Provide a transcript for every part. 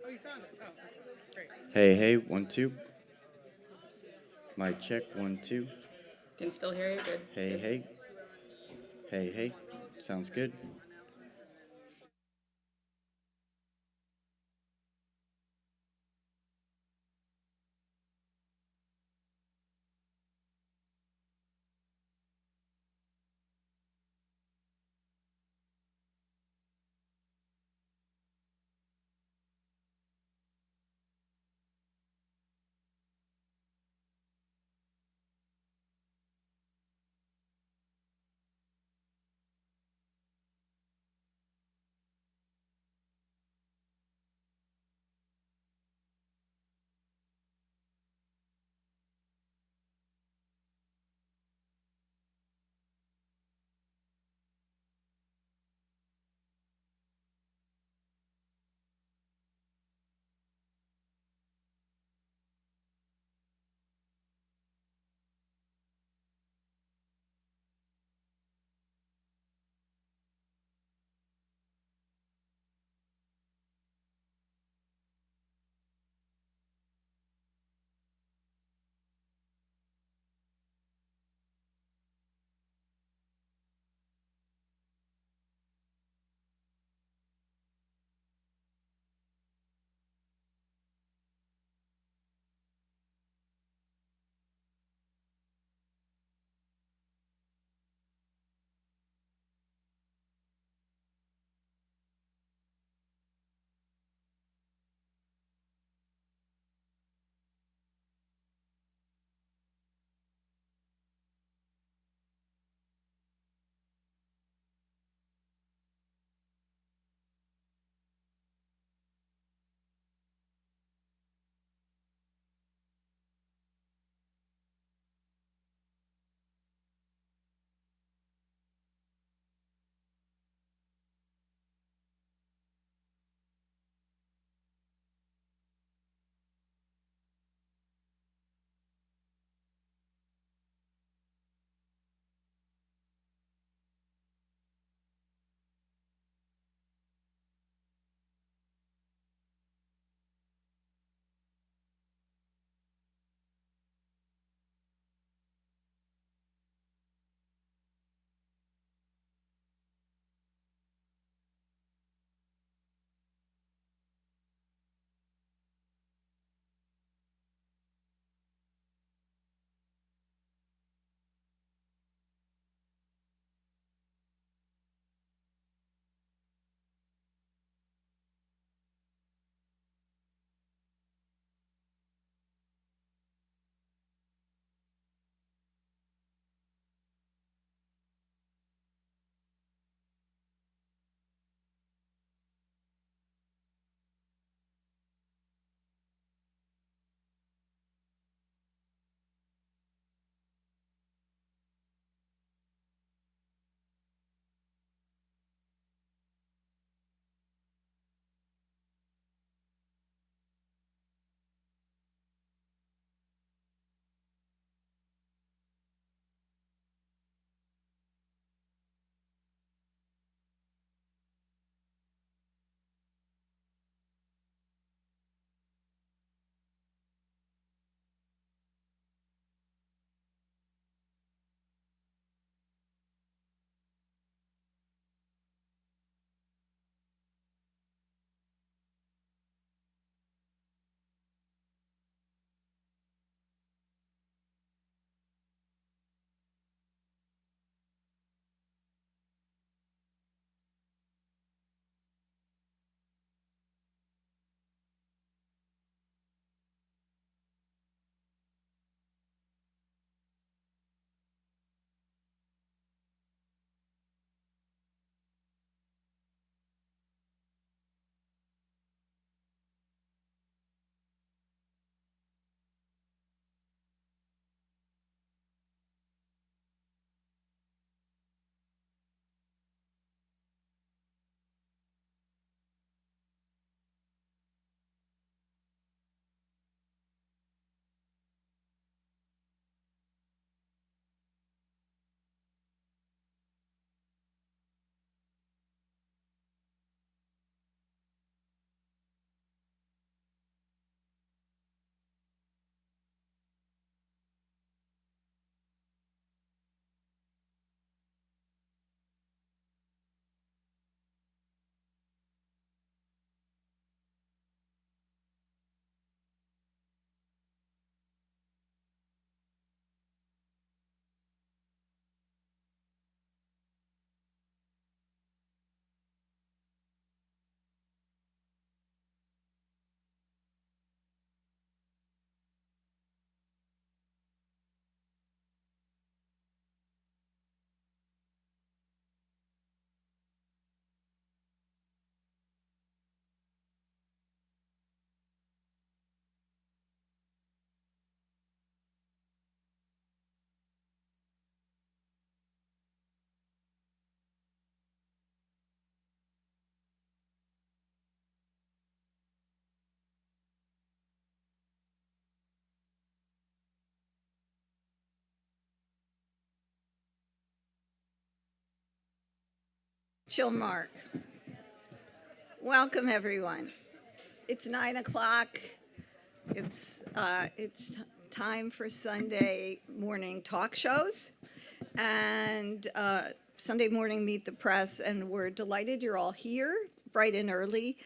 Oh, you found it. Oh, great. Hey, hey, 1, 2. Mic check, 1, 2. Can still hear you. Good. Hey, Good. hey. Hey, hey. Sounds good. She'll mark. Welcome, everyone. It's 9 o'clock. It's time for Sunday morning talk shows and Sunday morning Meet the Press, and we're delighted you're all here bright and early.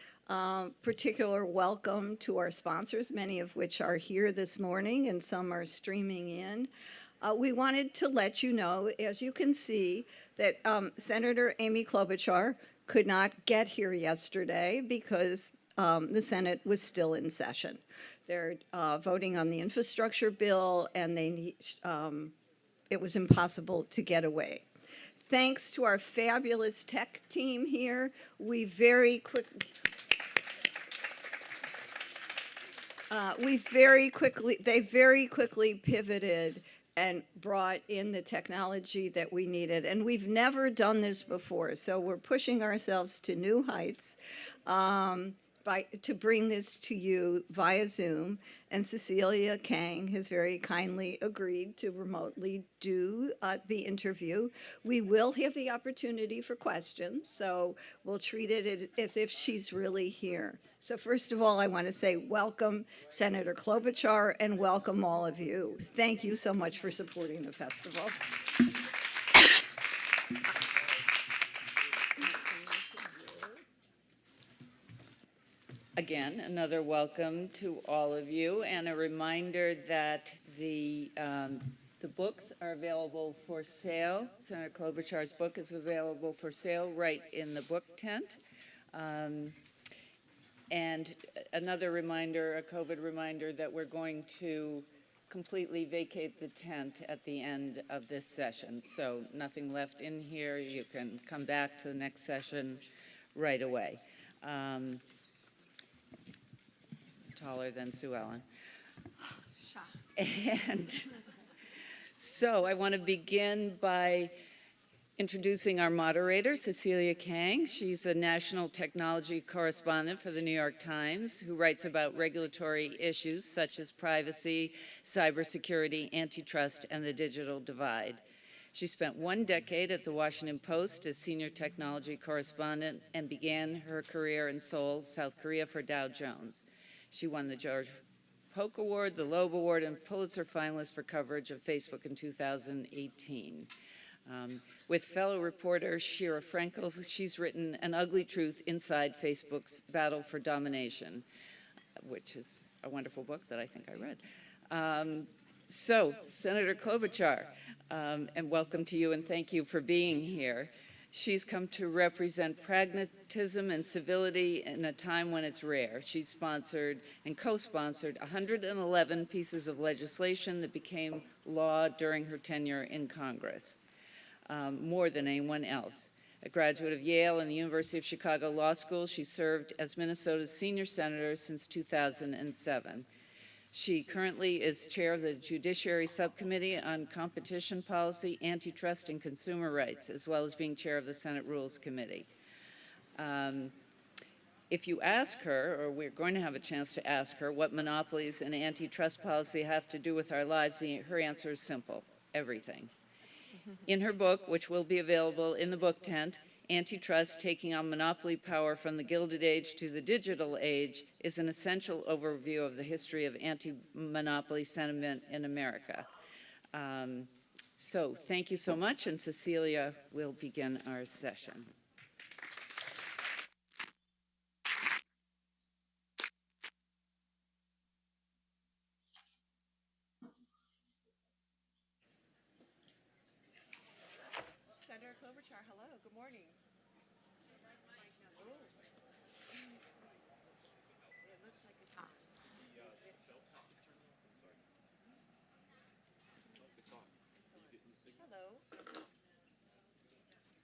Particular welcome to our sponsors, many of which are here this morning and some are streaming in. We wanted to let you know, as you can see, that Senator Amy Klobuchar could not get here yesterday because the Senate was still in session. They're voting on the infrastructure bill, and it was impossible to get away. Thanks to our fabulous tech team here, they very quickly pivoted and brought in the technology that we needed. And we've never done this before, so we're pushing ourselves to new heights to bring this to you via Zoom. And Cecilia Kang has very kindly agreed to remotely do the interview. We will have the opportunity for questions, so we'll treat it as if she's really here. So first of all, I want to say welcome, Senator Klobuchar, and welcome all of you. Thank you so much for supporting the festival. Again, another welcome to all of you, and a reminder that the books are available for sale. Senator Klobuchar's book is available for sale right in the book tent. And another reminder, a COVID reminder, that we're going to completely vacate the tent at the end of this session. So nothing left in here. You can come back to the next session right away. Taller than Sue Ellen. And so I want to begin by introducing our moderator, Cecilia Kang. She's a national technology correspondent for the New York Times who writes about regulatory issues such as privacy, cybersecurity, antitrust, and the digital divide. She spent 1 decade at the Washington Post as senior technology correspondent and began her career in Seoul, South Korea for Dow Jones. She won the George Polk Award, the Loeb Award, and Pulitzer finalist for coverage of Facebook in 2018. With fellow reporter Shira Frankel, she's written An Ugly Truth Inside Facebook's Battle for Domination, which is a wonderful book that I think I read. So, Senator Klobuchar, and welcome to you, and thank you for being here. She's come to represent pragmatism and civility in a time when it's rare. She's sponsored and co-sponsored 111 pieces of legislation that became law during her tenure in Congress, more than anyone else. A graduate of Yale and the University of Chicago Law School, she served as Minnesota's senior senator since 2007. She currently is chair of the Judiciary Subcommittee on Competition Policy, Antitrust, and Consumer Rights, as well as being chair of the Senate Rules Committee. If you ask her, or we're going to have a chance to ask her, what monopolies and antitrust policy have to do with our lives, her answer is simple: everything. In her book, which will be available in the book tent, Antitrust: Taking on Monopoly Power from the Gilded Age to the Digital Age, is an essential overview of the history of anti-monopoly sentiment in America. So thank you so much, and Cecilia will begin our session. Senator Klobuchar, hello, good morning. Hello.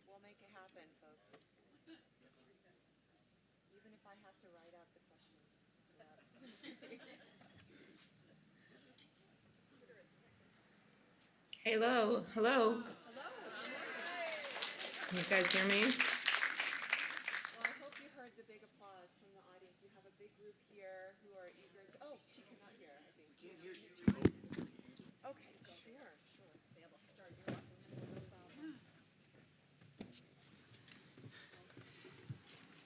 We'll make it happen, folks. Even if I have to write out the questions. Hello, hello. Can you guys hear me? Well, I hope you heard the big applause from the audience. We have a big group here who are eager to, oh, she cannot hear, I think. Can't hear you. Okay, sure. They will start you off and then no problem.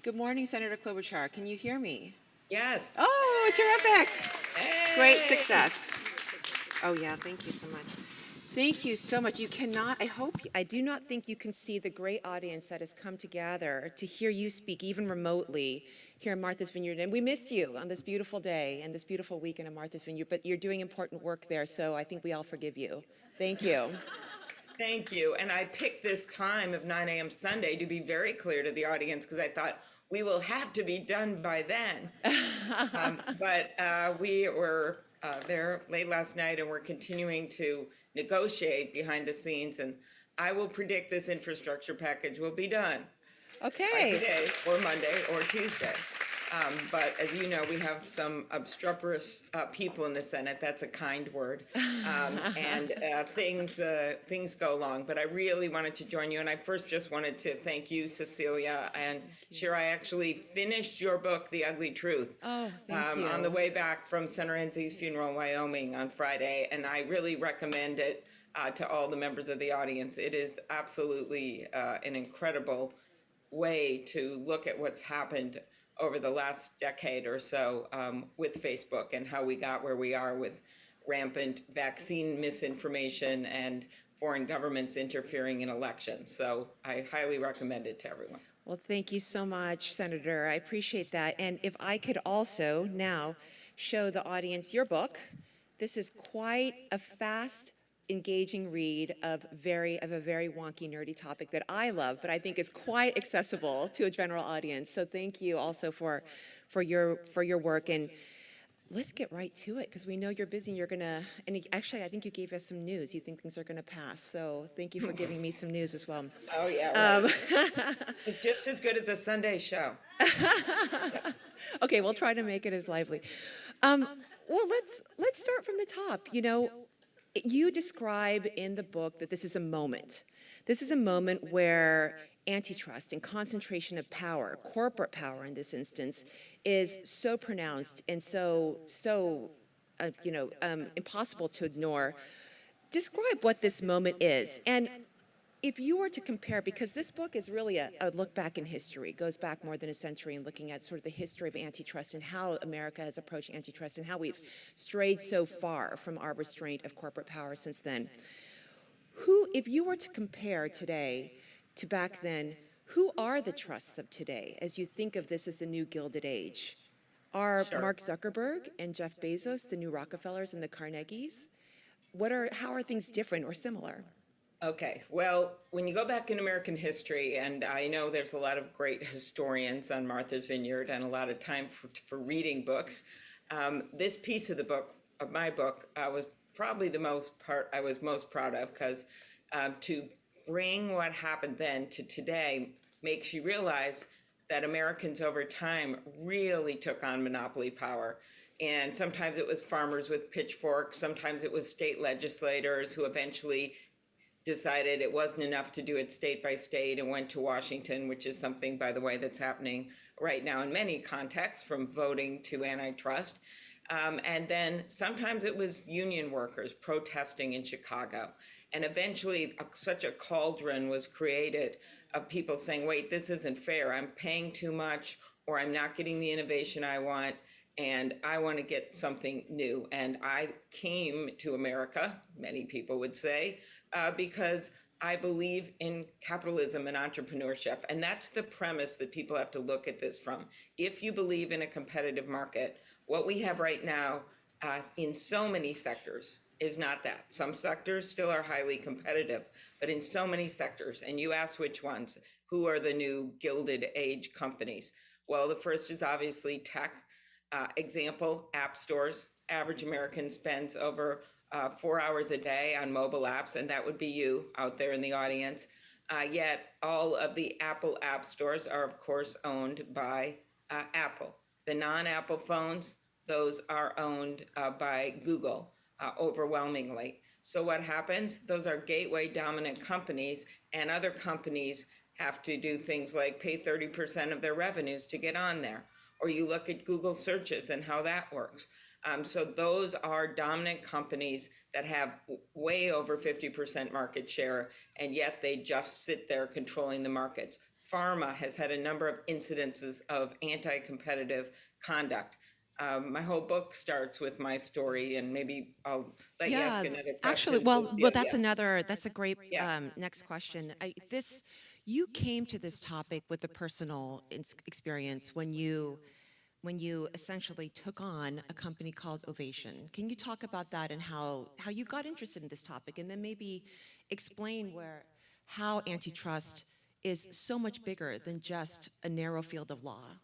Good morning, Senator Klobuchar. Can you hear me? Yes. Oh, terrific. Hey. Great success. Oh, yeah, thank you so much. Thank you so much. You cannot, I do not think you can see the great audience that has come together to hear you speak, even remotely, here in Martha's Vineyard. And we miss you on this beautiful day and this beautiful weekend in Martha's Vineyard, but you're doing important work there, so I think we all forgive you. Thank you. Thank you. And I picked this time of 9 a.m. Sunday to be very clear to the audience because I thought we will have to be done by then. But we were there late last night and we're continuing to negotiate behind the scenes. And I will predict this infrastructure package will be done by Okay. today or Monday or Tuesday. But as you know, we have some obstreperous people in the Senate. That's a kind word. And things go along. But I really wanted to join you. And I first just wanted to thank you, Cecilia. And Shira, I actually finished your book, The Ugly Truth, Oh, thank you. on the way back from Senator Enzie's funeral in Wyoming on Friday. And I really recommend it to all the members of the audience. It is absolutely an incredible way to look at what's happened over the last decade or so with Facebook and how we got where we are with rampant vaccine misinformation and foreign governments interfering in elections. So I highly recommend it to everyone. Well, thank you so much, Senator. I appreciate that. And if I could also now show the audience your book. This is quite a fast, engaging read of a very wonky, nerdy topic that I love, but I think is quite accessible to a general audience. So thank you also for your work. And let's get right to it because we know you're busy. Actually, I think you gave us some news. You think things are gonna pass. So thank you for giving me some news as well. Oh, yeah. Right. It's just as good as a Sunday show. Okay, we'll try to make it as lively. Well, let's start from the top. You know, you describe in the book that this is a moment. This is a moment where antitrust and concentration of power, corporate power in this instance, is so pronounced and so impossible to ignore. Describe what this moment is. And if you were to compare, because this book is really a look back in history, goes back more than a century in looking at sort of the history of antitrust and how America has approached antitrust and how we've strayed so far from our restraint of corporate power since then. If you were to compare today to back then, who are the trusts of today as you think of this as the new Gilded Age? Are Mark Zuckerberg and Jeff Bezos the new Rockefellers and the Carnegies? How are things different or similar? Okay, well, when you go back in American history, and I know there's a lot of great historians on Martha's Vineyard and a lot of time for reading books, this piece of the book, of my book, was probably the part I was most proud of because to bring what happened then to today makes you realize that Americans over time really took on monopoly power. And sometimes it was farmers with pitchforks, sometimes it was state legislators who eventually decided it wasn't enough to do it state by state and went to Washington, which is something, by the way, that's happening right now in many contexts, from voting to antitrust. And then sometimes it was union workers protesting in Chicago. And eventually such a cauldron was created of people saying, wait, this isn't fair. I'm paying too much, or I'm not getting the innovation I want, and I want to get something new. And I came to America, many people would say, because I believe in capitalism and entrepreneurship. And that's the premise that people have to look at this from. If you believe in a competitive market, what we have right now in so many sectors is not that. Some sectors still are highly competitive, but in so many sectors, and you ask which ones, who are the new Gilded Age companies? Well, the first is obviously tech. Example, app stores. Average American spends over 4 hours a day on mobile apps, and that would be you out there in the audience. Yet all of the Apple app stores are, of course, owned by Apple. The non-Apple phones, those are owned by Google overwhelmingly. So what happens? Those are gateway dominant companies, and other companies have to do things like pay 30% of their revenues to get on there. Or you look at Google searches and how that works. So those are dominant companies that have way over 50% market share, and yet they just sit there controlling the markets. pharma has had a number of incidences of anti-competitive conduct. My whole book starts with my story, and maybe I'll let you ask another question. Actually, Cecilia. that's a great Yeah. next question. You came to this topic with a personal experience when you essentially took on a company called Ovation. Can you talk about that and how you got interested in this topic, and then maybe explain how antitrust is so much bigger than just a narrow field of law?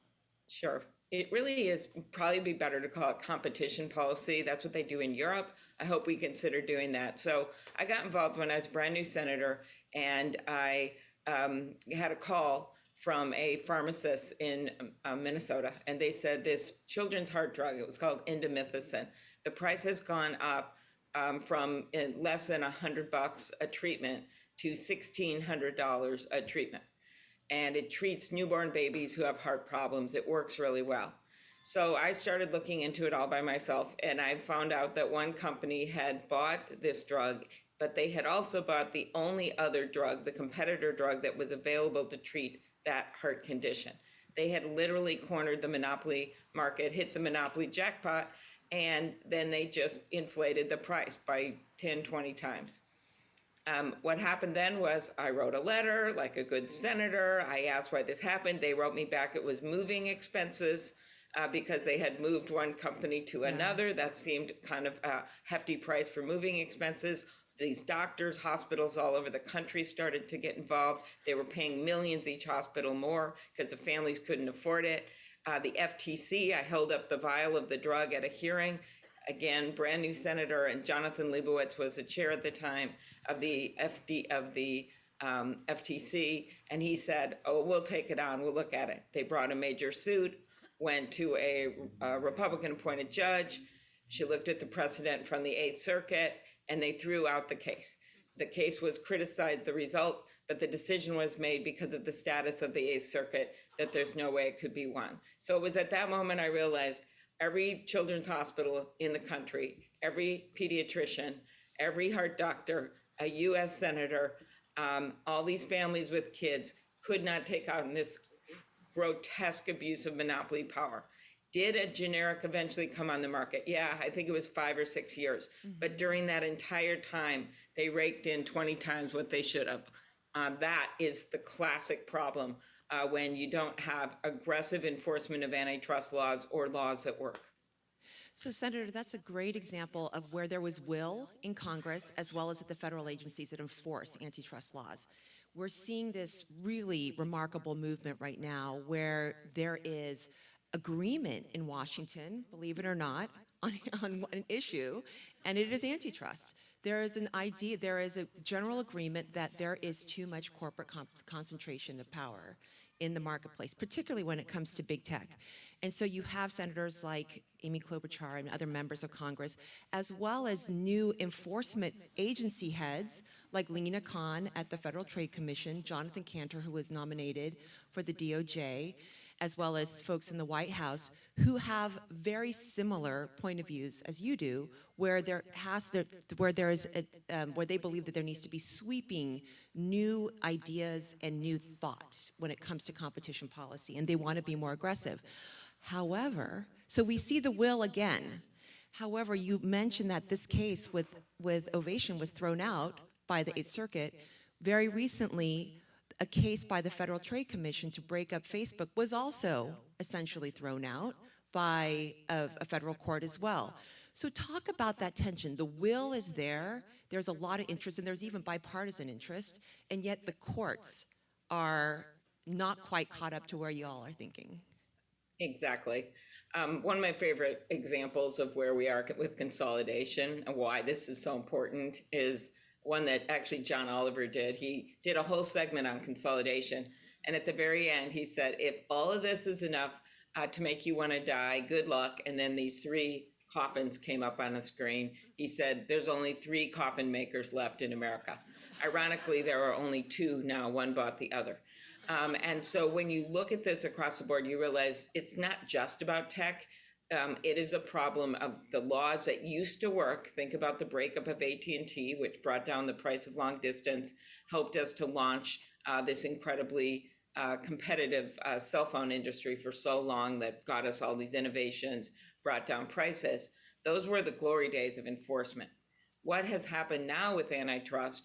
Sure. It really is probably be better to call it competition policy. That's what they do in Europe. I hope we consider doing that. So I got involved when I was a brand new senator, and I had a call from a pharmacist in Minnesota, and they said this children's heart drug, it was called indomethacin. The price has gone up from less than $100 a treatment to $1,600 a treatment. And it treats newborn babies who have heart problems. It works really well. So I started looking into it all by myself, and I found out that one company had bought this drug, but they had also bought the only other drug, the competitor drug that was available to treat that heart condition. They had literally cornered the monopoly market, hit the monopoly jackpot, and then they just inflated the price by 10, 20 times. What happened then was I wrote a letter like a good senator. I asked why this happened. They wrote me back it was moving expenses because they had moved one company to another. That seemed kind of a hefty price for moving expenses. These doctors, hospitals all over the country started to get involved. They were paying millions each hospital more because the families couldn't afford it. The FTC, I held up the vial of the drug at a hearing. Again, brand new senator, and Jonathan Leibowitz was the chair at the time of the FTC, and he said, "Oh, we'll take it on. We'll look at it." They brought a major suit, went to a Republican-appointed judge. She looked at the precedent from the Eighth Circuit, and they threw out the case. The case was criticized, the result, but the decision was made because of the status of the Eighth Circuit that there's no way it could be won. So it was at that moment I realized every children's hospital in the country, every pediatrician, every heart doctor, a U.S. senator, all these families with kids could not take on this grotesque abuse of monopoly power. Did a generic eventually come on the market? Yeah, I think it was 5 or 6 years. But during that entire time, they raked in 20 times what they should have. That is the classic problem when you don't have aggressive enforcement of antitrust laws or laws that work. So, Senator, that's a great example of where there was will in Congress as well as at the federal agencies that enforce antitrust laws. We're seeing this really remarkable movement right now where there is agreement in Washington, believe it or not, on an issue, and it is antitrust. There is a general agreement that there is too much corporate concentration of power in the marketplace, particularly when it comes to big tech. And so you have senators like Amy Klobuchar and other members of Congress, as well as new enforcement agency heads like Lena Khan at the Federal Trade Commission, Jonathan Cantor, who was nominated for the DOJ, as well as folks in the White House who have very similar point of views as you do, where they believe that there needs to be sweeping new ideas and new thoughts when it comes to competition policy, and they want to be more aggressive. However, so we see the will again. However, you mentioned that this case with Ovation was thrown out by the Eighth Circuit. Very recently, a case by the Federal Trade Commission to break up Facebook was also essentially thrown out by a federal court as well. So talk about that tension. The will is there. There's a lot of interest, and there's even bipartisan interest, and yet the courts are not quite caught up to where you all are thinking. Exactly. One of my favorite examples of where we are with consolidation and why this is so important is one that actually John Oliver did. He did a whole segment on consolidation. And at the very end, he said, if all of this is enough to make you want to die, good luck. And then these 3 coffins came up on the screen. He said, there's only 3 coffin makers left in America. Ironically, there are only 2 now. One bought the other. And so when you look at this across the board, you realize it's not just about tech. It is a problem of the laws that used to work. Think about the breakup of AT&T, which brought down the price of long distance, helped us to launch this incredibly competitive cell phone industry for so long that got us all these innovations, brought down prices. Those were the glory days of enforcement. What has happened now with antitrust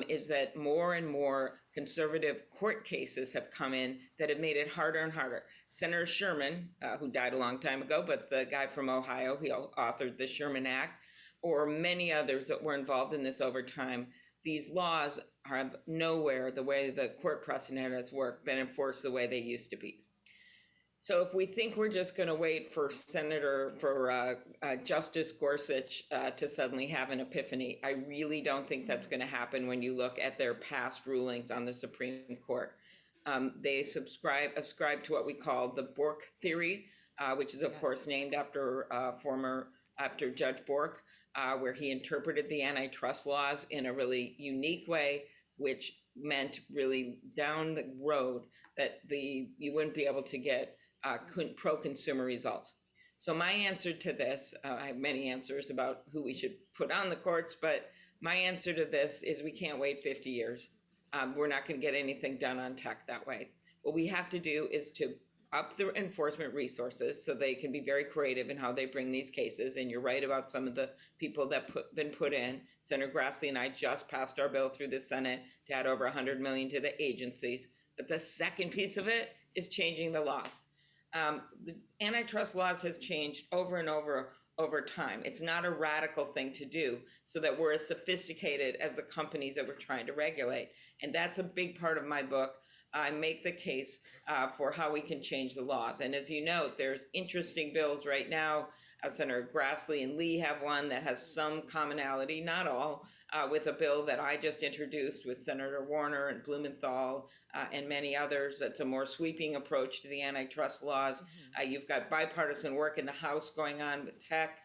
is that more and more conservative court cases have come in that have made it harder and harder. Senator Sherman, who died a long time ago, but the guy from Ohio, he authored the Sherman Act, or many others that were involved in this over time, these laws have nowhere, the way the court precedent has worked, been enforced the way they used to be. So if we think we're just going to wait for Justice Gorsuch to suddenly have an epiphany, I really don't think that's going to happen when you look at their past rulings on the Supreme Court. They ascribe to what we call the Bork theory, which is of course named after Judge Bork, where he interpreted the antitrust laws in a really unique way, which meant really down the road that you wouldn't be able to get pro-consumer results. So my answer to this, I have many answers about who we should put on the courts, but my answer to this is we can't wait 50 years. We're not going to get anything done on tech that way. What we have to do is to up the enforcement resources so they can be very creative in how they bring these cases. And you're right about some of the people that been put in. Senator Grassley and I just passed our bill through the Senate to add over $100 million to the agencies. But the second piece of it is changing the laws. The antitrust laws has changed over and over time. It's not a radical thing to do so that we're as sophisticated as the companies that we're trying to regulate. And that's a big part of my book. I make the case for how we can change the laws. And as you know, there's interesting bills right now. Senator Grassley and Lee have one that has some commonality, not all, with a bill that I just introduced with Senator Warner and Blumenthal and many others. That's a more sweeping approach to the antitrust laws. You've got bipartisan work in the House going on with tech.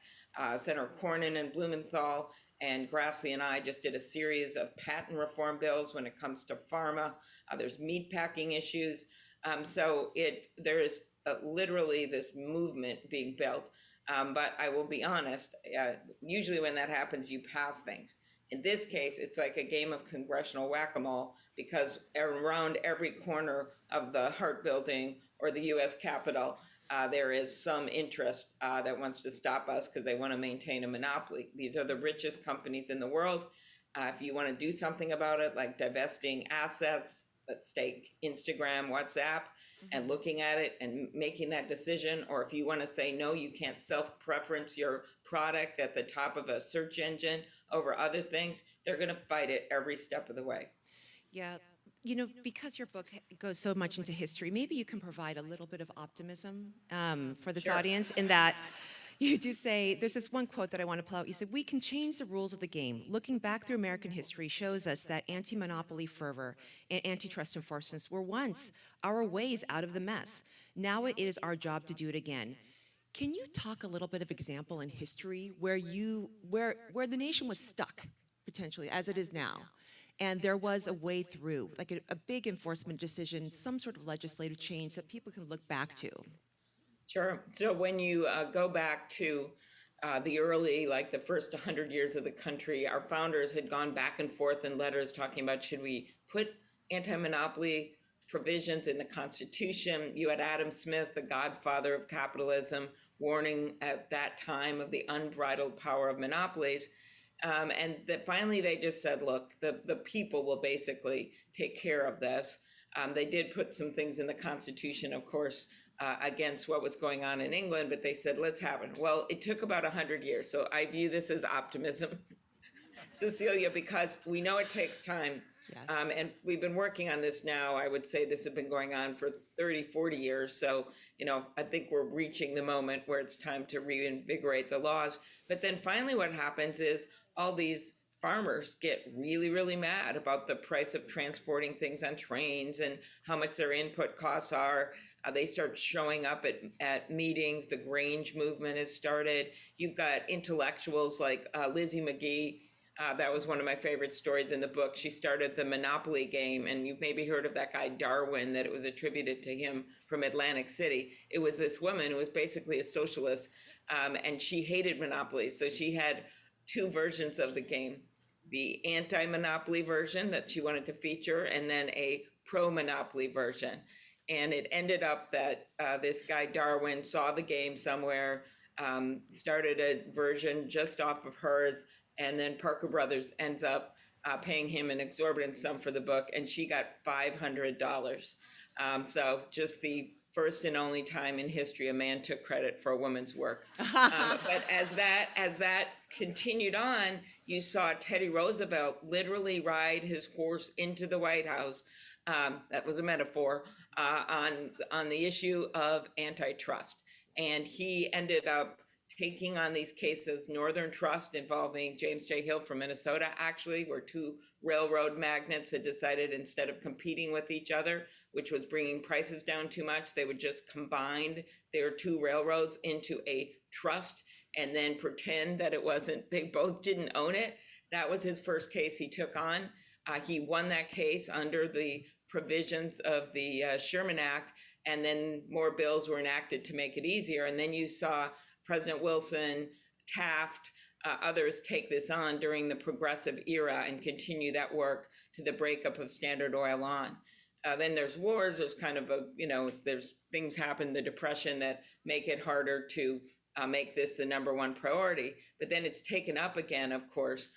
Senator Cornyn and Blumenthal and Grassley and I just did a series of patent reform bills when it comes to pharma. There's meatpacking issues. So there is literally this movement being built. But I will be honest, usually when that happens, you pass things. In this case, it's like a game of congressional whack-a-mole because around every corner of the Hart Building or the U.S. Capitol, there is some interest that wants to stop us because they want to maintain a monopoly. These are the richest companies in the world. If you want to do something about it, like divesting assets, let's take Instagram, WhatsApp, and looking at it and making that decision, or if you want to say, no, you can't self-preference your product at the top of a search engine over other things, they're going to fight it every step of the way. Yeah, because your book goes so much into history, maybe you can provide a little bit of optimism for this audience in that you do say, there's this one quote that I want to pull out. You said, we can change the rules of the game. Looking back through American history shows us that anti-monopoly fervor and antitrust enforcements were once our ways out of the mess. Now it is our job to do it again. Can you talk a little bit of example in history where the nation was stuck, potentially, as it is now, and there was a way through, like a big enforcement decision, some sort of legislative change that people can look back to? Sure. So when you go back to the early, like the first 100 years of the country, our founders had gone back and forth in letters talking about, should we put anti-monopoly provisions in the Constitution? You had Adam Smith, the godfather of capitalism, warning at that time of the unbridled power of monopolies. And that finally they just said, look, the people will basically take care of this. They did put some things in the Constitution, of course, against what was going on in England, but they said, let's have it. Well, it took about 100 years. So I view this as optimism, Cecilia, because we know it takes time. Yes. And we've been working on this now. I would say this has been going on for 30, 40 years. So, I think we're reaching the moment where it's time to reinvigorate the laws. But then finally what happens is all these farmers get really, really mad about the price of transporting things on trains and how much their input costs are. They start showing up at meetings. The Grange movement has started. You've got intellectuals like Lizzie McGee. That was one of my favorite stories in the book. She started the Monopoly game, and you've maybe heard of that guy Darwin, that it was attributed to him from Atlantic City. It was this woman who was basically a socialist, and she hated monopolies. So she had two versions of the game: the anti-monopoly version that she wanted to feature, and then a pro-monopoly version. And it ended up that this guy Darwin saw the game somewhere, started a version just off of hers, and then Parker Brothers ends up paying him an exorbitant sum for the book, and she got $500. So just the first and only time in history a man took credit for a woman's work. But as that continued on, you saw Teddy Roosevelt literally ride his horse into the White House. That was a metaphor on the issue of antitrust, and he ended up taking on these cases. Northern Trust, involving James J. Hill from Minnesota, actually, where two railroad magnates had decided, instead of competing with each other, which was bringing prices down too much, they would just combine their two railroads into a trust and then pretend that it wasn't, they both didn't own it. That was his first case he took on. He won that case under the provisions of the Sherman Act, and then more bills were enacted to make it easier. And then you saw President Wilson, Taft, others take this on during the progressive era and continue that work to the breakup of Standard Oil on. Then there's wars, there's kind of there's things happen, the Depression, that make it harder to make this the number one priority. But then it's taken up again, of course,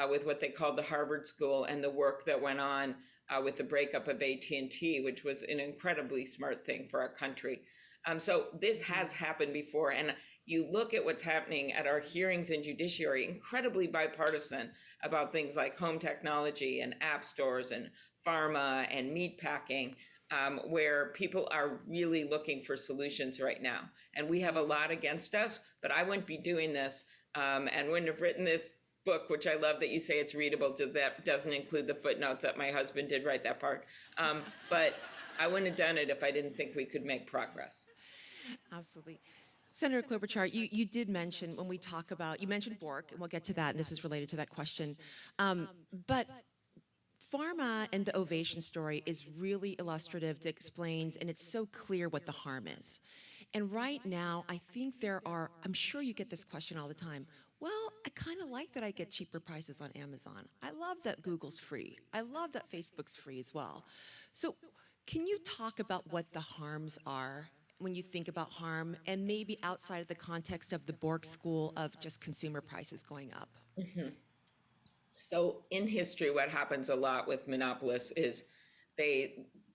with what they called the Harvard School and the work that went on with the breakup of AT&T, which was an incredibly smart thing for our country. So this has happened before, and you look at what's happening at our hearings in judiciary, incredibly bipartisan about things like home technology and app stores and pharma and meat packing, where people are really looking for solutions right now. And we have a lot against us, but I wouldn't be doing this and wouldn't have written this book, which I love that you say it's readable, that doesn't include the footnotes that my husband did write that part. But I wouldn't have done it if I didn't think we could make progress. Absolutely. Senator Klobuchar, you did mention, when we talk about, you mentioned Bork, and we'll get to that, and this is related to that question. But pharma and the Ovation story is really illustrative. It explains, and it's so clear what the harm is. And right now, I think I'm sure you get this question all the time. Well, I kind of like that I get cheaper prices on Amazon. I love that Google's free. I love that Facebook's free as well. So can you talk about what the harms are when you think about harm, and maybe outside of the context of the Bork School of just consumer prices going up? Mm-hmm. So in history, what happens a lot with monopolists is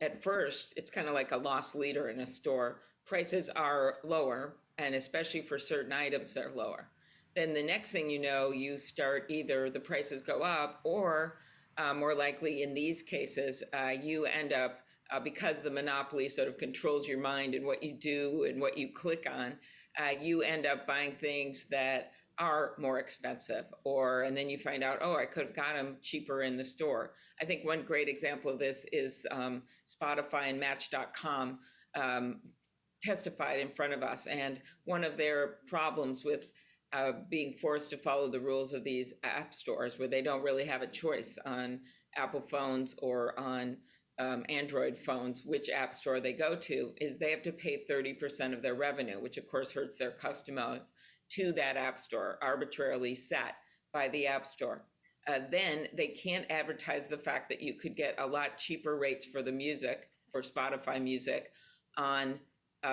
at first, it's kind of like a loss leader in a store. Prices are lower, and especially for certain items, they're lower. Then the next thing you know, you start, either the prices go up, or more likely in these cases, you end up, because the monopoly sort of controls your mind and what you do and what you click on, you end up buying things that are more expensive, and then you find out, oh, I could have got them cheaper in the store. I think one great example of this is Spotify and Match.com testified in front of us, and one of their problems with being forced to follow the rules of these app stores, where they don't really have a choice on Apple phones or on Android phones, which app store they go to, is they have to pay 30% of their revenue, which of course hurts their customer, to that app store, arbitrarily set by the app store. Then they can't advertise the fact that you could get a lot cheaper rates for the music, for Spotify music, on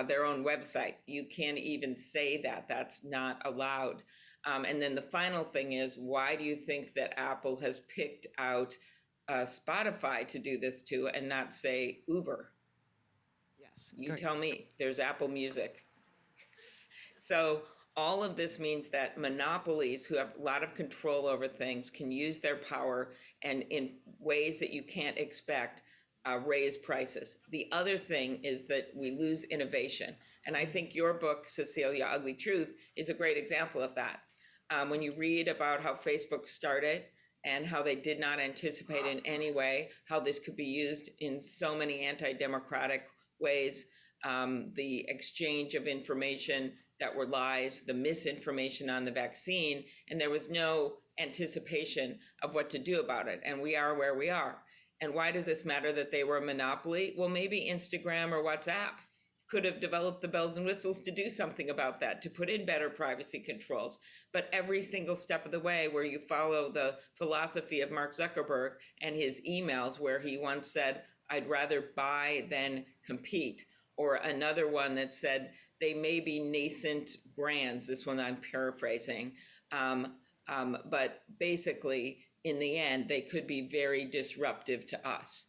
their own website. You can't even say that. That's not allowed. And then the final thing is, why do you think that Apple has picked out Spotify to do this to and not, say, Uber? Yes. You Great. tell me. There's Apple Music. So all of this means that monopolies who have a lot of control over things can use their power, and in ways that you can't expect, raise prices. The other thing is that we lose innovation. And I think your book, Cecilia, Ugly Truth, is a great example of that. When you read about how Facebook started and how they did not anticipate in any way how this could be used in so many anti-democratic ways, the exchange of information that were lies, the misinformation on the vaccine, and there was no anticipation of what to do about it. And we are where we are. And why does this matter that they were a monopoly? Well, maybe Instagram or WhatsApp could have developed the bells and whistles to do something about that, to put in better privacy controls. But every single step of the way, where you follow the philosophy of Mark Zuckerberg and his emails, where he once said, I'd rather buy than compete. Or another one that said they may be nascent brands. This one I'm paraphrasing. But basically, in the end, they could be very disruptive to us.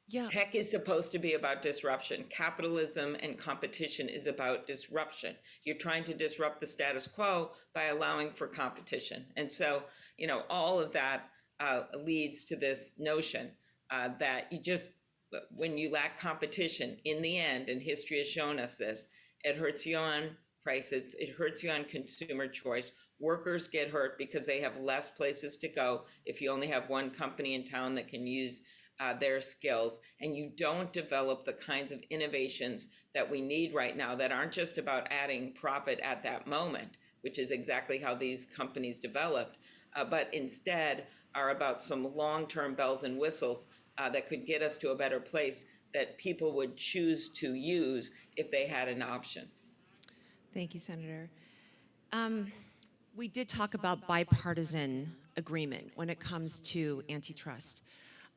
Yeah. Tech is supposed to be about disruption. Capitalism and competition is about disruption. You're trying to disrupt the status quo by allowing for competition. And so, all of that leads to this notion that when you lack competition, in the end, and history has shown us this, it hurts you on prices, it hurts you on consumer choice. Workers get hurt because they have less places to go if you only have one company in town that can use their skills, and you don't develop the kinds of innovations that we need right now that aren't just about adding profit at that moment, which is exactly how these companies developed, but instead are about some long-term bells and whistles that could get us to a better place that people would choose to use if they had an option. Thank you, Senator. We did talk about bipartisan agreement when it comes to antitrust.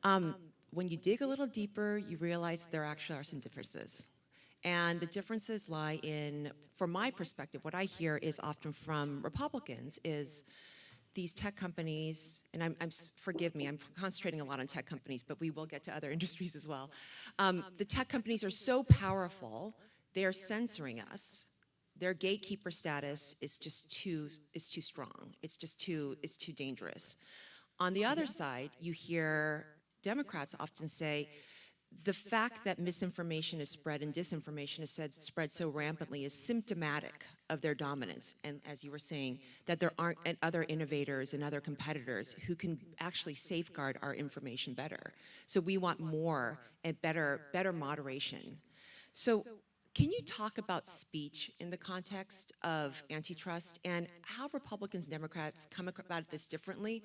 When you dig a little deeper, you realize there actually are some differences. And the differences lie in, from my perspective, what I hear is often from Republicans is these tech companies, and forgive me, I'm concentrating a lot on tech companies, but we will get to other industries as well. The tech companies are so powerful, they're censoring us. Their gatekeeper status is just too strong. It's too dangerous. On the other side, you hear Democrats often say the fact that misinformation is spread and disinformation is spread so rampantly is symptomatic of their dominance. And as you were saying, that there aren't other innovators and other competitors who can actually safeguard our information better. So we want more and better moderation. So can you talk about speech in the context of antitrust and how Republicans and Democrats come about this differently?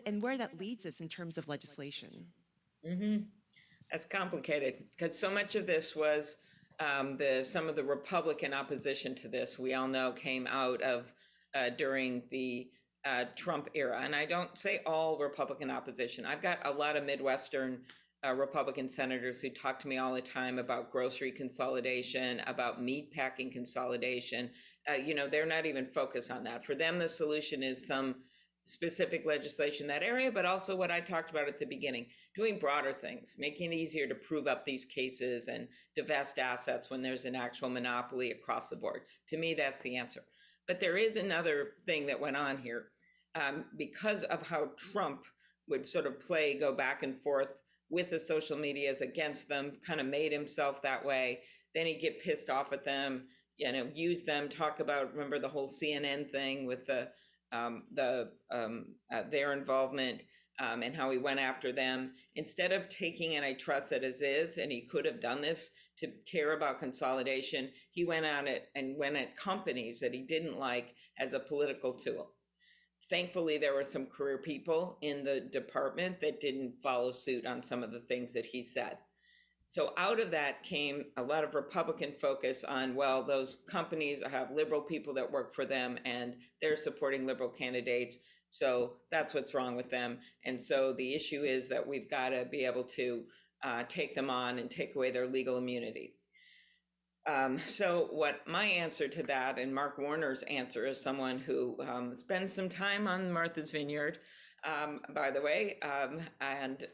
And where that leads us in terms of legislation? That's complicated because so much of this was some of the Republican opposition to this, we all know, came out of during the Trump era. And I don't say all Republican opposition. I've got a lot of Midwestern Republican senators who talk to me all the time about grocery consolidation, about meat packing consolidation. They're not even focused on that. For them, the solution is some specific legislation in that area, but also what I talked about at the beginning, doing broader things, making it easier to prove up these cases and divest assets when there's an actual monopoly across the board. To me, that's the answer. But there is another thing that went on here. Because of how Trump would sort of go back and forth with the social medias against them, kind of made himself that way. Then he'd get pissed off at them, use them, talk about, remember the whole CNN thing with their involvement and how he went after them. Instead of taking antitrust as is, and he could have done this to care about consolidation, he went on it and went at companies that he didn't like as a political tool. Thankfully, there were some career people in the department that didn't follow suit on some of the things that he said. So out of that came a lot of Republican focus on, well, those companies have liberal people that work for them and they're supporting liberal candidates. So that's what's wrong with them. And so the issue is that we've got to be able to take them on and take away their legal immunity. So what my answer to that, and Mark Warner's answer as someone who spends some time on Martha's Vineyard, by the way, and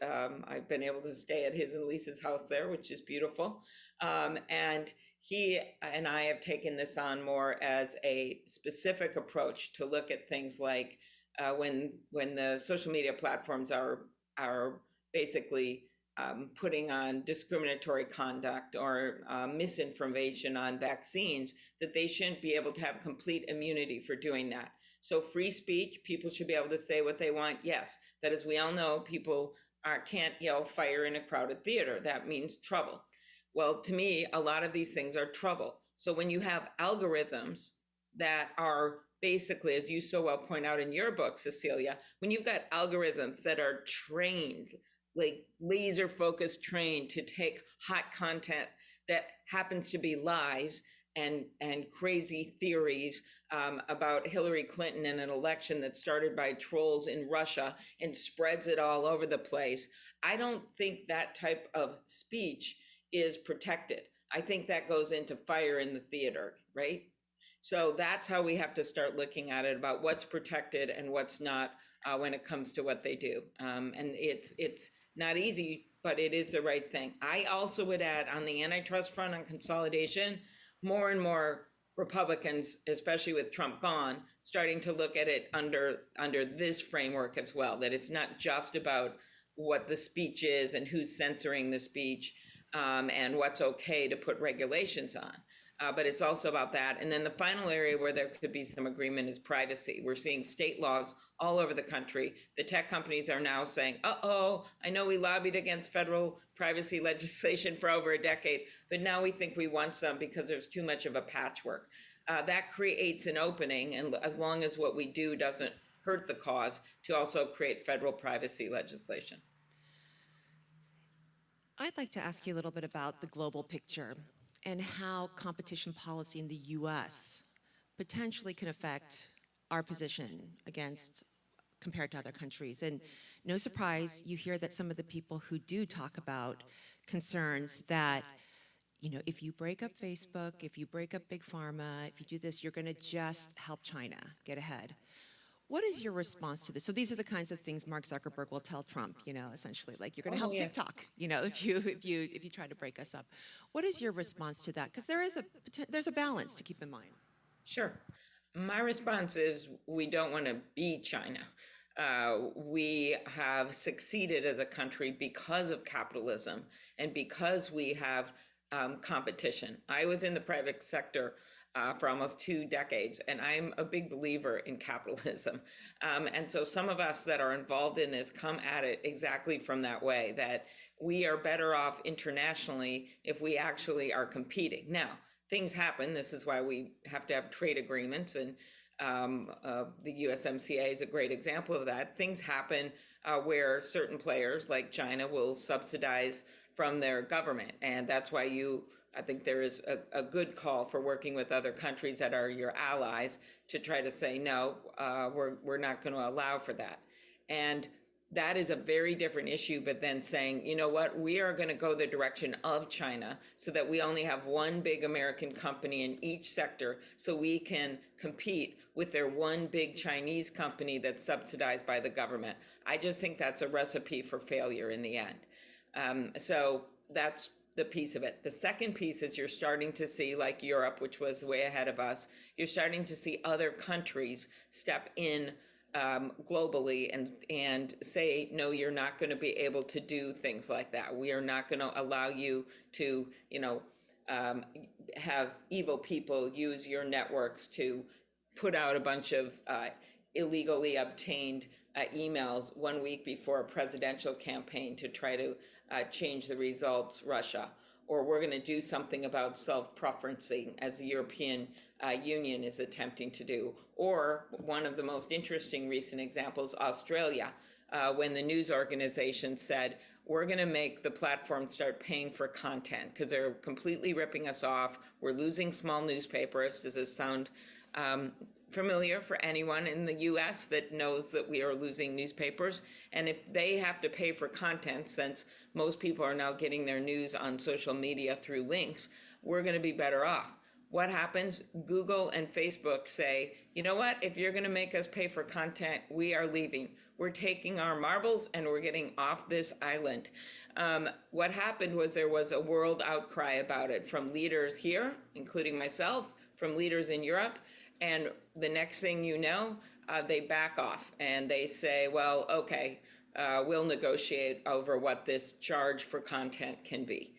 I've been able to stay at his and Lisa's house there, which is beautiful. And he and I have taken this on more as a specific approach to look at things like when the social media platforms are basically putting on discriminatory conduct or misinformation on vaccines, that they shouldn't be able to have complete immunity for doing that. So free speech, people should be able to say what they want, yes. But as we all know, people can't yell fire in a crowded theater. That means trouble. Well, to me, a lot of these things are trouble. So when you have algorithms that are basically, as you so well point out in your book, Cecilia, when you've got algorithms that are trained, like laser focused trained to take hot content that happens to be lies and crazy theories about Hillary Clinton and an election that started by trolls in Russia and spreads it all over the place. I don't think that type of speech is protected. I think that goes into fire in the theater, right? So that's how we have to start looking at it, about what's protected and what's not when it comes to what they do. And it's not easy, but it is the right thing. I also would add, on the antitrust front on consolidation, more and more Republicans, especially with Trump gone, starting to look at it under this framework as well, that it's not just about what the speech is and who's censoring the speech and what's okay to put regulations on. But it's also about that. And then the final area where there could be some agreement is privacy. We're seeing state laws all over the country. The tech companies are now saying, uh-oh, I know we lobbied against federal privacy legislation for over a decade, but now we think we want some because there's too much of a patchwork. That creates an opening, and as long as what we do doesn't hurt the cause, to also create federal privacy legislation. I'd like to ask you a little bit about the global picture and how competition policy in the U.S. potentially can affect our position compared to other countries. And no surprise, you hear that some of the people who do talk about concerns that, you know, if you break up Facebook, if you break up Big Pharma, if you do this, you're going to just help China get ahead. What is your response to this? So these are the kinds of things Mark Zuckerberg will tell Trump, you know, essentially, like, you're going to help TikTok, you know, if you try to break us up. What is your response to that? Because there's a balance to keep in mind. Sure. My response is, we don't want to be China. We have succeeded as a country because of capitalism and because we have competition. I was in the private sector for almost 2 decades, and I'm a big believer in capitalism. And so some of us that are involved in this come at it exactly from that way, that we are better off internationally if we actually are competing. Now, things happen. This is why we have to have trade agreements, and the USMCA is a great example of that. Things happen where certain players like China will subsidize from their government, and that's why I think there is a good call for working with other countries that are your allies to try to say, no, we're not going to allow for that. And that is a very different issue, but then saying, you know what, we are going to go the direction of China so that we only have one big American company in each sector so we can compete with their one big Chinese company that's subsidized by the government. I just think that's a recipe for failure in the end. So that's the piece of it. The second piece is you're starting to see, like Europe, which was way ahead of us, you're starting to see other countries step in globally and say, no, you're not going to be able to do things like that. We are not going to allow you to, have evil people use your networks to put out a bunch of illegally obtained emails 1 week before a presidential campaign to try to change the results, Russia. Or we're going to do something about self-preferencing, as the European Union is attempting to do. Or one of the most interesting recent examples, Australia, when the news organization said, we're going to make the platform start paying for content because they're completely ripping us off. We're losing small newspapers. Does this sound familiar for anyone in the US that knows that we are losing newspapers? And if they have to pay for content, since most people are now getting their news on social media through links, we're going to be better off. What happens? Google and Facebook say, you know what, if you're going to make us pay for content, we are leaving. We're taking our marbles and we're getting off this island. What happened was there was a world outcry about it from leaders here, including myself, from leaders in Europe. And the next thing you know, they back off and they say, well, okay, we'll negotiate over what this charge for content can be.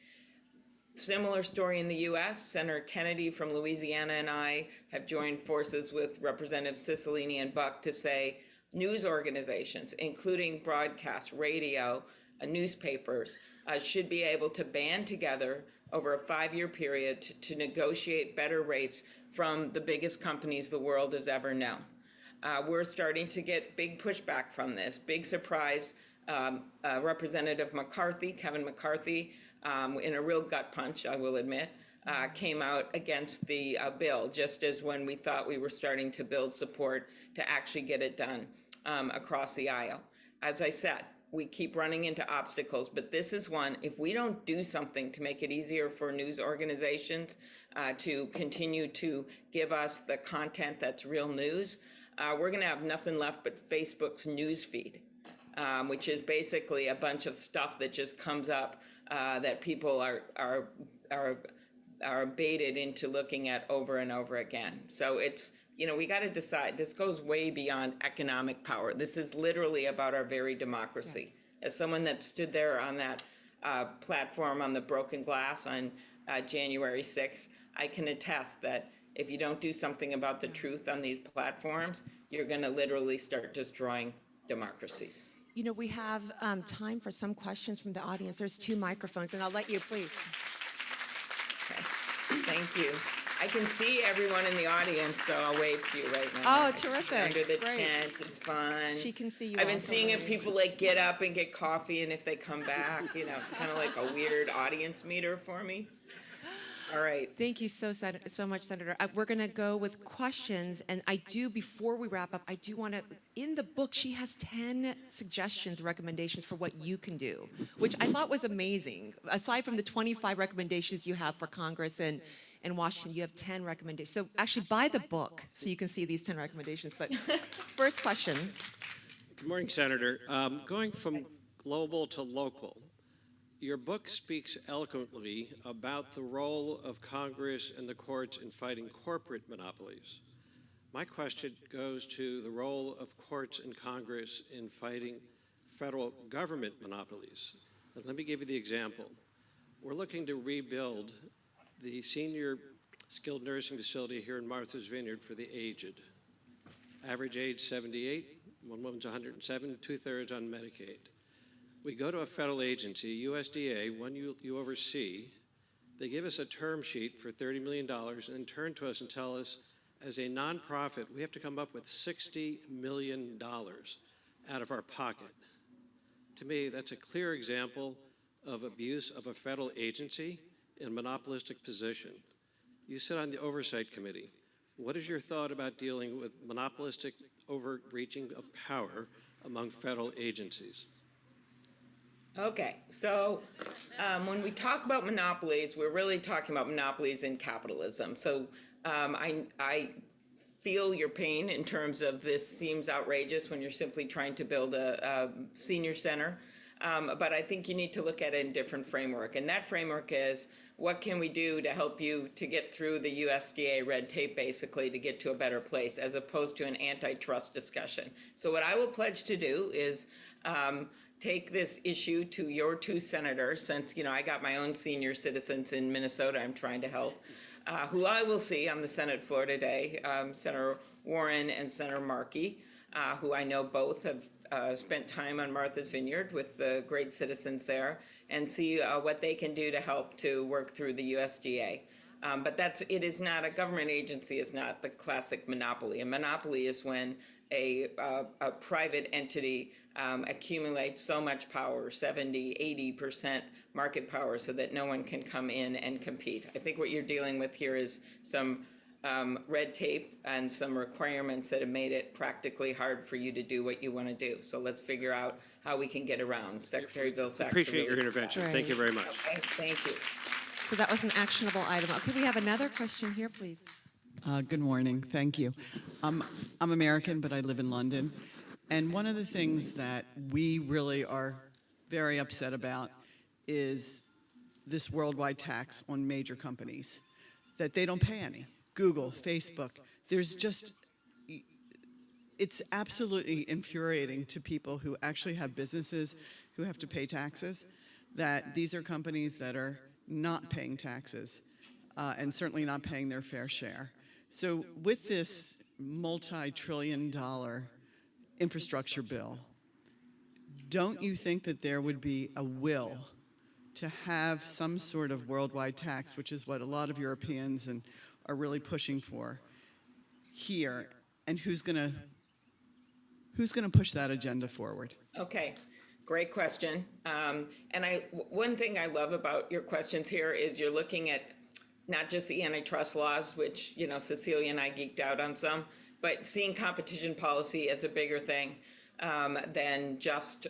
Similar story in the US. Senator Kennedy from Louisiana and I have joined forces with Representative Cicilline and Buck to say news organizations, including broadcast, radio, newspapers, should be able to band together over a 5-year period to negotiate better rates from the biggest companies the world has ever known. We're starting to get big pushback from this. Big surprise, Representative McCarthy, Kevin McCarthy, in a real gut punch, I will admit, came out against the bill, just as when we thought we were starting to build support to actually get it done across the aisle. As I said, we keep running into obstacles, but this is one, if we don't do something to make it easier for news organizations to continue to give us the content that's real news, we're going to have nothing left but Facebook's news feed, which is basically a bunch of stuff that just comes up that people are baited into looking at over and over again. So it's, we got to decide. This goes way beyond economic power. This is literally about our very democracy. Yes. As someone that stood there on that platform on the broken glass on January 6th, I can attest that if you don't do something about the truth on these platforms, you're going to literally start destroying democracies. We have time for some questions from the audience. There's 2 microphones, and I'll let you, please. Okay. Thank you. I can see everyone in the audience, so I'll wave to you right now. Oh, terrific. Under the Great. tent, it's fun. She can see you I've been also. seeing if people get up and get coffee, and if they come back, it's kind of like a weird audience meter for me. All right. Thank you so much, Senator. We're going to go with questions, and before we wrap up, I do want to, in the book, she has 10 suggestions, recommendations for what you can do, which I thought was amazing. Aside from the 25 recommendations you have for Congress and Washington, you have 10 recommendations. So actually buy the book so you can see these 10 recommendations. But first question. Good morning, Senator. Going from global to local, your book speaks eloquently about the role of Congress and the courts in fighting corporate monopolies. My question goes to the role of courts and Congress in fighting federal government monopolies. And let me give you the example. We're looking to rebuild the senior skilled nursing facility here in Martha's Vineyard for the aged. Average age 78, one woman's 107, 2/3 on Medicaid. We go to a federal agency, USDA, one you oversee. They give us a term sheet for $30 million and then turn to us and tell us, as a nonprofit, we have to come up with $60 million out of our pocket. To me, that's a clear example of abuse of a federal agency in a monopolistic position. You sit on the Oversight Committee. What is your thought about dealing with monopolistic overreaching of power among federal agencies? Okay, so when we talk about monopolies, we're really talking about monopolies in capitalism. So I feel your pain in terms of this seems outrageous when you're simply trying to build a senior center. But I think you need to look at it in a different framework. And that framework is, what can we do to help you to get through the USDA red tape, basically, to get to a better place, as opposed to an antitrust discussion. So what I will pledge to do is take this issue to your 2 senators, since, I got my own senior citizens in Minnesota I'm trying to help, who I will see on the Senate floor today, Senator Warren and Senator Markey, who I know both have spent time on Martha's Vineyard with the great citizens there, and see what they can do to help to work through the USDA. But it is not, a government agency is not the classic monopoly. A monopoly is when a private entity accumulates so much power, 70, 80% market power, so that no one can come in and compete. I think what you're dealing with here is some red tape and some requirements that have made it practically hard for you to do what you want to do. So let's figure out how we can get around. Secretary Vilsack. Appreciate your intervention. Right. Thank you very much. Okay, thank you. So that was an actionable item. Okay, we have another question here, please. Good morning. Thank you. I'm American, but I live in London. And one of the things that we really are very upset about is this worldwide tax on major companies, that they don't pay any. Google, Facebook, it's absolutely infuriating to people who actually have businesses who have to pay taxes, that these are companies that are not paying taxes and certainly not paying their fair share. So with this multi-trillion-dollar infrastructure bill, don't you think that there would be a will to have some sort of worldwide tax, which is what a lot of Europeans are really pushing for here, and who's going to push that agenda forward? Okay, great question. And one thing I love about your questions here is you're looking at not just the antitrust laws, which, you know, Cecilia and I geeked out on some, but seeing competition policy as a bigger thing than just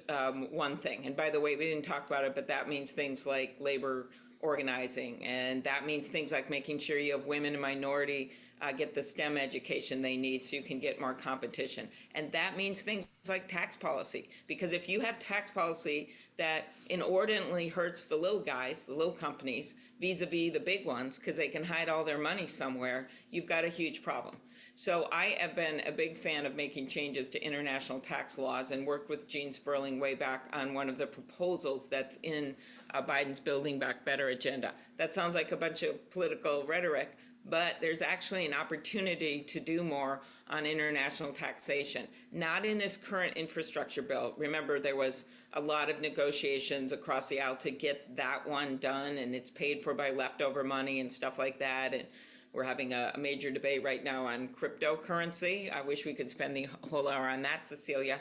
one thing. And by the way, we didn't talk about it, but that means things like labor organizing, and that means things like making sure you have women and minority get the STEM education they need so you can get more competition. And that means things like tax policy, because if you have tax policy that inordinately hurts the little guys, the little companies, vis-a-vis the big ones, because they can hide all their money somewhere, you've got a huge problem. So I have been a big fan of making changes to international tax laws and worked with Gene Sperling way back on one of the proposals that's in Biden's Building Back Better agenda. That sounds like a bunch of political rhetoric, but there's actually an opportunity to do more on international taxation. Not in this current infrastructure bill. Remember, there was a lot of negotiations across the aisle to get that one done, and it's paid for by leftover money and stuff like that. And we're having a major debate right now on cryptocurrency. I wish we could spend the whole hour on that, Cecilia,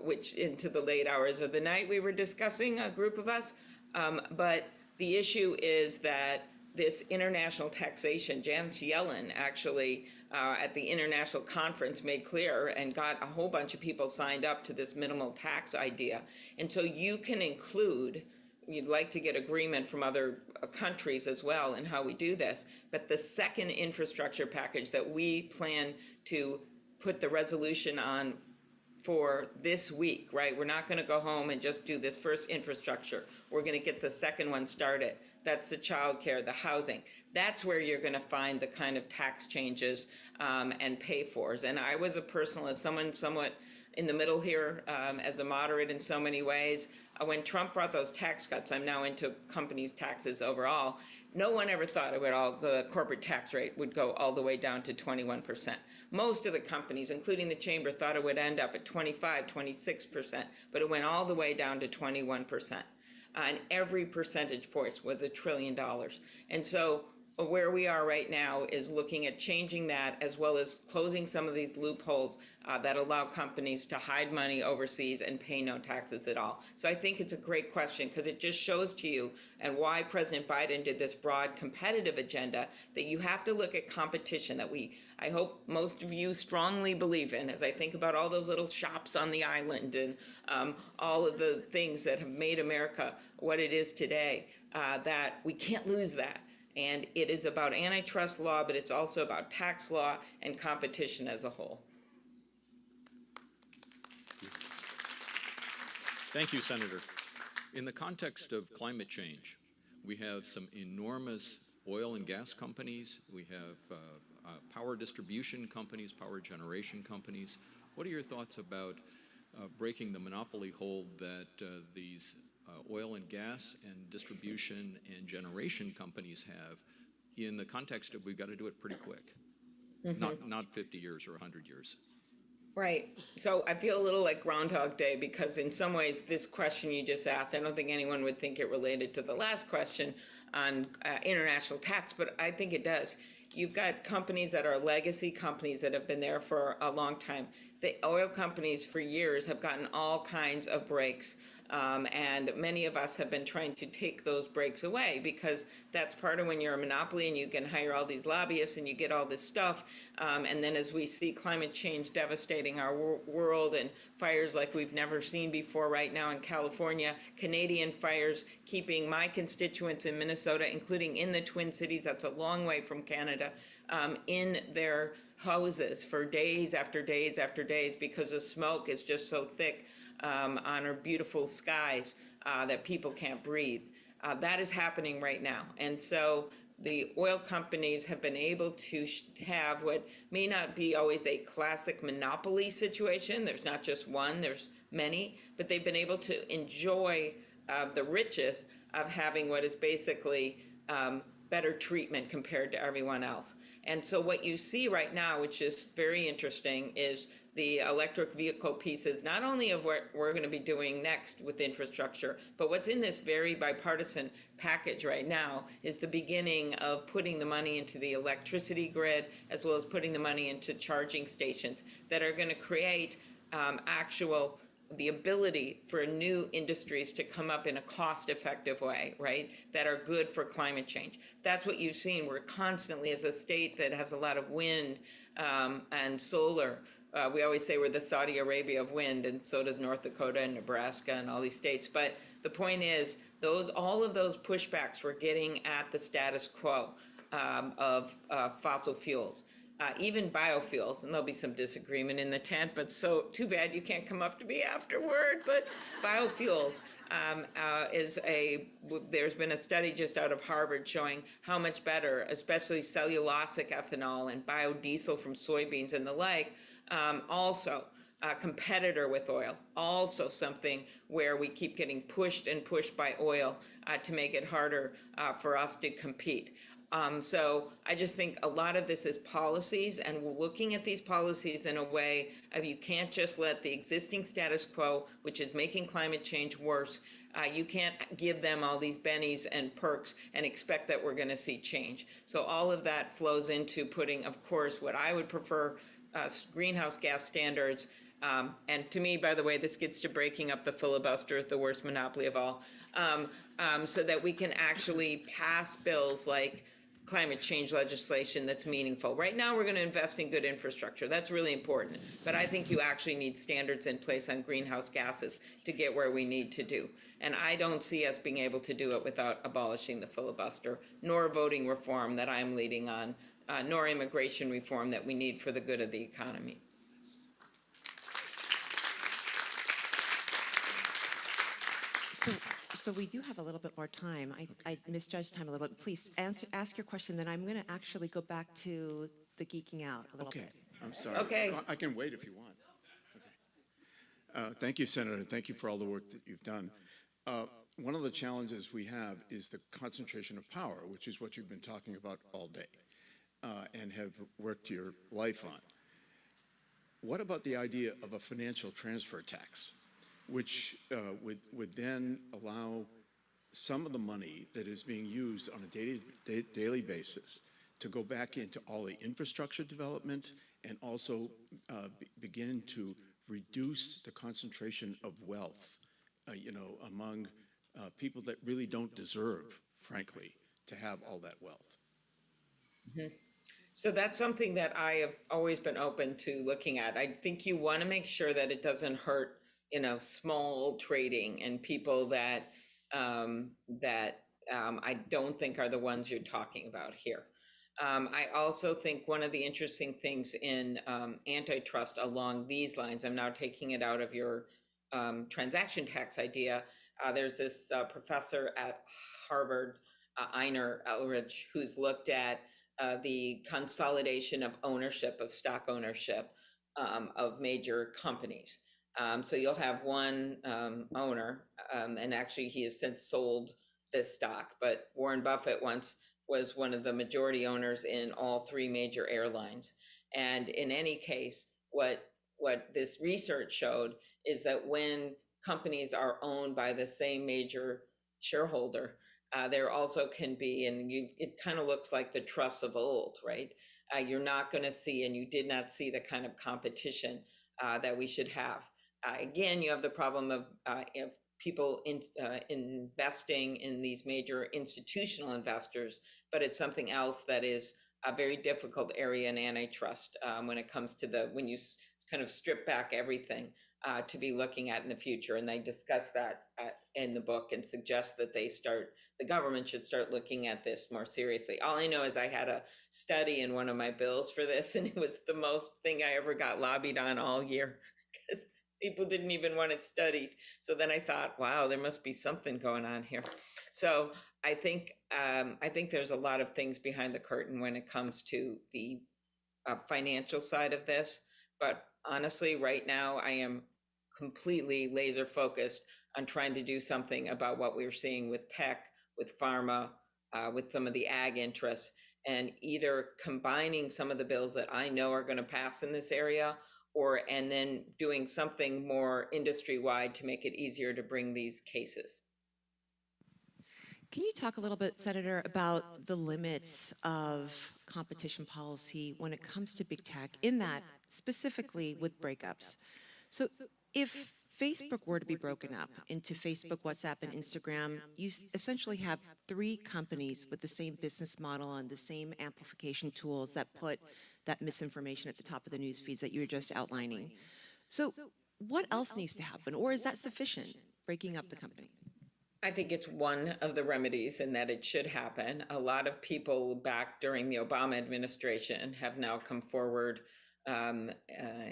which into the late hours of the night we were discussing, a group of us. But the issue is that this international taxation, Janet Yellen actually at the international conference made clear and got a whole bunch of people signed up to this minimal tax idea. And so you can include, you'd like to get agreement from other countries as well in how we do this, but the second infrastructure package that we plan to put the resolution on for this week, right? We're not going to go home and just do this first infrastructure. We're going to get the second one started. That's the child care, the housing. That's where you're going to find the kind of tax changes and pay-fors. And I was a personalist, someone somewhat in the middle here as a moderate in so many ways. When Trump brought those tax cuts, I'm now into companies' taxes overall, no one ever thought the corporate tax rate would go all the way down to 21%. Most of the companies, including the chamber, thought it would end up at 25, 26%, but it went all the way down to 21%. And every percentage point was $1 trillion. And so where we are right now is looking at changing that, as well as closing some of these loopholes that allow companies to hide money overseas and pay no taxes at all. So I think it's a great question, because it just shows to you and why President Biden did this broad competitive agenda, that you have to look at competition that I hope most of you strongly believe in, as I think about all those little shops on the island and all of the things that have made America what it is today, that we can't lose that. And it is about antitrust law, but it's also about tax law and competition as a whole. Thank you, Senator. In the context of climate change, we have some enormous oil and gas companies. We have power distribution companies, power generation companies. What are your thoughts about breaking the monopoly hold that these oil and gas and distribution and generation companies have, in the context of we've got to do it pretty quick, not 50 years or 100 years? Right. So I feel a little like Groundhog Day, because in some ways this question you just asked, I don't think anyone would think it related to the last question on international tax, but I think it does. You've got companies that are legacy companies that have been there for a long time. The oil companies for years have gotten all kinds of breaks. And many of us have been trying to take those breaks away, because that's part of when you're a monopoly and you can hire all these lobbyists and you get all this stuff. And then as we see climate change devastating our world and fires like we've never seen before right now in California, Canadian fires keeping my constituents in Minnesota, including in the Twin Cities, that's a long way from Canada, in their houses for days after days after days, because the smoke is just so thick on our beautiful skies that people can't breathe. That is happening right now. And so the oil companies have been able to have what may not be always a classic monopoly situation. There's not just one, there's many, but they've been able to enjoy the riches of having what is basically better treatment compared to everyone else. And so what you see right now, which is very interesting, is the electric vehicle pieces, not only of what we're going to be doing next with infrastructure, but what's in this very bipartisan package right now is the beginning of putting the money into the electricity grid, as well as putting the money into charging stations that are going to create actual the ability for new industries to come up in a cost-effective way, right, that are good for climate change. That's what you've seen. We're constantly, as a state that has a lot of wind and solar, we always say we're the Saudi Arabia of wind, and so does North Dakota and Nebraska and all these states. But the point is, all of those pushbacks were getting at the status quo of fossil fuels. Even biofuels, and there'll be some disagreement in the tent, but so too bad you can't come up to me afterward. But biofuels there's been a study just out of Harvard showing how much better, especially cellulosic ethanol and biodiesel from soybeans and the like, also a competitor with oil, also something where we keep getting pushed and pushed by oil to make it harder for us to compete. So I just think a lot of this is policies, and we're looking at these policies in a way of you can't just let the existing status quo, which is making climate change worse, you can't give them all these bennies and perks and expect that we're going to see change. So all of that flows into putting, of course, what I would prefer, greenhouse gas standards. And to me, by the way, this gets to breaking up the filibuster, the worst monopoly of all, so that we can actually pass bills like climate change legislation that's meaningful. Right now, we're going to invest in good infrastructure. That's really important. But I think you actually need standards in place on greenhouse gases to get where we need to do. And I don't see us being able to do it without abolishing the filibuster, nor voting reform that I'm leading on, nor immigration reform that we need for the good of the economy. So we do have a little bit more time. I misjudged time a little bit. Please ask your question, then I'm going to actually go back to the geeking out a little bit. I'm sorry. Okay. I can wait if you want. Okay. Thank you, Senator. Thank you for all the work that you've done. One of the challenges we have is the concentration of power, which is what you've been talking about all day and have worked your life on. What about the idea of a financial transfer tax, which would then allow some of the money that is being used on a daily basis to go back into all the infrastructure development and also begin to reduce the concentration of wealth, among people that really don't deserve, frankly, to have all that wealth? Mm-hmm. So that's something that I have always been open to looking at. I think you want to make sure that it doesn't hurt, small trading and people that I don't think are the ones you're talking about here. I also think one of the interesting things in antitrust along these lines, I'm now taking it out of your transaction tax idea. There's this professor at Harvard, Einar Elrich, who's looked at the consolidation of ownership, of stock ownership of major companies. So you'll have one owner, and actually he has since sold this stock, but Warren Buffett once was one of the majority owners in all three major airlines. And in any case, what this research showed is that when companies are owned by the same major shareholder, there also can be, and it kind of looks like the trusts of old, right? You're not going to see, and you did not see the kind of competition that we should have. Again, you have the problem of people investing in these major institutional investors, but it's something else that is a very difficult area in antitrust when it comes to when you kind of strip back everything to be looking at in the future. And they discuss that in the book and suggest that the government should start looking at this more seriously. All I know is I had a study in one of my bills for this, and it was the most thing I ever got lobbied on all year because people didn't even want it studied. So then I thought, wow, there must be something going on here. So I think there's a lot of things behind the curtain when it comes to the financial side of this. But honestly, right now, I am completely laser focused on trying to do something about what we're seeing with tech, with pharma, with some of the ag interests, and either combining some of the bills that I know are going to pass in this area, and then doing something more industry-wide to make it easier to bring these cases. Can you talk a little bit, Senator, about the limits of competition policy when it comes to big tech, in that specifically with breakups? So if Facebook were to be broken up into Facebook, WhatsApp, and Instagram, you essentially have 3 companies with the same business model and the same amplification tools that put that misinformation at the top of the news feeds that you were just outlining. So what else needs to happen, or is that sufficient, breaking up the companies? I think it's one of the remedies and that it should happen. A lot of people back during the Obama administration have now come forward,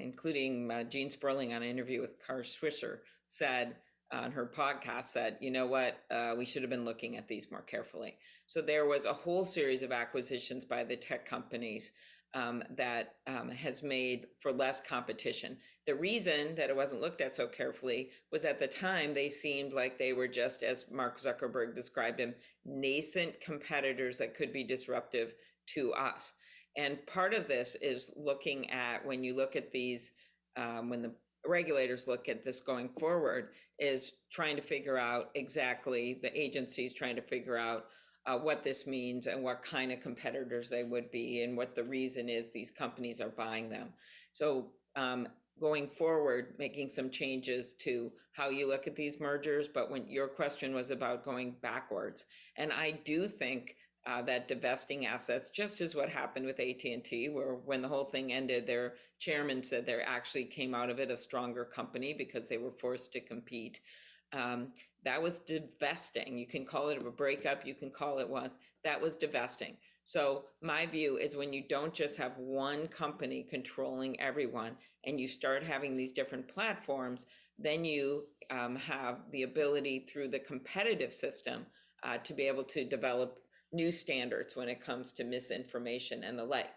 including Gene Sperling on an interview with Kara Swisher said on her podcast said, you know what, we should have been looking at these more carefully. So there was a whole series of acquisitions by the tech companies that has made for less competition. The reason that it wasn't looked at so carefully was at the time they seemed like they were just, as Mark Zuckerberg described them, nascent competitors that could be disruptive to us. And part of this is looking at, when you look at these, when the regulators look at this going forward, is trying to figure out exactly, the agencies trying to figure out what this means and what kind of competitors they would be and what the reason is these companies are buying them. So going forward, making some changes to how you look at these mergers, but when your question was about going backwards, and I do think that divesting assets, just as what happened with AT&T, where when the whole thing ended, their chairman said they actually came out of it a stronger company because they were forced to compete. That was divesting. You can call it a breakup, you can call it once. That was divesting. So my view is when you don't just have one company controlling everyone and you start having these different platforms, then you have the ability through the competitive system to be able to develop new standards when it comes to misinformation and the like.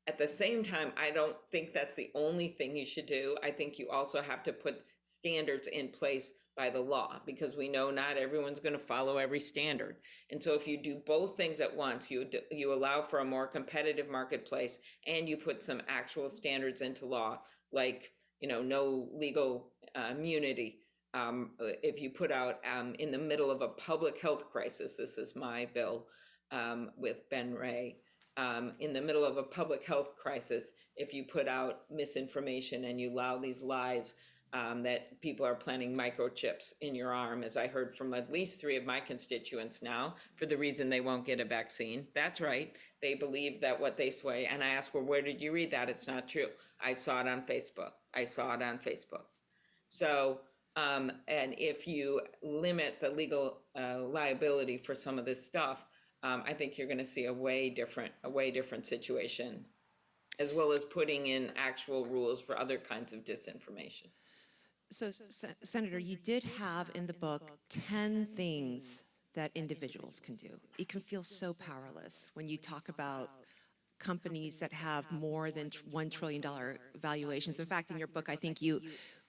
At the same time, I don't think that's the only thing you should do. I think you also have to put standards in place by the law, because we know not everyone's going to follow every standard. And so if you do both things at once, you allow for a more competitive marketplace and you put some actual standards into law, like, you know, no legal immunity. If you put out in the middle of a public health crisis, this is my bill with Ben Ray, in the middle of a public health crisis, if you put out misinformation and you allow these lies that people are planting microchips in your arm, as I heard from at least 3 of my constituents now, for the reason they won't get a vaccine. That's right. They believe that what they sway. And I asked, well, where did you read that? It's not true. I saw it on Facebook. I saw it on Facebook. So, and if you limit the legal liability for some of this stuff, I think you're going to see a way different situation, as well as putting in actual rules for other kinds of disinformation. So, Senator, you did have in the book 10 things that individuals can do. It can feel so powerless when you talk about companies that have more than $1 trillion valuations. In fact, in your book, I think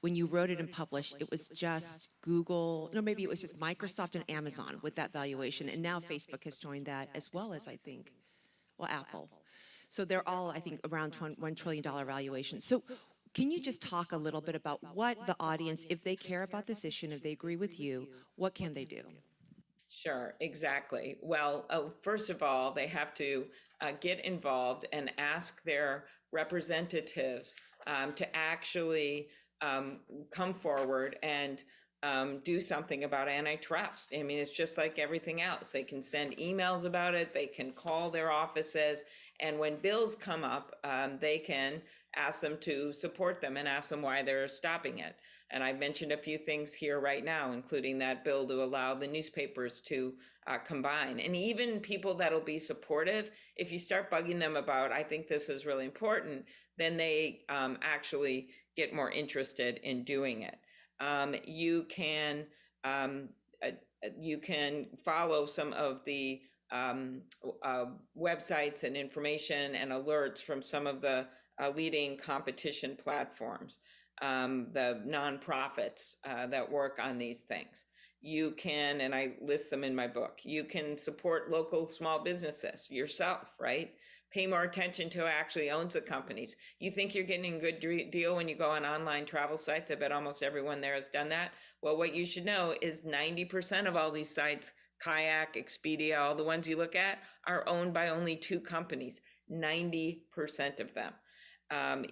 when you wrote it and published, it was just Google, no, maybe it was just Microsoft and Amazon with that valuation. And now Facebook has joined that, as well as, I think, well, Apple. So they're all, I think, around $1 trillion valuations. So can you just talk a little bit about what the audience, if they care about this issue and if they agree with you, what can they do? Sure, exactly. Well, first of all, they have to get involved and ask their representatives to actually come forward and do something about antitrust. I mean, it's just like everything else. They can send emails about it, they can call their offices, and when bills come up, they can ask them to support them and ask them why they're stopping it. And I mentioned a few things here right now, including that bill to allow the newspapers to combine. And even people that'll be supportive, if you start bugging them about, I think this is really important, then they actually get more interested in doing it. You can follow some of the websites and information and alerts from some of the leading competition platforms, the nonprofits that work on these things. You can, and I list them in my book, you can support local small businesses yourself, right? Pay more attention to who actually owns the companies. You think you're getting a good deal when you go on online travel sites. I bet almost everyone there has done that. Well, what you should know is 90% of all these sites, Kayak, Expedia, all the ones you look at, are owned by only 2 companies, 90% of them.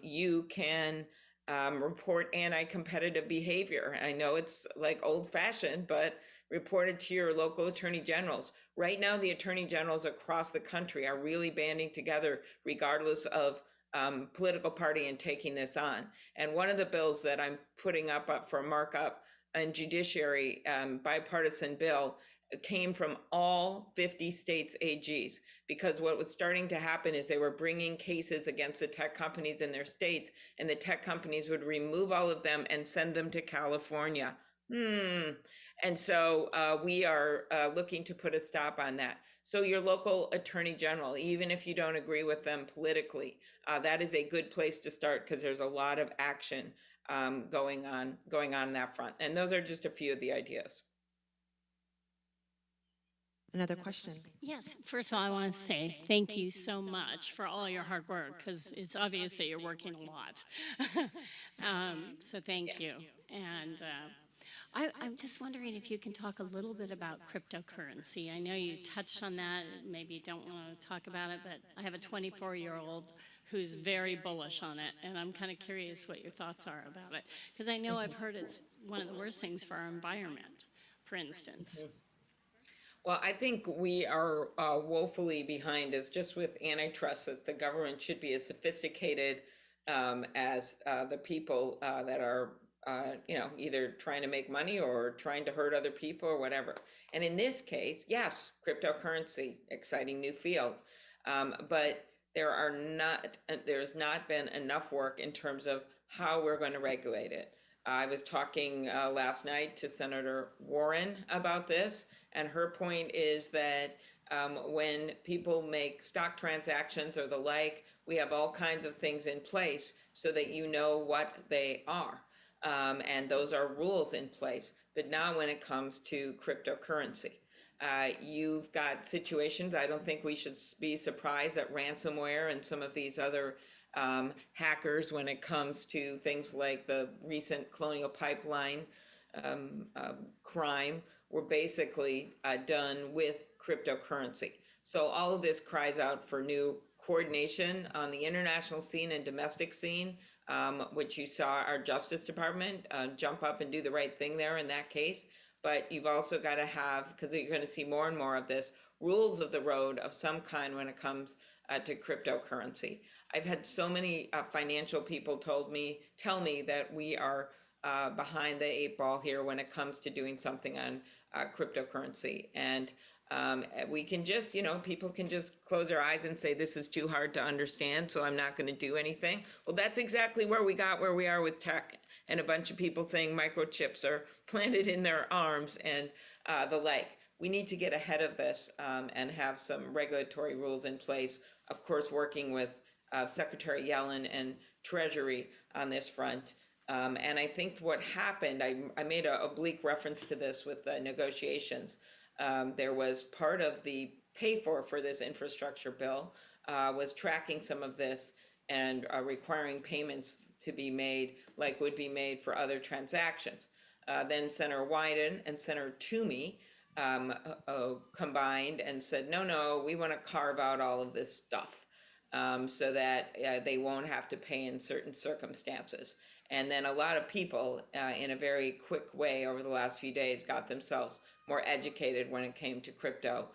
You can report anti-competitive behavior. I know it's like old-fashioned, but report it to your local attorney generals. Right now, the attorney generals across the country are really banding together, regardless of political party, and taking this on. And one of the bills that I'm putting up for markup in judiciary, bipartisan bill, came from all 50 states AGs, because what was starting to happen is they were bringing cases against the tech companies in their states, and the tech companies would remove all of them and send them to California. And so we are looking to put a stop on that. So your local attorney general, even if you don't agree with them politically, that is a good place to start, because there's a lot of action going on that front. And those are just a few of the ideas. Another question. Yes, first of all, I want to say thank you so much for all your hard work, because it's obvious that you're working a lot. So thank you. And I'm just wondering if you can talk a little bit about cryptocurrency. I know you touched on that, maybe you don't want to talk about it, but I have a 24-year-old who's very bullish on it, and I'm kind of curious what your thoughts are about it, because I know I've heard it's one of the worst things for our environment, for instance. Well, I think we are woefully behind, as just with antitrust, that the government should be as sophisticated as the people that are, either trying to make money or trying to hurt other people or whatever. And in this case, yes, cryptocurrency, exciting new field, but there's not been enough work in terms of how we're going to regulate it. I was talking last night to Senator Warren about this, and her point is that when people make stock transactions or the like, we have all kinds of things in place so that you know what they are. And those are rules in place. But now when it comes to cryptocurrency, you've got situations, I don't think we should be surprised that ransomware and some of these other hackers, when it comes to things like the recent Colonial Pipeline crime, were basically done with cryptocurrency. So all of this cries out for new coordination on the international scene and domestic scene, which you saw our Justice Department jump up and do the right thing there in that case. But you've also got to have, because you're going to see more and more of this, rules of the road of some kind when it comes to cryptocurrency. I've had so many financial people tell me that we are behind the 8 ball here when it comes to doing something on cryptocurrency. And we can just, people can just close their eyes and say, this is too hard to understand, so I'm not going to do anything. Well, that's exactly where we are with tech, and a bunch of people saying microchips are planted in their arms and the like. We need to get ahead of this and have some regulatory rules in place, of course, working with Secretary Yellen and Treasury on this front. And I think what happened, I made an oblique reference to this with the negotiations. There was part of the pay for this infrastructure bill was tracking some of this and requiring payments to be made like would be made for other transactions. Then Senator Wyden and Senator Toomey combined and said, no, we want to carve out all of this stuff so that they won't have to pay in certain circumstances. And then a lot of people, in a very quick way over the last few days, got themselves more educated when it came to crypto.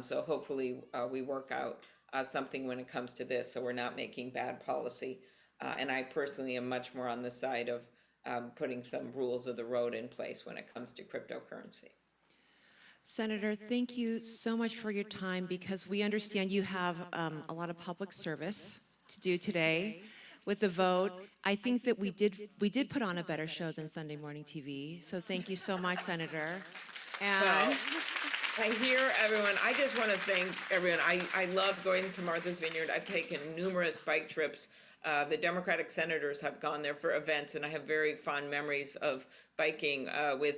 So hopefully we work out something when it comes to this, so we're not making bad policy. And I personally am much more on the side of putting some rules of the road in place when it comes to cryptocurrency. Senator, thank you so much for your time, because we understand you have a lot of public service to do today with the vote. I think that we did put on a better show than Sunday morning TV. So thank you so much, Senator. And Well, I hear everyone. I just want to thank everyone. I love going to Martha's Vineyard. I've taken numerous bike trips. The Democratic senators have gone there for events, and I have very fond memories of biking with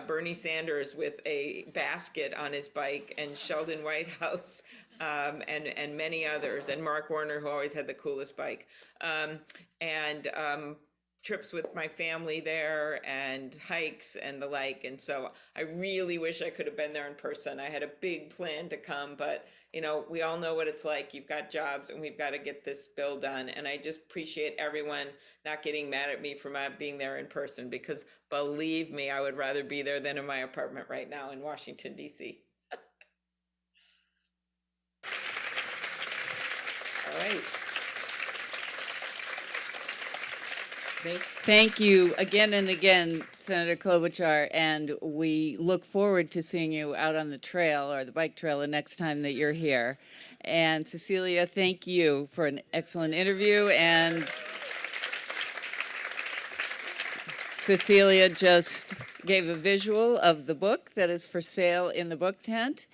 Bernie Sanders with a basket on his bike, and Sheldon Whitehouse, and many others, and Mark Warner, who always had the coolest bike. trips with my family there and hikes and the like. And so I really wish I could have been there in person. I had a big plan to come, but you know, we all know what it's like. You've got jobs and we've got to get this bill done. And I just appreciate everyone not getting mad at me for not being there in person, because believe me, I would rather be there than in my apartment right now in Washington, D.C. All right. Thank you again and again, Senator Klobuchar, and we look forward to seeing you out on the trail or the bike trail the next time that you're here. And Cecilia, thank you for an excellent interview. And Cecilia just gave a visual of the book that is for sale in the book tent.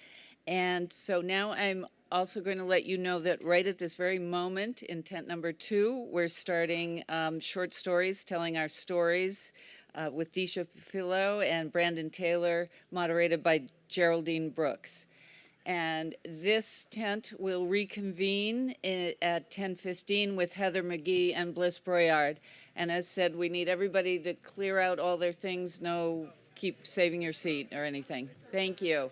And so now I'm also going to let you know that right at this very moment in tent number 2, we're starting short stories, telling our stories with Disha Philo and Brandon Taylor, moderated by Geraldine Brooks. And this tent will reconvene at 10:15 with Heather McGee and Bliss Broyard. And as said, we need everybody to clear out all their things, no keep saving your seat or anything. Thank you.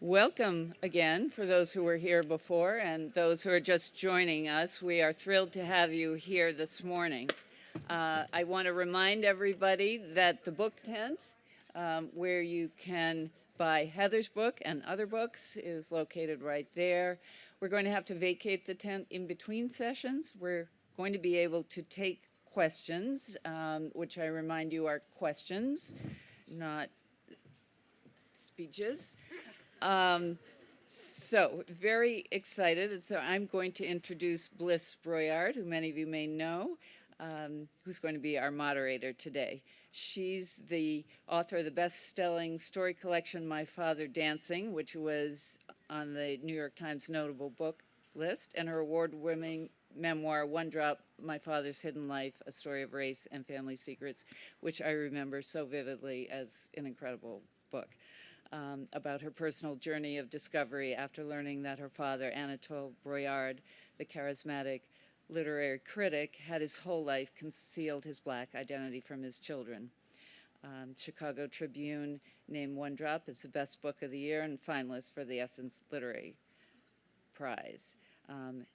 Welcome again for those who were here before and those who are just joining us. We are thrilled to have you here this morning. I want to remind everybody that the book tent, where you can buy Heather's book and other books, is located right there. We're going to have to vacate the tent in between sessions. We're going to be able to take questions, which I remind you are questions, not speeches. So very excited, and so I'm going to introduce Bliss Broyard, who many of you may know, who's going to be our moderator today. She's the author of the best-selling story collection, My Father Dancing, which was on the New York Times notable book list, and her award-winning memoir, One Drop, My Father's Hidden Life, A Story of Race and Family Secrets, which I remember so vividly as an incredible book. About her personal journey of discovery after learning that her father, Anatole Broyard, the charismatic literary critic, had his whole life concealed his black identity from his children. Chicago Tribune named One Drop as the best book of the year and finalist for the Essence Literary Prize.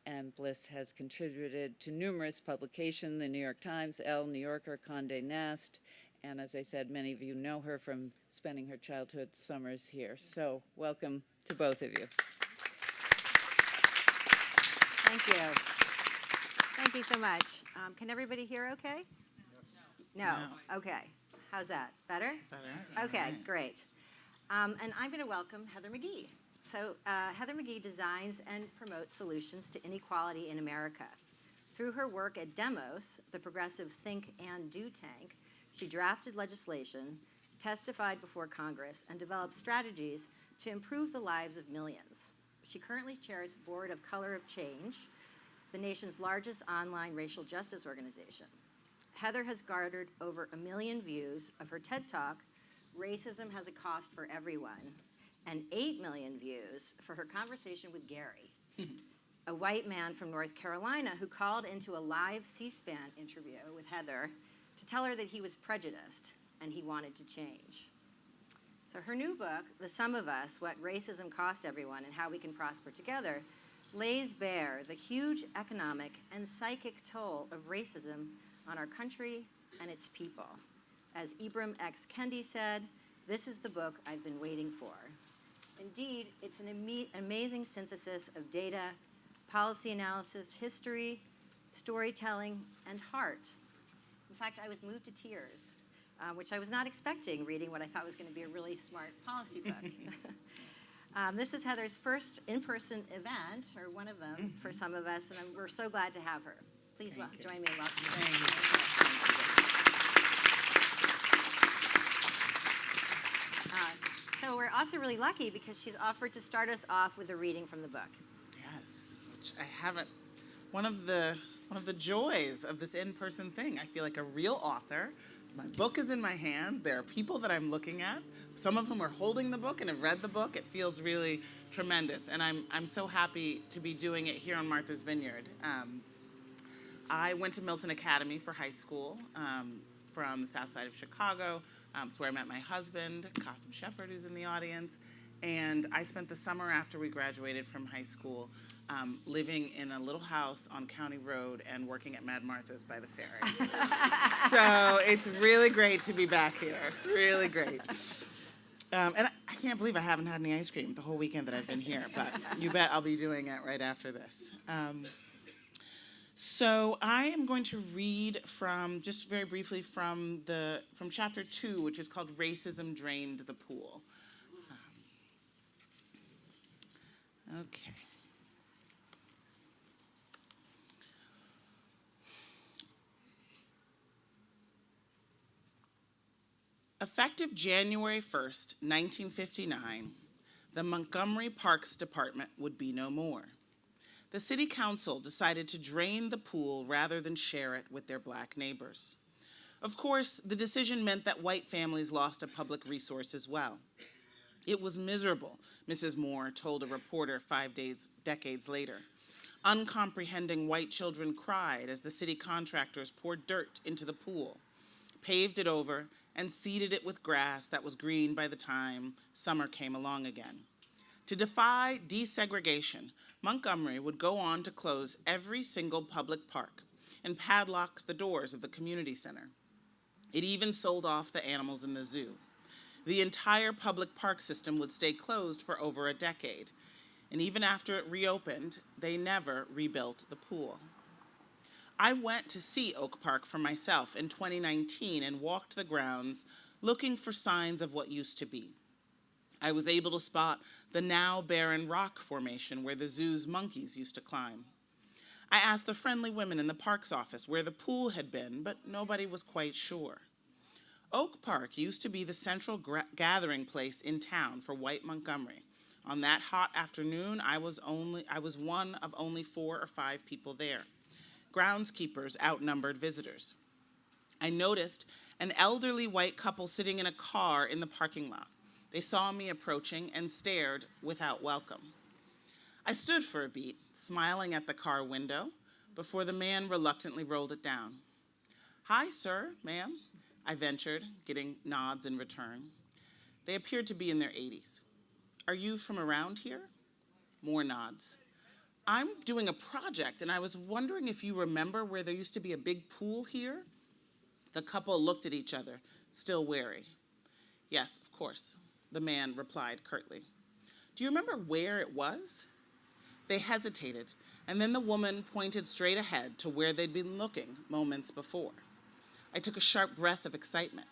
And Bliss has contributed to numerous publications, the New York Times, Elle, New Yorker, Condé Nast, and as I said, many of you know her from spending her childhood summers here. So welcome to both of you. Thank you. Thank you so much. Can everybody hear okay? No? Okay. How's that? Better? Better. Okay, great. And I'm going to welcome Heather McGhee. So Heather McGhee designs and promotes solutions to inequality in America. Through her work at Demos, the progressive think and do tank, she drafted legislation, testified before Congress, and developed strategies to improve the lives of millions. She currently chairs the board of Color of Change, the nation's largest online racial justice organization. Heather has garnered over 1 million views of her TED Talk, Racism Has a Cost for Everyone, and 8 million views for her conversation with Gary, a white man from North Carolina who called into a live C-SPAN interview with Heather to tell her that he was prejudiced and he wanted to change. So her new book, The Sum of Us, What Racism Cost Everyone and How We Can Prosper Together, lays bare the huge economic and psychic toll of racism on our country and its people. As Ibram X. Kendi said, this is the book I've been waiting for. Indeed, it's an amazing synthesis of data, policy analysis, history, storytelling, and heart. In fact, I was moved to tears, which I was not expecting reading what I thought was going to be a really smart policy book. This is Heather's first in-person event, or one of them, for some of us, and we're so glad to have her. Please join me in welcoming her. So we're also really lucky because she's offered to start us off with a reading from the book. Yes, which I haven't. One of the joys of this in-person thing. I feel like a real author. My book is in my hands. There are people that I'm looking at. Some of whom are holding the book and have read the book. It feels really tremendous, and I'm so happy to be doing it here on Martha's Vineyard. I went to Milton Academy for high school from the south side of Chicago. It's where I met my husband, Qasim Shepard, who's in the audience. And I spent the summer after we graduated from high school living in a little house on County Road and working at Mad Martha's by the ferry. So it's really great to be back here, really great. And I can't believe I haven't had any ice cream the whole weekend that I've been here, but you bet I'll be doing it right after this. So I am going to read from, just very briefly, from chapter 2, which is called Racism Drained the Pool. Okay. Effective January 1st, 1959, the Montgomery Parks Department would be no more. The city council decided to drain the pool rather than share it with their black neighbors. Of course, the decision meant that white families lost a public resource as well. It was miserable, Mrs. Moore told a reporter 5 decades later. Uncomprehending white children cried as the city contractors poured dirt into the pool, paved it over, and seeded it with grass that was green by the time summer came along again. To defy desegregation, Montgomery would go on to close every single public park and padlock the doors of the community center. It even sold off the animals in the zoo. The entire public park system would stay closed for over a decade, and even after it reopened, they never rebuilt the pool. I went to see Oak Park for myself in 2019 and walked the grounds looking for signs of what used to be. I was able to spot the now barren rock formation where the zoo's monkeys used to climb. I asked the friendly women in the park's office where the pool had been, but nobody was quite sure. Oak Park used to be the central gathering place in town for white Montgomery. On that hot afternoon, I was one of only 4 or 5 people there. Groundskeepers outnumbered visitors. I noticed an elderly white couple sitting in a car in the parking lot. They saw me approaching and stared without welcome. I stood for a beat, smiling at the car window, before the man reluctantly rolled it down. "Hi, sir, ma'am," I ventured, getting nods in return. They appeared to be in their 80s. "Are you from around here?" More nods. "I'm doing a project, and I was wondering if you remember where there used to be a big pool here?" The couple looked at each other, still wary. "Yes, of course," the man replied curtly. "Do you remember where it was?" They hesitated, and then the woman pointed straight ahead to where they'd been looking moments before. I took a sharp breath of excitement.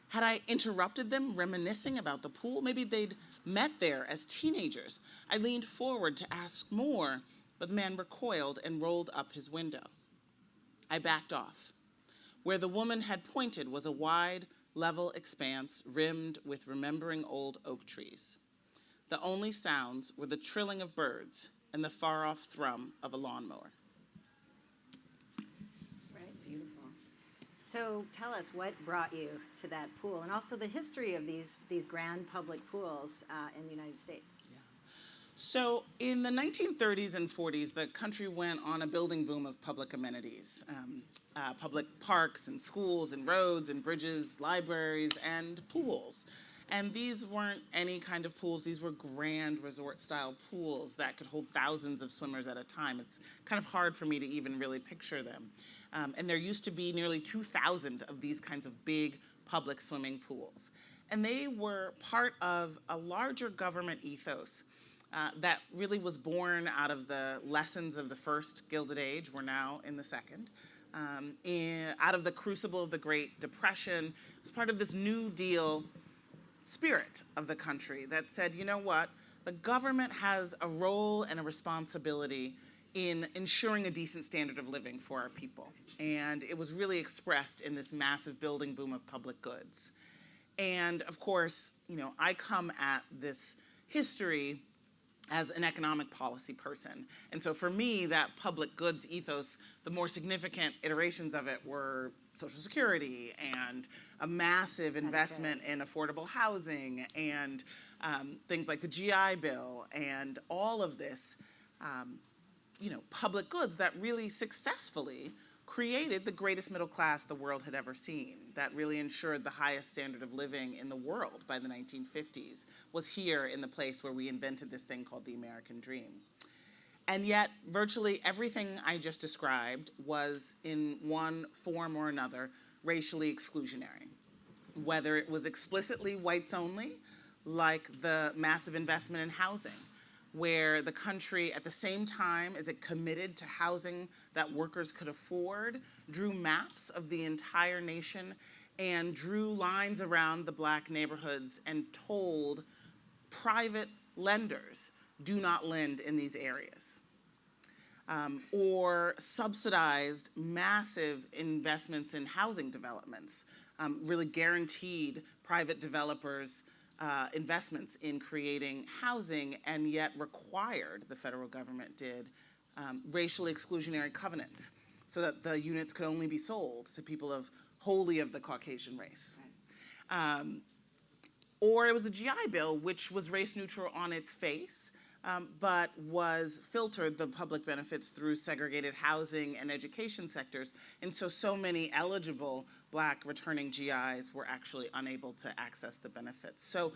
Had I interrupted them reminiscing about the pool? Maybe they'd met there as teenagers. I leaned forward to ask more, but the man recoiled and rolled up his window. I backed off. Where the woman had pointed was a wide, level expanse rimmed with remembering old oak trees. The only sounds were the trilling of birds and the far-off thrum of a lawnmower. Right, beautiful. So tell us what brought you to that pool, and also the history of these grand public pools in the United States. So in the 1930s and 40s, the country went on a building boom of public amenities, public parks and schools and roads and bridges, libraries and pools. And these weren't any kind of pools. These were grand resort-style pools that could hold thousands of swimmers at a time. It's kind of hard for me to even really picture them. And there used to be nearly 2,000 of these kinds of big public swimming pools. And they were part of a larger government ethos that really was born out of the lessons of the first Gilded Age. We're now in the second. Out of the crucible of the Great Depression. It was part of this New Deal spirit of the country that said, you know what, the government has a role and a responsibility in ensuring a decent standard of living for our people. And it was really expressed in this massive building boom of public goods. And of course, you know, I come at this history as an economic policy person. And so for me, that public goods ethos, the more significant iterations of it were Social Security and a massive investment in affordable housing and things like the GI Bill and all of this, public goods that really successfully created the greatest middle class the world had ever seen, that really ensured the highest standard of living in the world by the 1950s, was here in the place where we invented this thing called the American dream. And yet, virtually everything I just described was, in one form or another, racially exclusionary. Whether it was explicitly whites only, like the massive investment in housing, where the country, at the same time as it committed to housing that workers could afford, drew maps of the entire nation and drew lines around the black neighborhoods and told private lenders, do not lend in these areas. Or subsidized massive investments in housing developments, really guaranteed private developers investments in creating housing, and yet required, the federal government did, racially exclusionary covenants so that the units could only be sold to people wholly of the Caucasian race. Or it was the GI Bill, which was race neutral on its face, but was filtered the public benefits through segregated housing and education sectors. And so many eligible black returning GIs were actually unable to access the benefits. So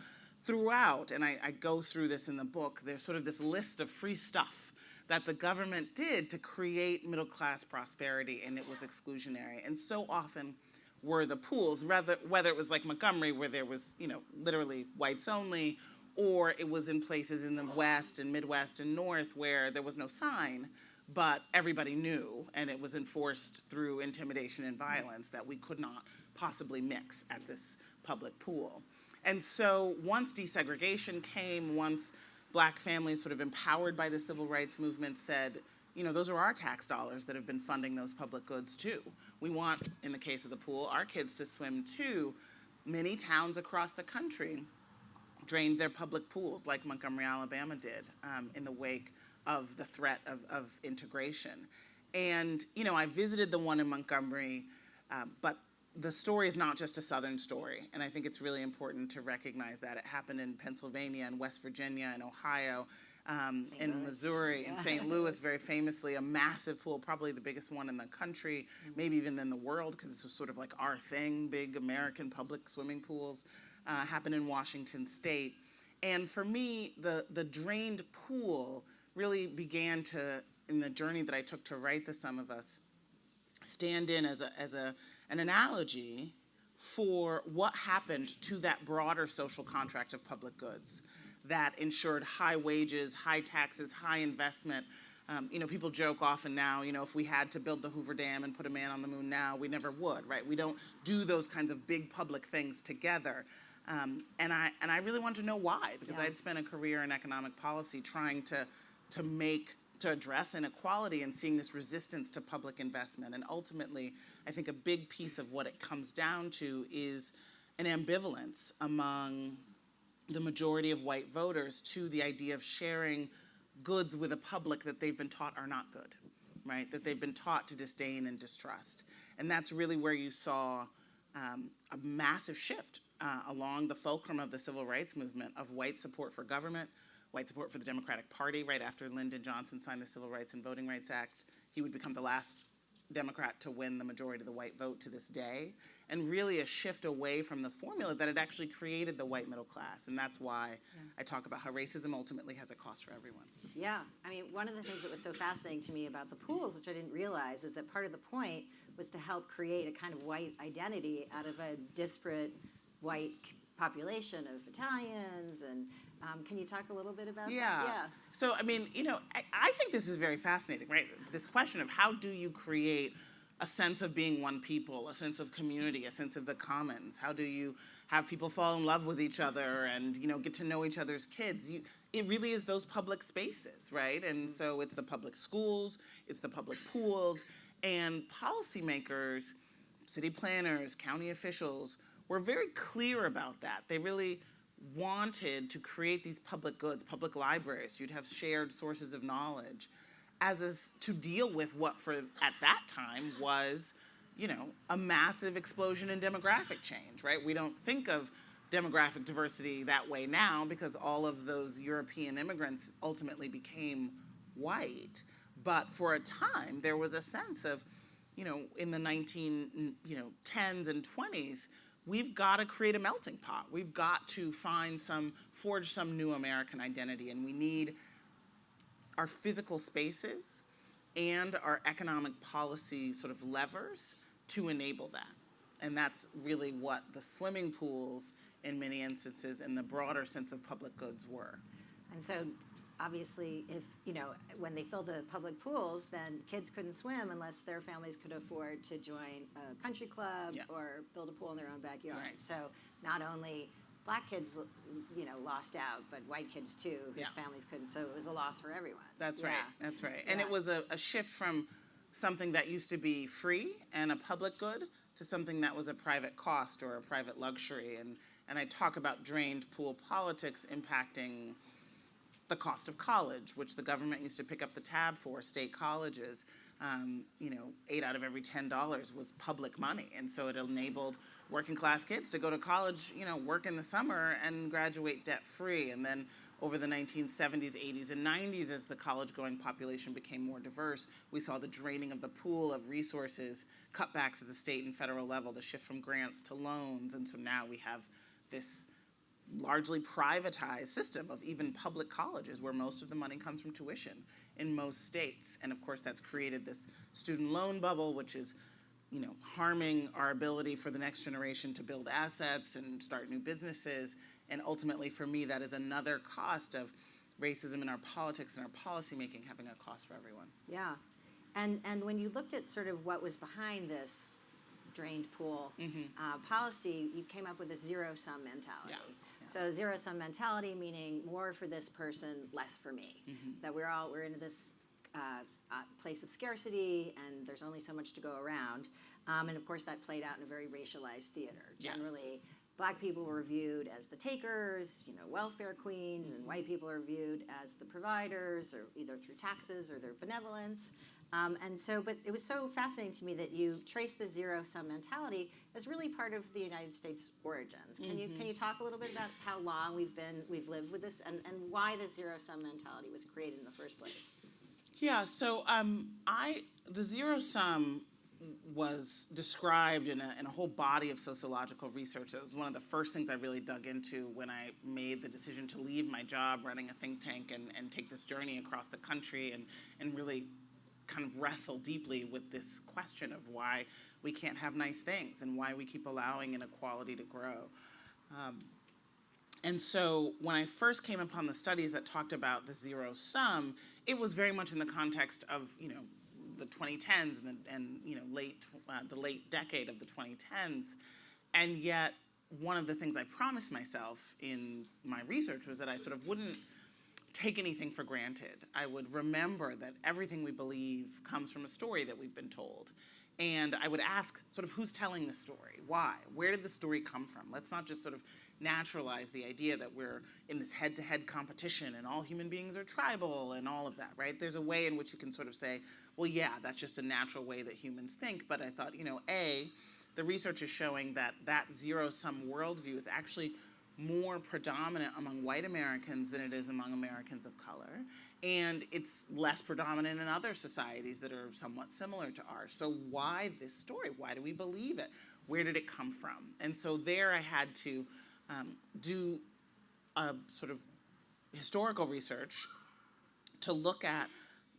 throughout, and I go through this in the book, there's sort of this list of free stuff that the government did to create middle-class prosperity, and it was exclusionary. And so often were the pools, whether it was like Montgomery, where there was, literally whites only, or it was in places in the West and Midwest and North where there was no sign, but everybody knew, and it was enforced through intimidation and violence that we could not possibly mix at this public pool. And so once desegregation came, once Black families sort of empowered by the civil rights movement said, those are our tax dollars that have been funding those public goods too. We want, in the case of the pool, our kids to swim too. Many towns across the country drained their public pools like Montgomery, Alabama did in the wake of the threat of integration. And, I visited the one in Montgomery, but the story is not just a Southern story, and I think it's really important to recognize that. It happened in Pennsylvania and West Virginia and Ohio, in Missouri, in St. Louis, very famously, a massive pool, probably the biggest one in the country, maybe even in the world, because this was sort of like our thing, big American public swimming pools, happened in Washington State. And for me, the drained pool really began to, in the journey that I took to write The Sum of Us, stand in as an analogy for what happened to that broader social contract of public goods that ensured high wages, high taxes, high investment. People joke often now, if we had to build the Hoover Dam and put a man on the moon now, we never would, right? We don't do those kinds of big public things together. And I really wanted to know why, because I had spent a career in economic policy trying to address inequality and seeing this resistance to public investment. And ultimately, I think a big piece of what it comes down to is an ambivalence among the majority of white voters to the idea of sharing goods with a public that they've been taught are not good, right? That they've been taught to disdain and distrust. And that's really where you saw a massive shift along the fulcrum of the civil rights movement of white support for government, white support for the Democratic Party. Right after Lyndon Johnson signed the Civil Rights and Voting Rights Act, he would become the last Democrat to win the majority of the white vote to this day, and really a shift away from the formula that had actually created the white middle class. And that's why I talk about how racism ultimately has a cost for everyone. Yeah, one of the things that was so fascinating to me about the pools, which I didn't realize, is that part of the point was to help create a kind of white identity out of a disparate white population of Italians. And can you talk a little bit about that? Yeah. So, I think this is very fascinating, right? This question of how do you create a sense of being one people, a sense of community, a sense of the commons? How do you have people fall in love with each other and, get to know each other's kids? It really is those public spaces, right? And so it's the public schools, it's the public pools, and policymakers, city planners, county officials were very clear about that. They really wanted to create these public goods, public libraries. You'd have shared sources of knowledge to deal with what at that time was, a massive explosion in demographic change, right? We don't think of demographic diversity that way now because all of those European immigrants ultimately became white. But for a time, there was a sense of, in the 10s and 20s, we've got to create a melting pot. We've got to forge some new American identity, and we need our physical spaces and our economic policy sort of levers to enable that. And that's really what the swimming pools, in many instances, in the broader sense of public goods were. And so, obviously, if, when they filled the public pools, then kids couldn't swim unless their families could afford to join a country club or build a pool in their own backyard. Right. So not only Black kids, lost out, but white kids too, whose families couldn't. So it was a loss for everyone. That's right. That's right. And it was a shift from something that used to be free and a public good to something that was a private cost or a private luxury. And I talk about drained pool politics impacting the cost of college, which the government used to pick up the tab for, state colleges. 8 out of every $10 was public money. And so it enabled working class kids to go to college, work in the summer and graduate debt free. And then over the 1970s, 80s, and 90s, as the college going population became more diverse, we saw the draining of the pool of resources, cutbacks at the state and federal level, the shift from grants to loans. And so now we have this largely privatized system of even public colleges where most of the money comes from tuition in most states. And of course, that's created this student loan bubble, which is, you know, harming our ability for the next generation to build assets and start new businesses. And ultimately, for me, that is another cost of racism in our politics and our policymaking having a cost for everyone. Yeah. And when you looked at sort of what was behind this drained pool policy, you came up with a zero-sum mentality. Yeah. So zero-sum mentality meaning more for this person, less for me. That we're in this place of scarcity, and there's only so much to go around. And of course, that played out in a very racialized theater. Yes. Generally, Black people were viewed as the takers, you know, welfare queens, and white people are viewed as the providers, or either through taxes or their benevolence. But it was so fascinating to me that you trace the zero-sum mentality as really part of the United States origins. Can you talk a little bit about how long we've lived with this, and why the zero-sum mentality was created in the first place? Yeah, so the zero sum was described in a whole body of sociological research. It was one of the first things I really dug into when I made the decision to leave my job running a think tank and take this journey across the country and really kind of wrestle deeply with this question of why we can't have nice things and why we keep allowing inequality to grow. And so when I first came upon the studies that talked about the zero sum, it was very much in the context of, you know, the 2010s and you know, the late decade of the 2010s. And yet, one of the things I promised myself in my research was that I sort of wouldn't take anything for granted. I would remember that everything we believe comes from a story that we've been told. And I would ask sort of who's telling the story? Why? Where did the story come from? Let's not just sort of naturalize the idea that we're in this head-to-head competition and all human beings are tribal and all of that, right? There's a way in which you can sort of say, well, yeah, that's just a natural way that humans think. But I thought, you know, the research is showing that zero-sum worldview is actually more predominant among white Americans than it is among Americans of color. And it's less predominant in other societies that are somewhat similar to ours. So why this story? Why do we believe it? Where did it come from? And so there I had to do a sort of historical research to look at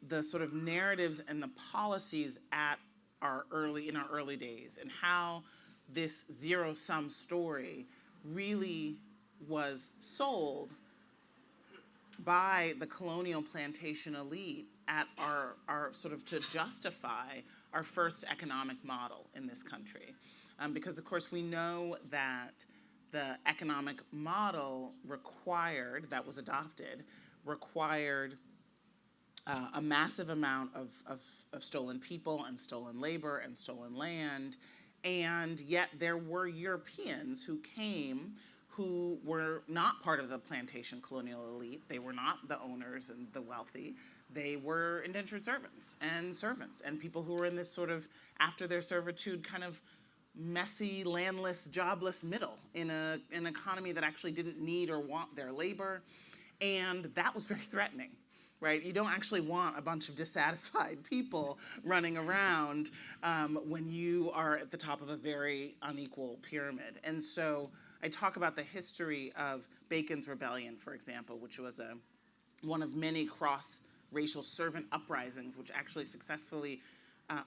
the sort of narratives and the policies in our early days, and how this zero-sum story really was sold by the colonial plantation elite at our sort of to justify our first economic model in this country. Because of course we know that the economic model that was adopted required a massive amount of stolen people and stolen labor and stolen land. And yet there were Europeans who came who were not part of the plantation colonial elite. They were not the owners and the wealthy. They were indentured servants and people who were in this sort of, after their servitude, kind of messy, landless, jobless middle in an economy that actually didn't need or want their labor. And that was very threatening, right? You don't actually want a bunch of dissatisfied people running around when you are at the top of a very unequal pyramid. And so I talk about the history of Bacon's Rebellion, for example, which was one of many cross-racial servant uprisings, which actually successfully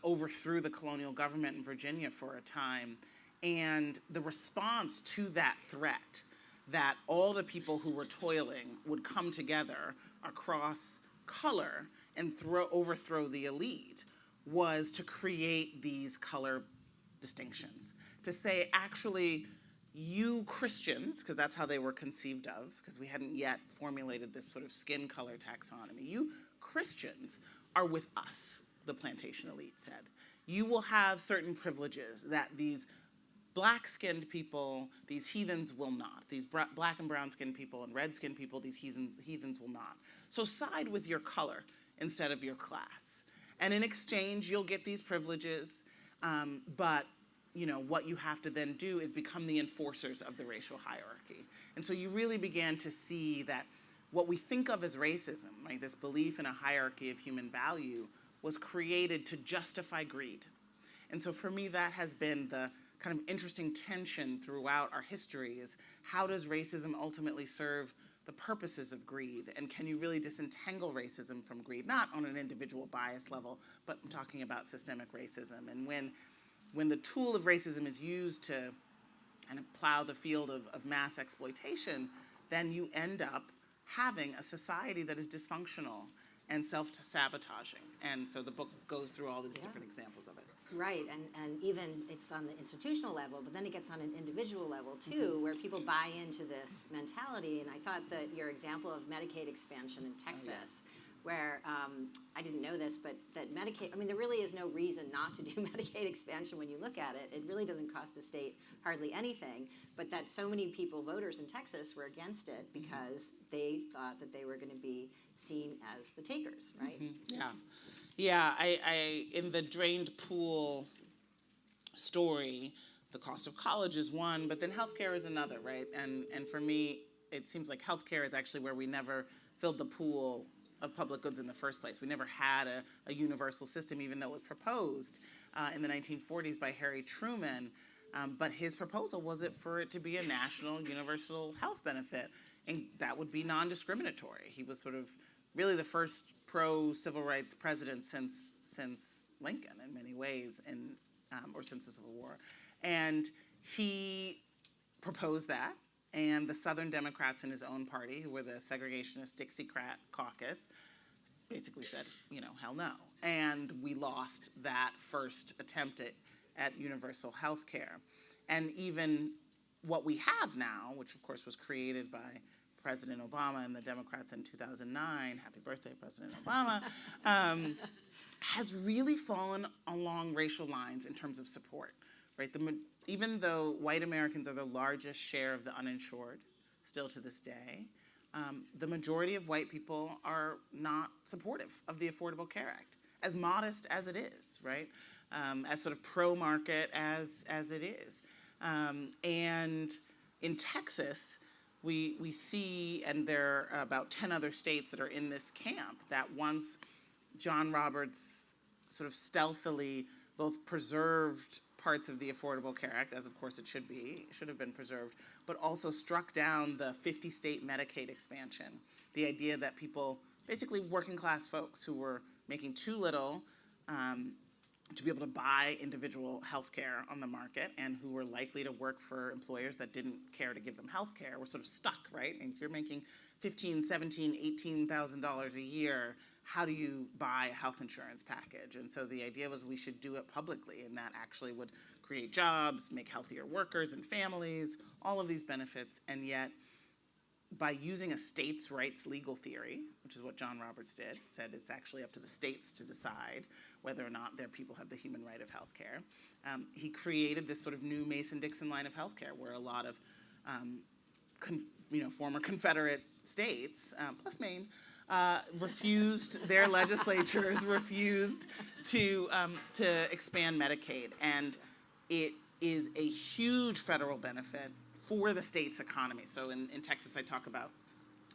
overthrew the colonial government in Virginia for a time. And the response to that threat, that all the people who were toiling would come together across color and overthrow the elite, was to create these color distinctions. To say, actually, you Christians, because that's how they were conceived of, because we hadn't yet formulated this sort of skin color taxonomy, you Christians are with us, the plantation elite said. You will have certain privileges that these black-skinned people, these heathens, will not. These black and brown-skinned people and red-skinned people, these heathens will not. So side with your color instead of your class. And in exchange, you'll get these privileges, but you know, what you have to then do is become the enforcers of the racial hierarchy. And so you really began to see that what we think of as racism, like this belief in a hierarchy of human value, was created to justify greed. And so for me, that has been the kind of interesting tension throughout our history is how does racism ultimately serve the purposes of greed, and can you really disentangle racism from greed, not on an individual bias level, but I'm talking about systemic racism. And when the tool of racism is used to kind of plow the field of mass exploitation, then you end up having a society that is dysfunctional and self-sabotaging. And so the book goes through all these different examples of it. Right, and even it's on the institutional level, but then it gets on an individual level too, where people buy into this mentality. And I thought that your example of Medicaid expansion in Texas, where I didn't know this, but that Medicaid, I mean, there really is no reason not to do Medicaid expansion when you look at it. It really doesn't cost the state hardly anything, but that so many people, voters in Texas, were against it because they thought that they were going to be seen as the takers, right? Yeah. Yeah, I in the drained pool story, the cost of college is one, but then healthcare is another, right? And for me, it seems like healthcare is actually where we never filled the pool of public goods in the first place. We never had a universal system, even though it was proposed in the 1940s by Harry Truman. But his proposal was for it to be a national universal health benefit, and that would be non-discriminatory. He was sort of really the first pro-civil rights president since Lincoln in many ways, or since the Civil War. And he proposed that, and the Southern Democrats in his own party, who were the segregationist Dixiecrat caucus, basically said, hell no. And we lost that first attempt at universal health care. And even what we have now, which of course was created by President Obama and the Democrats in 2009, happy birthday, President Obama, has really fallen along racial lines in terms of support, right? Even though white Americans are the largest share of the uninsured, still to this day, the majority of white people are not supportive of the Affordable Care Act, as modest as it is, right? As sort of pro-market as it is. And in Texas, we see, and there are about 10 other states that are in this camp, that once John Roberts sort of stealthily both preserved parts of the Affordable Care Act, as of course it should have been preserved, but also struck down the 50-state Medicaid expansion. The idea that people, basically working class folks who were making too little to be able to buy individual health care on the market and who were likely to work for employers that didn't care to give them health care were sort of stuck, right? And if you're making $15,000, $17,000, $18,000 a year, how do you buy a health insurance package? And so the idea was we should do it publicly, and that actually would create jobs, make healthier workers and families, all of these benefits. And yet, by using a states' rights legal theory, which is what John Roberts did, said it's actually up to the states to decide whether or not their people have the human right of health care. He created this sort of new Mason-Dixon line of health care where a lot of former Confederate states, plus Maine, their legislatures refused to expand Medicaid. And it is a huge federal benefit for the state's economy. So in Texas, I talk about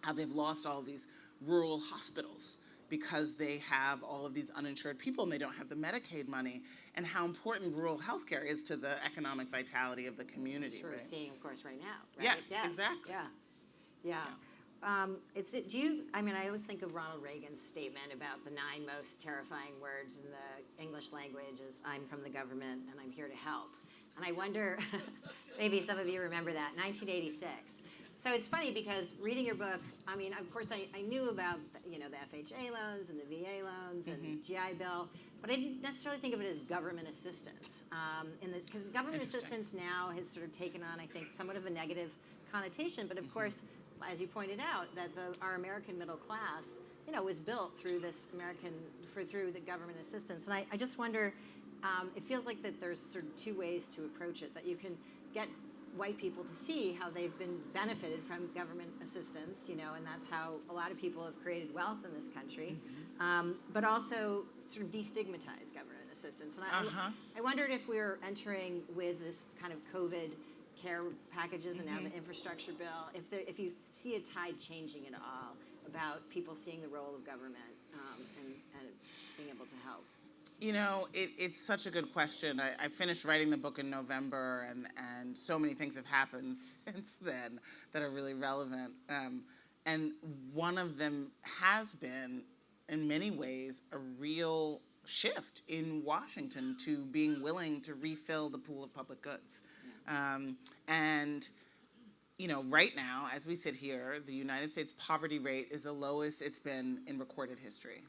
how they've lost all of these rural hospitals because they have all of these uninsured people and they don't have the Medicaid money, and how important rural health care is to the economic vitality of the community. We're right? seeing, of course, right now. Right? Yes, exactly. Yeah. I always think of Ronald Reagan's statement about the 9 most terrifying words in the English language is, I'm from the government and I'm here to help. And I wonder, maybe some of you remember that, 1986. So it's funny because reading your book, of course I knew about, the FHA loans and the VA loans and GI Bill, but I didn't necessarily think of it as government assistance. Because government assistance now has sort of taken on, I think, somewhat of a negative connotation, but of course, as you pointed out, that our American middle class, was built through through the government assistance. And I just wonder, it feels like that there's sort of 2 ways to approach it, that you can get white people to see how they've been benefited from government assistance, and that's how a lot of people have created wealth in this country, but also sort of destigmatize government assistance. And I wondered if we were entering with this kind of COVID care packages and now the infrastructure bill, if you see a tide changing at all about people seeing the role of government and being able to help. You know, it's such a good question. I finished writing the book in November, and so many things have happened since then that are really relevant. And one of them has been, in many ways, a real shift in Washington to being willing to refill the pool of public goods. And you know, right now, as we sit here, the United States poverty rate is the lowest it's been in recorded history.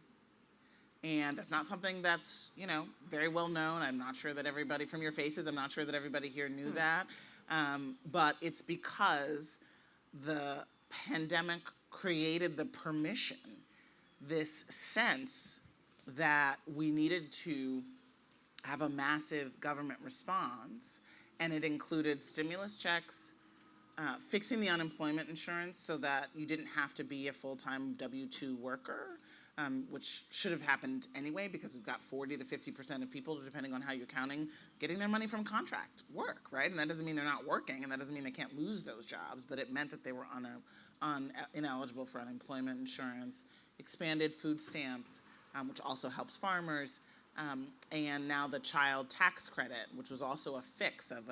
And that's not something that's, you know, very well known. I'm not sure that everybody from your faces, I'm not sure that everybody here knew that. But it's because the pandemic created the permission, this sense that we needed to have a massive government response. And it included stimulus checks, fixing the unemployment insurance so that you didn't have to be a full-time W-2 worker, which should have happened anyway because we've got 40 to 50% of people, depending on how you're counting, getting their money from contract work, right? And that doesn't mean they're not working, and that doesn't mean they can't lose those jobs, but it meant that they were ineligible for unemployment insurance, expanded food stamps, which also helps farmers, and now the child tax credit, which was also a fix of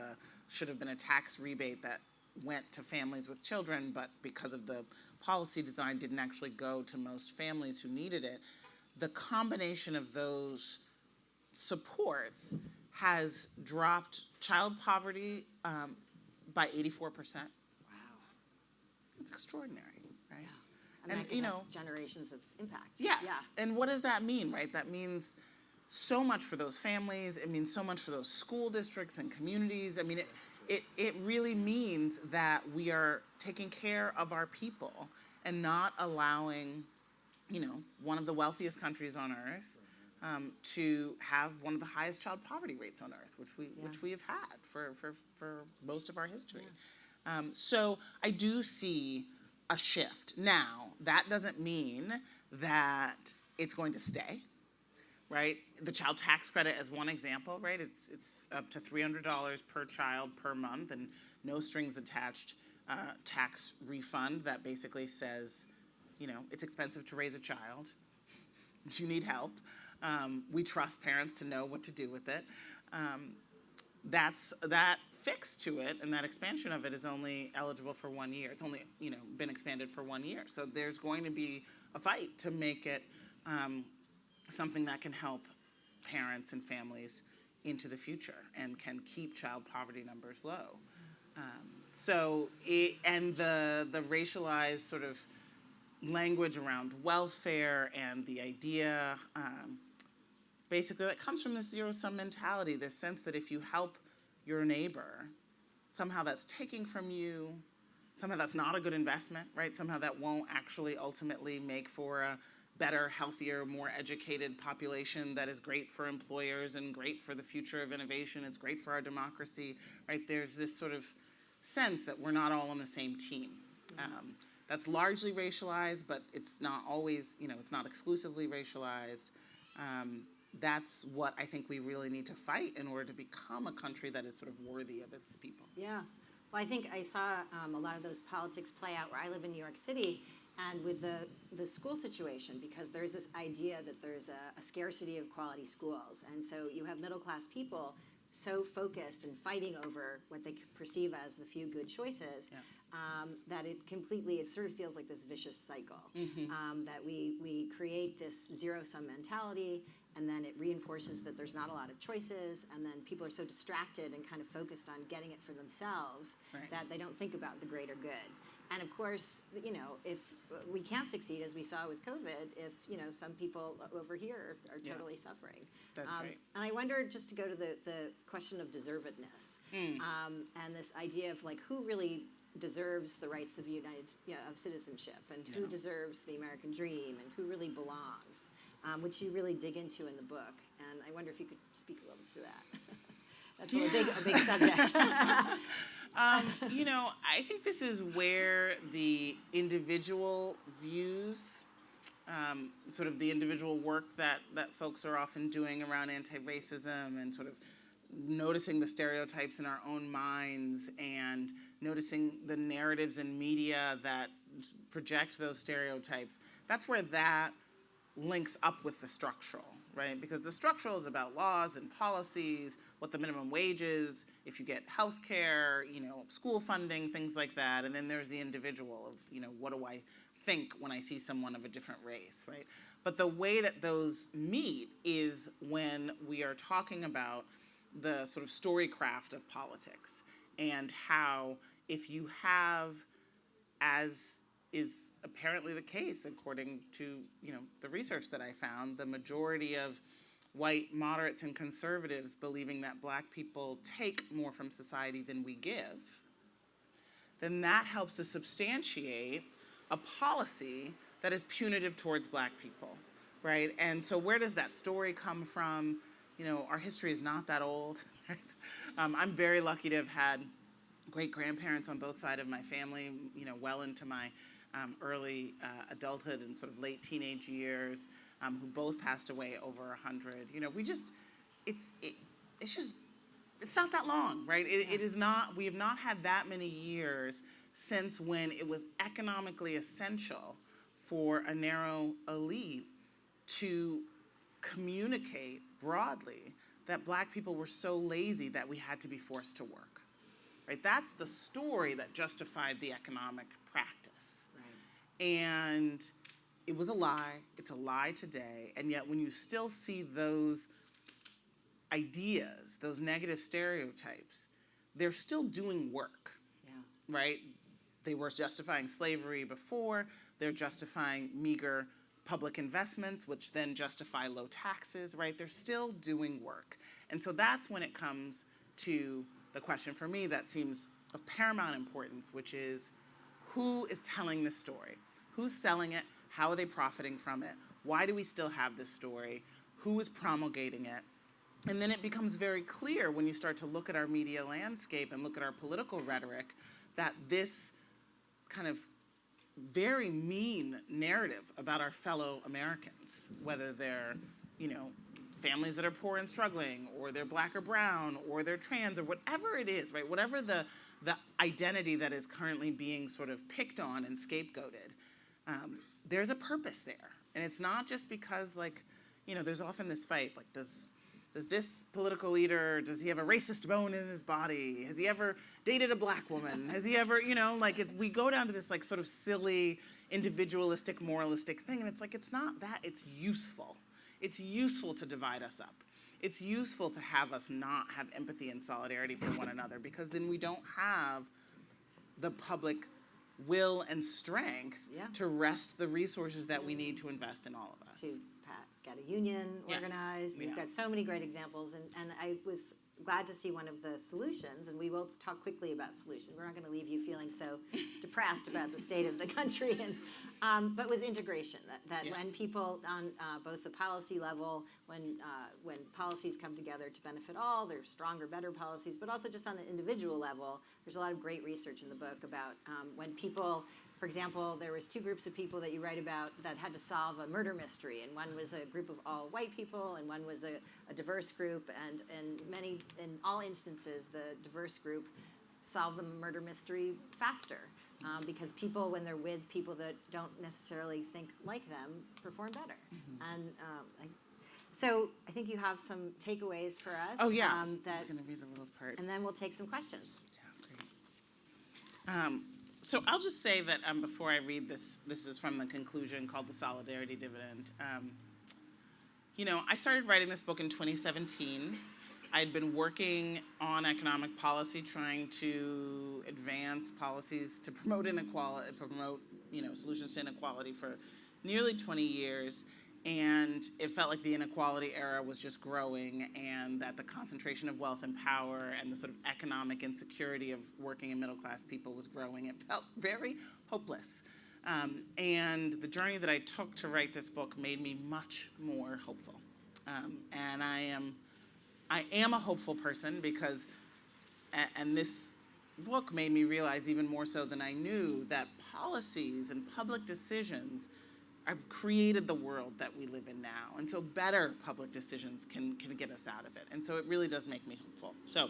should have been a tax rebate that went to families with children, but because of the policy design didn't actually go to most families who needed it. The combination of those supports has dropped child poverty by 84%. Wow. It's extraordinary, right? And that can have generations of impact. Yes. Yeah. And what does that mean, right? That means so much for those families. It means so much for those school districts and communities. I mean, it really means that we are taking care of our people and not allowing, you know, one of the wealthiest countries on earth to have one of the highest child poverty rates on earth, which we have had for most of our history. Yeah. So I do see a shift. Now, that doesn't mean that it's going to stay. Right, the child tax credit as one example, right? It's up to $300 per child per month, and no strings attached tax refund that basically says, you know, it's expensive to raise a child. You need help. We trust parents to know what to do with it. That fix to it and that expansion of it is only eligible for 1 year. It's only, you know, been expanded for 1 year. So there's going to be a fight to make it something that can help parents and families into the future and can keep child poverty numbers low. And the racialized sort of language around welfare and the idea, basically that comes from this zero-sum mentality, this sense that if you help your neighbor, somehow that's taking from you, somehow that's not a good investment, right? Somehow that won't actually ultimately make for a better, healthier, more educated population that is great for employers and great for the future of innovation. It's great for our democracy, right? There's this sort of sense that we're not all on the same team. That's largely racialized, but it's not always, you know, it's not exclusively racialized. That's what I think we really need to fight in order to become a country that is sort of worthy of its people. Yeah. Well, I think I saw a lot of those politics play out where I live in New York City, and with the school situation, because there's this idea that there's a scarcity of quality schools. And so you have middle-class people so focused and fighting over what they perceive as the few good choices, that it sort of feels like this vicious cycle. That we create this zero-sum mentality, and then it reinforces that there's not a lot of choices, and then people are so distracted and kind of focused on getting it for themselves that they don't think about the greater good. And of course, you know, if we can't succeed, as we saw with COVID, if, you know, some people over here are totally suffering. That's right. And I wonder, just to go to the question of deservedness, and this idea of like who really deserves the rights of of citizenship, and who deserves the American dream, and who really belongs, which you really dig into in the book. And I wonder if you could speak a little bit to that. That's a big subject. You know, I think this is where the individual views, sort of the individual work that folks are often doing around anti-racism and sort of noticing the stereotypes in our own minds and noticing the narratives in media that project those stereotypes, that's where that links up with the structural, right? Because the structural is about laws and policies, what the minimum wage is, if you get health care, school funding, things like that. And then there's the individual of, what do I think when I see someone of a different race, right? But the way that those meet is when we are talking about the sort of storycraft of politics, and how if you have, as is apparently the case according to the research that I found, the majority of white moderates and conservatives believing that Black people take more from society than we give, then that helps to substantiate a policy that is punitive towards Black people, right? And so where does that story come from? Our history is not that old, right? I'm very lucky to have had great-grandparents on both sides of my family, well into my early adulthood and sort of late teenage years, who both passed away over 100. It's not that long, right? It is not, we have not had that many years since when it was economically essential for a narrow elite to communicate broadly that Black people were so lazy that we had to be forced to work, right? That's the story that justified the economic practice. Right. And it was a lie. It's a lie today. And yet when you still see those ideas, those negative stereotypes, they're still doing work, right? They were justifying slavery before. They're justifying meager public investments, which then justify low taxes, right? They're still doing work. And so that's when it comes to the question for me that seems of paramount importance, which is who is telling this story? Who's selling it? How are they profiting from it? Why do we still have this story? Who is promulgating it? And then it becomes very clear when you start to look at our media landscape and look at our political rhetoric that this kind of very mean narrative about our fellow Americans, whether they're, families that are poor and struggling, or they're Black or brown, or they're trans, or whatever it is, right? Whatever the identity that is currently being sort of picked on and scapegoated, there's a purpose there. And it's not just because, there's often this fight, does this political leader, does he have a racist bone in his body? Has he ever dated a Black woman? Has he ever, we go down to this sort of silly, individualistic, moralistic thing, and it's not that, it's useful. It's useful to divide us up. It's useful to have us not have empathy and solidarity for one another, because then we don't have the public will and strength to wrest the resources that we need to invest in all of us. Get a union organized. We've got so many great examples, and I was glad to see one of the solutions, and we will talk quickly about solutions. We're not going to leave you feeling so depressed about the state of the country, but was integration, that when people on both the policy level, when policies come together to benefit all, there's stronger, better policies, but also just on the individual level, there's a lot of great research in the book about when people, for example, there was two groups of people that you write about that had to solve a murder mystery, and one was a group of all white people, and one was a diverse group, and in all instances, the diverse group solved the murder mystery faster, because people, when they're with people that don't necessarily think like them, perform better. And so I think you have some takeaways for us. Oh yeah, that's going to be the little part. And then we'll take some questions. Yeah, great. So I'll just say that before I read this, this is from the conclusion called The Solidarity Dividend. I started writing this book in 2017. I'd been working on economic policy, trying to advance policies to promote inequality, solutions to inequality for nearly 20 years. And it felt like the inequality era was just growing, and that the concentration of wealth and power and the sort of economic insecurity of working and middle class people was growing. It felt very hopeless. And the journey that I took to write this book made me much more hopeful. And I am a hopeful person because, and this book made me realize even more so than I knew, that policies and public decisions have created the world that we live in now. And so better public decisions can get us out of it. And so it really does make me hopeful. So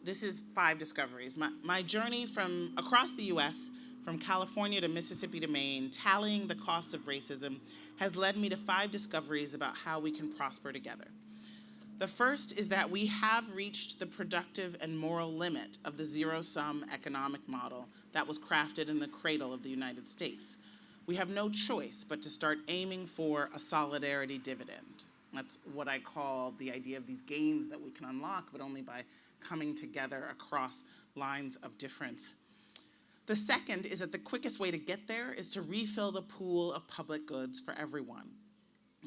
this is 5 discoveries. My journey from across the US, From California to Mississippi to Maine, tallying the costs of racism has led me to 5 discoveries about how we can prosper together. The first is that we have reached the productive and moral limit of the zero-sum economic model that was crafted in the cradle of the United States. We have no choice but to start aiming for a solidarity dividend. That's what I call the idea of these gains that we can unlock, but only by coming together across lines of difference. The second is that the quickest way to get there is to refill the pool of public goods for everyone.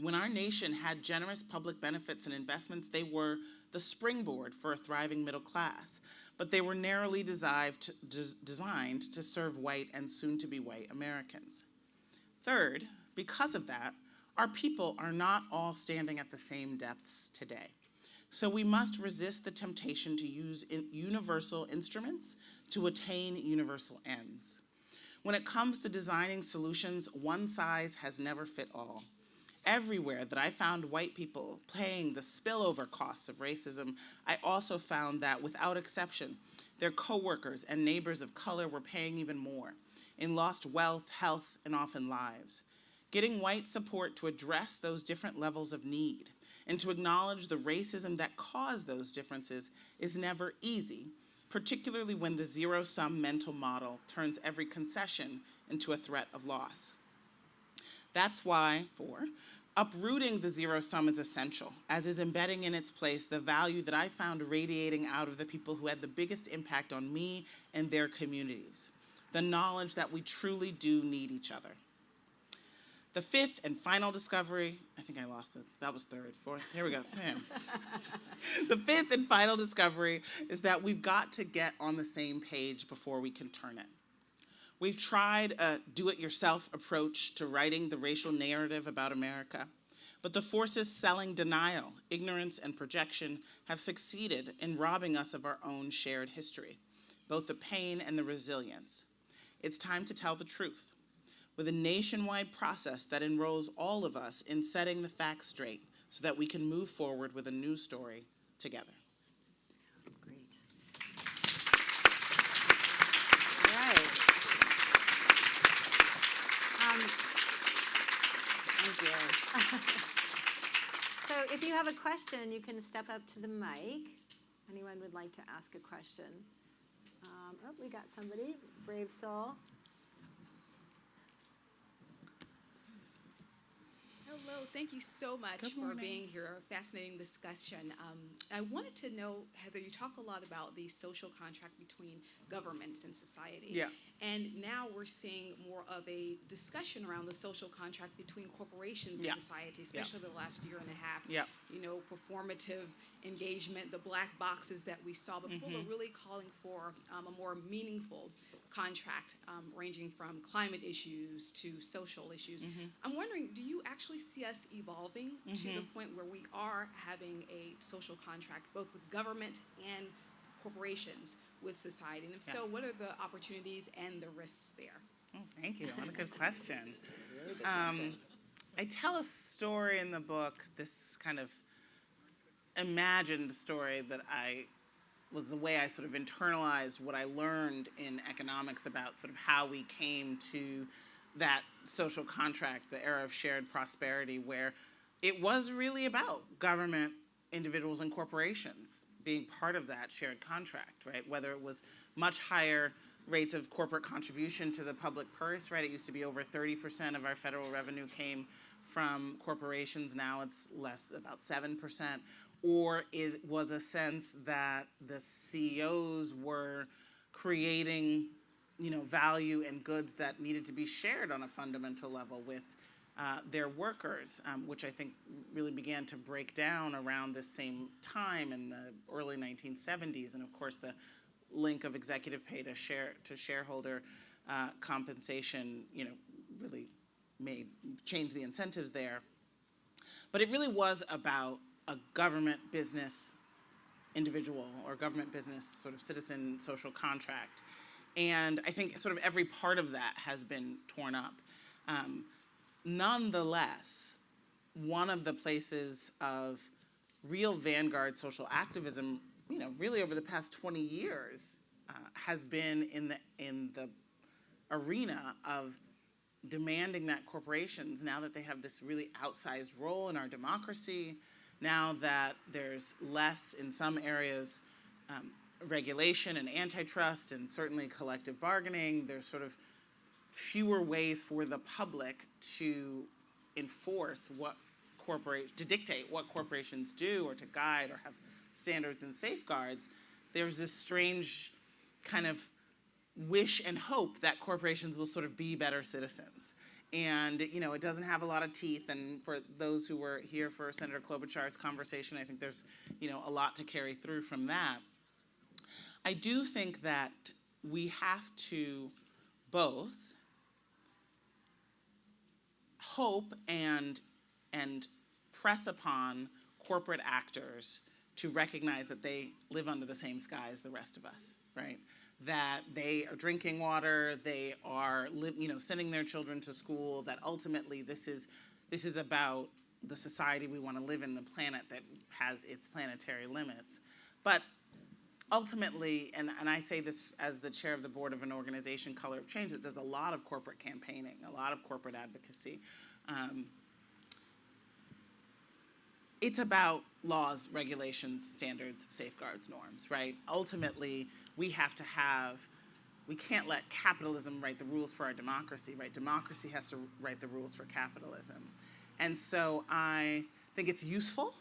When our nation had generous public benefits and investments, they were the springboard for a thriving middle class, but they were narrowly designed to serve white and soon-to-be white Americans. Third, because of that, our people are not all standing at the same depths today. So we must resist the temptation to use universal instruments to attain universal ends. When it comes to designing solutions, one size has never fit all. Everywhere that I found white people paying the spillover costs of racism, I also found that, without exception, their coworkers and neighbors of color were paying even more in lost wealth, health, and often lives. Getting white support to address those different levels of need and to acknowledge the racism that caused those differences is never easy, particularly when the zero-sum mental model turns every concession into a threat of loss. That's why, uprooting the zero-sum is essential, as is embedding in its place the value that I found radiating out of the people who had the biggest impact on me and their communities, the knowledge that we truly do need each other. The fifth and final discovery, I think I lost it, that was third, fourth, here we go, damn. The fifth and final discovery is that we've got to get on the same page before we can turn it. We've tried a do-it-yourself approach to writing the racial narrative about America, but the forces selling denial, ignorance, and projection have succeeded in robbing us of our own shared history, both the pain and the resilience. It's time to tell the truth, with a nationwide process that enrolls all of us in setting the facts straight so that we can move forward with a new story together. Great. All right. Thank you. So if you have a question, you can step up to the mic. Anyone would like to ask a question? Oh, we got somebody, brave soul. Hello, thank you so much for being here. Fascinating discussion. I wanted to know, Heather, you talk a lot about the social contract between governments and society. Yeah. And now we're seeing more of a discussion around the social contract between corporations and society, especially the last year and a half. Yeah. You know, performative engagement, the black boxes that we saw, but people are really calling for a more meaningful contract, ranging from climate issues to social issues. I'm wondering, do you actually see us evolving to the point where we are having a social contract, both with government and corporations with society? And if so, what are the opportunities and the risks there? Oh, thank you. What a good question. I tell a story in the book, this kind of imagined story that was the way I sort of internalized what I learned in economics about sort of how we came to that social contract, the era of shared prosperity, where it was really about government, individuals, and corporations being part of that shared contract, right? Whether it was much higher rates of corporate contribution to the public purse, right? It used to be over 30% of our federal revenue came from corporations. Now it's less, about 7%. Or it was a sense that the CEOs were creating, value and goods that needed to be shared on a fundamental level with their workers, which I think really began to break down around this same time in the early 1970s. And of course, the link of executive pay to shareholder compensation, really changed the incentives there. But it really was about a government business individual or government business sort of citizen social contract. And I think sort of every part of that has been torn up. Nonetheless, one of the places of real vanguard social activism, really over the past 20 years, has been in the arena of demanding that corporations, now that they have this really outsized role in our democracy, now that there's less in some areas regulation and antitrust and certainly collective bargaining, there's sort of fewer ways for the public to enforce to dictate what corporations do or to guide or have standards and safeguards. There's this strange kind of wish and hope that corporations will sort of be better citizens. And, you know, it doesn't have a lot of teeth. And for those who were here for Senator Klobuchar's conversation, I think there's, you know, a lot to carry through from that. I do think that we have to both hope and press upon corporate actors to recognize that they live under the same sky as the rest of us, right? That they are drinking water, they are sending their children to school, that ultimately this is about the society we want to live in, the planet that has its planetary limits. But ultimately, and I say this as the chair of the board of an organization, Color of Change, that does a lot of corporate campaigning, a lot of corporate advocacy. It's about laws, regulations, standards, safeguards, norms, right? Ultimately, we can't let capitalism write the rules for our democracy, right? Democracy has to write the rules for capitalism. And so I think it's useful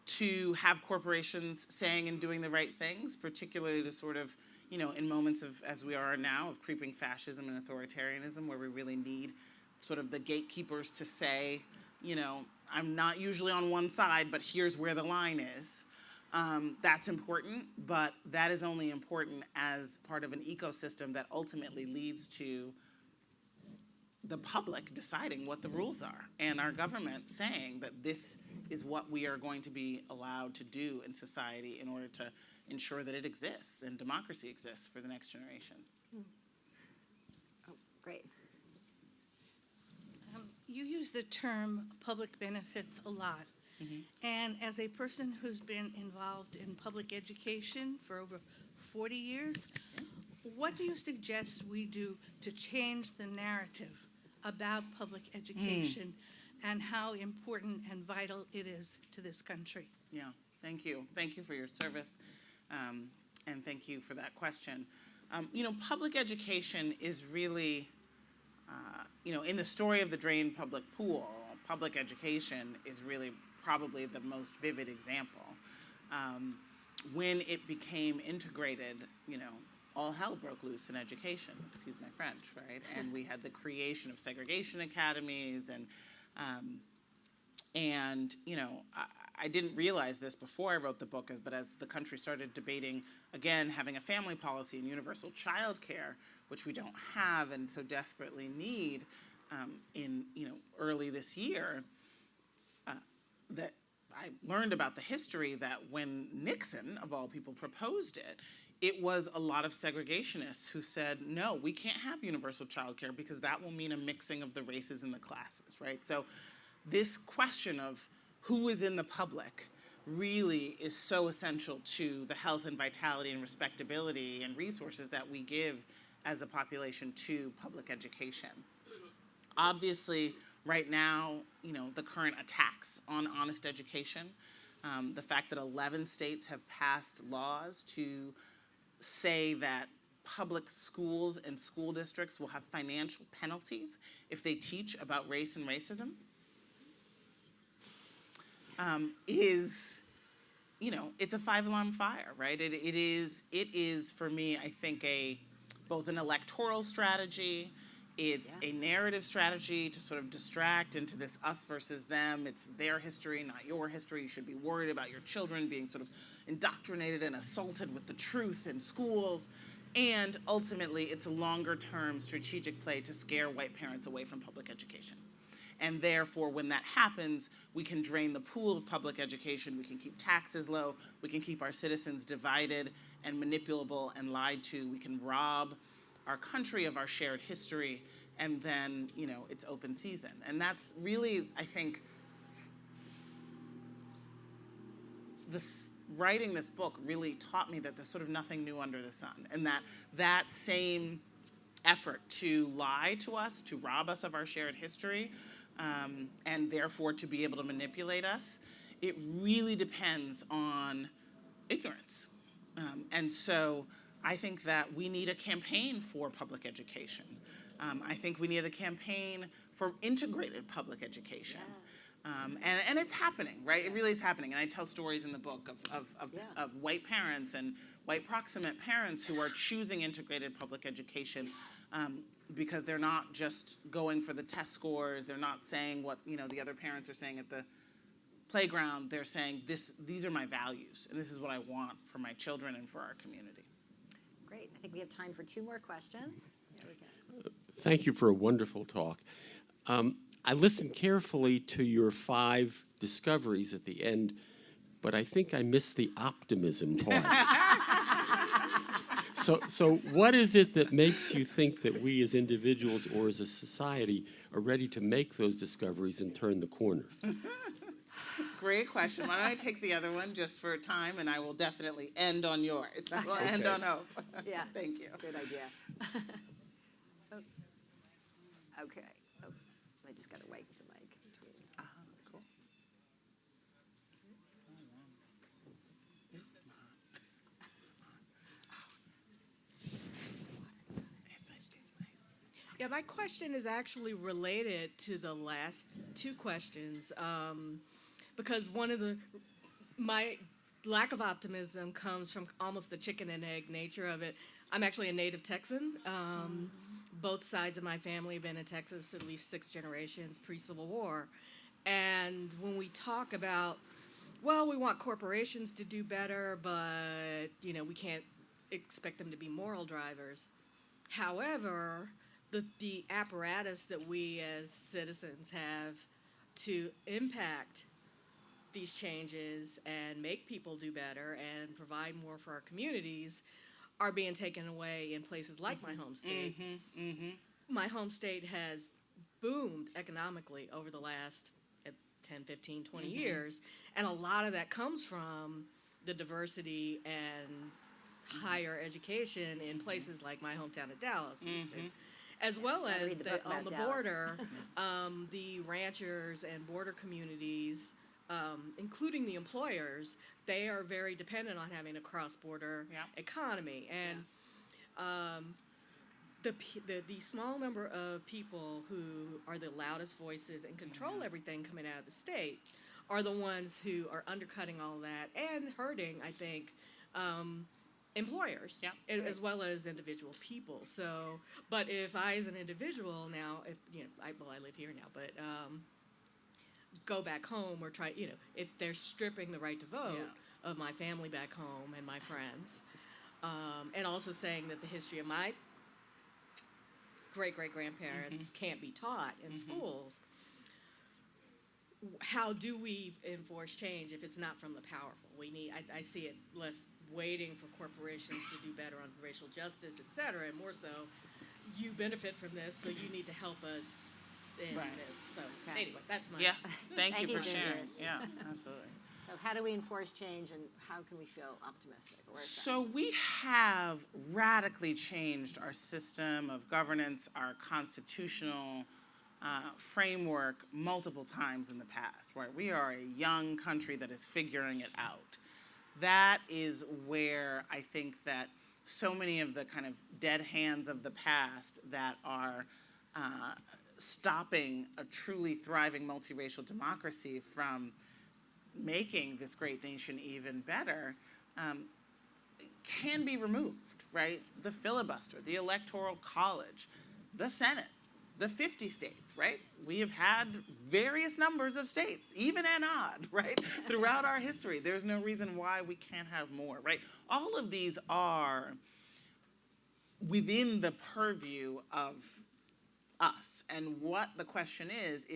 to have corporations saying and doing the right things, particularly to sort of, you know, in moments of, as we are now, of creeping fascism and authoritarianism, where we really need sort of the gatekeepers to say, you know, I'm not usually on one side, but here's where the line is. That's important, but that is only important as part of an ecosystem that ultimately leads to the public deciding what the rules are and our government saying that this is what we are going to be allowed to do in society in order to ensure that it exists and democracy exists for the next generation. Oh, great. You use the term public benefits a lot. And as a person who's been involved in public education for over 40 years, what do you suggest we do to change the narrative about public education and how important and vital it is to this country? Yeah, thank you. Thank you for your service, and thank you for that question. You know, public education is really, you know, in the story of the drained public pool, public education is really probably the most vivid example. When it became integrated, you know, all hell broke loose in education, excuse my French, right? And we had the creation of segregation academies and you know, I didn't realize this before I wrote the book, but as the country started debating, again, having a family policy and universal child care, which we don't have and so desperately need in, you know, early this year, that I learned about the history that when Nixon, of all people, proposed it, it was a lot of segregationists who said, no, we can't have universal child care because that will mean a mixing of the races and the classes, right? So this question of who is in the public really is so essential to the health and vitality and respectability and resources that we give as a population to public education. Obviously, right now, you know, the current attacks on honest education, the fact that 11 states have passed laws to say that public schools and school districts will have financial penalties if they teach about race and racism, is, you know, it's a five-alarm fire, right? It is for me, I think, both an electoral strategy. It's a narrative strategy to sort of distract into this us versus them. It's their history, not your history. You should be worried about your children being sort of indoctrinated and assaulted with the truth in schools. And ultimately, it's a longer-term strategic play to scare white parents away from public education. And therefore, when that happens, we can drain the pool of public education. We can keep taxes low. We can keep our citizens divided and manipulable and lied to. We can rob our country of our shared history, and then, you know, it's open season. And that's really, I think, writing this book really taught me that there's sort of nothing new under the sun, and that same effort to lie to us, to rob us of our shared history, and therefore to be able to manipulate us, it really depends on ignorance. And so I think that we need a campaign for public education. I think we need a campaign for integrated public education. And it's happening, right? It really is happening. And I tell stories in the book of white parents and white proximate parents who are choosing integrated public education because they're not just going for the test scores. They're not saying what, you know, the other parents are saying at the playground. They're saying, these are my values, and this is what I want for my children and for our community. Great. I think we have time for 2 more questions. There we go. Thank you for a wonderful talk. I listened carefully to your 5 discoveries at the end, but I think I missed the optimism part. So what is it that makes you think that we as individuals or as a society are ready to make those discoveries and turn the corner? Great question. Why don't I take the other one just for time, and I will definitely end on yours. We'll end on hope. Yeah. Thank you. Good idea. Oops. Okay. Oh, I just got to wipe the mic. Cool. Yeah, my question is actually related to the last 2 questions, because my lack of optimism comes from almost the chicken and egg nature of it. I'm actually a native Texan. Both sides of my family have been in Texas at least 6 generations pre-Civil War. And when we talk about, well, we want corporations to do better, but, you know, we can't expect them to be moral drivers. However, the apparatus that we as citizens have to impact these changes and make people do better and provide more for our communities are being taken away in places like my home state. My home state has boomed economically over the last 10, 15, 20 years, and a lot of that comes from the diversity and higher education in places like my hometown of Dallas, Houston. As well Gotta as read the book on about the Dallas. border, the ranchers and border communities, including the employers, they are very dependent on having a cross-border economy. And the small number of people who are the loudest voices and control everything coming out of the state are the ones who are undercutting all that and hurting, I think, employers as well as individual people. So, but if I as an individual now, if you know, I live here now, but go back home or try, you know, if they're stripping the right to vote of my family back home and my friends, and also saying that the history of my great-great-grandparents can't be taught in schools, how do we enforce change if it's not from the powerful? We need, I see it less waiting for corporations to do better on racial justice, et cetera, and more so, you benefit from this, so you need to help us in this. So anyway, that's my. Yes, thank you for Ginger. sharing. Yeah, absolutely. So how do we enforce change, and how can we feel optimistic? Or So we have radically changed our system of governance, our constitutional framework multiple times in the past, right? We are a young country that is figuring it out. That is where I think that so many of the kind of dead hands of the past that are stopping a truly thriving multiracial democracy from making this great nation even better can be removed, right? The filibuster, the Electoral College, the Senate, the 50 states, right? We have had various numbers of states, even and odd, right? Throughout our history. There's no reason why we can't have more, right? All of these are within the purview of us. And what the question is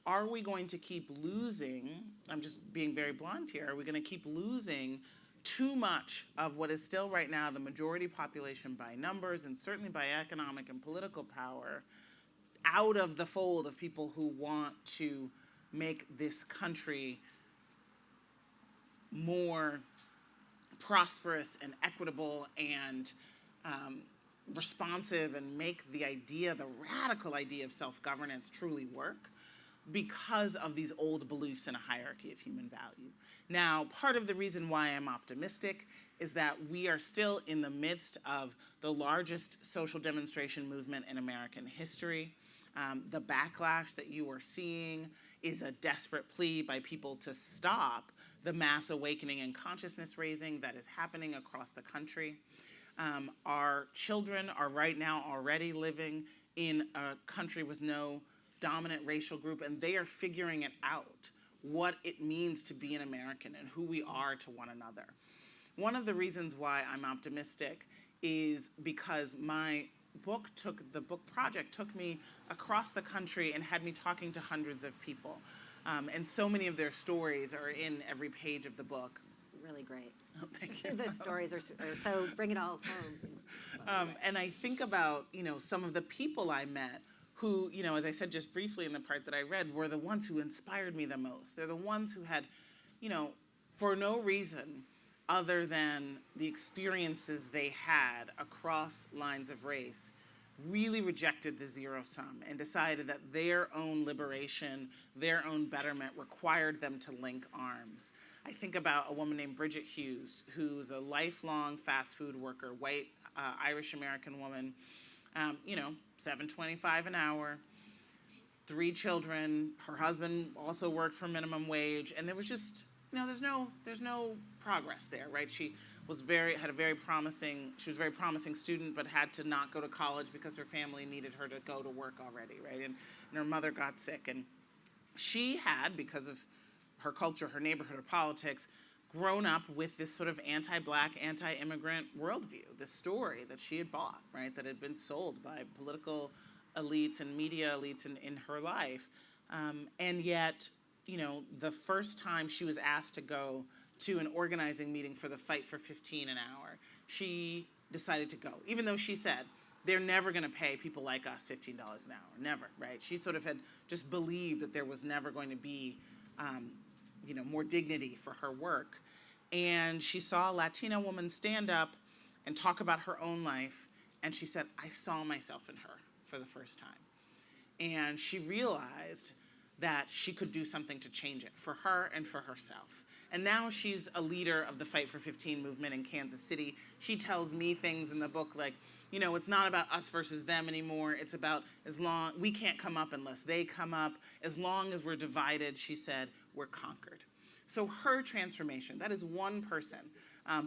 are we going to keep losing, I'm just being very blunt here, are we going to keep losing too much of what is still right now the majority population by numbers and certainly by economic and political power out of the fold of people who want to make this country more prosperous and equitable and responsive and make the idea, the radical idea of self-governance truly work because of these old beliefs in a hierarchy of human value. Now, part of the reason why I'm optimistic is that we are still in the midst of the largest social demonstration movement in American history. The backlash that you are seeing is a desperate plea by people to stop the mass awakening and consciousness raising that is happening across the country. Our children are right now already living in a country with no dominant racial group, and they are figuring it out, what it means to be an American and who we are to one another. One of the reasons why I'm optimistic is because the book project took me across the country and had me talking to hundreds of people. And so many of their stories are in every page of the book. Really great. Oh, thank you. The stories are so bring it all home. And I think about, some of the people I met who, as I said just briefly in the part that I read, were the ones who inspired me the most. They're the ones who had, for no reason other than the experiences they had across lines of race, really rejected the zero sum and decided that their own liberation, their own betterment required them to link arms. I think about a woman named Bridget Hughes, who's a lifelong fast food worker, white Irish-American woman, $7.25 an hour, 3 children. Her husband also worked for minimum wage, and there was just, there's no progress there, right? She was a very promising student, but had to not go to college because her family needed her to go to work already, right? And her mother got sick, and she had, because of her culture, her neighborhood, her politics, grown up with this sort of anti-Black, anti-immigrant worldview, this story that she had bought, right, that had been sold by political elites and media elites in her life. And yet, the first time she was asked to go to an organizing meeting for the Fight for 15 an hour, she decided to go, even though she said, they're never going to pay people like us $15 an hour, never, right? She sort of had just believed that there was never going to be, more dignity for her work. And she saw a Latina woman stand up and talk about her own life, and she said, I saw myself in her for the first time. And she realized that she could do something to change it for her and for herself. And now she's a leader of the Fight for 15 movement in Kansas City. She tells me things in the book like, it's not about us versus them anymore. It's about we can't come up unless they come up. As long as we're divided, she said, we're conquered. So her transformation, that is one person,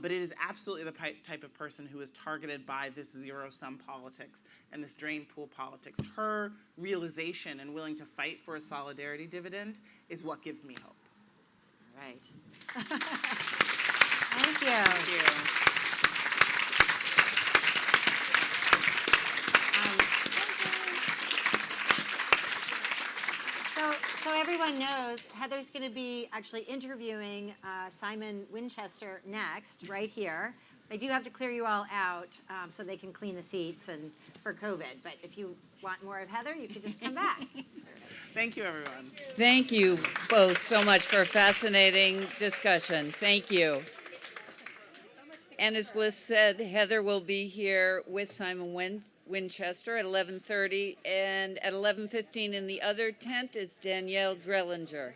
but it is absolutely the type of person who is targeted by this zero-sum politics and this drain pool politics. Her realization and willing to fight for a solidarity dividend is what gives me hope. Right. Thank you. Thank you. So everyone knows Heather's going to be actually interviewing Simon Winchester next, right here. I do have to clear you all out so they can clean the seats and for COVID. But if you want more of Heather, you could just come back. Thank you, everyone. Thank you both so much for a fascinating discussion. Thank you. And as Bliss said, Heather will be here with Simon Winchester at 11:30, and at 11:15 in the other tent is Danielle Drellinger.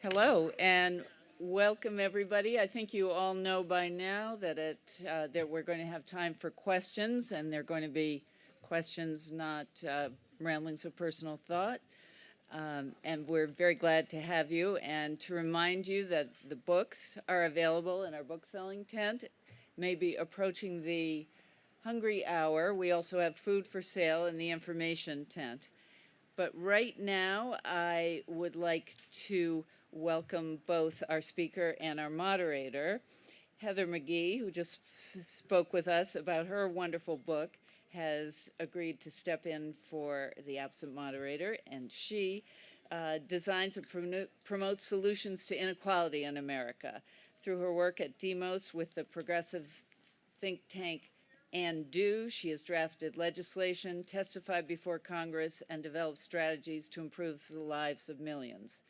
Hello and welcome everybody. I think you all know by now that that we're going to have time for questions, and they're going to be questions, not ramblings of personal thought. And we're very glad to have you, and to remind you that the books are available in our book selling tent, maybe approaching the hungry hour. We also have food for sale in the information tent. But right now, I would like to welcome both our speaker and our moderator. Heather McGee, who just spoke with us about her wonderful book, has agreed to step in for the absent moderator, and she designs and promotes solutions to inequality in America. Through her work at Demos with the progressive think tank And Do, she has drafted legislation, testified before Congress, and developed strategies to improve the lives of millions.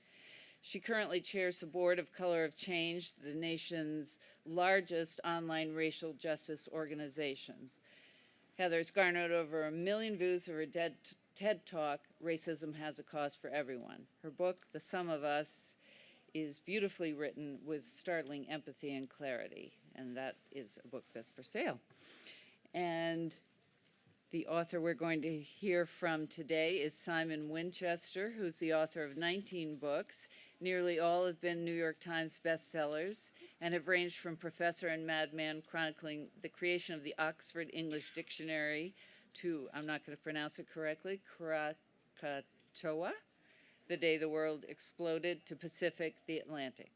She currently chairs the board of Color of Change, the nation's largest online racial justice organizations. Heather's garnered over 1 million views of her TED Talk, Racism Has a Cost for Everyone. Her book, The Sum of Us, is beautifully written with startling empathy and clarity, and that is a book that's for sale. And the author we're going to hear from today is Simon Winchester, who's the author of 19 books. Nearly all have been New York Times bestsellers and have ranged from Professor and Madman chronicling the creation of the Oxford English Dictionary to, I'm not going to pronounce it correctly, Krakatoa, The Day the World Exploded, to Pacific, the Atlantic.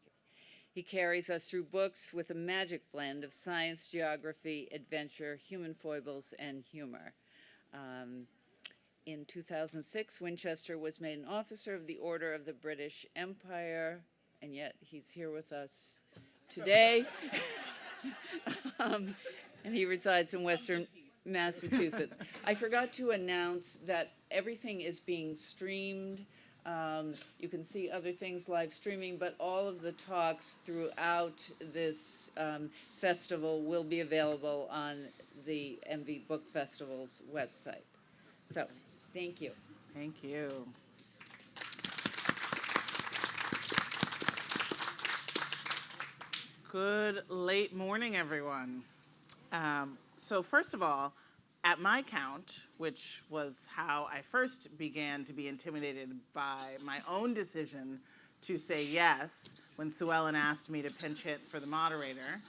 He carries us through books with a magic blend of science, geography, adventure, human foibles, and humor. In 2006, Winchester was made an officer of the Order of the British Empire, and yet he's here with us today. And he resides in Western Massachusetts. I forgot to announce that everything is being streamed. You can see other things live streaming, but all of the talks throughout this festival will be available on the MV Book Festival's website. So, thank you. Thank you. Good late morning, everyone. So first of all, at my count, which was how I first began to be intimidated by my own decision to say yes when Sue Ellen asked me to pinch hit for the moderator,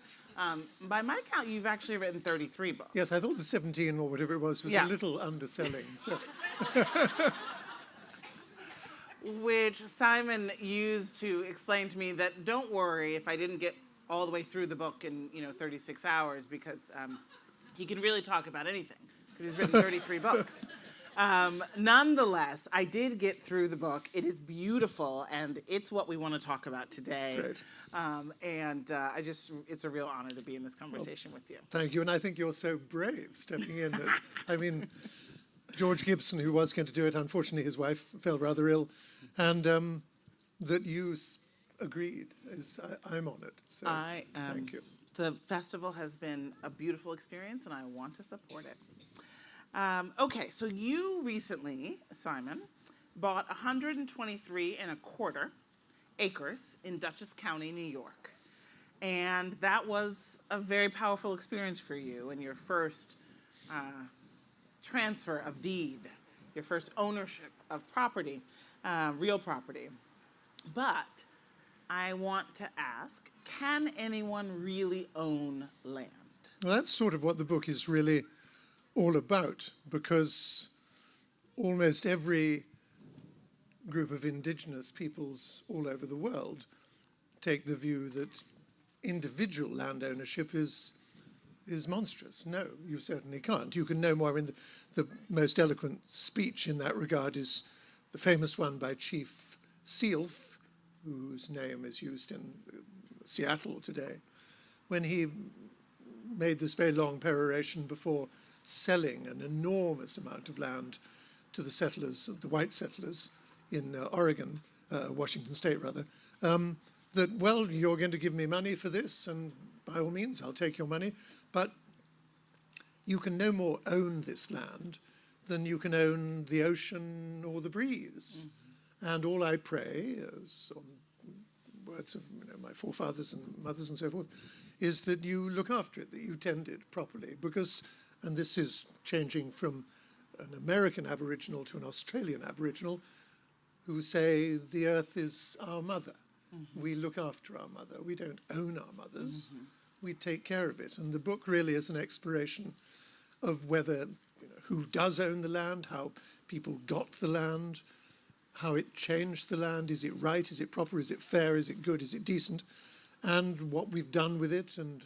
by my count, you've actually written 33 books. Yes, I thought the 17 or whatever it was a little underselling. So. Which Simon used to explain to me that don't worry if I didn't get all the way through the book in 36 hours, because he can really talk about anything because he's written 33 books. Nonetheless, I did get through the book. It is beautiful, and it's what we want to talk about today. Great. It's a real honor to be in this conversation with you. Thank you, and I think you're so brave stepping in. I mean, George Gibson, who was going to do it, unfortunately his wife fell rather ill, and that you agreed. I'm honored. So thank you. The festival has been a beautiful experience, and I want to support it. Okay, so you recently, Simon, bought 123.25 acres in Dutchess County, New York. And that was a very powerful experience for you in your first transfer of deed, your first ownership of property, real property. But I want to ask, can anyone really own land? Well, that's sort of what the book is really all about, because almost every group of indigenous peoples all over the world take the view that individual land ownership is monstrous. No, you certainly can't. You can no more. I mean, the most eloquent speech in that regard is the famous one by Chief Sealth, whose name is used in Seattle today, when he made this very long peroration before selling an enormous amount of land to the settlers, the white settlers in Oregon, Washington State rather, that, well, you're going to give me money for this, and by all means, I'll take your money, but you can no more own this land than you can own the ocean or the breeze. Mm-hmm. And all I pray, as on words of my forefathers and mothers and so forth, is that you look after it, that you tend it properly. Because, and this is changing from an American Aboriginal to an Australian Aboriginal, who say the earth is our mother. We look after our mother. We don't own our mothers. We take care of it. And the book really is an exploration of whether, who does own the land, how people got the land, how it changed the land. Is it right? Is it proper? Is it fair? Is it good? Is it decent? And what we've done with it, and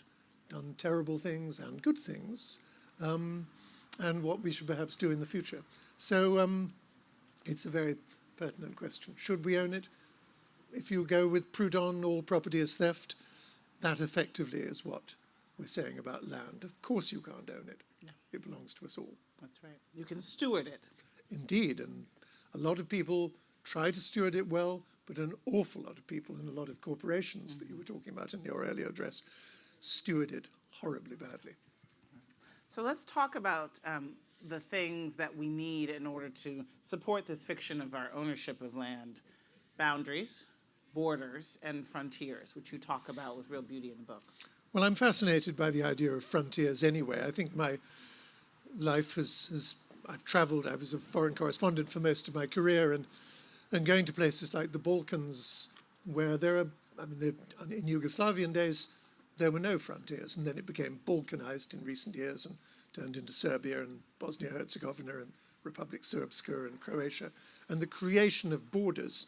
done terrible things and good things, and what we should perhaps do in the future. So it's a very pertinent question. Should we own it? If you go with Proudhon, all property is theft, that effectively is what we're saying about land. Of course you can't own it. No. It belongs to us all. That's right. You can steward it. Indeed, and a lot of people try to steward it well, but an awful lot of people and a lot of corporations that you were talking about in your earlier address steward it horribly badly. So let's talk about the things that we need in order to support this fiction of our ownership of land. Boundaries, borders, and frontiers, which you talk about with real beauty in the book. Well, I'm fascinated by the idea of frontiers anyway. I think my life I've traveled, I was a foreign correspondent for most of my career, and going to places like the Balkans, where in Yugoslavian days, there were no frontiers, and then it became Balkanized in recent years and turned into Serbia and Bosnia-Herzegovina and Republic Srpska and Croatia. And the creation of borders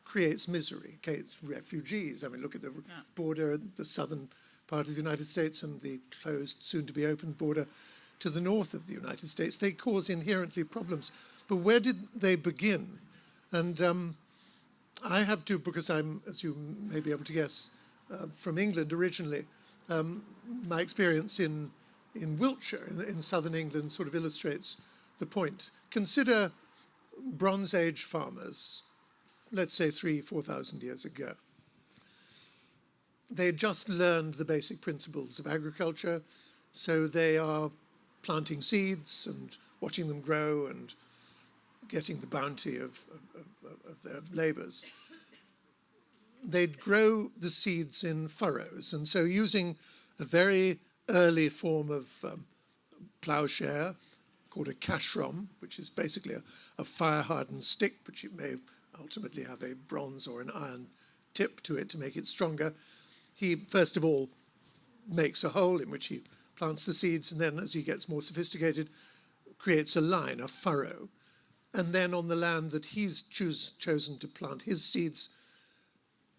creates misery, creates refugees. I mean, look at the border, the southern part of the United States and the closed, soon-to-be-opened border to the north of the United States. They cause inherently problems. But where did they begin? And I have to, because I'm, as you may be able to guess, from England originally, my experience in Wiltshire, in southern England, sort of illustrates the point. Consider Bronze Age farmers, let's say 4,000 years ago. They just learned the basic principles of agriculture, so they are planting seeds and watching them grow and getting the bounty of their labours. They'd grow the seeds in furrows, and so using a very early form of ploughshare called a cashrom, which is basically a fire-hardened stick, but it may ultimately have a bronze or an iron tip to it to make it stronger. He, first of all, makes a hole in which he plants the seeds, and then as he gets more sophisticated, creates a line, a furrow. And then on the land that he's chosen to plant his seeds,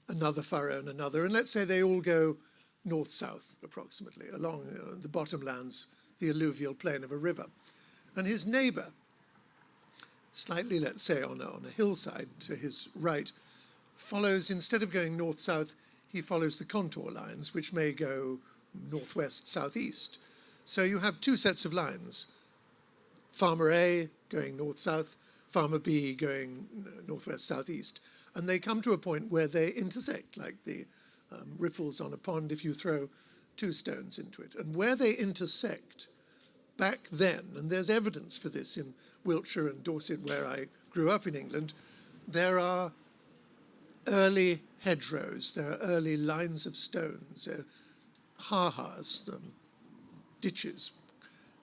another furrow and another. And let's say they all go north-south, approximately, along the bottomlands, the alluvial plain of a river. And his neighbour, slightly, let's say, on a hillside to his right, follows, instead of going north-south, he follows the contour lines, which may go northwest, southeast. So you have two sets of lines. Farmer A going north-south, Farmer B going northwest, southeast. And they come to a point where they intersect, like the ripples on a pond if you throw two stones into it. And where they intersect, back then, and there's evidence for this in Wiltshire and Dorset, where I grew up in England, there are early hedgerows, there are early lines of stones, ha-has, ditches,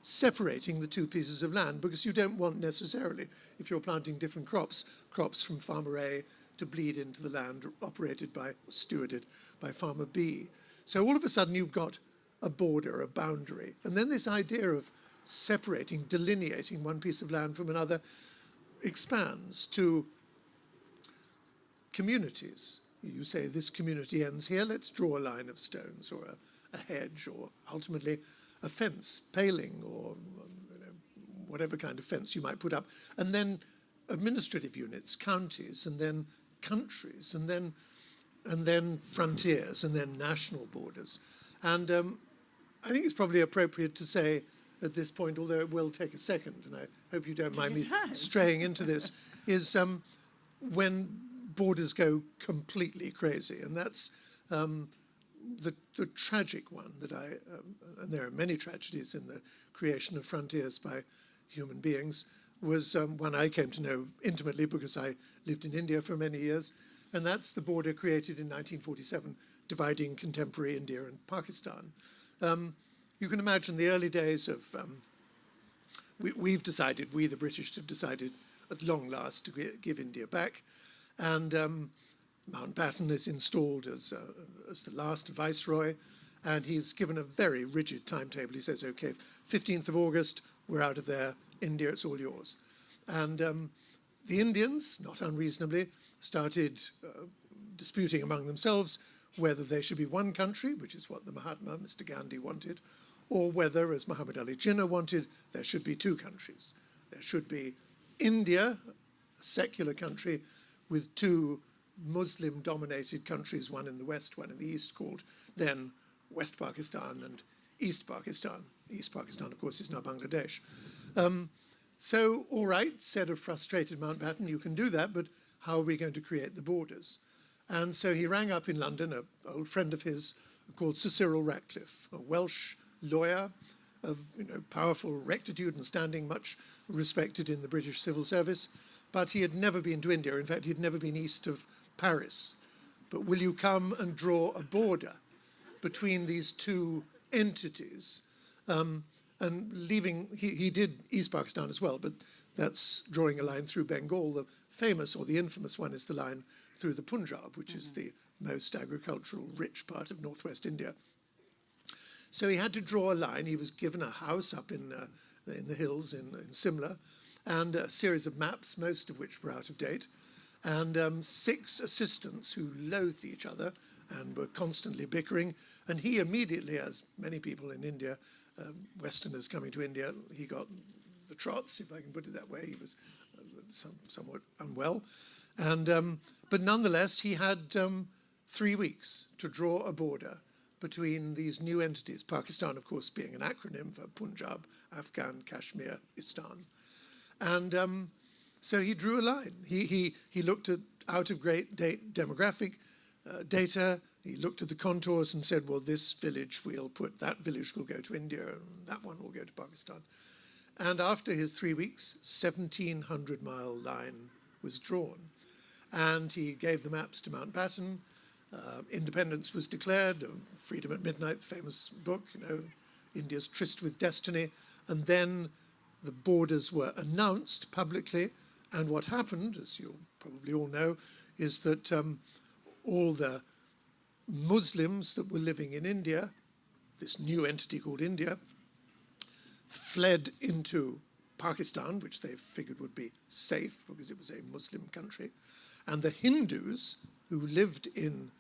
separating the two pieces of land, because you don't want necessarily, if you're planting different crops from Farmer A to bleed into the land operated by, stewarded by Farmer B. So all of a sudden you've got a border, a boundary. And then this idea of separating, delineating one piece of land from another expands to communities. You say this community ends here, let's draw a line of stones or a hedge or ultimately a fence, paling or whatever kind of fence you might put up. And then administrative units, counties, and then countries, and then frontiers, and then national borders. And I think it's probably appropriate to say at this point, although it will take a second, and I hope you don't mind me straying into this, is when borders go completely crazy. And that's the tragic one that and there are many tragedies in the creation of frontiers by human beings, was one I came to know intimately because I lived in India for many years, and that's the border created in 1947, dividing contemporary India and Pakistan. You can imagine the early days of, we've decided, we the British have decided at long last to give India back, and Mountbatten is installed as the last viceroy, and he's given a very rigid timetable. He says, okay, 15th of August, we're out of there, India, it's all yours. And the Indians, not unreasonably, started disputing among themselves whether they should be one country, which is what the Mahatma, Mr. Gandhi, wanted, or whether, as Muhammad Ali Jinnah wanted, there should be two countries. There should be India, a secular country, with two Muslim-dominated countries, one in the west, one in the east, called then West Pakistan and East Pakistan. East Pakistan, of course, is now Bangladesh. So, all right, said a frustrated Mountbatten, you can do that, but how are we going to create the borders? And so he rang up in London an old friend of his called Sir Cyril Ratcliffe, a Welsh lawyer of powerful rectitude and standing, much respected in the British civil service, but he had never been to India. In fact, he had never been east of Paris. But will you come and draw a border between these two entities? And leaving, he did East Pakistan as well, but that's drawing a line through Bengal. The famous or the infamous one is the line through the Punjab, which is the most agricultural rich part of northwest India. So he had to draw a line. He was given a house up in the hills in Simla, and a series of maps, most of which were out of date, and 6 assistants who loathed each other and were constantly bickering. And he immediately, as many people in India, Westerners coming to India, he got the trots, if I can put it that way. He was somewhat unwell. And, but nonetheless, he had 3 weeks to draw a border between these new entities, Pakistan, of course, being an acronym for Punjab, Afghan, Kashmir, Istan. And so he drew a line. He looked at out-of-date demographic data. He looked at the contours and said, well, this village we'll put, that village will go to India, and that one will go to Pakistan. And after his 3 weeks, 1,700-mile line was drawn. And he gave the maps to Mountbatten. Independence was declared, Freedom at Midnight, the famous book, India's tryst with destiny. And then the borders were announced publicly. And what happened, as you probably all know, is that all the Muslims that were living in India, this new entity called India, fled into Pakistan, which they figured would be safe because it was a Muslim country. And the Hindus who lived in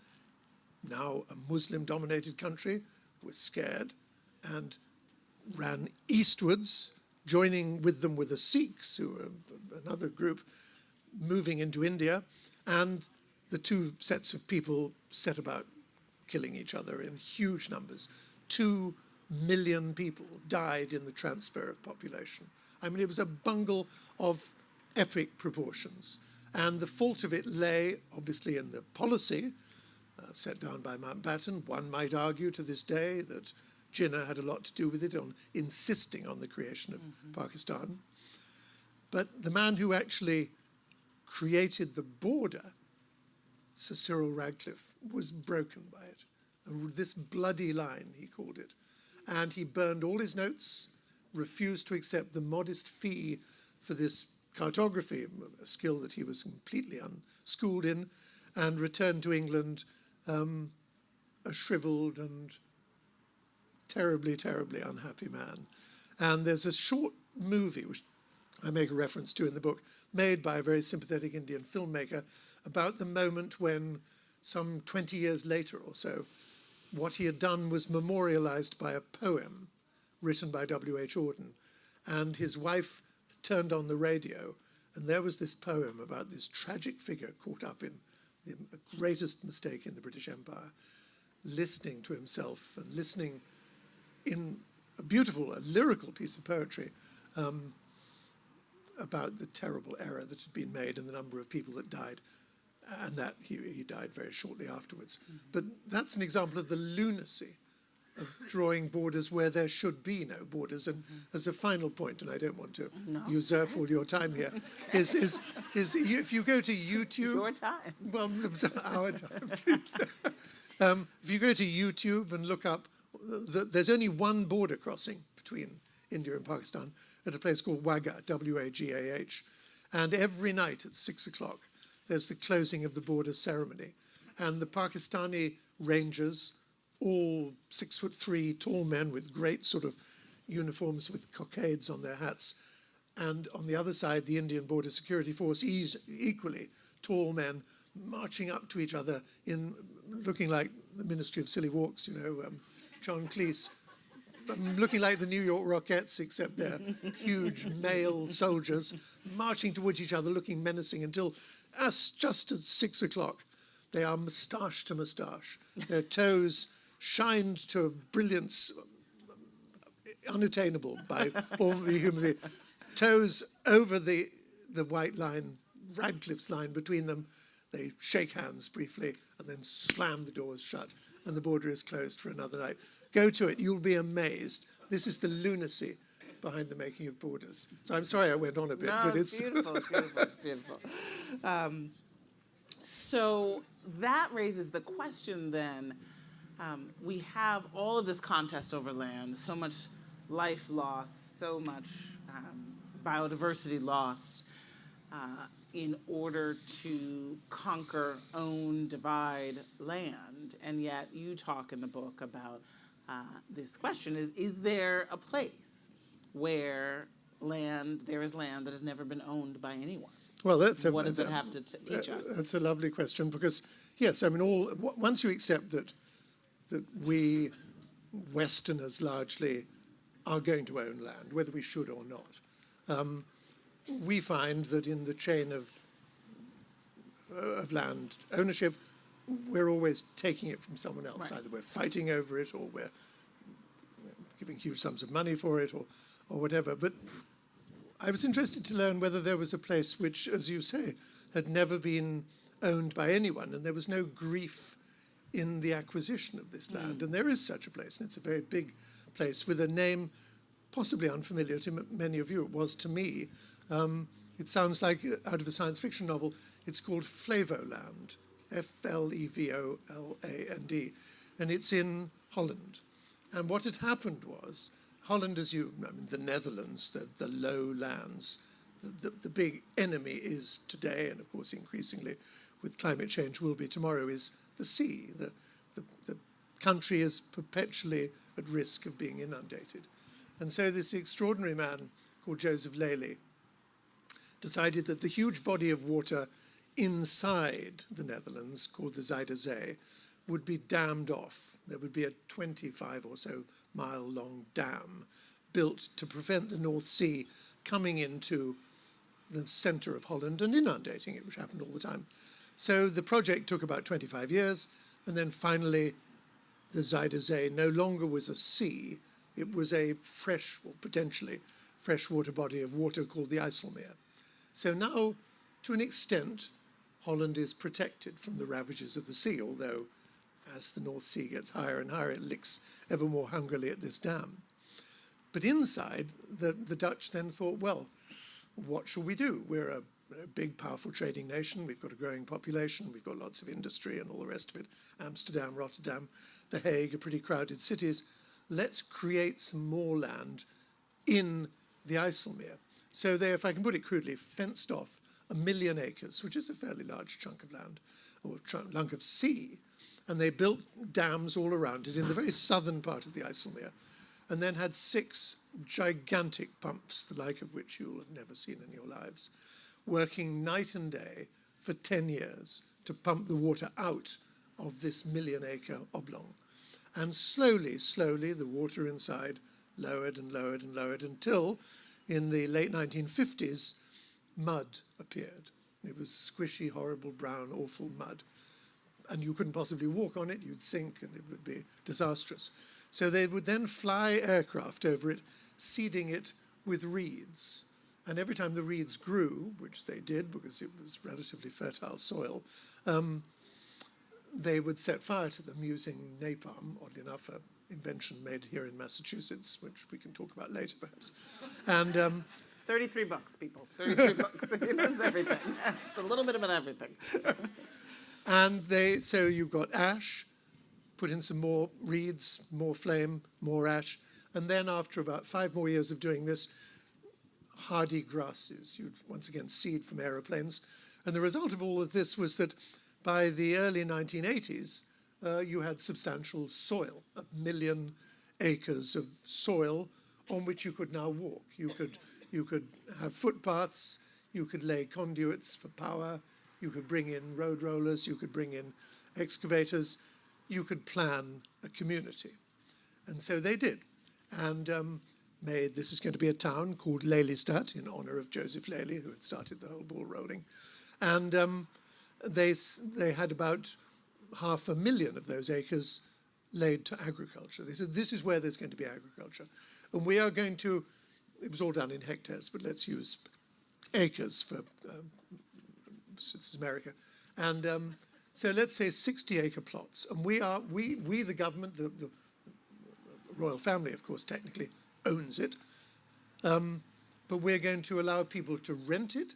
now a Muslim-dominated country were scared and ran eastwards, joining with them were the Sikhs, who were another group moving into India. And the two sets of people set about killing each other in huge numbers. 2 million people died in the transfer of population. I mean, it was a bungle of epic proportions. And the fault of it lay, obviously, in the policy set down by Mountbatten. One might argue to this day that Jinnah had a lot to do with it, on insisting on the creation of Pakistan. But the man who actually created the border, Sir Cyril Ratcliffe, was broken by it. This bloody line, he called it. And he burned all his notes, refused to accept the modest fee for this cartography, a skill that he was completely unschooled in, and returned to England a shriveled and terribly, terribly unhappy man. And there's a short movie, which I make a reference to in the book, made by a very sympathetic Indian filmmaker, about the moment when, some 20 years later or so, what he had done was memorialized by a poem written by W.H. Auden. And his wife turned on the radio, and there was this poem about this tragic figure caught up in the greatest mistake in the British Empire, listening to himself and listening in a beautiful, a lyrical piece of poetry about the terrible error that had been made and the number of people that died, and that he died very shortly afterwards. But that's an example of the lunacy of drawing borders where there should be no borders. And as a final point, and I don't want to usurp all your time here, is if you go to YouTube... Your time. Well, our time, please. If you go to YouTube and look up, there's only one border crossing between India and Pakistan at a place called Wagah, W-A-G-A-H. And every night at 6 o'clock, there's the closing of the border ceremony. And the Pakistani rangers, all 6'3" tall men with great sort of uniforms with cockades on their hats. And on the other side, the Indian Border Security Force, equally tall men, marching up to each other in looking like the Ministry of Silly Walks, John Cleese, looking like the New York Rockettes, except they're huge male soldiers, marching towards each other, looking menacing, until just at 6 o'clock, they are moustache to moustache. Their toes shined to a brilliance unattainable by ordinary human beings. Toes over the white line, Radcliffe's line between them. They shake hands briefly and then slam the doors shut, and the border is closed for another night. Go to it, you'll be amazed. This is the lunacy behind the making of borders. So I'm sorry I went on a bit, but it's... beautiful, it's beautiful, it's beautiful. So that raises the question then, we have all of this contest over land, so much life lost, so much biodiversity lost, in order to conquer, own, divide land. And yet you talk in the book about this question, is there a place where there is land that has never been owned by anyone? Well, what does it have to teach us? That's a lovely question, because, yes, I mean, once you accept that we Westerners largely are going to own land, whether we should or not, we find that in the chain of land ownership, we're always taking it from someone else. Right. Either we're fighting over it, or we're giving huge sums of money for it, or whatever. But I was interested to learn whether there was a place which, as you say, had never been owned by anyone, and there was no grief in the acquisition of this land. And there is such a place, and it's a very big place with a name possibly unfamiliar to many of you. It was to me. It sounds like out of a science fiction novel. It's called Flevoland, Flevoland, and it's in Holland. And what had happened was, Holland, the Netherlands, the low lands, the big enemy is today, and of course increasingly with climate change will be tomorrow, is the sea. The country is perpetually at risk of being inundated. And so this extraordinary man called Joseph Lely decided that the huge body of water inside the Netherlands, called the Zuider Zee, would be dammed off. There would be a 25 or so mile long dam built to prevent the North Sea coming into the center of Holland and inundating it, which happened all the time. So the project took about 25 years, and then finally the Zuider Zee no longer was a sea, it was a potentially freshwater body of water called the IJsselmeer. So now, to an extent, Holland is protected from the ravages of the sea, although as the North Sea gets higher and higher, it licks ever more hungrily at this dam. But inside, the Dutch then thought, well, what shall we do? We're a big, powerful trading nation. We've got a growing population. We've got lots of industry and all the rest of it. Amsterdam, Rotterdam, The Hague are pretty crowded cities. Let's create some more land in the IJsselmeer. So they, if I can put it crudely, fenced off 1 million acres, which is a fairly large chunk of land, or chunk of sea. And they built dams all around it in the very southern part of the IJsselmeer, and then had 6 gigantic pumps, the like of which you'll have never seen in your lives, working night and day for 10 years to pump the water out of this 1 million acre oblong. And slowly, slowly, the water inside lowered and lowered and lowered until, in the late 1950s, mud appeared. It was squishy, horrible, brown, awful mud. And you couldn't possibly walk on it, you'd sink, and it would be disastrous. So they would then fly aircraft over it, seeding it with reeds. And every time the reeds grew, which they did because it was relatively fertile soil, they would set fire to them using napalm, oddly enough, an invention made here in Massachusetts, which we can talk about later, perhaps. And 33 books, people. 33 books. It knows everything. It's a little bit about everything. and so you've got ash, put in some more reeds, more flame, more ash, and then after about 5 more years of doing this, hardy grasses. You'd once again seed from aeroplanes. And the result of all of this was that by the early 1980s, you had substantial soil, 1 million acres of soil on which you could now walk. You could have footpaths, you could lay conduits for power, you could bring in road rollers, you could bring in excavators, you could plan a community. And so they did. And this is going to be a town called Lelystad in honor of Joseph Lely, who had started the whole ball rolling. And they had about 500,000 of those acres laid to agriculture. They said, this is where there's going to be agriculture. And we are going to, it was all done in hectares, but let's use acres for, this is America. And so let's say 60-acre plots. And we, the government, the royal family, of course, technically owns it. But we're going to allow people to rent it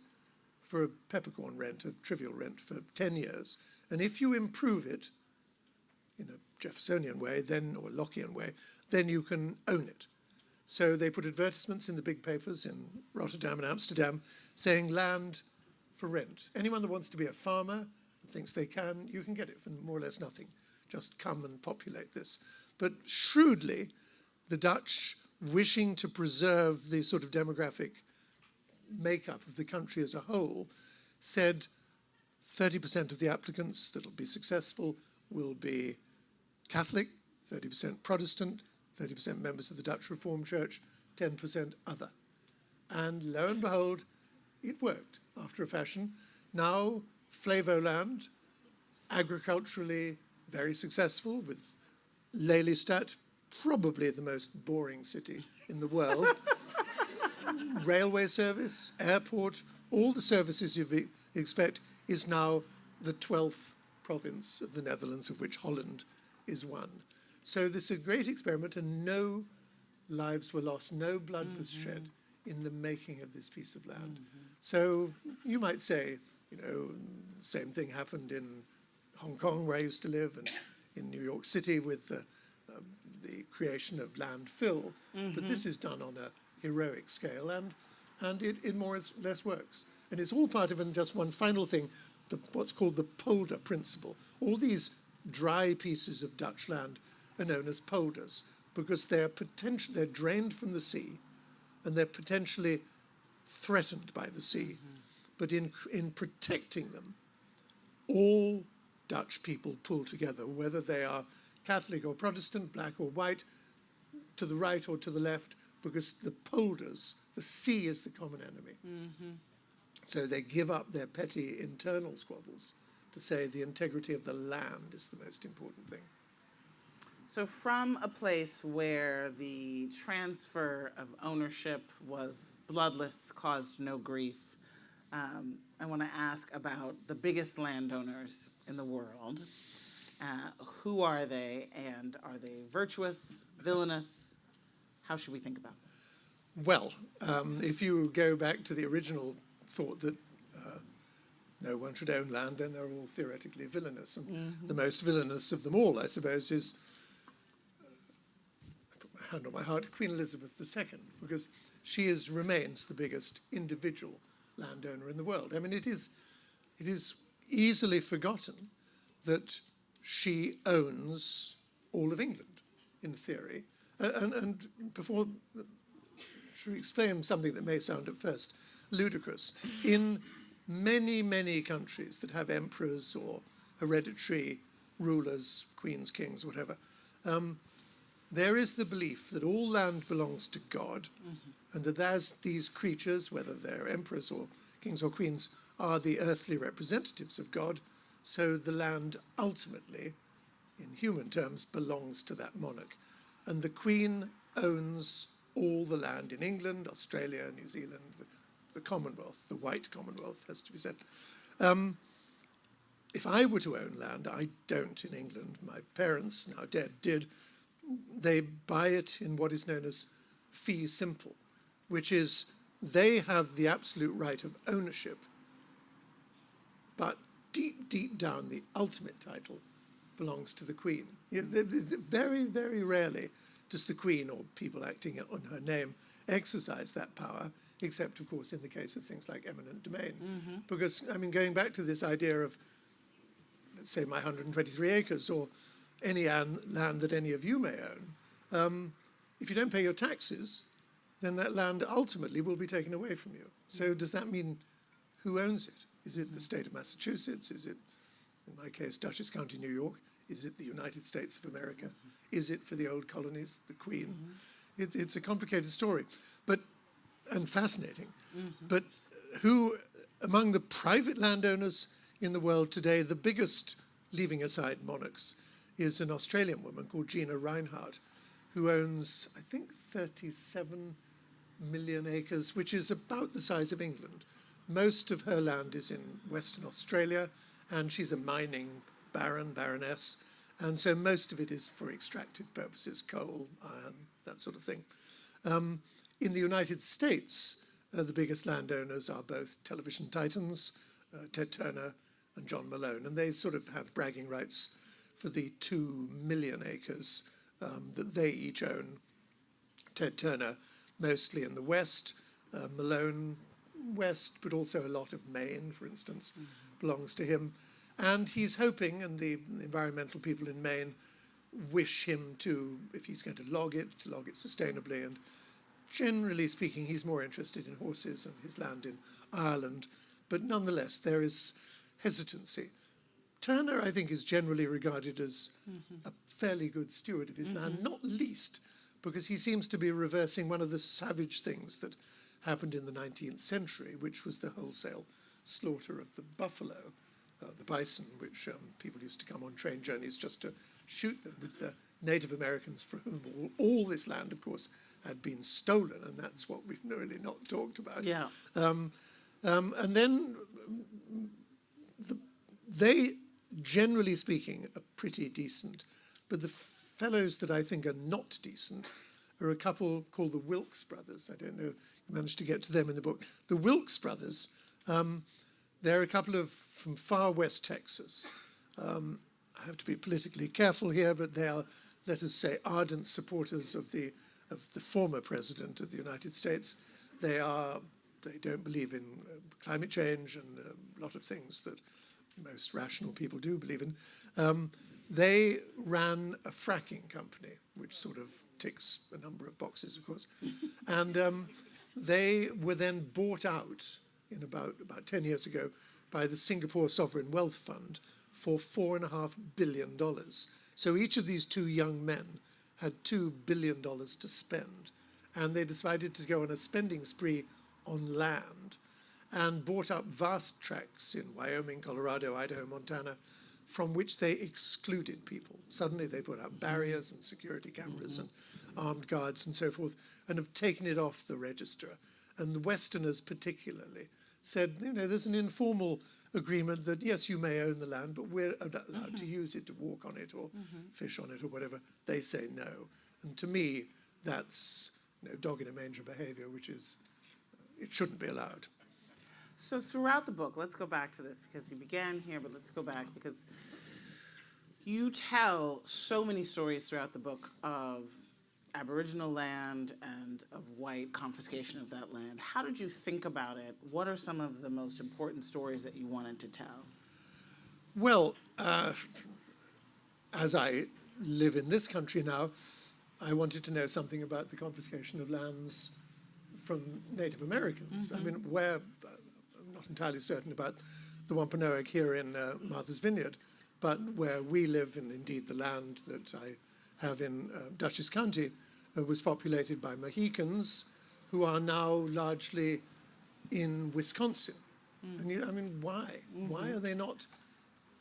for a peppercorn rent, a trivial rent, for 10 years. And if you improve it in a Jeffersonian way, then, or Lockean way, then you can own it. So they put advertisements in the big papers in Rotterdam and Amsterdam saying land for rent. Anyone that wants to be a farmer and thinks they can, you can get it for more or less nothing. Just come and populate this. But shrewdly, the Dutch, wishing to preserve the sort of demographic makeup of the country as a whole, said 30% of the applicants that'll be successful will be Catholic, 30% Protestant, 30% members of the Dutch Reformed Church, 10% other. And lo and behold, it worked after a fashion. Now, Flevoland, agriculturally very successful, with Lelystad, probably the most boring city in the world. Railway service, airport, all the services you expect, is now the 12th province of the Netherlands, of which Holland is one. So this is a great experiment, and no lives were lost, no blood was shed in the making of this piece of land. So you might say, same thing happened in Hong Kong, where I used to live, and in New York City with the creation of landfill. But this is done on a heroic scale, and it more or less works. And it's all part of, and just one final thing, what's called the polder principle. All these dry pieces of Dutch land are known as polders because they're drained from the sea, and they're potentially threatened by the sea. But in protecting them, all Dutch people pull together, whether they are Catholic or Protestant, black or white, to the right or to the left, because the polders, the sea is the common enemy. So they give up their petty internal squabbles to say the integrity of the land is the most important thing. So from a place where the transfer of ownership was bloodless, caused no grief, I want to ask about the biggest landowners in the world. Who are they, and are they virtuous, villainous? How should we think about them? Well, if you go back to the original thought that no one should own land, then they're all theoretically villainous. And the most villainous of them all, I suppose, is, I put my hand on my heart, Queen Elizabeth II, because she remains the biggest individual landowner in the world. I mean, it is easily forgotten that she owns all of England, in theory. And before, should we explain something that may sound at first ludicrous? In many, many countries that have emperors or hereditary rulers, queens, kings, whatever, there is the belief that all land belongs to God, and that as these creatures, whether they're emperors or kings or queens, are the earthly representatives of God, so the land ultimately, in human terms, belongs to that monarch. And the Queen owns all the land in England, Australia, New Zealand, the Commonwealth, the white Commonwealth, has to be said. if I were to own land, I don't in England, my parents, now dead, did, they buy it in what is known as fee simple, which is they have the absolute right of ownership, but deep, deep down, the ultimate title belongs to the Queen. Very, very rarely does the Queen or people acting on her name exercise that power, except, of course, in the case of things like eminent domain. Because, I mean, going back to this idea of, let's say, my 123 acres or any land that any of you may own, if you don't pay your taxes, then that land ultimately will be taken away from you. So does that mean who owns it? Is it the state of Massachusetts? Is it, in my case, Dutchess County, New York? Is it the United States of America? Is it for the old colonies, the Queen? It's a complicated story, and fascinating. But who, among the private landowners in the world today, the biggest, leaving aside monarchs, is an Australian woman called Gina Rinehart, who owns, I think, 37 million acres, which is about the size of England. Most of her land is in Western Australia, and she's a mining baroness, and so most of it is for extractive purposes, coal, iron, that sort of thing. In the United States, the biggest landowners are both television titans, Ted Turner and John Malone, and they sort of have bragging rights for the 2 million acres that they each own. Ted Turner mostly in the West, Malone West, but also a lot of Maine, for instance, belongs to him. And he's hoping, and the environmental people in Maine wish him to, if he's going to log it sustainably. And generally speaking, he's more interested in horses and his land in Ireland. But nonetheless, there is hesitancy. Turner, I think, is generally regarded as a fairly good steward of his land, not least because he seems to be reversing one of the savage things that happened in the 19th century, which was the wholesale slaughter of the buffalo, the bison, which people used to come on train journeys just to shoot them, with the Native Americans for whom all this land, of course, had been stolen, and that's what we've really not talked about. Yeah. And then they, generally speaking, are pretty decent, but the fellows that I think are not decent are a couple called the Wilkes brothers. I don't know if you managed to get to them in the book. The Wilkes brothers, they're a couple from far west Texas. I have to be politically careful here, but they are, let us say, ardent supporters of the former president of the United States. They don't believe in climate change and a lot of things that most rational people do believe in. They ran a fracking company, which sort of ticks a number of boxes, of course. And they were then bought out in about 10 years ago by the Singapore Sovereign Wealth Fund for $4.5 billion. So each of these two young men had $2 billion to spend, and they decided to go on a spending spree on land and bought up vast tracts in Wyoming, Colorado, Idaho, Montana, from which they excluded people. Suddenly they put up barriers and security cameras and armed guards and so forth, and have taken it off the register. And the Westerners particularly said, there's an informal agreement that, yes, you may own the land, but we're allowed to use it, to walk on it or fish on it or whatever. They say no. And to me, that's dog in a manger behavior, which is, it shouldn't be allowed. So throughout the book, let's go back to this because you began here, but let's go back because you tell so many stories throughout the book of Aboriginal land and of white confiscation of that land. How did you think about it? What are some of the most important stories that you wanted to tell? Well, as I live in this country now, I wanted to know something about the confiscation of lands from Native Americans. I mean, I'm not entirely certain about the Wampanoag here in Martha's Vineyard, but where we live, and indeed the land that I have in Dutchess County, was populated by Mohicans, who are now largely in Wisconsin. And why? Why are they not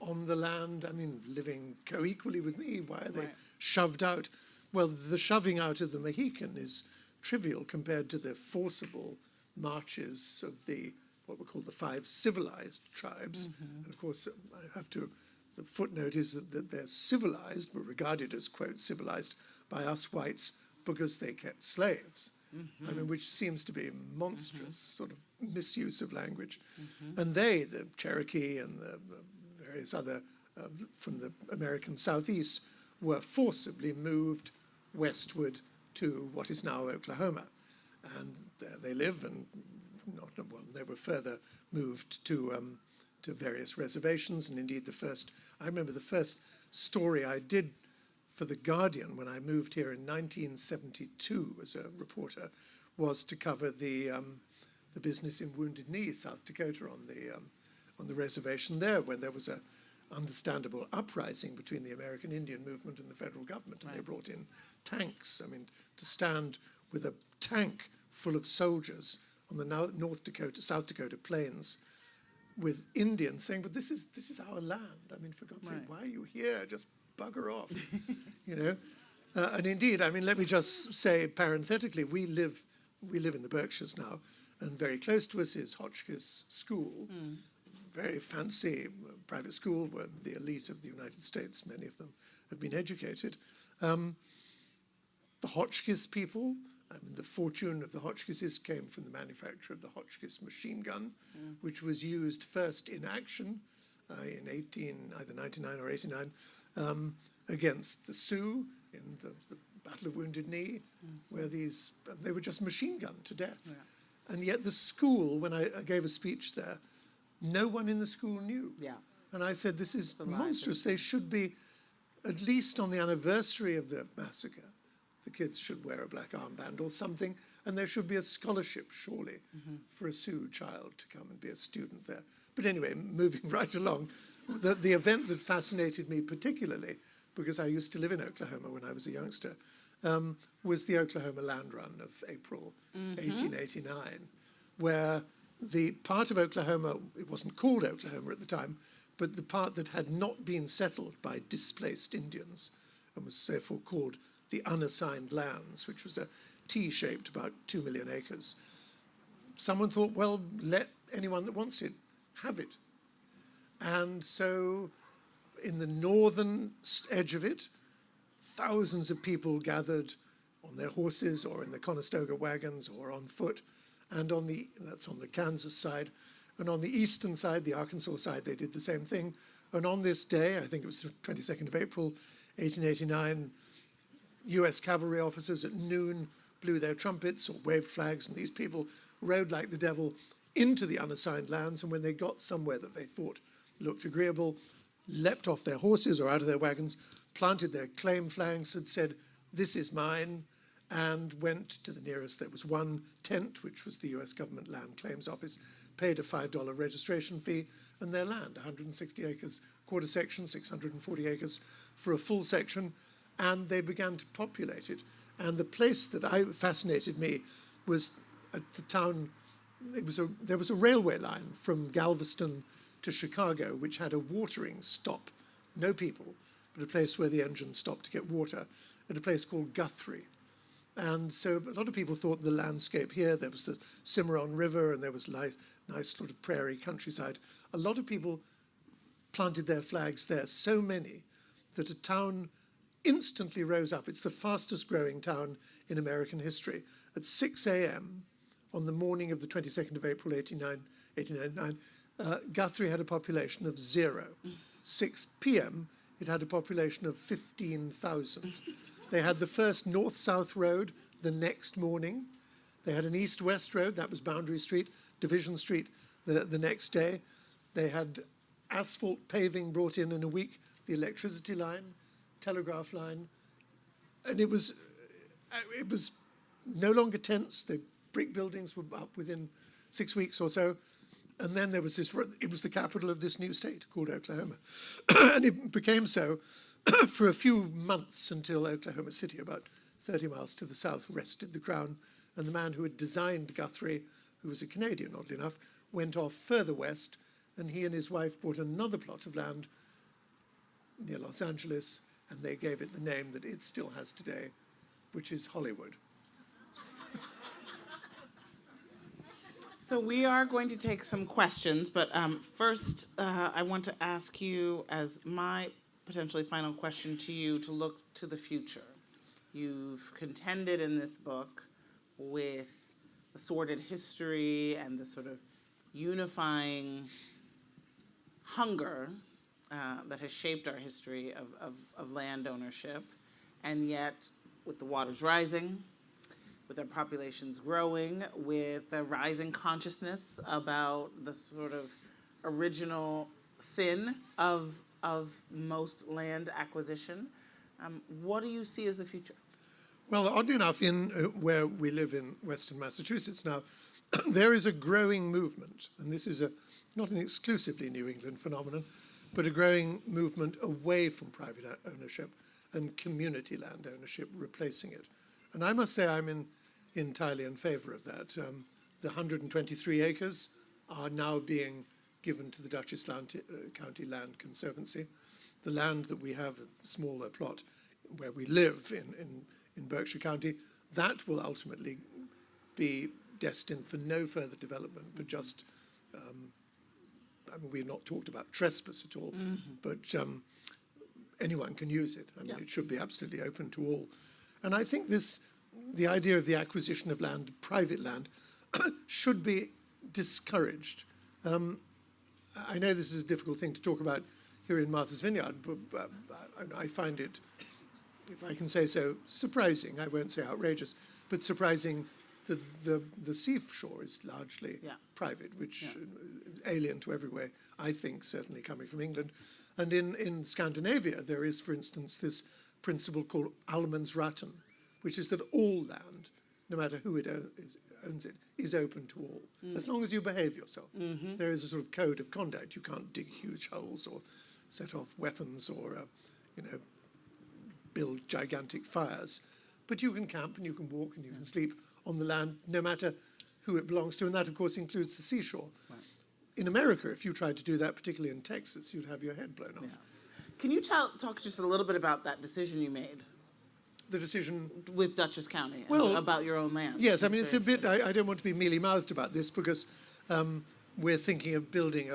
on the land, living co-equally with me? Why are they shoved out? Well, the shoving out of the Mohican is trivial compared to the forcible marches of the what were called the 5 civilized tribes. And of course, the footnote is that they're civilized, but regarded as, quote, civilized by us whites because they kept slaves. I mean, which seems to be monstrous sort of misuse of language. And they, the Cherokee and the various other from the American Southeast, were forcibly moved westward to what is now Oklahoma. And there they live, and they were further moved to various reservations. And indeed, I remember the first story I did for The Guardian when I moved here in 1972 as a reporter was to cover the business in Wounded Knee, South Dakota, on the reservation there, when there was a understandable uprising between the American Indian movement and the federal government, and they brought in tanks. I mean, to stand with a tank full of soldiers on the South Dakota plains with Indians saying, but this is our land. I mean, for God's sake, why are you here? Just bugger off, you know? And indeed, I mean, let me just say parenthetically, we live in the Berkshires now, and very close to us is Hotchkiss School, very fancy private school where the elite of the United States, many of them have been educated. The Hotchkiss people, I mean, the fortune of the Hotchkisses came from the manufacture of the Hotchkiss machine gun, which was used first in action in either 99 or 89, against the Sioux in the Battle of Wounded Knee, where they were just machine gunned to death. And yet the school, when I gave a speech there, no one in the school knew. And I said, this is monstrous. They should be, at least on the anniversary of the massacre, the kids should wear a black armband or something, and there should be a scholarship, surely, for a Sioux child to come and be a student there. But anyway, moving right along, the event that fascinated me particularly, because I used to live in Oklahoma when I was a youngster, was the Oklahoma Land Run of April 1889, where the part of Oklahoma, it wasn't called Oklahoma at the time, but the part that had not been settled by displaced Indians and was therefore called the unassigned lands, which was a T-shaped, about 2 million acres. Someone thought, well, let anyone that wants it have it. And so in the northern edge of it, thousands of people gathered on their horses or in the Conestoga wagons or on foot, and that's on the Kansas side. And on the eastern side, the Arkansas side, they did the same thing. And on this day, I think it was the 22nd of April, 1889, US cavalry officers at noon blew their trumpets or waved flags, and these people rode like the devil into the unassigned lands, and when they got somewhere that they thought looked agreeable, leapt off their horses or out of their wagons, planted their claim flags, had said, this is mine, and went to the nearest. There was one tent, which was the US Government Land Claims Office, paid a $5 registration fee, and their land, 160 acres, quarter section, 640 acres for a full section, and they began to populate it. And the place that fascinated me was at the town. There was a railway line from Galveston to Chicago, which had a watering stop, no people, but a place where the engines stopped to get water, at a place called Guthrie. And so a lot of people thought the landscape here, there was the Cimarron River, and there was nice sort of prairie countryside. A lot of people planted their flags there, so many that a town instantly rose up. It's the fastest growing town in American history. At 6 a.m. on the morning of the 22nd of April, 1889, Guthrie had a population of 0. 6 p.m., it had a population of 15,000. They had the first north-south road the next morning. They had an east-west road, that was Boundary Street, Division Street the next day. They had asphalt paving brought in a week, the electricity line, telegraph line. And it was no longer tents. The brick buildings were up within 6 weeks or so. And then there was it was the capital of this new state called Oklahoma. And it became so for a few months until Oklahoma City, about 30 miles to the south, wrested the crown. And the man who had designed Guthrie, who was a Canadian, oddly enough, went off further west, and he and his wife bought another plot of land near Los Angeles, and they gave it the name that it still has today, which is Hollywood. So we are going to take some questions, but first I want to ask you, as my potentially final question to you, to look to the future. You've contended in this book with the sordid history and the sort of unifying hunger that has shaped our history of land ownership, and yet with the waters rising, with our populations growing, with a rising consciousness about the sort of original sin of most land acquisition. What do you see as the future? Well, oddly enough, in where we live in Western Massachusetts now, there is a growing movement, and this is not an exclusively New England phenomenon, but a growing movement away from private ownership and community land ownership, replacing it. And I must say I'm entirely in favor of that. The 123 acres are now being given to the Dutchess County Land Conservancy. The land that we have, a smaller plot where we live in Berkshire County, that will ultimately be destined for no further development, but just, I mean, we've not talked about trespass at all, but anyone can use it. I mean, it should be absolutely open to all. And I think the idea of the acquisition of land, private land, should be discouraged. I know this is a difficult thing to talk about here in Martha's Vineyard, but I find it, if I can say so, surprising. I won't say outrageous, but surprising that the seashore is largely private, which alien to every way, I think, certainly coming from England. And in Scandinavia, there is, for instance, this principle called allemansrätten, which is that all land, no matter who owns it, is open to all, as long as you behave yourself. There is a sort of code of conduct. You can't dig huge holes or set off weapons or, build gigantic fires. But you can camp and you can walk and you can sleep on the land, no matter who it belongs to, and that, of course, includes the seashore. Right. In America, if you tried to do that, particularly in Texas, you'd have your head blown off. Can you talk just a little bit about that decision you made? The decision with Dutchess County, well, about your own land. Yes, I mean, it's a bit, I don't want to be mealy-mouthed about this because we're thinking of building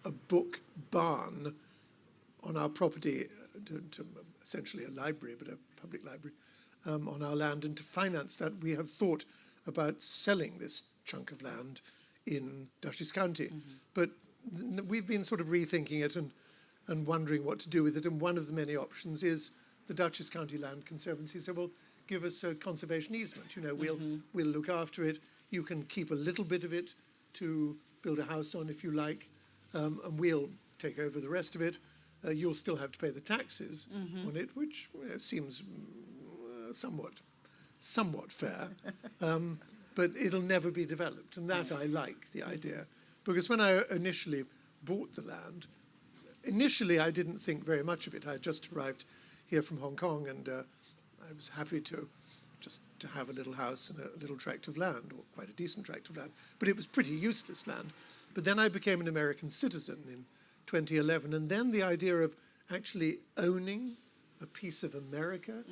a book barn on our property, to essentially a library, but a public library, on our land. And to finance that, we have thought about selling this chunk of land in Dutchess County. But we've been sort of rethinking it and wondering what to do with it. And one of the many options is the Dutchess County Land Conservancy said, well, give us a conservation easement. We'll look after it. You can keep a little bit of it to build a house on if you like, and we'll take over the rest of it. You'll still have to pay the taxes on it, which seems somewhat fair, but it'll never be developed. And that I like, the idea. Because when I initially bought the land, I didn't think very much of it. I had just arrived here from Hong Kong, and I was happy to have a little house and a little tract of land, or quite a decent tract of land. But it was pretty useless land. But then I became an American citizen in 2011, and then the idea of actually owning a piece of America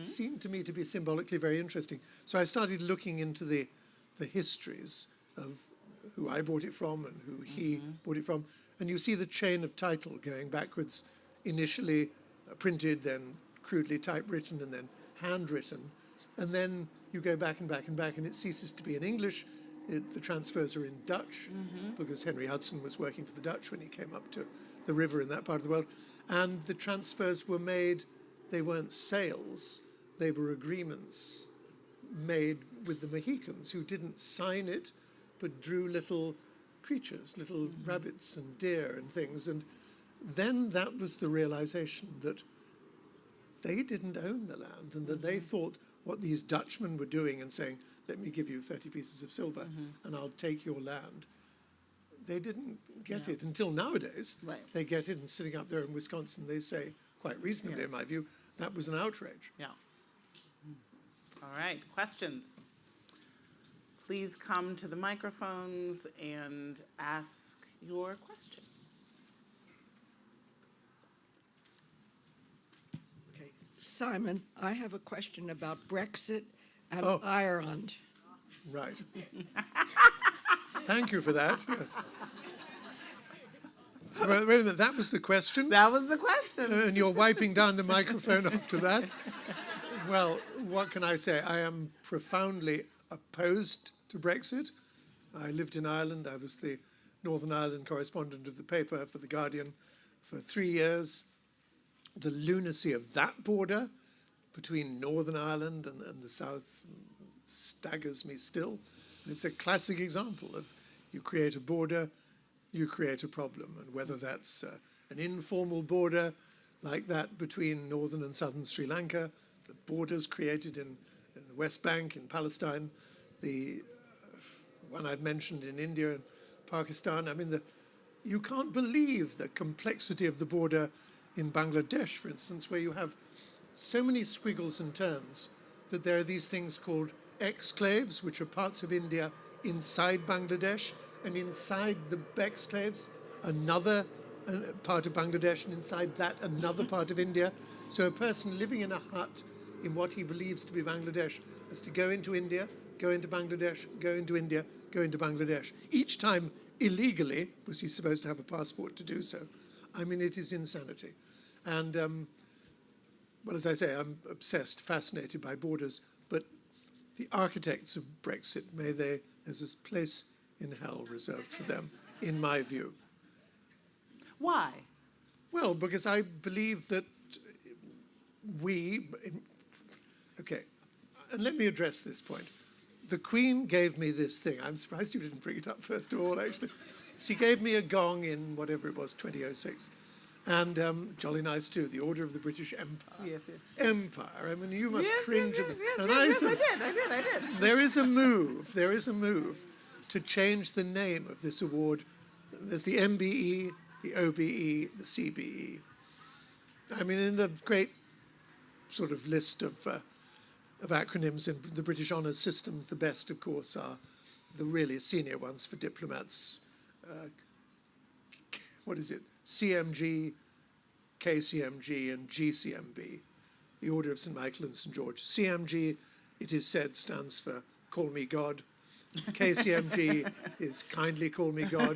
seemed to me to be symbolically very interesting. So I started looking into the histories of who I bought it from and who he bought it from. And you see the chain of title going backwards, initially printed, then crudely typewritten, and then handwritten. And then you go back and back and back, and it ceases to be in English. The transfers are in Dutch, because Henry Hudson was working for the Dutch when he came up to the river in that part of the world. And the transfers were made, they weren't sales, they were agreements made with the Mohicans, who didn't sign it, but drew little creatures, little rabbits and deer and things. And then that was the realization that they didn't own the land, and that they thought what these Dutchmen were doing and saying, let me give you 30 pieces of silver and I'll take your land. They didn't get it until nowadays. Right. They get it, and sitting up there in Wisconsin, they say, quite reasonably in my view, that was an outrage. Yeah. All right, questions? Please come to the microphones and ask your question. Okay, Simon, I have a question about Brexit and Oh. Ireland. Right. Thank you for that. Yes. Wait a minute, that was the question? That was the question. And you're wiping down the microphone after that? Well, what can I say? I am profoundly opposed to Brexit. I lived in Ireland. I was the Northern Ireland correspondent of the paper for The Guardian for 3 years. The lunacy of that border between Northern Ireland and the South staggers me still. And it's a classic example of you create a border, you create a problem. And whether that's an informal border like that between northern and southern Sri Lanka, the borders created in the West Bank, in Palestine, the one I've mentioned in India and Pakistan. I mean, you can't believe the complexity of the border in Bangladesh, for instance, where you have so many squiggles and turns that there are these things called exclaves, which are parts of India inside Bangladesh, and inside the exclaves, another part of Bangladesh, and inside that, another part of India. So a person living in a hut in what he believes to be Bangladesh has to go into India, go into Bangladesh, go into India, go into Bangladesh. Each time illegally, was he supposed to have a passport to do so. I mean, it is insanity. And, well, as I say, I'm obsessed, fascinated by borders, but the architects of Brexit, there's this place in hell reserved for them, in my view. Why? Well, because I believe that okay, and let me address this point. The Queen gave me this thing. I'm surprised you didn't bring it up first of all, actually. She gave me a gong in whatever it was, 2006. And jolly nice too, the Order of the British Empire. Yes, yes. Empire. I mean, you must Yes, cringe yes, at yes, the... yes, and I yes, said, I did. there is a move to change the name of this award. There's the MBE, the OBE, the CBE. I mean, in the great sort of list of acronyms in the British honours systems, the best, of course, are the really senior ones for diplomats. What is it? CMG, KCMG, and GCMB, the Order of St. Michael and St. George. CMG, it is said, stands for Call Me God. KCMG is Kindly Call Me God.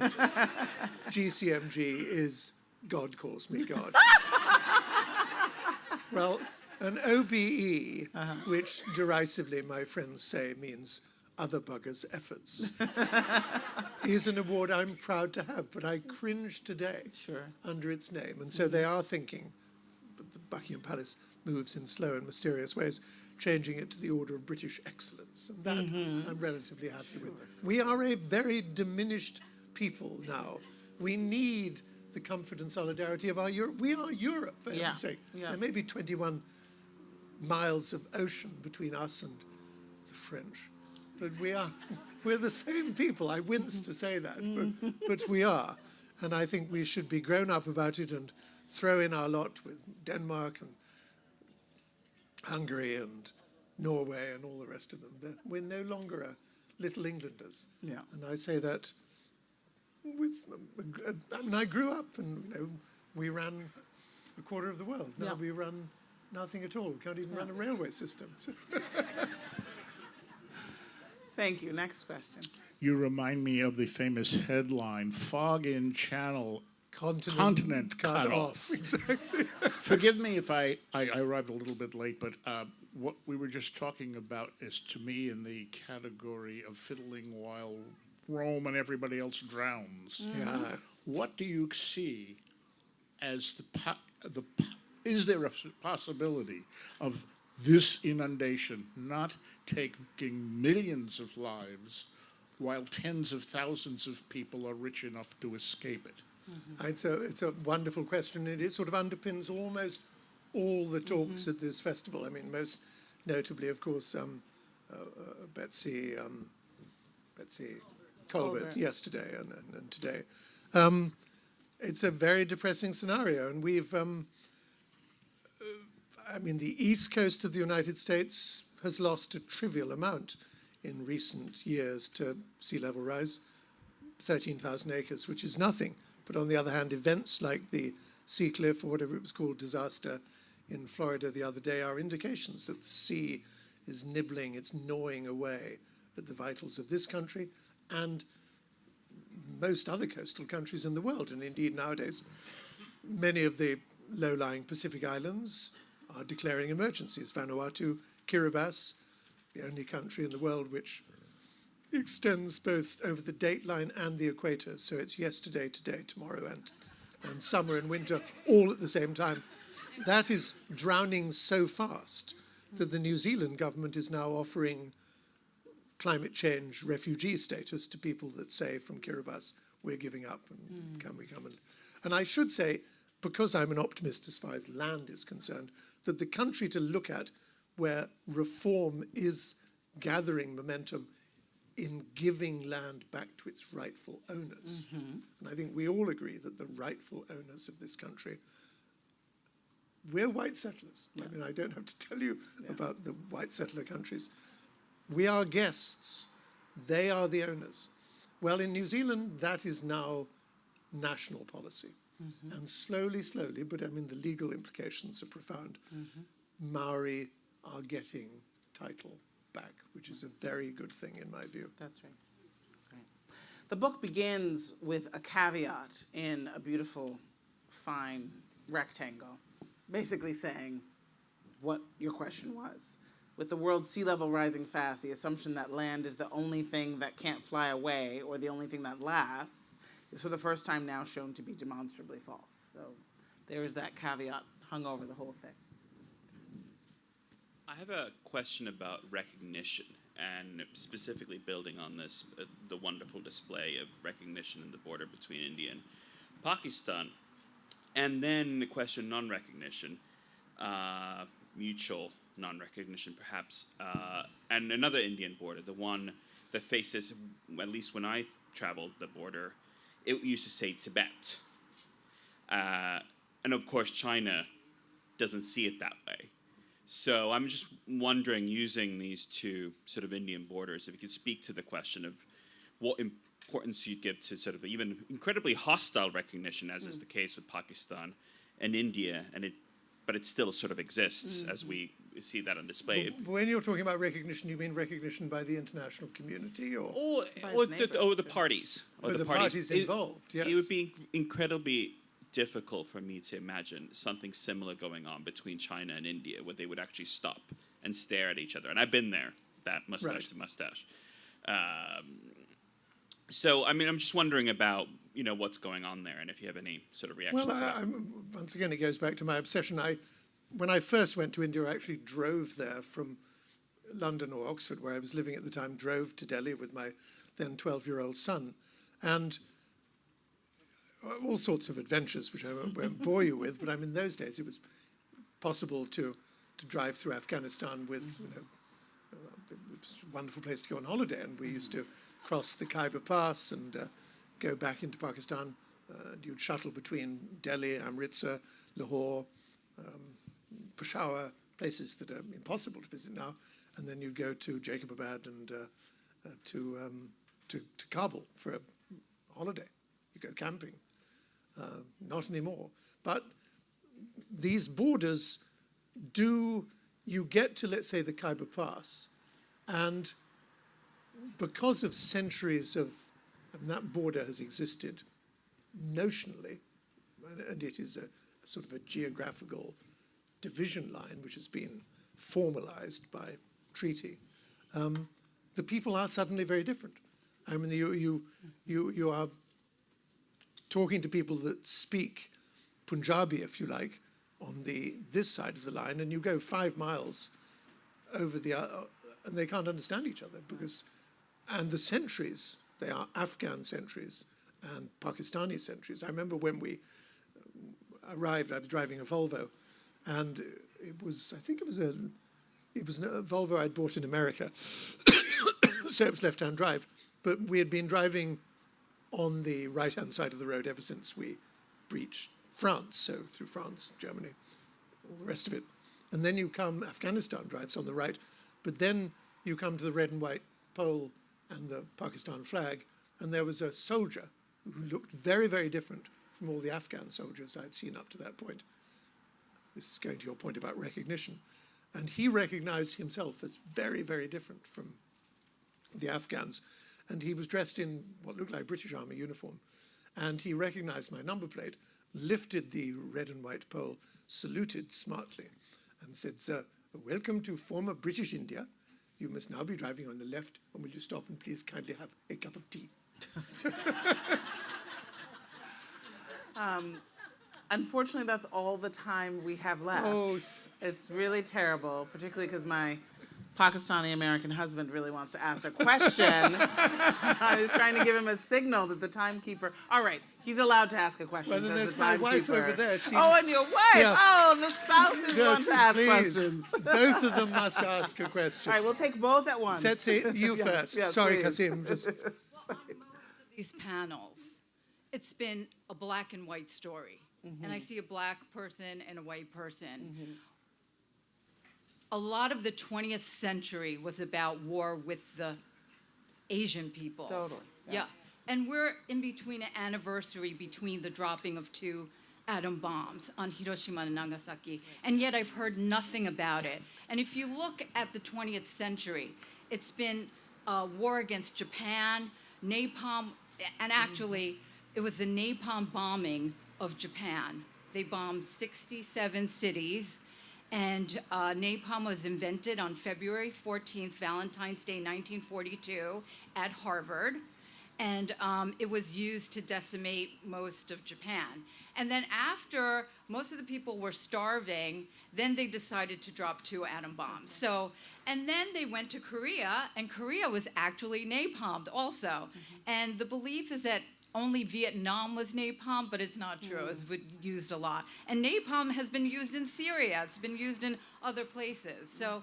GCMG is God Calls Me God. Well, an OBE, which derisively my friends say means other buggers' efforts, is an award I'm proud to have, but I cringe today under its name. And so they are thinking, but the Buckingham Palace moves in slow and mysterious ways, changing it to the Order of British Excellence. And that I'm relatively happy with. We are a very diminished people now. We need the comfort and solidarity of our Europe. We are Europe, for heaven's sake. There may be 21 miles of ocean between us and the French, but we're the same people. I wince to say that, but we are. And I think we should be grown up about it and throw in our lot with Denmark and Hungary and Norway and all the rest of them. We're no longer little Englanders. Yeah. And I say that with, I mean, I grew up and we ran a quarter of the world. Now we run nothing at all. We can't even run a railway system. Thank you. Next question. You remind me of the famous headline, Fog in Channel, Continent cut off. Exactly. Forgive me if I arrived a little bit late, but what we were just talking about is, to me, in the category of fiddling while Rome and everybody else drowns. Yeah. What do you see as is there a possibility of this inundation not taking millions of lives while tens of thousands of people are rich enough to escape it? It's a wonderful question. It sort of underpins almost all the talks at this festival. I mean, most notably, of course, Betsy Colbert yesterday and today. It's a very depressing scenario, and we've, I mean, the east coast of the United States has lost a trivial amount in recent years to sea level rise, 13,000 acres, which is nothing. But on the other hand, events like the Sea Cliff, or whatever it was called, disaster in Florida the other day are indications that the sea is nibbling, it's gnawing away at the vitals of this country and most other coastal countries in the world. And indeed, nowadays, many of the low-lying Pacific islands are declaring emergencies. Vanuatu, Kiribati, the only country in the world which extends both over the date line and the equator. So it's yesterday, today, tomorrow, and summer and winter all at the same time. That is drowning so fast that the New Zealand government is now offering climate change refugee status to people that say from Kiribati, we're giving up and can we come and I should say, because I'm an optimist as far as land is concerned, that the country to look at where reform is gathering momentum in giving land back to its rightful owners. And I think we all agree that the rightful owners of this country, we're white settlers. I mean, I don't have to tell you about the white settler countries. We are guests. They are the owners. Well, in New Zealand, that is now national policy. And slowly, slowly, but I mean, the legal implications are profound. Maori are getting title back, which is a very good thing in my view. That's right. Great. The book begins with a caveat in a beautiful, fine rectangle, basically saying what your question was. With the world's sea level rising fast, the assumption that land is the only thing that can't fly away or the only thing that lasts is for the first time now shown to be demonstrably false. So there is that caveat hung over the whole thing. I have a question about recognition, and specifically building on this, the wonderful display of recognition in the border between India and Pakistan, and then the question of non-recognition, mutual non-recognition perhaps, and another Indian border, the one that faces, at least when I traveled the border, it used to say Tibet. And of course, China doesn't see it that way. So I'm just wondering, using these two sort of Indian borders, if you could speak to the question of what importance you'd give to sort of even incredibly hostile recognition, as is the case with Pakistan and India, but it still sort of exists as we see that on display. When you're talking about recognition, you mean recognition by the international community, or the parties, or the parties involved? Yes, it would be incredibly difficult for me to imagine something similar going on between China and India, where they would actually stop and stare at each other. And I've been there, that mustache to mustache. So, I mean, I'm just wondering about, what's going on there, and if you have any sort of reaction to that. Once again, it goes back to my obsession. When I first went to India, I actually drove there from London or Oxford, where I was living at the time, drove to Delhi with my then 12-year-old son. And all sorts of adventures, which I won't bore you with, but I mean, in those days it was possible to drive through Afghanistan with, it was a wonderful place to go on holiday, and we used to cross the Khyber Pass and go back into Pakistan. You'd shuttle between Delhi, Amritsar, Lahore, Peshawar, places that are impossible to visit now, and then you'd go to Jacobabad and to Kabul for a holiday. You go camping. Not anymore. But these borders you get to, let's say, the Khyber Pass, and because of centuries and that border has existed notionally, and it is a sort of a geographical division line which has been formalized by treaty, the people are suddenly very different. I mean, you are talking to people that speak Punjabi, if you like, on this side of the line, and you go 5 miles over and they can't understand each other and the centuries, they are Afghan centuries and Pakistani centuries. I remember when we arrived, I was driving a Volvo, and it was a Volvo I'd bought in America, so it was left-hand drive, but we had been driving on the right-hand side of the road ever since we breached France, so through France, Germany, all the rest of it. And then Afghanistan drives on the right, but then you come to the red and white pole and the Pakistan flag, and there was a soldier who looked very, very different from all the Afghan soldiers I'd seen up to that point. This is going to your point about recognition. And he recognized himself as very, very different from the Afghans. and he was dressed in what looked like British Army uniform. And he recognized my number plate, lifted the red and white pole, saluted smartly, and said, "Sir, welcome to former British India. You must now be driving on the left, and will you stop and please kindly have a cup of tea?" Unfortunately, that's all the time we have left. Oh, it's really terrible, particularly because my Pakistani American husband really wants to ask a question. I was trying to give him a signal that the timekeeper. All right, he's allowed to ask a question. Well, then says there's the my wife timekeeper. over there. Oh, and your wife. Yeah. Oh, the spouses Yes, want to ask please. questions. Both of them must ask a question. All right, we'll take both at once. Setsi, you Yes, first. yes, Sorry, please. Kasim. Just These panels, it's been a black and white story. And I see a black person and a white person. A lot of the 20th century was about war with the Asian peoples. Totally, Yeah. And we're in between an anniversary between the dropping of 2 atom bombs on Hiroshima and Nagasaki. And yet I've heard nothing about it. And if you look at the 20th century, it's been a war against Japan, napalm, and actually it was the napalm bombing of Japan. They bombed 67 cities, and napalm was invented on February 14th, Valentine's Day, 1942, at Harvard. And it was used to decimate most of Japan. And then after most of the people were starving, then they decided to drop 2 atom bombs. So, and then they went to Korea, and Korea was actually napalmed also. And the belief is that only Vietnam was napalm, but it's not true. It's been used a lot. And napalm has been used in Syria. It's been used in other places. So,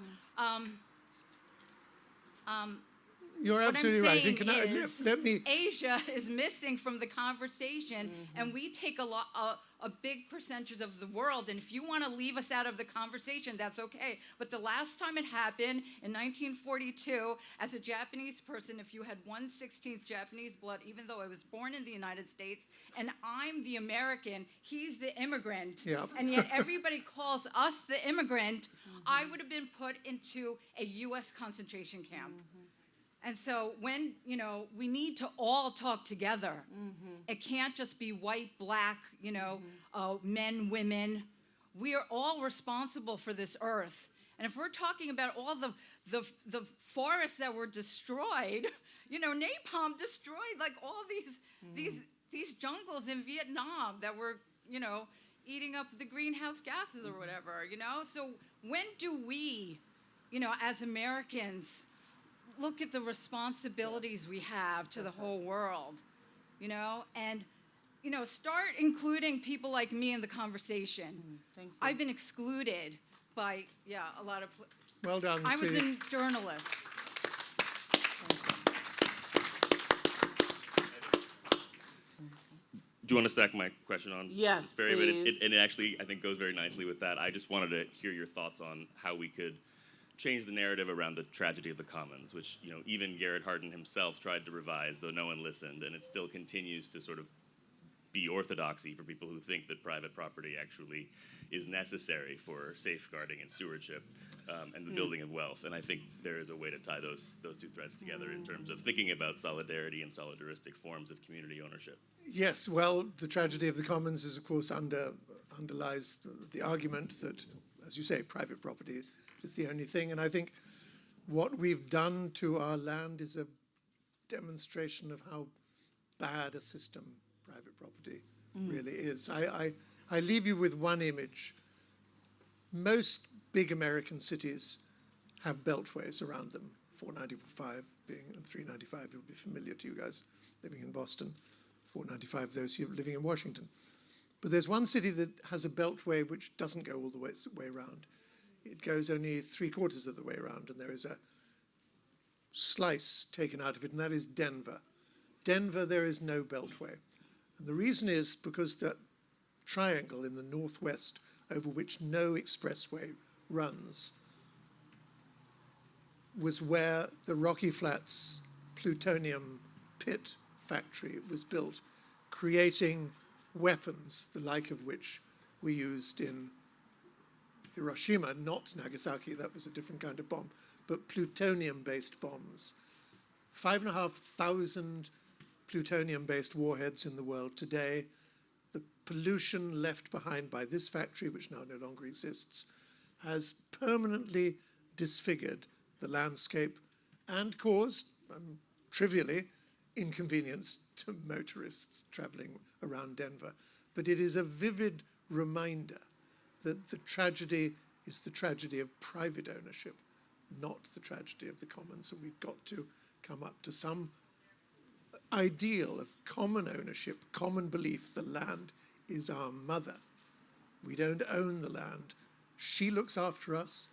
you're what absolutely I'm right. saying And can I, is let me. Asia is missing from the conversation, and we take a big percentage of the world. And if you want to leave us out of the conversation, that's okay. But the last time it happened in 1942, as a Japanese person, if you had 1/16 Japanese blood, even though I was born in the United States, and I'm the American, he's the immigrant, Yeah. and yet everybody calls us the immigrant, I would have been put into a U.S. concentration camp. And so when, we need to all talk together. It can't just be white, black, men, women. We are all responsible for this earth. And if we're talking about all the forests that were destroyed, napalm destroyed like all these jungles in Vietnam that were, eating up the greenhouse gases or whatever, So when do we, as Americans, look at the responsibilities we have to the whole world, and, start including people like me in the conversation. Thank you. I've been excluded by, a lot of, Well done, I was Sweetie. a journalist. Do you want to stack my question on? Yes, It's very, please. and it actually, I think, goes very nicely with that. I just wanted to hear your thoughts on how we could change the narrative around the tragedy of the commons, which, even Garrett Hardin himself tried to revise, though no one listened, and it still continues to sort of be orthodoxy for people who think that private property actually is necessary for safeguarding and stewardship and the building of wealth. And I think there is a way to tie those 2 threads together in terms of thinking about solidarity and solidaristic forms of community ownership. Yes, well, the tragedy of the commons is, of course, underlies the argument that, as you say, private property is the only thing. And I think what we've done to our land is a demonstration of how bad a system private property really is. I leave you with one image. Most big American cities have beltways around them, 495 being, and 395 will be familiar to you guys living in Boston, 495 those who are living in Washington. But there's one city that has a beltway which doesn't go all the way around. It goes only 3/4 of the way around, and there is a slice taken out of it, and that is Denver. Denver, there is no beltway. And the reason is because that triangle in the northwest over which no expressway runs was where the Rocky Flats plutonium pit factory was built, creating weapons, the like of which we used in Hiroshima, not Nagasaki, that was a different kind of bomb, but plutonium-based bombs. 5,500 plutonium-based warheads in the world today. The pollution left behind by this factory, which now no longer exists, has permanently disfigured the landscape and caused, trivially, inconvenience to motorists traveling around Denver. But it is a vivid reminder that the tragedy is the tragedy of private ownership, not the tragedy of the commons. And we've got to come up to some ideal of common ownership, common belief the land is our mother. We don't own the land. She looks after us,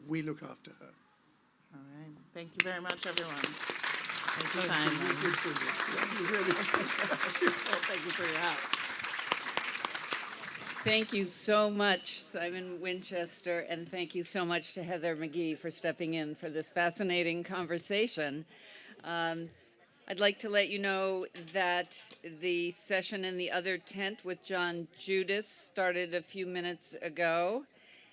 we look after her. All right. Thank you very much, everyone. Thank you, Simon. Thank you for your help. Thank you so much, Simon Winchester, and thank you so much to Heather McGhee for stepping in for this fascinating conversation. I'd like to let you know that the session in the other tent with John Judas started a few minutes ago,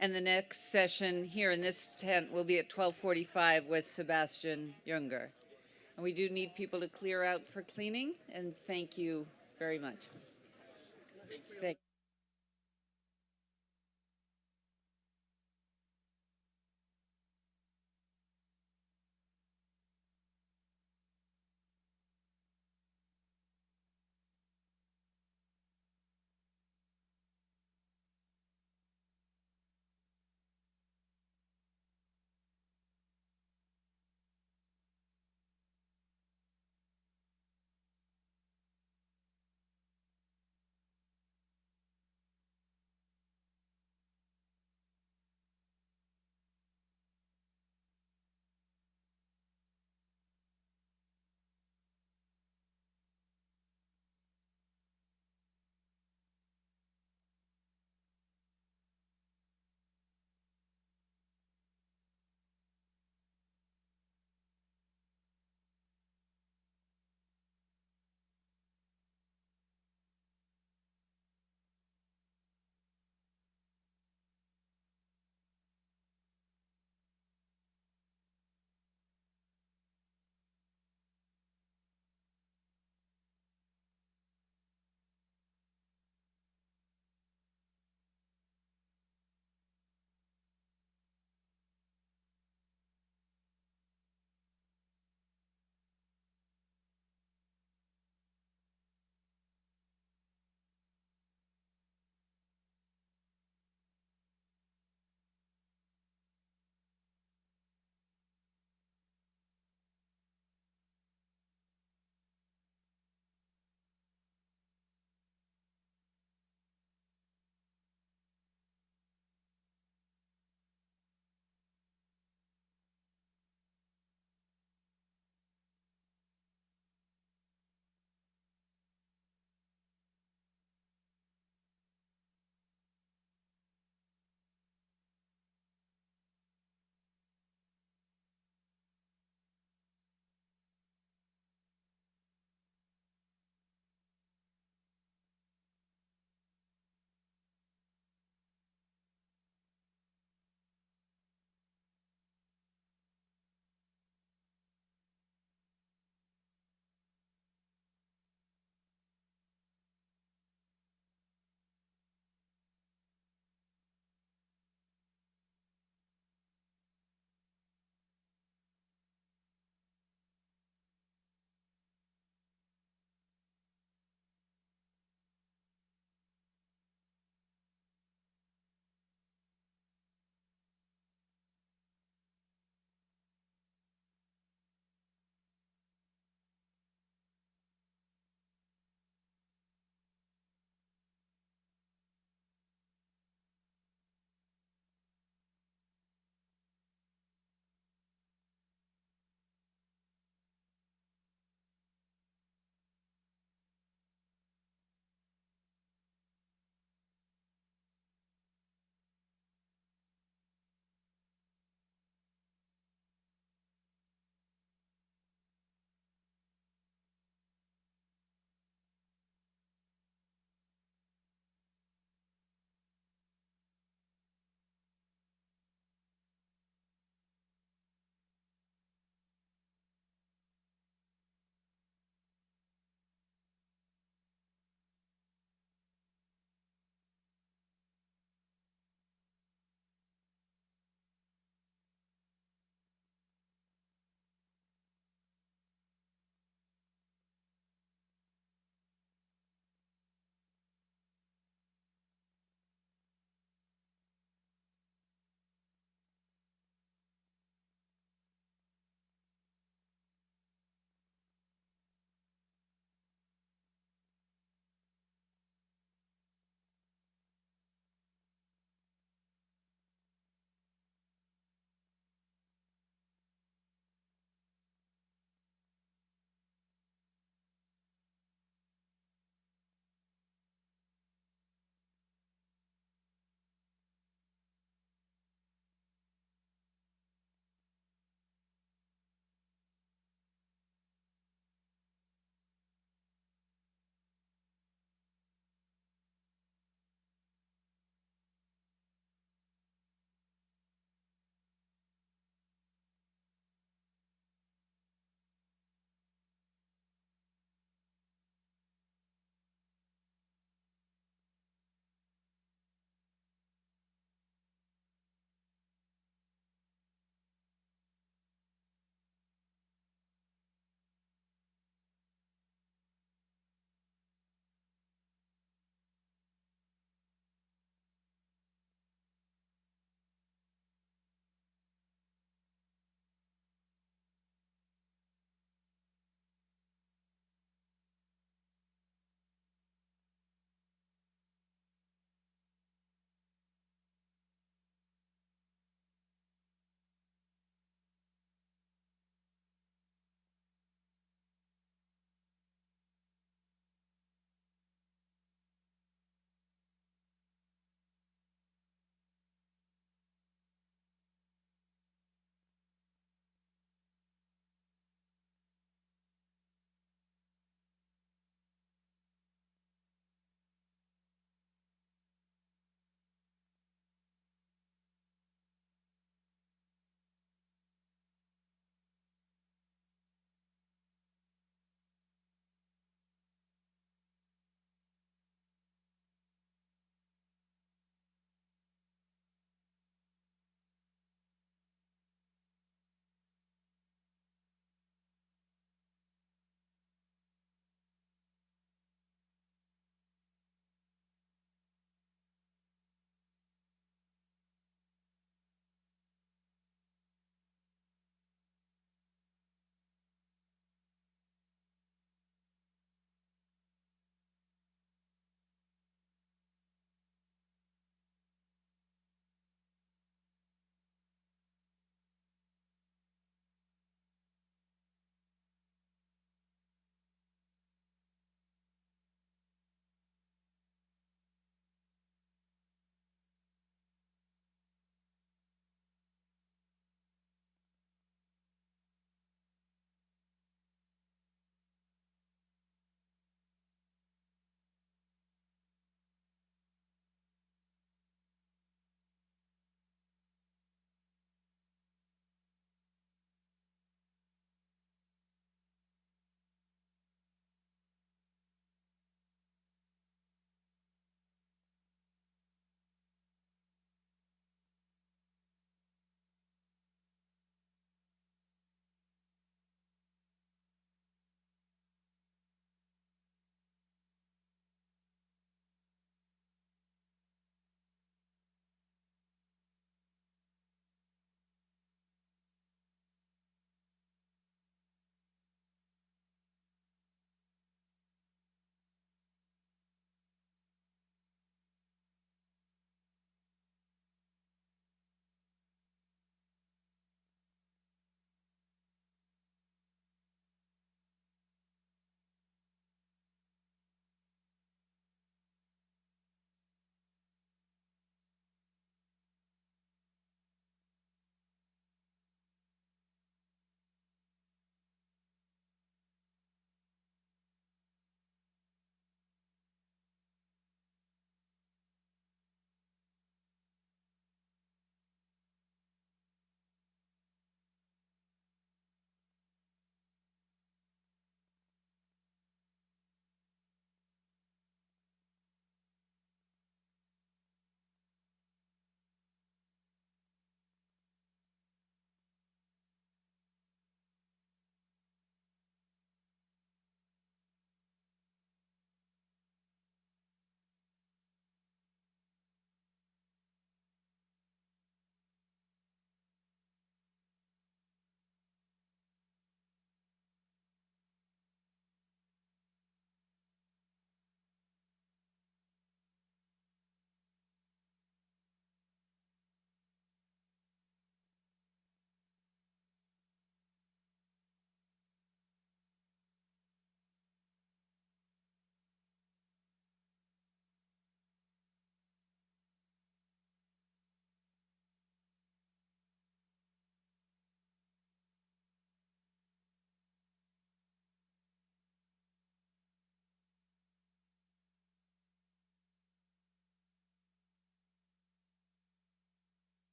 and the next session here in this tent will be at 12:45 with Sebastian Junger. And we do need people to clear out for cleaning, and thank you very much. Thank you.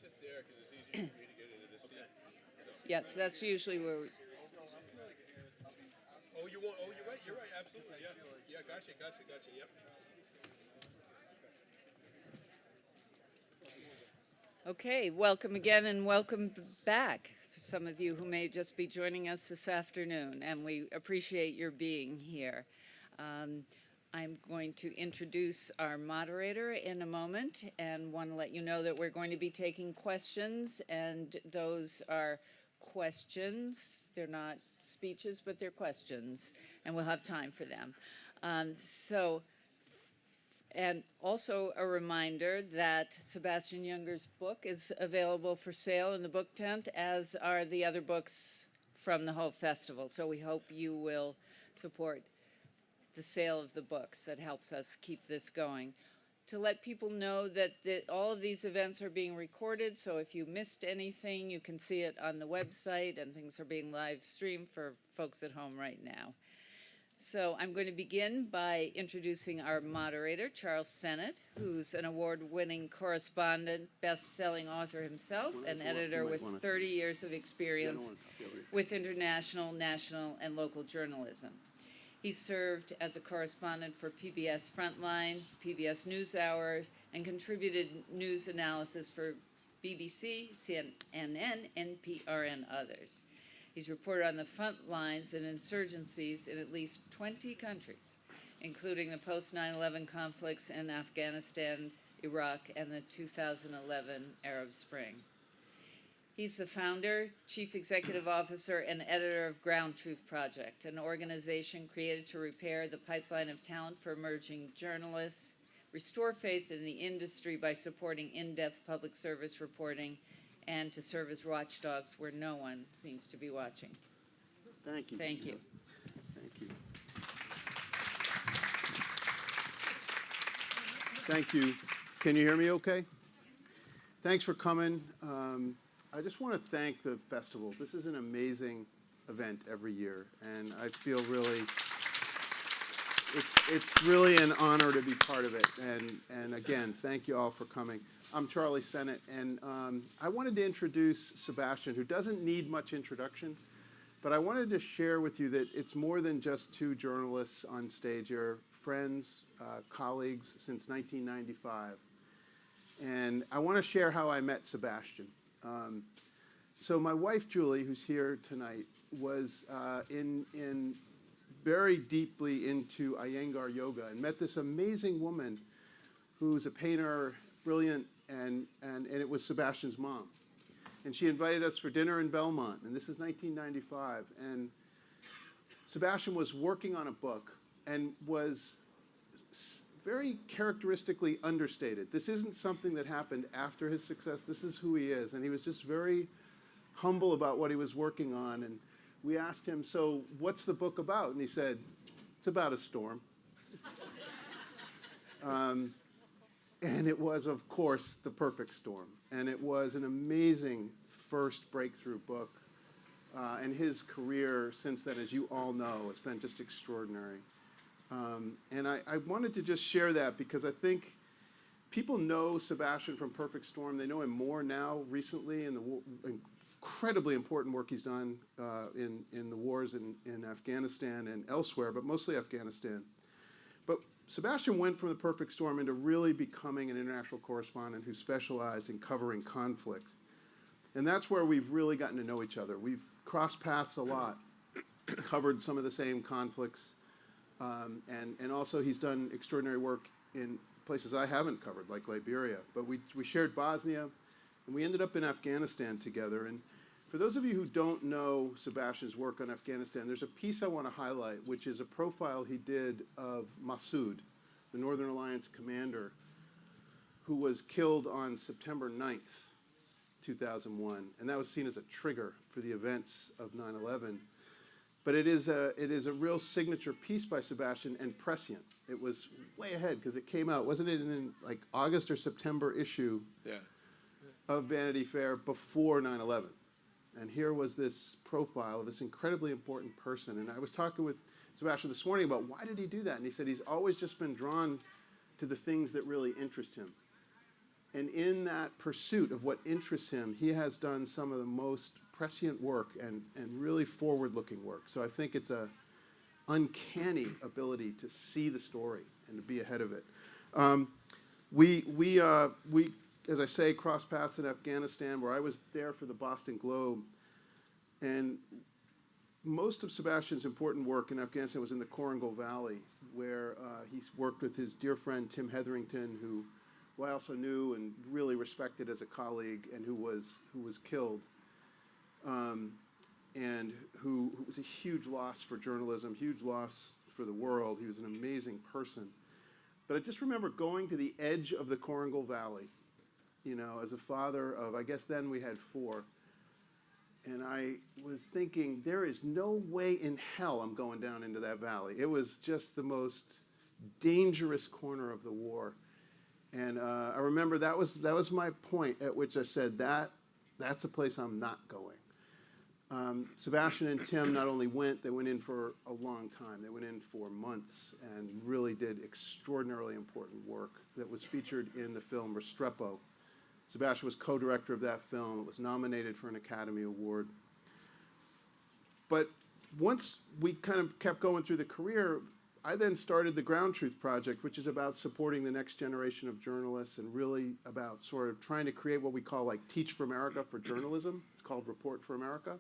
sit there because it's easier for me to get into the seat. Yes, that's usually where we, Oh, you're right, absolutely, yeah. Yeah, gotcha, yep. okay, welcome again and welcome back. For some of you who may just be joining us this afternoon, and we appreciate your being here. I'm going to introduce our moderator in a moment and want to let you know that we're going to be taking questions, and those are questions. They're not speeches, but they're questions, and we'll have time for them. And also a reminder that Sebastian Junger's book is available for sale in the book tent, as are the other books from the whole festival. So we hope you will support the sale of the books. That helps us keep this going. To let people know that all of these events are being recorded, so if you missed anything, you can see it on the website, and things are being live streamed for folks at home right now. So I'm going to begin by introducing our moderator, Charles Sennett, who's an award-winning correspondent, best-selling author himself, and editor with 30 years of experience with international, national, and local journalism. He served as a correspondent for PBS Frontline, PBS NewsHour, and contributed news analysis for BBC, CNN, NPR, and others. He's reported on the front lines and insurgencies in at least 20 countries, including the post-9/11 conflicts in Afghanistan, Iraq, and the 2011 Arab Spring. He's the founder, chief executive officer, and editor of Ground Truth Project, an organization created to repair the pipeline of talent for emerging journalists, restore faith in the industry by supporting in-depth public service reporting, and to serve as watchdogs where no one seems to be watching. Thank you. Thank you. Thank you. Thank you. Can you hear me okay? Thanks for coming. I just want to thank the festival. This is an amazing event every year, and I feel really, it's really an honor to be part of it. And again, thank you all for coming. I'm Charlie Sennett, and I wanted to introduce Sebastian, who doesn't need much introduction, but I wanted to share with you that it's more than just two journalists on stage. You're friends, colleagues since 1995. And I want to share how I met Sebastian. So my wife, Julie, who's here tonight, was very deeply into Iyengar yoga and met this amazing woman who's a painter, brilliant, and it was Sebastian's mom. And she invited us for dinner in Belmont, and this is 1995. And Sebastian was working on a book and was very characteristically understated. This isn't something that happened after his success. This is who he is. And he was just very humble about what he was working on. And we asked him, so what's the book about? And he said, it's about a storm. And it was, of course, The Perfect Storm. And it was an amazing first breakthrough book. And his career since then, as you all know, has been just extraordinary. And I wanted to just share that because I think people know Sebastian from Perfect Storm. They know him more now recently in the incredibly important work he's done in the wars in Afghanistan and elsewhere, but mostly Afghanistan. But Sebastian went from The Perfect Storm into really becoming an international correspondent who specialized in covering conflict. And that's where we've really gotten to know each other. We've crossed paths a lot, covered some of the same conflicts. And also he's done extraordinary work in places I haven't covered, like Liberia. But we shared Bosnia, and we ended up in Afghanistan together. And for those of you who don't know Sebastian's work on Afghanistan, there's a piece I want to highlight, which is a profile he did of Massoud, the Northern Alliance commander, who was killed on September 9th, 2001. And that was seen as a trigger for the events of 9/11. But it is a real signature piece by Sebastian and prescient. It was way ahead because it came out, wasn't it in like August or September issue of Vanity Fair before 9/11. And here was this profile of this incredibly important person. And I was talking with Sebastian this morning about why did he do that? And he said he's always just been drawn to the things that really interest him. And in that pursuit of what interests him, he has done some of the most prescient work and really forward-looking work. So I think it's a uncanny ability to see the story and to be ahead of it. We, as I say, crossed paths in Afghanistan, where I was there for the Boston Globe. And most of Sebastian's important work in Afghanistan was in the Korengal Valley, where he's worked with his dear friend Tim Hetherington, who I also knew and really respected as a colleague, and who was killed, and who was a huge loss for journalism, huge loss for the world. He was an amazing person. But I just remember going to the edge of the Korengal Valley, you know, as a father of, I guess then we had 4. And I was thinking, there is no way in hell I'm going down into that valley. It was just the most dangerous corner of the war. And I remember that was my point at which I said, that's a place I'm not going. Sebastian and Tim not only went, they went in for a long time. They went in for months and really did extraordinarily important work that was featured in the film Restrepo. Sebastian was co-director of that film. It was nominated for an Academy Award. But once we kind of kept going through the career, I then started the Ground Truth Project, which is about supporting the next generation of journalists and really about sort of trying to create what we call like Teach for America for journalism. It's called Report for America.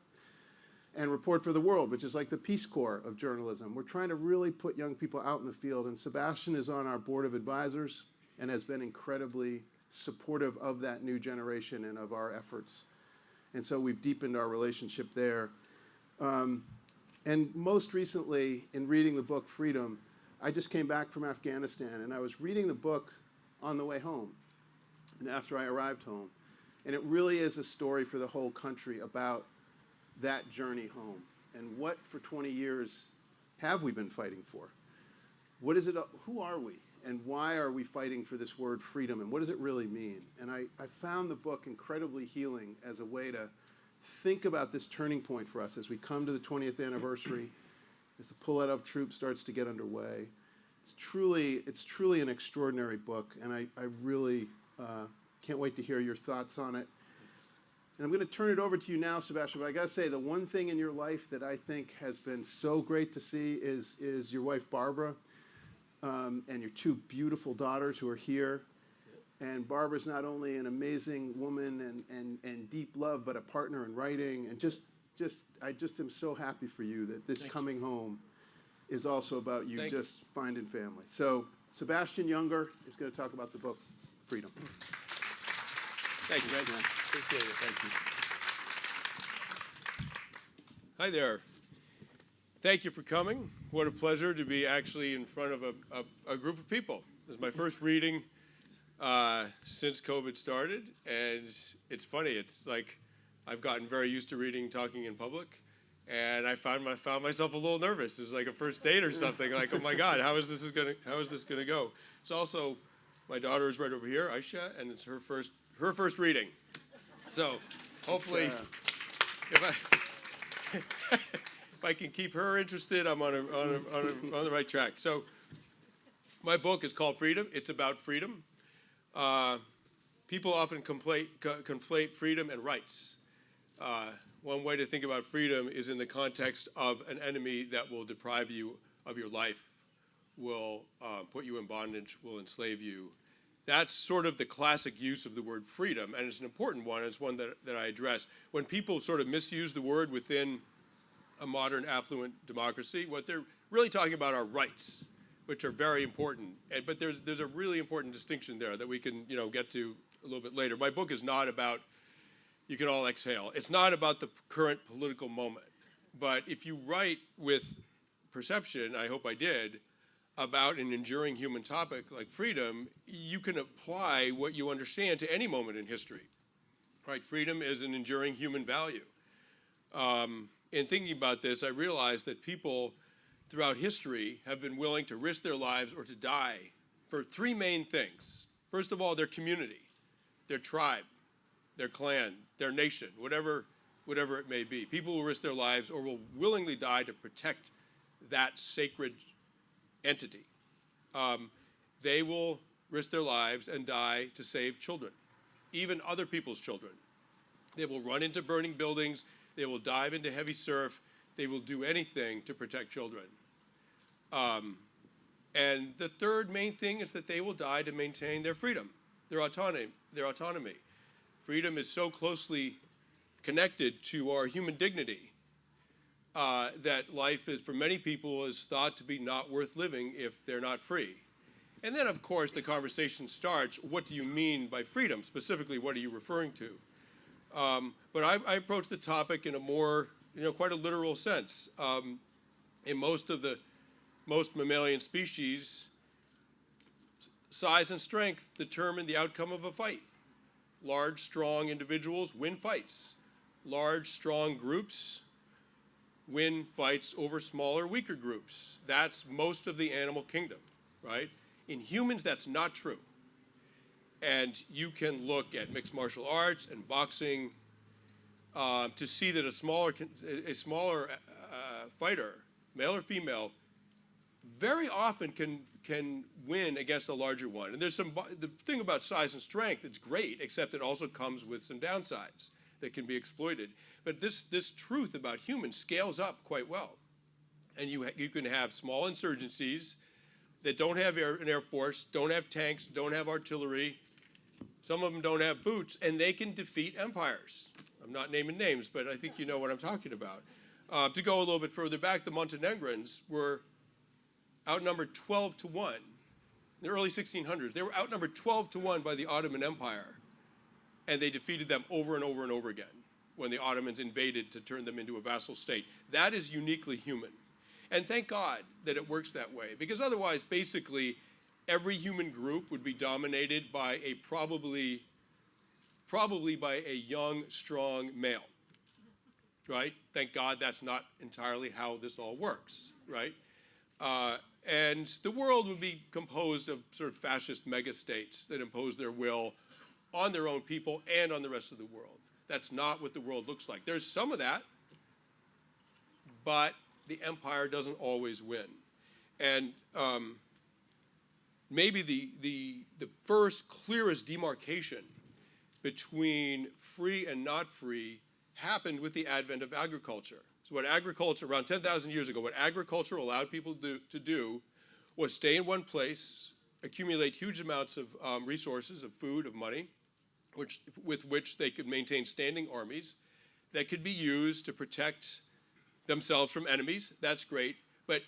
And Report for the World, which is like the Peace Corps of journalism. We're trying to really put young people out in the field, and Sebastian is on our board of advisors and has been incredibly supportive of that new generation and of our efforts. And so we've deepened our relationship there. And most recently, in reading the book Freedom, I just came back from Afghanistan, and I was reading the book on the way home and after I arrived home. And it really is a story for the whole country about that journey home and what for 20 years have we been fighting for? What is it? Who are we? And why are we fighting for this word freedom? And what does it really mean? And I found the book incredibly healing as a way to think about this turning point for us as we come to the 20th anniversary, as the pull out of troops starts to get underway. It's truly an extraordinary book, and I really can't wait to hear your thoughts on it. And I'm going to turn it over to you now, Sebastian, but I got to say, the one thing in your life that I think has been so great to see is your wife, Barbara, and your 2 beautiful daughters who are here. And Barbara's not only an amazing woman and deep love, but a partner in writing. And I just am so happy for you that this coming home is also about you just finding family. So Sebastian Junger is going to talk about the book, Freedom. Thank you, Reggie. Appreciate it. Thank you. Hi there. Thank you for coming. What a pleasure to be actually in front of a group of people. This is my first reading since COVID started, and it's funny. It's like I've gotten very used to reading, talking in public, and I found myself a little nervous. It was like a first date or something. Like, oh my God, how is this gonna go? It's also my daughter is right over here, Aisha, and it's her first reading. So hopefully, if I can keep her interested, I'm on the right track. So my book is called Freedom. It's about freedom. People often conflate freedom and rights. One way to think about freedom is in the context of an enemy that will deprive you of your life, will put you in bondage, will enslave you. That's sort of the classic use of the word freedom, and it's an important one. It's one that I address. When people sort of misuse the word within a modern, affluent democracy, what they're really talking about are rights, which are very important. But there's a really important distinction there that we can get to a little bit later. My book is not about, you can all exhale. It's not about the current political moment. But if you write with perception, I hope I did, about an enduring human topic like freedom, you can apply what you understand to any moment in history. Right? Freedom is an enduring human value. In thinking about this, I realized that people throughout history have been willing to risk their lives or to die for 3 main things. First of all, their community, their tribe, their clan, their nation, whatever it may be. People will risk their lives or will willingly die to protect that sacred entity. They will risk their lives and die to save children. even other people's children. They will run into burning buildings. They will dive into heavy surf. They will do anything to protect children. And the third main thing is that they will die to maintain their freedom, their autonomy. Freedom is so closely connected to our human dignity that life is, for many people, is thought to be not worth living if they're not free. And then, of course, the conversation starts, what do you mean by freedom? Specifically, what are you referring to? But I approach the topic in a more, quite a literal sense. In most mammalian species, size and strength determine the outcome of a fight. Large, strong individuals win fights. Large, strong groups win fights over smaller, weaker groups. That's most of the animal kingdom, right? In humans, that's not true. And you can look at mixed martial arts and boxing to see that a smaller fighter, male or female, very often can win against a larger one. And there's the thing about size and strength, it's great, except it also comes with some downsides that can be exploited. But this truth about humans scales up quite well. And you can have small insurgencies that don't have an air force, don't have tanks, don't have artillery. Some of them don't have boots, and they can defeat empires. I'm not naming names, but I think you know what I'm talking about. To go a little bit further back, the Montenegrins were outnumbered 12-1. In the early 1600s, they were outnumbered 12-1 by the Ottoman Empire, and they defeated them over and over and over again when the Ottomans invaded to turn them into a vassal state. That is uniquely human. And thank God that it works that way, because otherwise, basically, every human group would be dominated by probably by a young, strong male, right? Thank God that's not entirely how this all works, right? And the world would be composed of sort of fascist megastates that impose their will on their own people and on the rest of the world. That's not what the world looks like. There's some of that, but the empire doesn't always win. And maybe the first clearest demarcation between free and not free happened with the advent of agriculture. So what agriculture, around 10,000 years ago, what agriculture allowed people to do was stay in one place, accumulate huge amounts of resources, of food, of money, with which they could maintain standing armies that could be used to protect themselves from enemies. That's great. But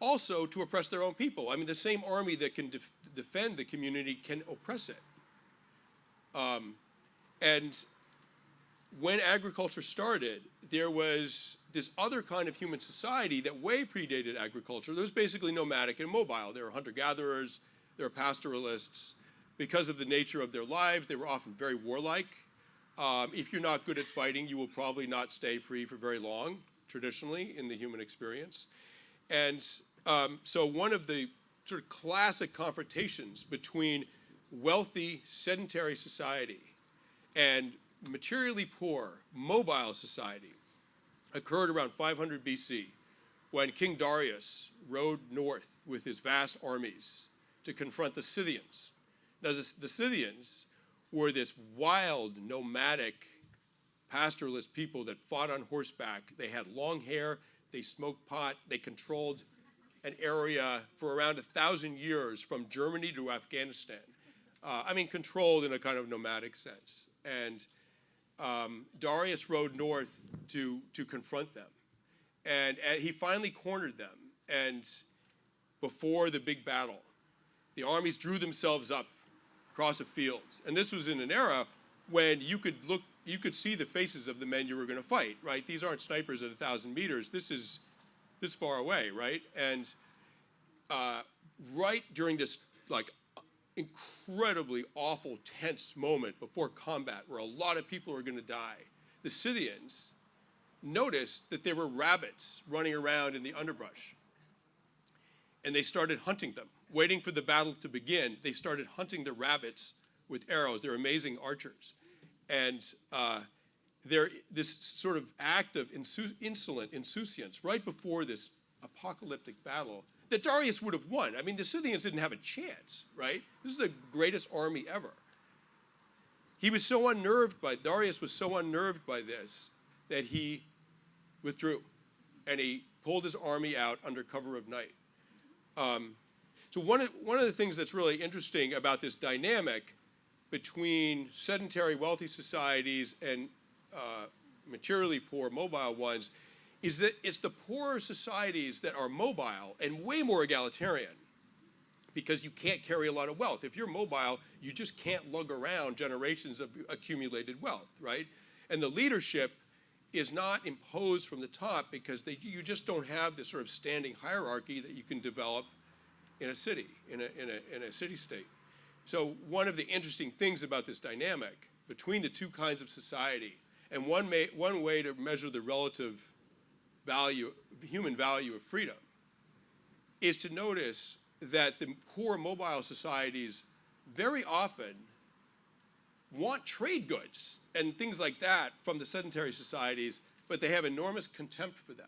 also to oppress their own people. I mean, the same army that can defend the community can oppress it. And when agriculture started, there was this other kind of human society that way predated agriculture. There was basically nomadic and mobile. There were hunter-gatherers, there were pastoralists. Because of the nature of their lives, they were often very warlike. If you're not good at fighting, you will probably not stay free for very long, traditionally, in the human experience. And so one of the sort of classic confrontations between wealthy, sedentary society and materially poor, mobile society occurred around 500 BC when King Darius rode north with his vast armies to confront the Scythians. Now, the Scythians were this wild, nomadic, pastoralist people that fought on horseback. They had long hair, they smoked pot, they controlled an area for around 1,000 years from Germany to Afghanistan. I mean, controlled in a kind of nomadic sense. And Darius rode north to confront them. And he finally cornered them. And before the big battle, the armies drew themselves up across a field. And this was in an era when you could see the faces of the men you were going to fight, right? These aren't snipers at 1,000 meters. This is this far away, right? And right during this like incredibly awful, tense moment before combat where a lot of people are going to die, the Scythians noticed that there were rabbits running around in the underbrush. And they started hunting them. Waiting for the battle to begin, they started hunting the rabbits with arrows. They're amazing archers. And this sort of act of insolent insouciance right before this apocalyptic battle that Darius would have won. I mean, the Scythians didn't have a chance, right? This is the greatest army ever. Darius was so unnerved by this that he withdrew, and he pulled his army out under cover of night. So one of the things that's really interesting about this dynamic between sedentary wealthy societies and materially poor mobile ones is that it's the poorer societies that are mobile and way more egalitarian, because you can't carry a lot of wealth. If you're mobile, you just can't lug around generations of accumulated wealth, right? And the leadership is not imposed from the top because you just don't have this sort of standing hierarchy that you can develop in a city, in a city-state. So one of the interesting things about this dynamic between the two kinds of society, and one way to measure the relative value, human value of freedom, is to notice that the poor mobile societies very often want trade goods and things like that from the sedentary societies, but they have enormous contempt for them,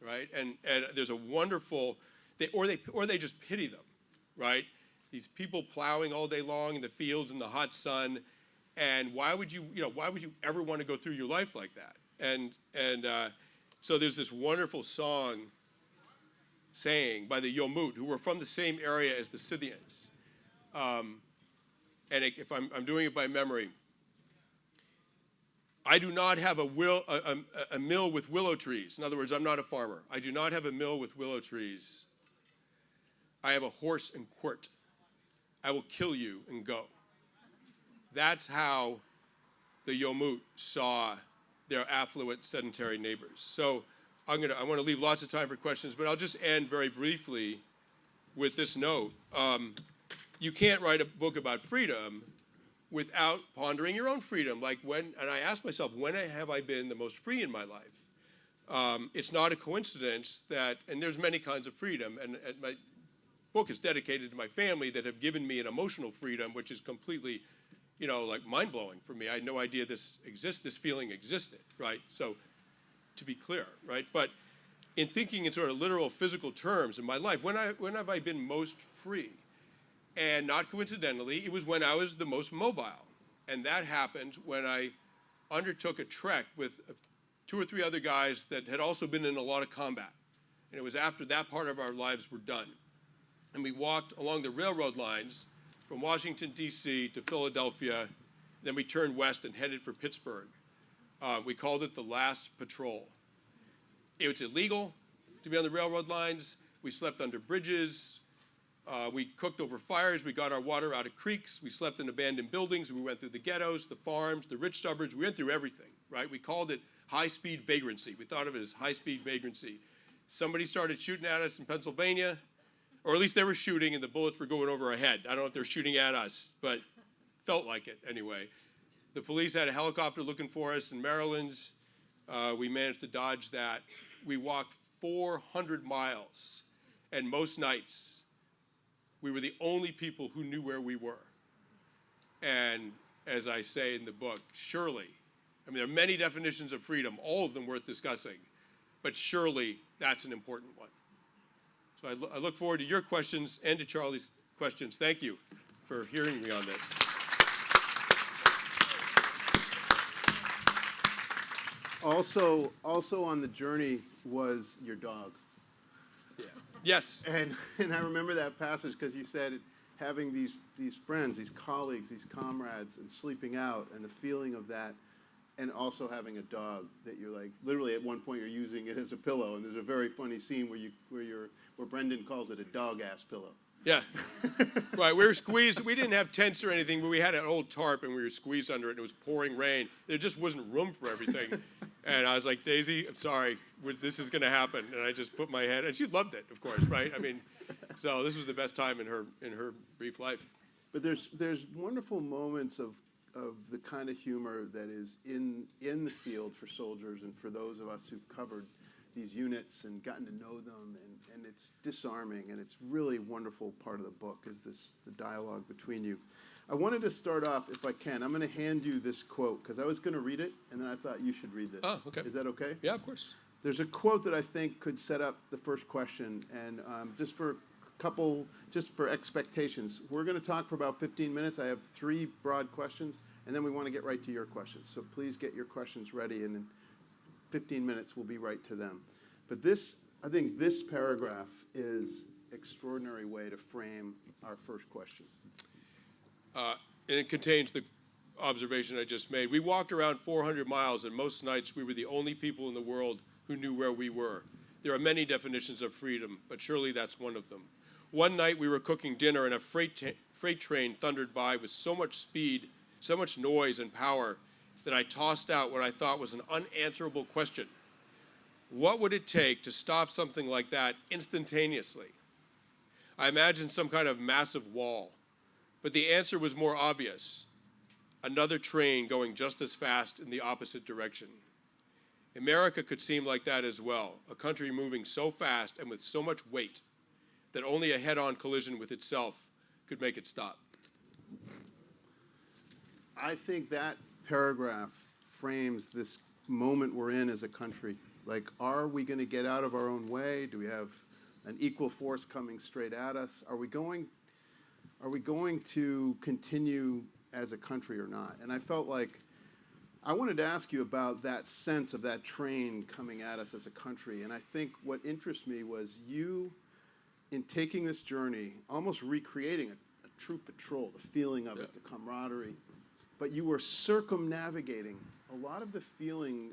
right? And there's a wonderful, or they just pity them, right? These people plowing all day long in the fields in the hot sun, and why would you ever want to go through your life like that? And so there's this wonderful song saying by the Yomut, who were from the same area as the Scythians. And if I'm doing it by memory, I do not have a mill with willow trees. In other words, I'm not a farmer. I do not have a mill with willow trees. I have a horse and quirt. I will kill you and go. That's how the Yomut saw their affluent sedentary neighbors. So I want to leave lots of time for questions, but I'll just end very briefly with this note. You can't write a book about freedom without pondering your own freedom. And I ask myself, when have I been the most free in my life? It's not a coincidence that, and there's many kinds of freedom, and my book is dedicated to my family that have given me an emotional freedom, which is completely, mind-blowing for me. I had no idea this feeling existed, right? So, to be clear, right? But in thinking in sort of literal physical terms in my life, when have I been most free? And not coincidentally, it was when I was the most mobile. And that happened when I undertook a trek with 2 or 3 other guys that had also been in a lot of combat. And it was after that part of our lives were done. And we walked along the railroad lines from Washington, D.C. to Philadelphia. Then we turned west and headed for Pittsburgh. We called it the Last Patrol. It was illegal to be on the railroad lines. We slept under bridges. We cooked over fires. We got our water out of creeks. We slept in abandoned buildings. We went through the ghettos, the farms, the rich suburbs. We went through everything, right? We called it high-speed vagrancy. We thought of it as high-speed vagrancy. Somebody started shooting at us in Pennsylvania, or at least they were shooting and the bullets were going over our head. I don't know if they're shooting at us, but felt like it anyway. The police had a helicopter looking for us in Maryland's. We managed to dodge that. We walked 400 miles, and most nights, we were the only people who knew where we were. And as I say in the book, surely, there are many definitions of freedom, all of them worth discussing, but surely that's an important one. So I look forward to your questions and to Charlie's questions. Thank you for hearing me on this. Also on the journey was your dog. Yeah. Yes. And I remember that passage because you said having these friends, these colleagues, these comrades, and sleeping out, and the feeling of that, and also having a dog that you're like, literally at one point you're using it as a pillow, and there's a very funny scene where Brendan calls it a dog-ass pillow. Yeah. Right, we were squeezed. We didn't have tents or anything, but we had an old tarp, and we were squeezed under it, and it was pouring rain. There just wasn't room for everything. And I was like, Daisy, I'm sorry, this is going to happen. And I just put my head, and she loved it, of course, right? So this was the best time in her brief life. But there's wonderful moments of the kind of humor that is in the field for soldiers and for those of us who've covered these units and gotten to know them, and it's disarming, and it's really wonderful part of the book is the dialogue between you. I wanted to start off, if I can, I'm going to hand you this quote, because I was going to read it, and then I thought you should read this. Oh, okay. Is that okay? Yeah, of course. There's a quote that I think could set up the first question, and just for couple, just for expectations, we're going to talk for about 15 minutes. I have 3 broad questions, and then we want to get right to your questions. So please get your questions ready, and in 15 minutes we'll be right to them. But this, I think this paragraph is an extraordinary way to frame our first question. And it contains the observation I just made. We walked around 400 miles, and most nights we were the only people in the world who knew where we were. There are many definitions of freedom, but surely that's one of them. One night we were cooking dinner, and a freight train thundered by with so much speed, so much noise and power, that I tossed out what I thought was an unanswerable question. What would it take to stop something like that instantaneously? I imagined some kind of massive wall, but the answer was more obvious. Another train going just as fast in the opposite direction. America could seem like that as well, a country moving so fast and with so much weight that only a head-on collision with itself could make it stop. I think that paragraph frames this moment we're in as a country. Like, are we going to get out of our own way? Do we have an equal force coming straight at us? Are we going to continue as a country or not? And I felt like I wanted to ask you about that sense of that train coming at us as a country. And I think what interests me was you, in taking this journey, almost recreating a troop patrol, the feeling of it, the camaraderie, but you were circumnavigating a lot of the feeling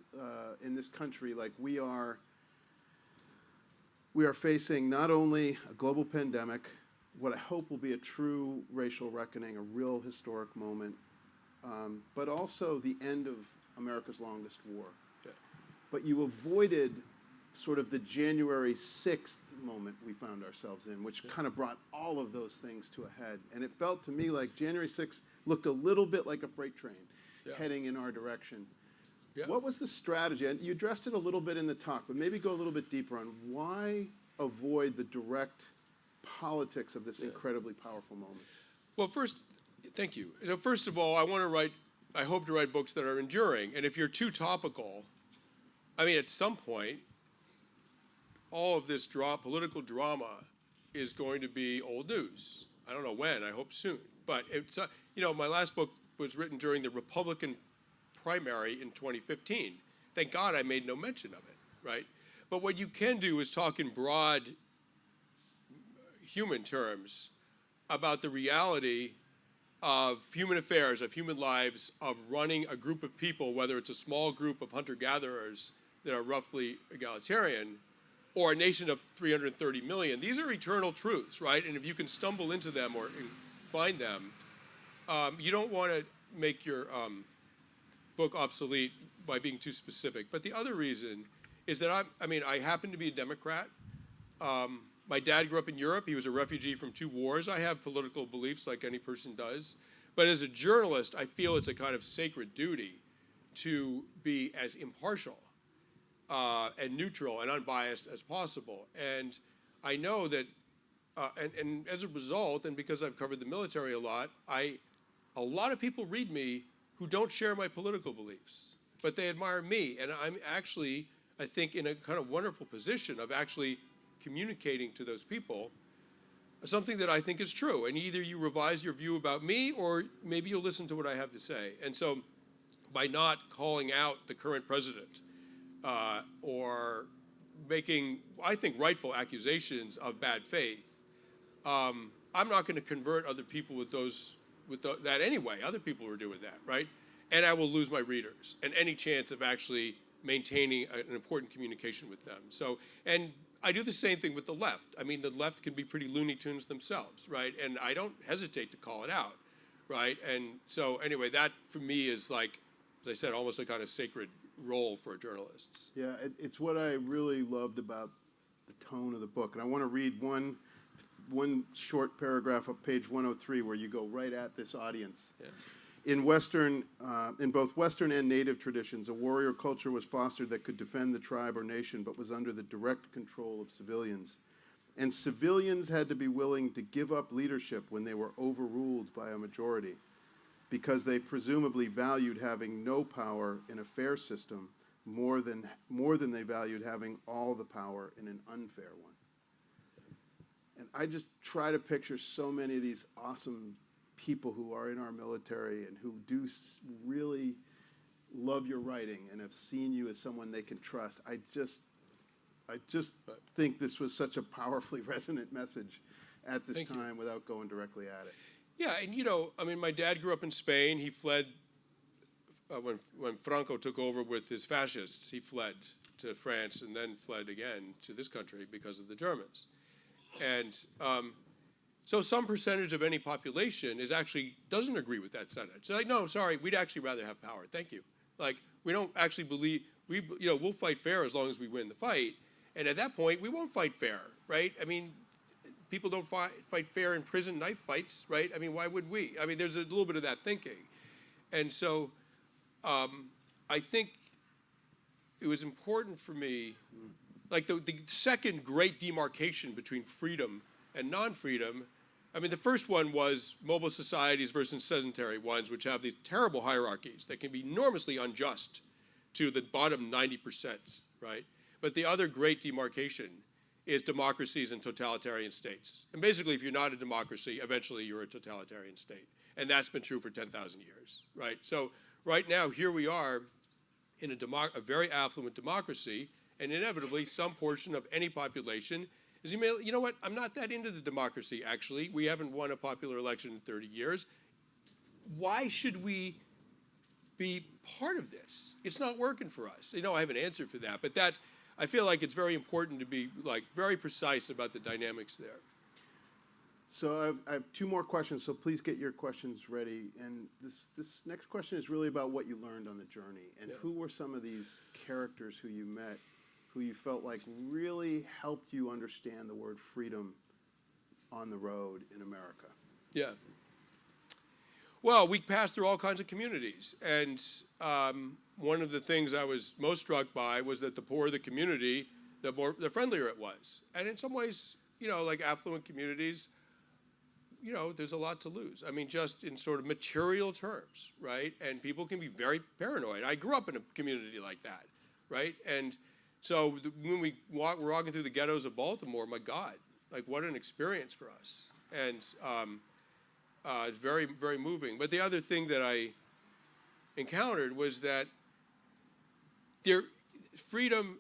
in this country, like we are facing not only a global pandemic, what I hope will be a true racial reckoning, a real historic moment, but also the end of America's longest war. Yeah. But you avoided sort of the January 6th moment we found ourselves in, which kind of brought all of those things to a head. And it felt to me like January 6th looked a little bit like a freight train heading in our direction. Yeah. What was the strategy? And you addressed it a little bit in the talk, but maybe go a little bit deeper on why avoid the direct politics of this incredibly powerful moment. Well, first, thank you. You know, first of all, I hope to write books that are enduring. And if you're too topical, I mean, at some point, all of this political drama is going to be old news. I don't know when, I hope soon. But it's, you know, my last book was written during the Republican primary in 2015. Thank God I made no mention of it, right? But what you can do is talk in broad human terms about the reality of human affairs, of human lives, of running a group of people, whether it's a small group of hunter-gatherers that are roughly egalitarian, or a nation of 330 million. These are eternal truths, right? And if you can stumble into them or find them, you don't want to make your book obsolete by being too specific. But the other reason is that I happen to be a Democrat. My dad grew up in Europe. He was a refugee from 2 wars. I have political beliefs like any person does. But as a journalist, I feel it's a kind of sacred duty to be as impartial and neutral and unbiased as possible. And I know that, and as a result, and because I've covered the military a lot of people read me who don't share my political beliefs, but they admire me. And I'm actually, I think, in a kind of wonderful position of actually communicating to those people something that I think is true. And either you revise your view about me, or maybe you'll listen to what I have to say. And so by not calling out the current president, or making, I think, rightful accusations of bad faith, I'm not going to convert other people with that anyway. Other people are doing that, right? And I will lose my readers and any chance of actually maintaining an important communication with them. So, and I do the same thing with the left. I mean, the left can be pretty Looney Tunes themselves, right? And I don't hesitate to call it out, right? And so anyway, that for me is like, as I said, almost a kind of sacred role for journalists. Yeah, it's what I really loved about the tone of the book. And I want to read one short paragraph of page 103 where you go right at this audience. Yeah. In both Western and Native traditions, a warrior culture was fostered that could defend the tribe or nation, but was under the direct control of civilians. And civilians had to be willing to give up leadership when they were overruled by a majority, because they presumably valued having no power in a fair system more than they valued having all the power in an unfair one. And I just try to picture so many of these awesome people who are in our military and who do really love your writing and have seen you as someone they can trust. I just think this was such a powerfully resonant message at this Thank you. time without going directly at it. Yeah, and I mean, my dad grew up in Spain. He fled when Franco took over with his fascists. He fled to France and then fled again to this country because of the Germans. And so some percentage of any population doesn't agree with that sentence. They're like, no, sorry, we'd actually rather have power. Thank you. Like, we don't actually believe, we'll fight fair as long as we win the fight. And at that point, we won't fight fair, right? I mean, people don't fight fair in prison knife fights, right? I mean, why would we? I mean, there's a little bit of that thinking. And so I think it was important for me, like the second great demarcation between freedom and non-freedom. I mean, the first one was mobile societies versus sedentary ones, which have these terrible hierarchies that can be enormously unjust to the bottom 90%, right? But the other great demarcation is democracies and totalitarian states. And basically, if you're not a democracy, eventually you're a totalitarian state. And that's been true for 10,000 years, right? So right now, here we are in a very affluent democracy, and inevitably some portion of any population is, you know what, I'm not that into the democracy, actually. We haven't won a popular election in 30 years. Why should we be part of this? It's not working for us. I have an answer for that, but I feel like it's very important to be very precise about the dynamics there. So I have two more questions, so please get your questions ready. And this next question is really about what you learned on the journey, and who were some of these characters who you met, who you felt like really helped you understand the word freedom on the road in America? Yeah. Well, we passed through all kinds of communities, and one of the things I was most struck by was that the poorer the community, the friendlier it was. And in some ways, like affluent communities, there's a lot to lose. I mean, just in sort of material terms, right? And people can be very paranoid. I grew up in a community like that, right? And so when we're walking through the ghettos of Baltimore, my God, like what an experience for us. And it's very, very moving. But the other thing that I encountered was that freedom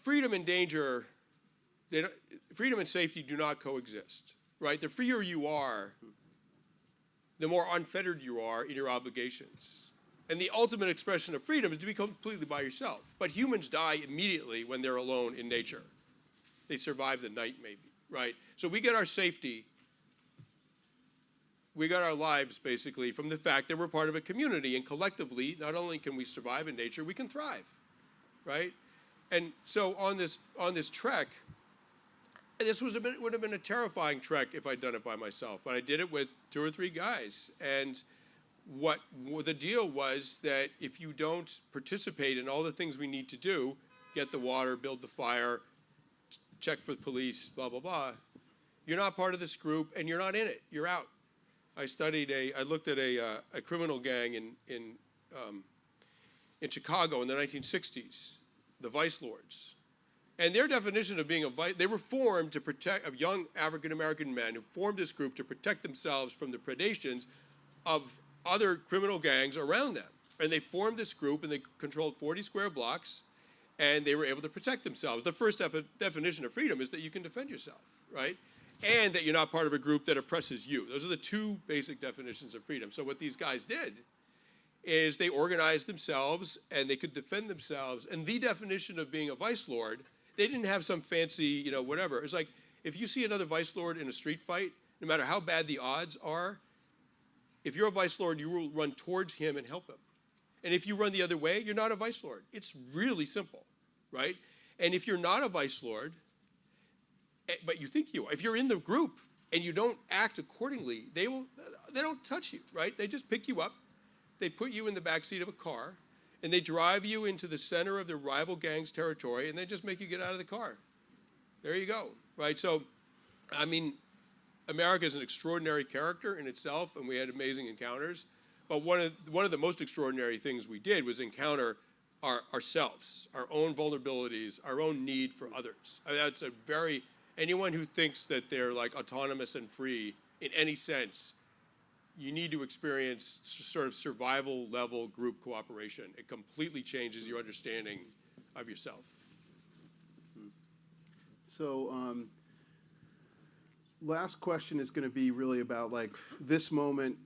and danger, freedom and safety do not coexist, right? The freer you are, the more unfettered you are in your obligations. And the ultimate expression of freedom is to be completely by yourself. But humans die immediately when they're alone in nature. They survive the night, maybe, right? So we get our safety, we got our lives, basically, from the fact that we're part of a community. And collectively, not only can we survive in nature, we can thrive, right? And so on this trek, this would have been a terrifying trek if I'd done it by myself, but I did it with 2 or 3 guys. And what the deal was that if you don't participate in all the things we need to do, get the water, build the fire, check for the police, blah, blah, blah, you're not part of this group and you're not in it. You're out. I looked at a criminal gang in Chicago in the 1960s, the Vice Lords. And their definition of being they were formed to protect, of young African-American men who formed this group to protect themselves from the predations of other criminal gangs around them. And they formed this group and they controlled 40 square blocks and they were able to protect themselves. The first definition of freedom is that you can defend yourself, right? And that you're not part of a group that oppresses you. Those are the 2 basic definitions of freedom. So what these guys did is they organized themselves and they could defend themselves. And the definition of being a vice lord, they didn't have some fancy, whatever. It's like if you see another vice lord in a street fight, no matter how bad the odds are, if you're a vice lord, you will run towards him and help him. And if you run the other way, you're not a vice lord. It's really simple, right? And if you're not a vice lord, but you think you are, if you're in the group and you don't act accordingly, they don't touch you, right? They just pick you up, they put you in the backseat of a car, and they drive you into the center of the rival gang's territory, and they just make you get out of the car. There you go, right? So, I mean, America is an extraordinary character in itself, and we had amazing encounters. But one of the most extraordinary things we did was encounter ourselves, our own vulnerabilities, our own need for others. I mean, that's a very, anyone who thinks that they're like autonomous and free in any sense, you need to experience sort of survival level group cooperation. It completely changes your understanding of yourself. So, last question is going to be really about like this moment.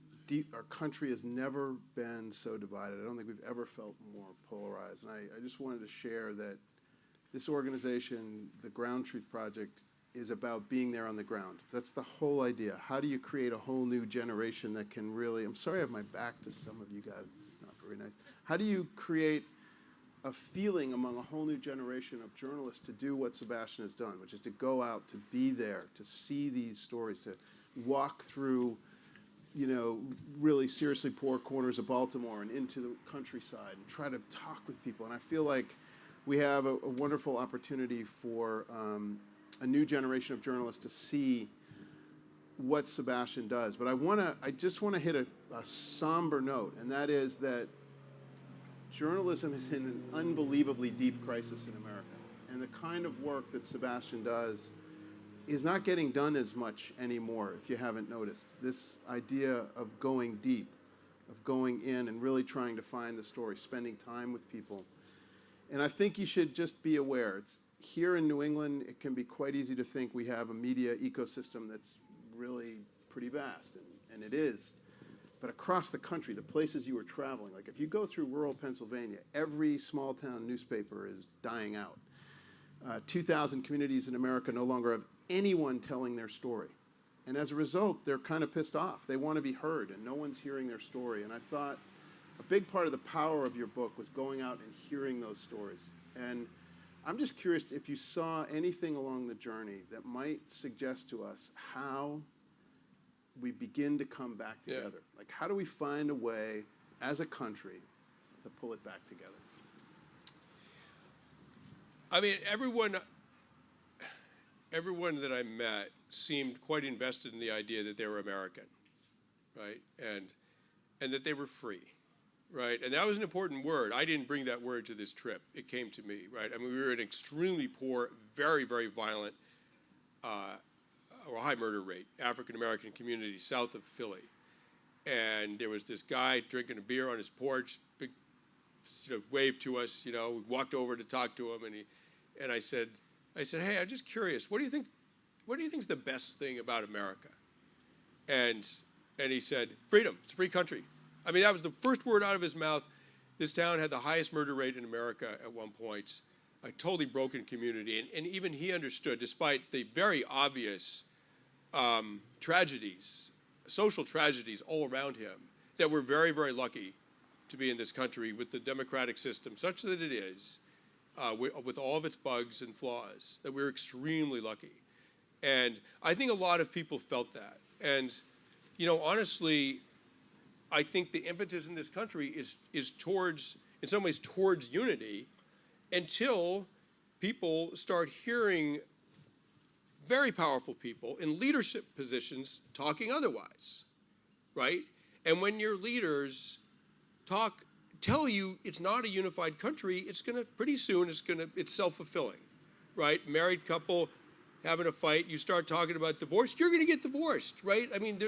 Our country has never been so divided. I don't think we've ever felt more polarized. And I just wanted to share that this organization, the Ground Truth Project, is about being there on the ground. That's the whole idea. How do you create a whole new generation that can really, I'm sorry I have my back to some of you guys, it's not very nice. How do you create a feeling among a whole new generation of journalists to do what Sebastian has done, which is to go out, to be there, to see these stories, to walk through, you know, really seriously poor corners of Baltimore and into the countryside and try to talk with people. And I feel like we have a wonderful opportunity for a new generation of journalists to see what Sebastian does. But I just want to hit a somber note, and that is that journalism is in an unbelievably deep crisis in America. And the kind of work that Sebastian does is not getting done as much anymore, if you haven't noticed. This idea of going deep, of going in and really trying to find the story, spending time with people. And I think you should just be aware. It's here in New England, it can be quite easy to think we have a media ecosystem that's really pretty vast, and it is. But across the country, the places you are traveling, like if you go through rural Pennsylvania, every small town newspaper is dying out. 2,000 communities in America no longer have anyone telling their story. And as a result, they're kind of pissed off. They want to be heard, and no one's hearing their story. And I thought a big part of the power of your book was going out and hearing those stories. And I'm just curious if you saw anything along the journey that might suggest to us how we begin to come back together. Like, how do we find a way as a country to pull it back together? I mean, everyone that I met seemed quite invested in the idea that they were American, right? And that they were free, right? And that was an important word. I didn't bring that word to this trip. It came to me, right? I mean, we were in an extremely poor, very, very violent, or high murder rate, African-American community south of Philly. And there was this guy drinking a beer on his porch, big, waved to us, we walked over to talk to him, and I said, hey, I'm just curious, what do you think is the best thing about America? And he said, freedom, it's a free country. I mean, that was the first word out of his mouth. This town had the highest murder rate in America at one point, a totally broken community, and even he understood, despite the very obvious tragedies, social tragedies all around him, that we're very, very lucky to be in this country with the democratic system such that it is, with all of its bugs and flaws, that we're extremely lucky. And I think a lot of people felt that. And, honestly, I think the impetus in this country is towards, in some ways, towards unity until people start hearing very powerful people in leadership positions talking otherwise, right? And when your leaders tell you it's not a unified country, pretty soon it's self-fulfilling, right? Married couple having a fight, you start talking about divorce, you're gonna get divorced, right? I mean,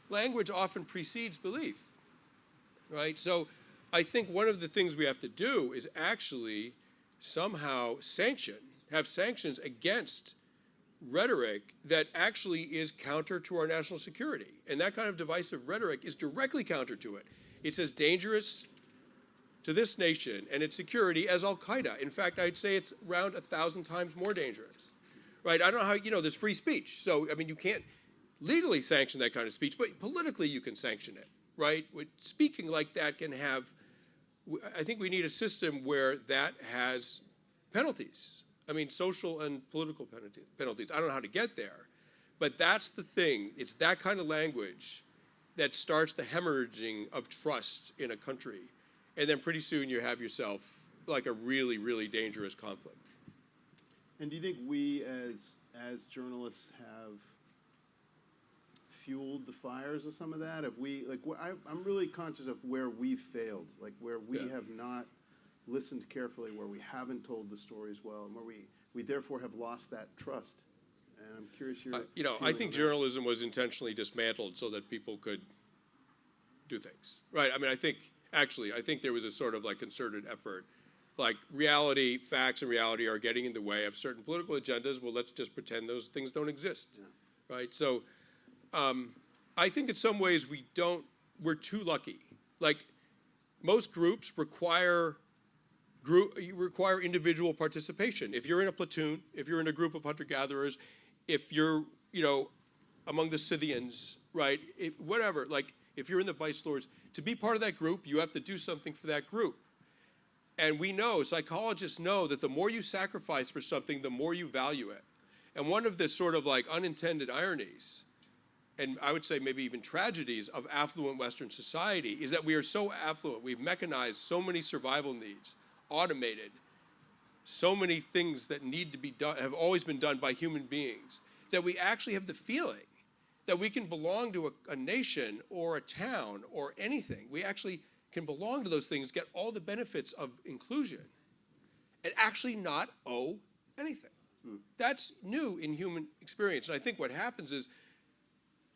language often precedes belief, right? So I think one of the things we have to do is actually somehow have sanctions against rhetoric that actually is counter to our national security. And that kind of divisive rhetoric is directly counter to it. It's as dangerous to this nation and its security as Al-Qaeda. In fact, I'd say it's around 1,000 times more dangerous, right? I don't know how, there's free speech. So, I mean, you can't legally sanction that kind of speech, but politically you can sanction it, right? Speaking like that can have, I think we need a system where that has penalties. I mean, social and political penalties. I don't know how to get there, but that's the thing. It's that kind of language that starts the hemorrhaging of trust in a country. And then pretty soon you have yourself like a really, really dangerous conflict. And do you think we as journalists have fueled the fires of some of that? Have we, I'm really conscious of where we've failed, like where we have not listened carefully, where we haven't told the stories well, and where we therefore have lost that trust And I'm curious your I feeling think on that. journalism was intentionally dismantled so that people could do things, right? I mean, I think there was a sort of like concerted effort. Like reality, facts and reality are getting in the way of certain political agendas. Well, let's just pretend those things don't exist, right? So I think in some ways we're too lucky. Like most groups require individual participation. If you're in a platoon, if you're in a group of hunter-gatherers, if you're, among the Scythians, right? Whatever, like if you're in the Vice Lords, to be part of that group, you have to do something for that group. And we know, psychologists know, that the more you sacrifice for something, the more you value it. And one of the sort of like unintended ironies, and I would say maybe even tragedies of affluent Western society, is that we are so affluent, we've mechanized so many survival needs, automated, so many things that need to be done, have always been done by human beings, that we actually have the feeling that we can belong to a nation or a town or anything. We actually can belong to those things, get all the benefits of inclusion, and actually not owe anything. That's new in human experience. And I think what happens is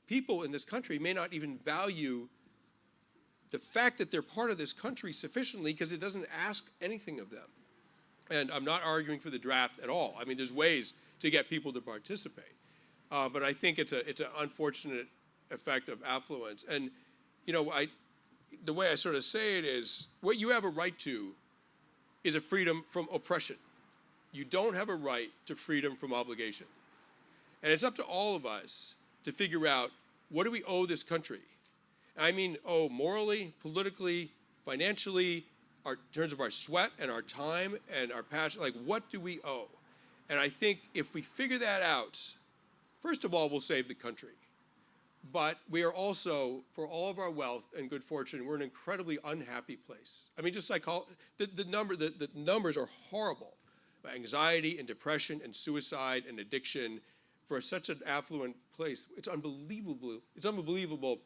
people in this country may not even value the fact that they're part of this country sufficiently because it doesn't ask anything of them. And I'm not arguing for the draft at all. I mean, there's ways to get people to participate. But I think it's an unfortunate effect of affluence. And, the way I sort of say it is, what you have a right to is a freedom from oppression. You don't have a right to freedom from obligation. And it's up to all of us to figure out, what do we owe this country? I mean, morally, politically, financially, in terms of our sweat and our time and our passion, like what do we owe? And I think if we figure that out, first of all, we'll save the country. But we are also, for all of our wealth and good fortune, we're an incredibly unhappy place. I mean, just the numbers are horrible. Anxiety and depression and suicide and addiction for such an affluent place. It's unbelievable. It's unbelievable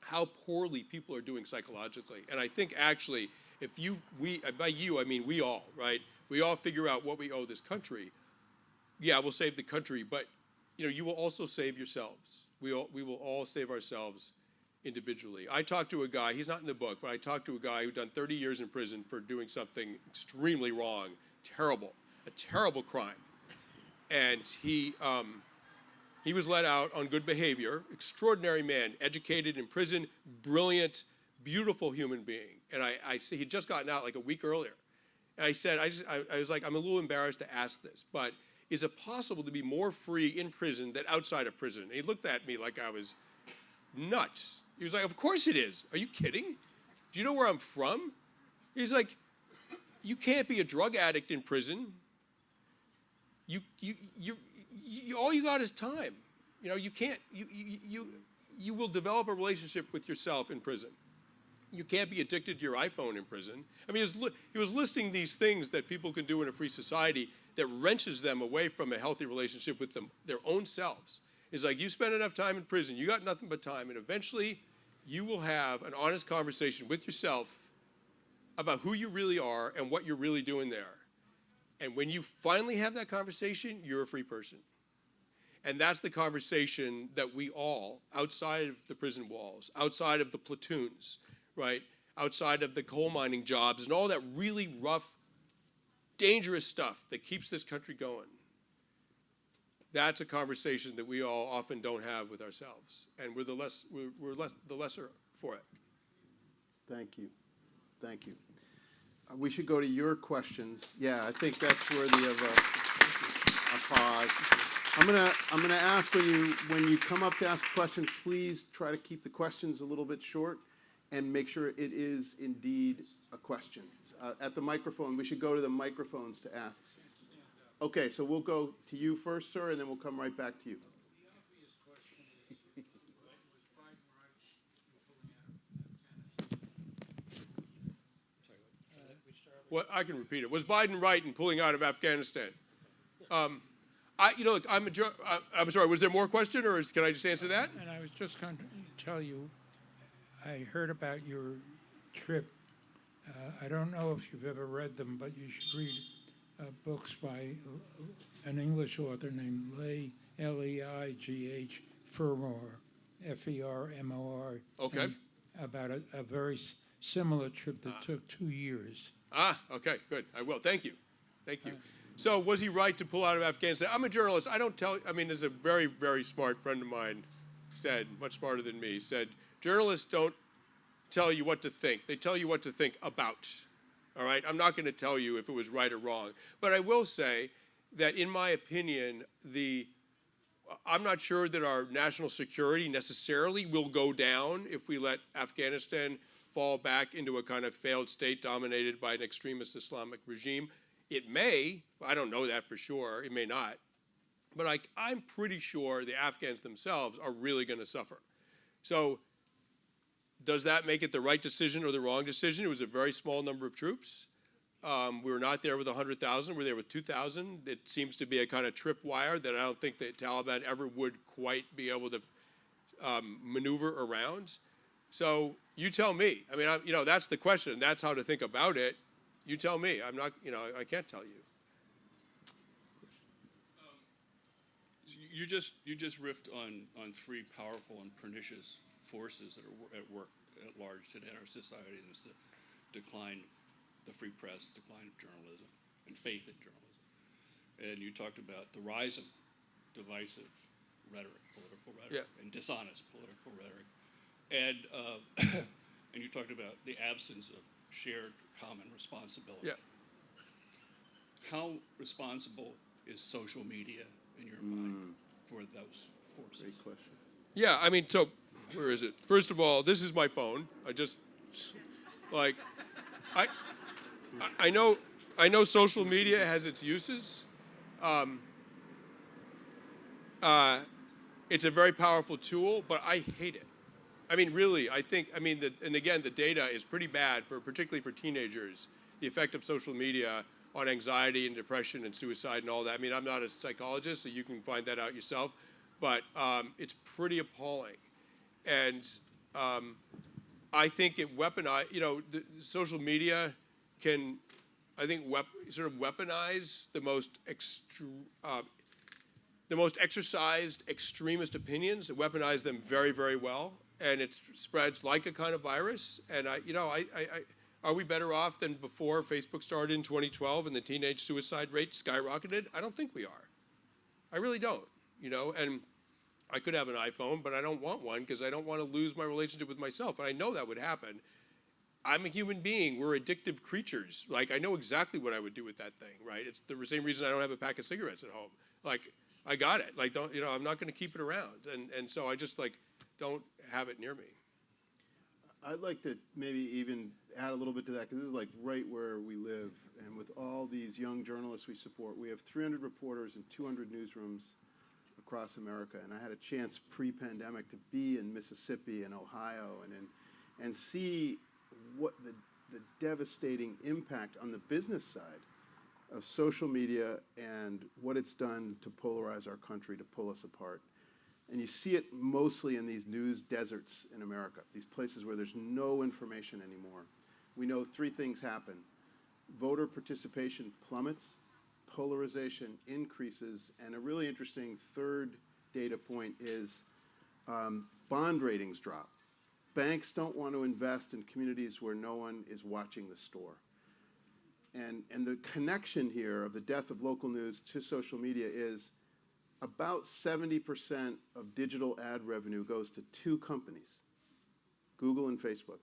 how poorly people are doing psychologically. And I think actually, by you, I mean we all, right? We all figure out what we owe this country. Yeah, we'll save the country, but you will also save yourselves. We will all save ourselves individually. I talked to a guy, he's not in the book, but I talked to a guy who'd done 30 years in prison for doing something extremely wrong, a terrible crime. And he was let out on good behavior, extraordinary man, educated in prison, brilliant, beautiful human being. And I see he'd just gotten out like a week earlier. And I said, I was like, I'm a little embarrassed to ask this, but is it possible to be more free in prison than outside of prison? And he looked at me like I was nuts. He was like, of course it is. Are you kidding? Do you know where I'm from? He's like, you can't be a drug addict in prison. All you got is time. You can't, you will develop a relationship with yourself in prison. You can't be addicted to your iPhone in prison. I mean, he was listing these things that people can do in a free society that wrenches them away from a healthy relationship with their own selves. It's like, you spend enough time in prison, you got nothing but time, and eventually you will have an honest conversation with yourself about who you really are and what you're really doing there. And when you finally have that conversation, you're a free person. And that's the conversation that we all, outside of the prison walls, outside of the platoons, right, outside of the coal mining jobs and all that really rough, dangerous stuff that keeps this country going, that's a conversation that we all often don't have with ourselves. And we're the lesser for it. Thank you. Thank you. We should go to your questions. Yeah, I think that's worthy of a pause. I'm gonna ask when you come up to ask questions, please try to keep the questions a little bit short and make sure it is indeed a question. At the microphone, we should go to the microphones to ask. Okay, so we'll go to you first, sir, and then we'll come right back to you. Well, I can repeat it. Was Biden right in pulling out of Afghanistan? Look, I'm sorry, was there more question, or can I just answer that? And I was just going to tell you, I heard about your trip. I don't know if you've ever read them, but you should read books by an English author named Leigh Leigh, Fermor, Fermor. Okay. and About a very similar trip that took 2 years. Okay, good. I will. Thank you. Thank you. So was he right to pull out of Afghanistan? I'm a journalist. As a very, very smart friend of mine said, much smarter than me, said, journalists don't tell you what to think. They tell you what to think about. All right? I'm not going to tell you if it was right or wrong. But I will say that, in my opinion, I'm not sure that our national security necessarily will go down if we let Afghanistan fall back into a kind of failed state dominated by an extremist Islamic regime. It may. I don't know that for sure. It may not. But I'm pretty sure the Afghans themselves are really going to suffer. So does that make it the right decision or the wrong decision? It was a very small number of troops. We were not there with 100,000. We were there with 2,000. It seems to be a kind of tripwire that I don't think the Taliban ever would quite be able to maneuver around. So you tell me. That's the question. That's how to think about it. You tell me. I'm not, I can't tell you. You just riffed on three powerful and pernicious forces that are at work at large today in our society, and it's the decline of the free press, decline of journalism, and faith in journalism. And you talked about the rise of divisive rhetoric, political rhetoric, and dishonest political rhetoric, and and you talked about the absence of shared common responsibility. Yeah. How responsible is social media in your mind for those forces? Great question. Yeah, so where is it? First of all, this is my phone. I know social media has its uses. It's a very powerful tool, but I hate it. Really, I think, and again, the data is pretty bad, particularly for teenagers, the effect of social media on anxiety and depression and suicide and all that. I'm not a psychologist, so you can find that out yourself, but it's pretty appalling. And I think it social media can, I think, sort of weaponize the most exercised extremist opinions. It weaponized them very, very well. And it spreads like a kind of virus. And are we better off than before Facebook started in 2012 and the teenage suicide rate skyrocketed? I don't think we are. I really don't. And I could have an iPhone, but I don't want one because I don't want to lose my relationship with myself. And I know that would happen. I'm a human being. We're addictive creatures. I know exactly what I would do with that thing, right? It's the same reason I don't have a pack of cigarettes at home. I got it. I'm not going to keep it around. And so I just don't have it near me. I'd like to maybe even add a little bit to that, because this is right where we live. And with all these young journalists we support, we have 300 reporters in 200 newsrooms across America. And I had a chance pre-pandemic to be in Mississippi and Ohio and see what the devastating impact on the business side of social media and what it's done to polarize our country, to pull us apart. And you see it mostly in these news deserts in America, these places where there's no information anymore. We know three things happen. Voter participation plummets, polarization increases, and a really interesting third data point is bond ratings drop. Banks don't want to invest in communities where no one is watching the store. And the connection here of the death of local news to social media is about 70% of digital ad revenue goes to two companies, Google and Facebook.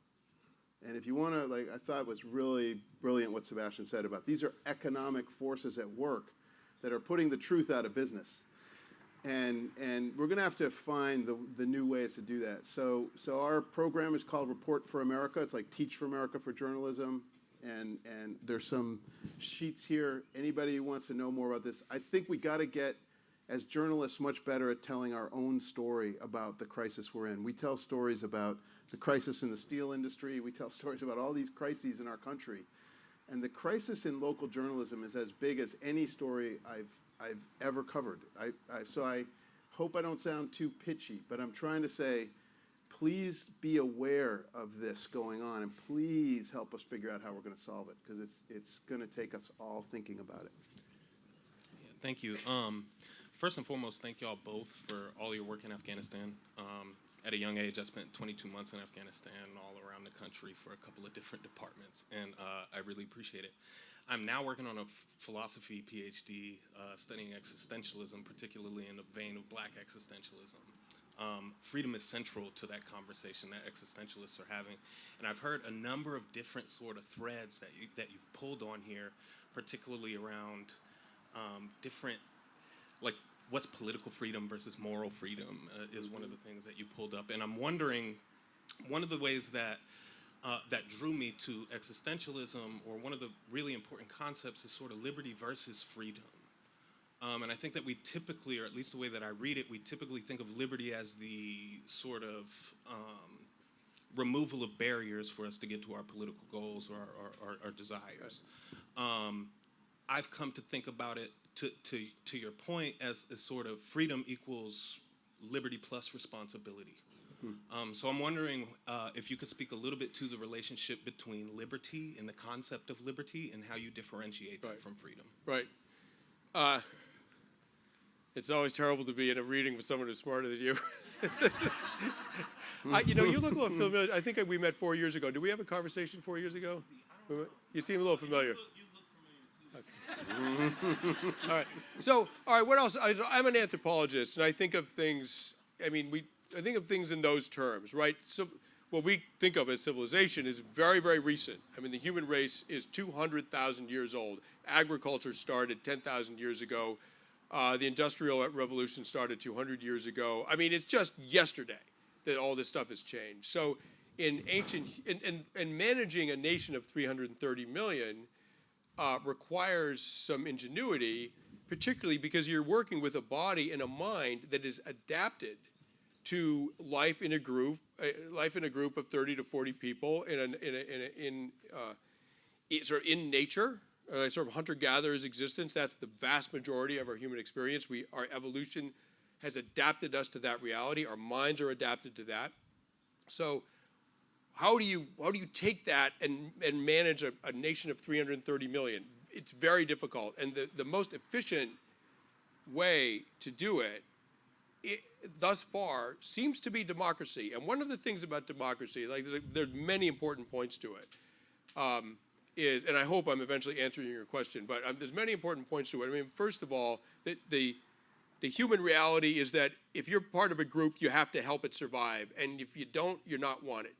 And if you want to, I thought it was really brilliant what Sebastian said about these are economic forces at work that are putting the truth out of business. And we're going to have to find the new ways to do that. So our program is called Report for America. It's like Teach for America for journalism. And there's some sheets here. Anybody who wants to know more about this, I think we got to get, as journalists, much better at telling our own story about the crisis we're in. We tell stories about the crisis in the steel industry. We tell stories about all these crises in our country. And the crisis in local journalism is as big as any story I've ever covered. So I hope I don't sound too pitchy, but I'm trying to say, please be aware of this going on, and please help us figure out how we're going to solve it, because it's going to take us all thinking about it. Thank you. First and foremost, thank y'all both for all your work in Afghanistan. At a young age, I spent 22 months in Afghanistan, all around the country for a couple of different departments, and I really appreciate it. I'm now working on a philosophy PhD, studying existentialism, particularly in the vein of Black existentialism. Freedom is central to that conversation that existentialists are having, and I've heard a number of different sort of threads that you've pulled on here, particularly around different, like, what's political freedom versus moral freedom is one of the things that you pulled up. And I'm wondering, one of the ways that that drew me to existentialism, or one of the really important concepts, is sort of liberty versus freedom. And I think that we typically, or at least the way that I read it, we typically think of liberty as the sort of removal of barriers for us to get to our political goals or our desires. I've come to think about it, to your point, as sort of freedom equals liberty plus responsibility. So I'm wondering if you could speak a little bit to the relationship between liberty and the concept of liberty, and how you differentiate that from freedom. Right. It's always terrible to be in a reading with someone who's smarter than you. You look a little familiar. I think we met 4 years ago. Did we have a conversation 4 years ago? You seem a little familiar. All right. So, all right. What else? I'm an anthropologist, and I think of things. I think of things in those terms, right? So, what we think of as civilization is very, very recent. I mean, the human race is 200,000 years old. Agriculture started 10,000 years ago. The Industrial Revolution started 200 years ago. I mean, it's just yesterday that all this stuff has changed. So, in managing a nation of 330 million requires some ingenuity, particularly because you're working with a body and a mind that is adapted to life in a group of 30 to 40 people sort of in nature, sort of hunter-gatherer's existence. That's the vast majority of our human experience. Our evolution has adapted us to that reality. Our minds are adapted to that. So how do you take that and manage a nation of 330 million? It's very difficult. And the most efficient way to do it, thus far, seems to be democracy. And one of the things about democracy, like there's many important points to it, and I hope I'm eventually answering your question, but there's many important points to it. I mean, first of all, the human reality is that if you're part of a group, you have to help it survive. And if you don't, you're not wanted,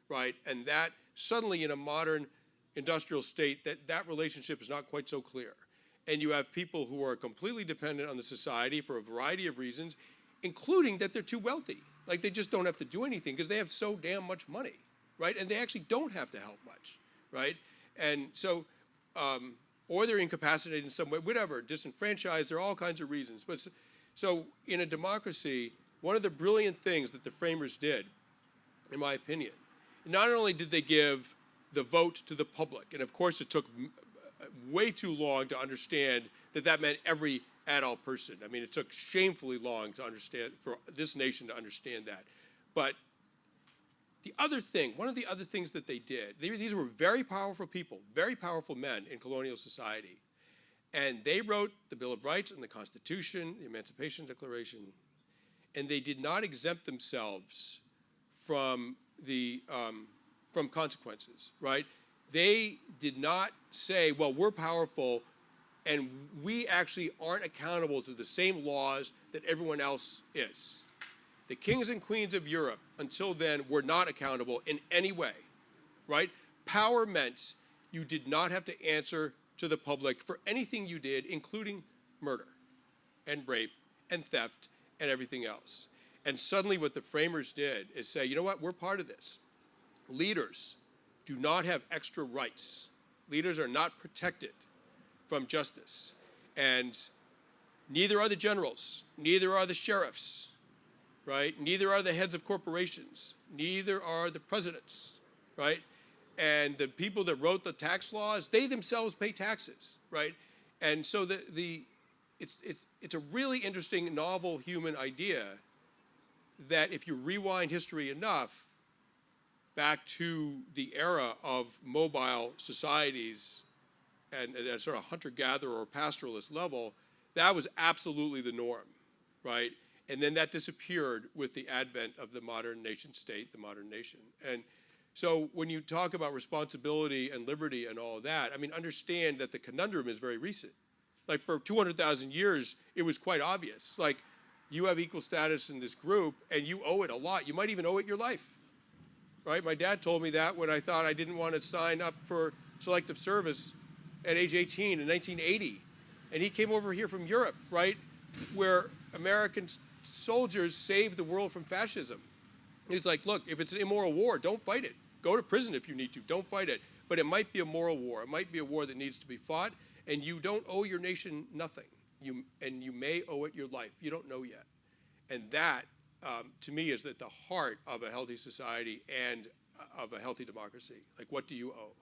right? And that suddenly in a modern industrial state, that relationship is not quite so clear. And you have people who are completely dependent on the society for a variety of reasons, including that they're too wealthy. Like, they just don't have to do anything because they have so damn much money, right? And they actually don't have to help much, right? And so, or they're incapacitated in some way, whatever, disenfranchised, there are all kinds of reasons. But so in a democracy, one of the brilliant things that the framers did, in my opinion, not only did they give the vote to the public, and of course it took way too long to understand that meant every adult person. I mean, it took shamefully long to understand, for this nation to understand that. But the other thing, one of the other things that they did, these were very powerful people, very powerful men in colonial society. And they wrote the Bill of Rights and the Constitution, the Emancipation Declaration, and they did not exempt themselves from from consequences, right? They did not say, well, we're powerful and we actually aren't accountable to the same laws that everyone else is. The kings and queens of Europe, until then, were not accountable in any way, right? Power meant you did not have to answer to the public for anything you did, including murder and rape and theft and everything else. And suddenly what the framers did is say, you know what, we're part of this. Leaders do not have extra rights. Leaders are not protected from justice. And neither are the generals, neither are the sheriffs, right? Neither are the heads of corporations, neither are the presidents, right? And the people that wrote the tax laws, they themselves pay taxes, right? And so it's a really interesting, novel human idea that if you rewind history enough back to the era of mobile societies and at a sort of hunter-gatherer or pastoralist level, That was absolutely the norm, right? And then that disappeared with the advent of the modern nation state, the modern nation. And so when you talk about responsibility and liberty and all of that, I mean, understand that the conundrum is very recent. Like for 200,000 years, it was quite obvious. Like, you have equal status in this group, and you owe it a lot. You might even owe it your life, right? My dad told me that when I thought I didn't want to sign up for selective service at age 18 in 1980. And he came over here from Europe, right, where American soldiers saved the world from fascism. He's like, look, if it's an immoral war, don't fight it. Go to prison if you need to. Don't fight it. But it might be a moral war. It might be a war that needs to be fought, and you don't owe your nation nothing. And you may owe it your life. You don't know yet. And that, to me, is at the heart of a healthy society and of a healthy democracy. Like, what do you owe?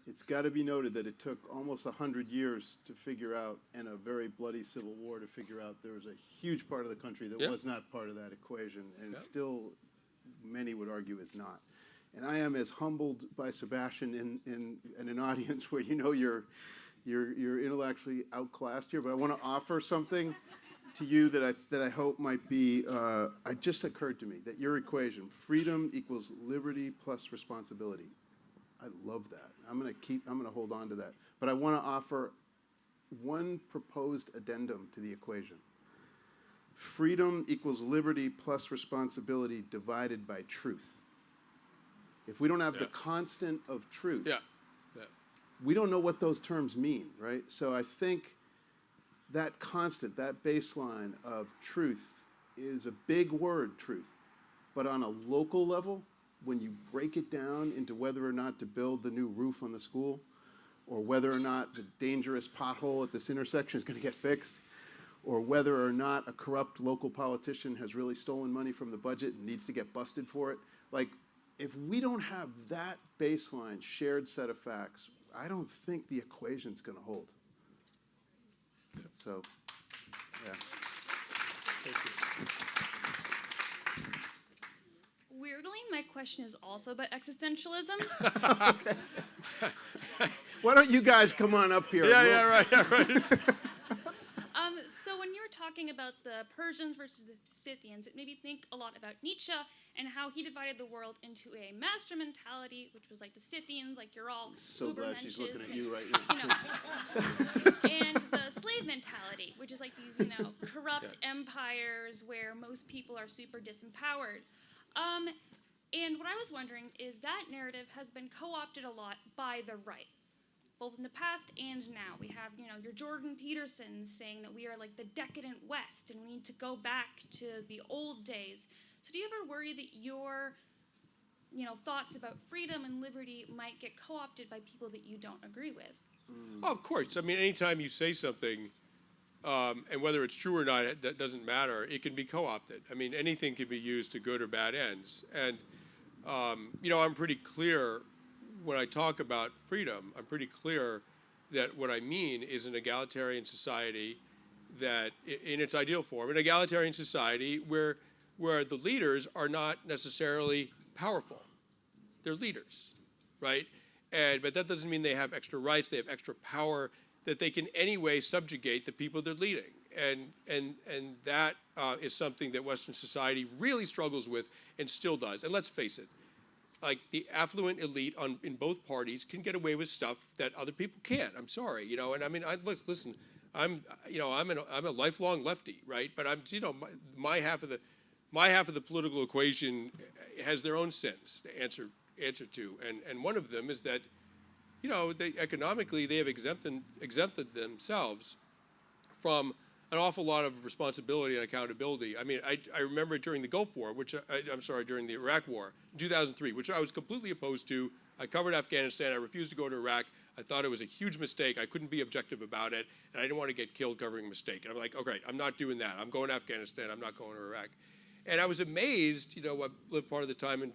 It's got to be noted that it took almost 100 years to figure out, and a very bloody civil war to figure out there was a huge part of the country that was not part of that equation, and still many would argue is not. And I am as humbled by Sebastian in an audience where you know you're intellectually outclassed here, but I want to offer something to you that I hope might be. It just occurred to me that your equation, freedom equals liberty plus responsibility. I love that. I'm going to hold on to that. But I want to offer one proposed addendum to the equation. Freedom equals liberty plus responsibility divided by truth. If we don't have the constant of truth, we don't know what those terms mean, right? So I think that constant, that baseline of truth is a big word, truth. But on a local level, when you break it down into whether or not to build the new roof on the school, or whether or not the dangerous pothole at this intersection is going to get fixed, or whether or not a corrupt local politician has really stolen money from the budget and needs to get busted for it, like, if we don't have that baseline shared set of facts, I don't think the equation's going to hold. So, yeah. Thank you. Weirdly, my question is also about existentialism. Why don't you guys come on up here? Right. So when you were talking about the Persians versus the Scythians, it made me think a lot about Nietzsche and how he divided the world into a master mentality, which was like the Scythians, like you're all So glad she's looking at and, you right now. and the slave mentality, which is like these, corrupt empires where most people are super disempowered. And what I was wondering is that narrative has been co-opted a lot by the right, both in the past and now. We have, your Jordan Peterson saying that we are like the decadent West and we need to go back to the old days. So do you ever worry that your, thoughts about freedom and liberty might get co-opted by people that you don't agree with? Oh, of course. I mean, anytime you say something, and whether it's true or not, that doesn't matter. It can be co-opted. I mean, anything can be used to good or bad ends. And, I'm pretty clear when I talk about freedom. I'm pretty clear that what I mean is an egalitarian society that, in its ideal form, an egalitarian society where the leaders are not necessarily powerful. They're leaders, right? But that doesn't mean they have extra rights. They have extra power that they can anyway subjugate the people they're leading. And that is something that Western society really struggles with and still does. And let's face it, like the affluent elite in both parties can get away with stuff that other people can't. I'm sorry, and I mean, listen, I'm a lifelong lefty, right? But I'm, my half of the political equation has their own sins to answer to, and one of them is that, they economically they have exempted themselves from an awful lot of responsibility and accountability. I mean, I remember during the Gulf War, during the Iraq War, in 2003, which I was completely opposed to. I covered Afghanistan. I refused to go to Iraq. I thought it was a huge mistake. I couldn't be objective about it, and I didn't want to get killed covering a mistake. And I'm like, okay, I'm not doing that. I'm going to Afghanistan. I'm not going to Iraq. And I was amazed. I lived part of the time on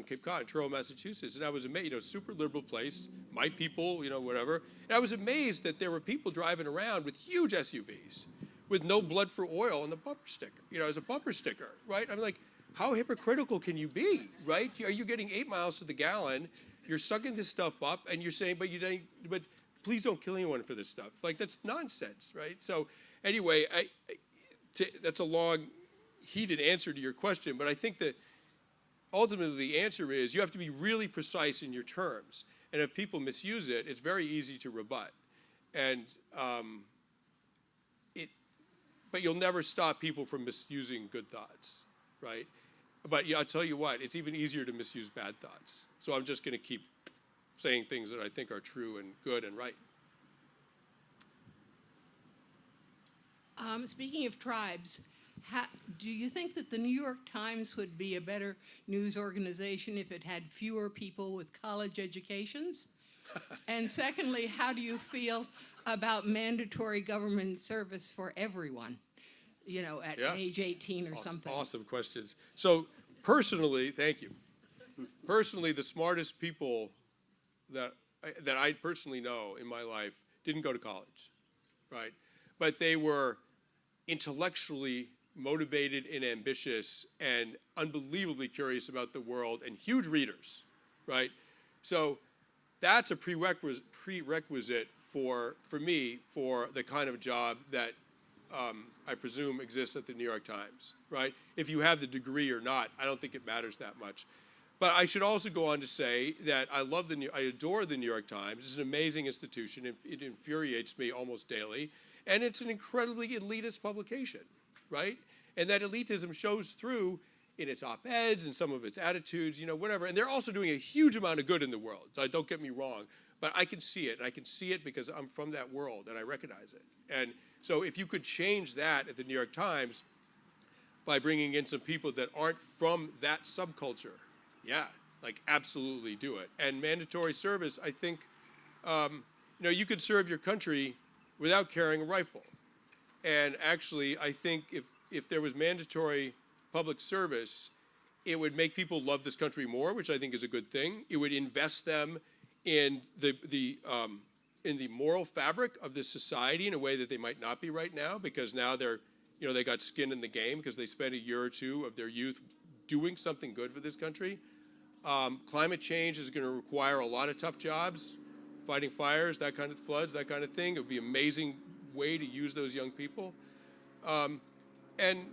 Cape Cod, in Truro, Massachusetts, and I was amazed. Super liberal place, my people, whatever. And I was amazed that there were people driving around with huge SUVs, with no blood for oil on the bumper sticker. As a bumper sticker, right? I'm like, how hypocritical can you be, right? Are you getting 8 miles to the gallon? You're sucking this stuff up, and you're saying, but please don't kill anyone for this stuff. Like, that's nonsense, right? So anyway, that's a long, heated answer to your question, but I think that ultimately the answer is you have to be really precise in your terms. And if people misuse it, it's very easy to rebut. And but you'll never stop people from misusing good thoughts, right? But yeah, I'll tell you what, it's even easier to misuse bad thoughts. So I'm just going to keep saying things that I think are true and good and right. Speaking of tribes, do you think that the New York Times would be a better news organization if it had fewer people with college educations? And secondly, how do you feel about mandatory government service for everyone, you know, at age 18 or something? Awesome questions. So personally, thank you. Personally, the smartest people that I personally know in my life didn't go to college, right? But they were intellectually motivated and ambitious and unbelievably curious about the world and huge readers, right? So that's a prerequisite for me for the kind of job that I presume exists at the New York Times, right? If you have the degree or not, I don't think it matters that much. But I should also go on to say that I adore the New York Times. It's an amazing institution. It infuriates me almost daily. And it's an incredibly elitist publication, right? And that elitism shows through in its op-eds and some of its attitudes, you know, whatever. And they're also doing a huge amount of good in the world. So don't get me wrong. But I can see it. And I can see it because I'm from that world and I recognize it. And so if you could change that at the New York Times by bringing in some people that aren't from that subculture, yeah, like absolutely do it. And mandatory service, I think, you know, you could serve your country without carrying a rifle. And actually, I think if there was mandatory public service, it would make people love this country more, which I think is a good thing. It would invest them in the moral fabric of this society in a way that they might not be right now, because now they're, you know, they got skin in the game because they spent a year or two of their youth doing something good for this country. Climate change is going to require a lot of tough jobs, fighting fires, that kind of floods, that kind of thing. It would be an amazing way to use those young people. And,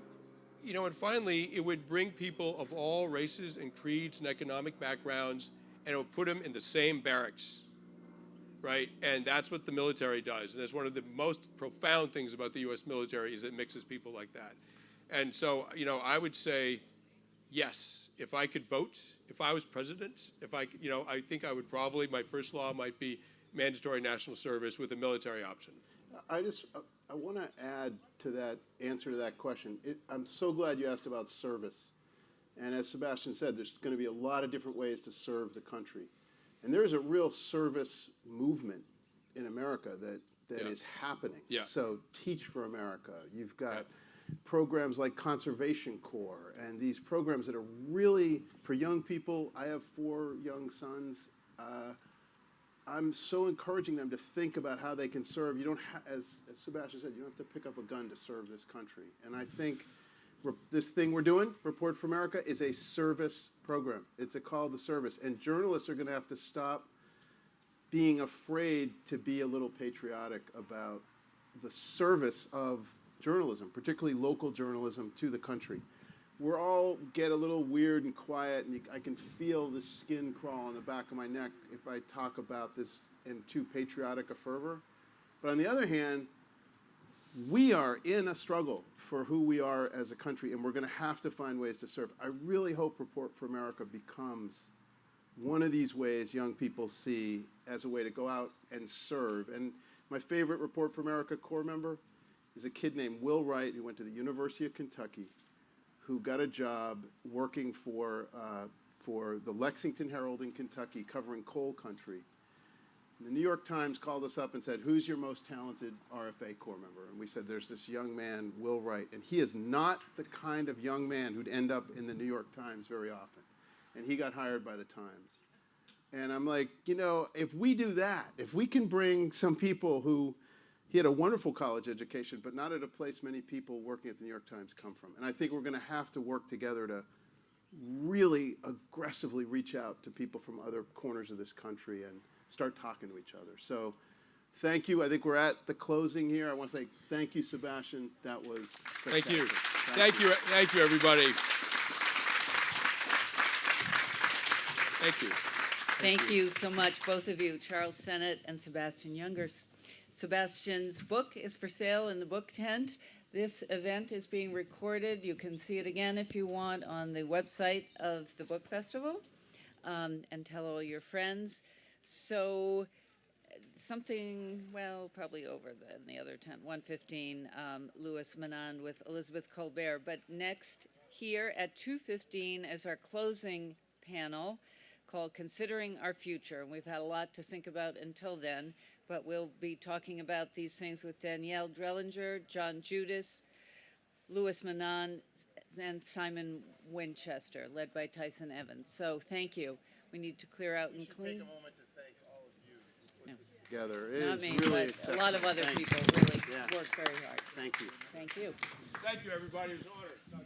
you know, and finally, it would bring people of all races and creeds and economic backgrounds, and it would put them in the same barracks, right? And that's what the military does. And that's one of the most profound things about the U.S. military is it mixes people like that. And so, you know, I would say, yes, if I could vote, if I was president, you know, I think I would probably, my first law might be mandatory national service with a military option. I want to add to that answer to that question. I'm so glad you asked about service. And as Sebastian said, there's going to be a lot of different ways to serve the country. And there is a real service movement in America that is happening. Yeah. So Teach for America. You've got programs like Conservation Corps and these programs that are really for young people. I have 4 young sons. I'm so encouraging them to think about how they can serve. You don't, as Sebastian said, you don't have to pick up a gun to serve this country. And I think this thing we're doing, Report for America, is a service program. It's a call to service. And journalists are going to have to stop being afraid to be a little patriotic about the service of journalism, particularly local journalism, to the country. We're all get a little weird and quiet, and I can feel the skin crawl on the back of my neck if I talk about this in too patriotic a fervor. But on the other hand, we are in a struggle for who we are as a country, and we're going to have to find ways to serve. I really hope Report for America becomes one of these ways young people see as a way to go out and serve. And my favorite Report for America Corps member is a kid named Will Wright, who went to the University of Kentucky, who got a job working for the Lexington Herald in Kentucky, covering coal country. And the New York Times called us up and said, "Who's your most talented RFA Corps member?" And we said, "There's this young man, Will Wright." And he is not the kind of young man who'd end up in the New York Times very often. And he got hired by the Times. And I'm like, you know, if we do that, if we can bring some people who, he had a wonderful college education, but not at a place many people working at the New York Times come from. And I think we're going to have to work together to really aggressively reach out to people from other corners of this country and start talking to each other. So thank you. I think we're at the closing here. I want to say thank you, Sebastian. That was Thank you. spectacular. Thank you, everybody. Thank you. Thank you so much, both of you, Charles Sennett and Sebastian Younger. Sebastian's book is for sale in the book tent. This event is being recorded. You can see it again if you want on the website of the book festival, and tell all your friends. So something, well, probably over than the other tent, 1:15, Louis Menand with Elizabeth Colbert. But next here at 2:15 is our closing panel called Considering Our Future. And we've had a lot to think about until then, but we'll be talking about these things with Danielle Drellinger, John Judas, Louis Menand, and Simon Winchester, led by Tyson Evans. So thank you. We need to clear out and clean. moment to thank all of you who put this together. It Not is me, really but a lot of exceptional. other Thank people you. really Yeah. worked very hard. Thank you. Thank you. Thank you, everybody. It was an honor.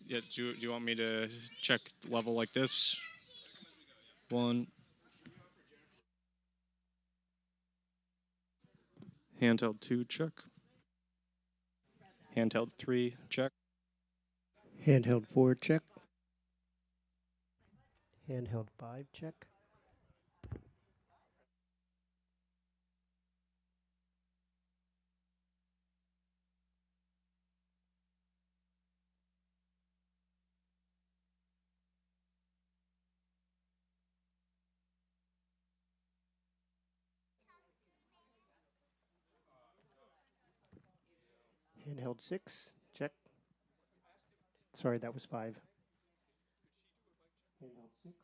Yeah, do you want me to check level like this? One. Handheld 2, check. Handheld 3, check. Handheld 4, check. Handheld 5, check. Handheld 6, check. Sorry, that was 5. Handheld 6.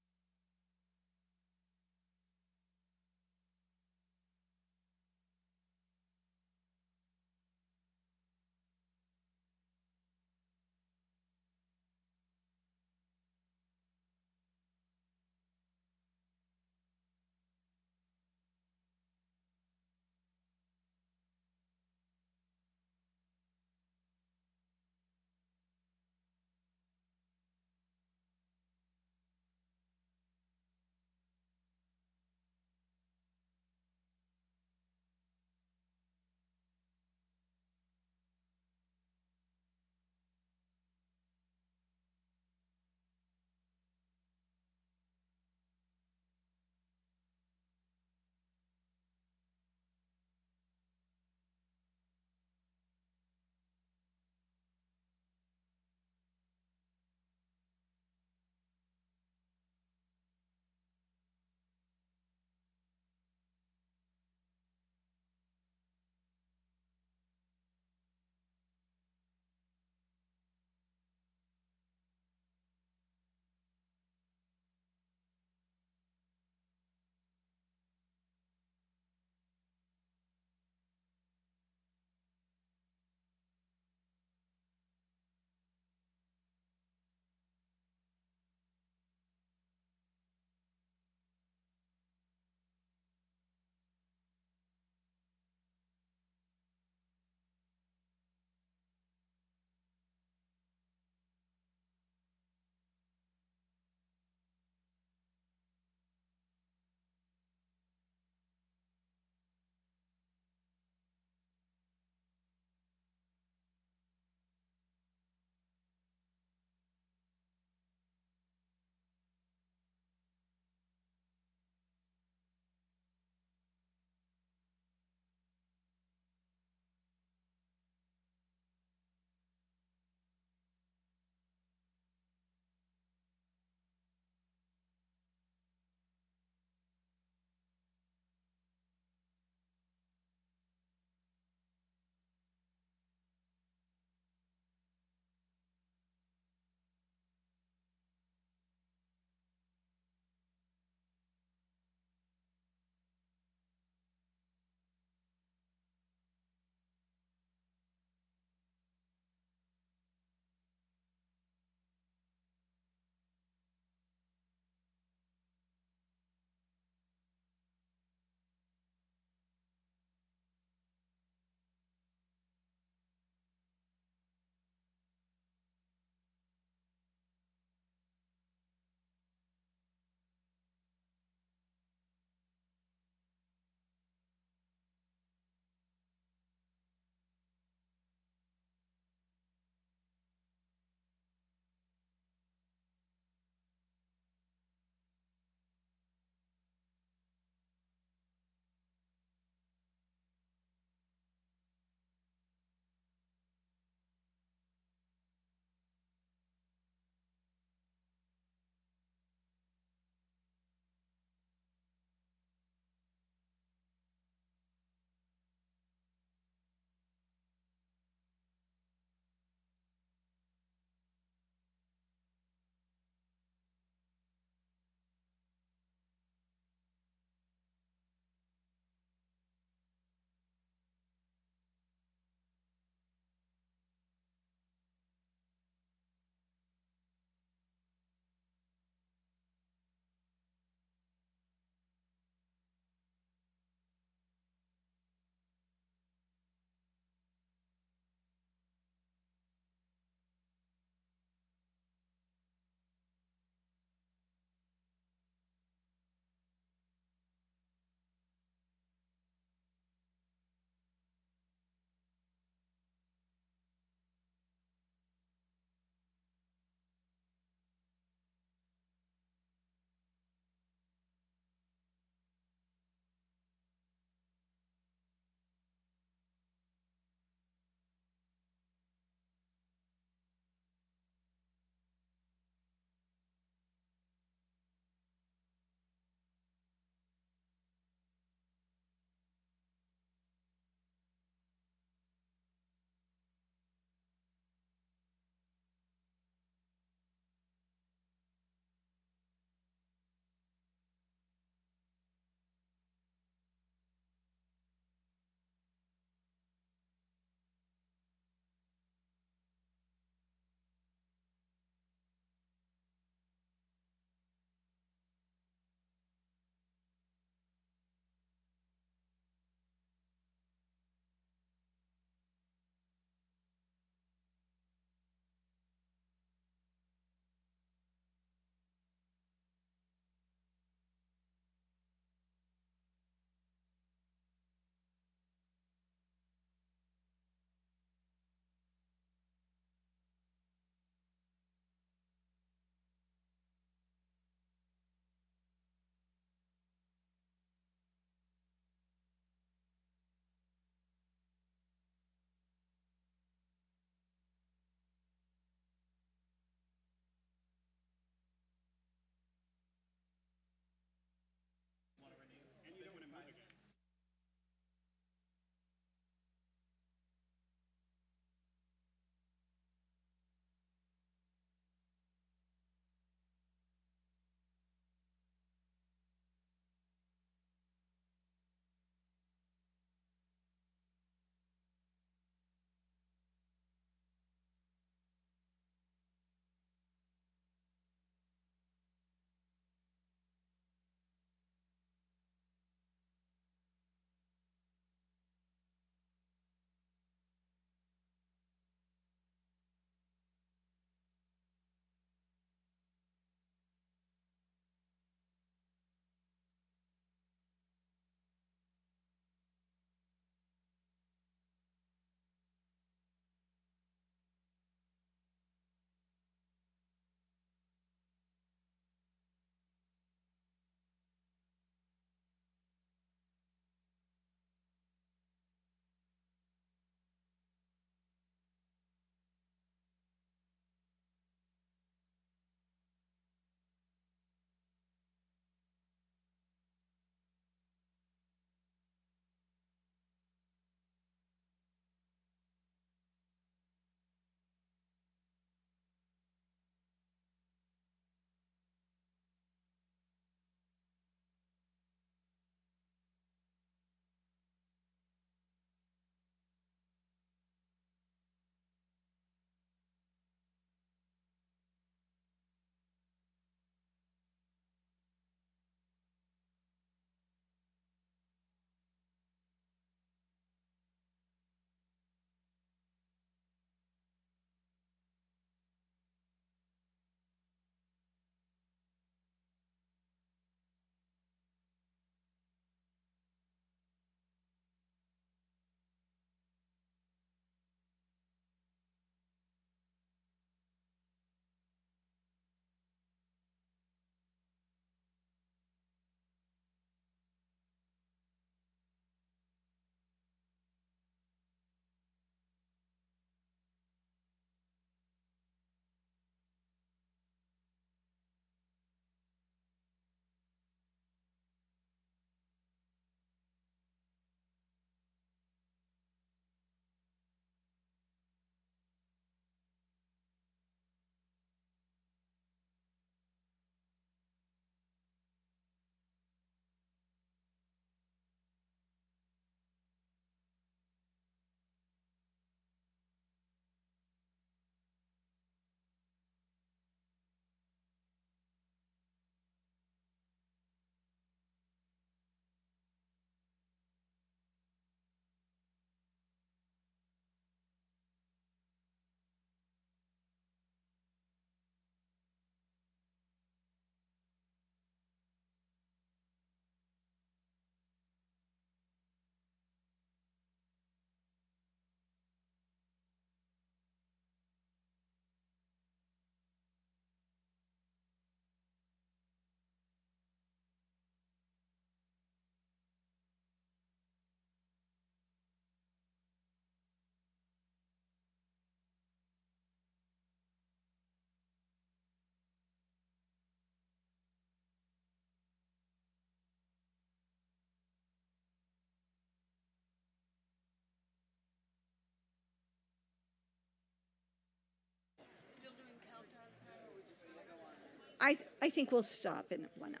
I think we'll stop in 1 hour.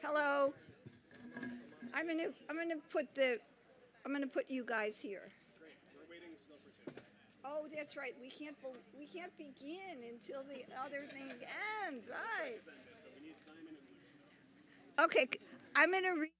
Hello. I'm gonna put you guys here. Oh, that's right. We can't begin until the other thing ends, right? Okay, I'm gonna read.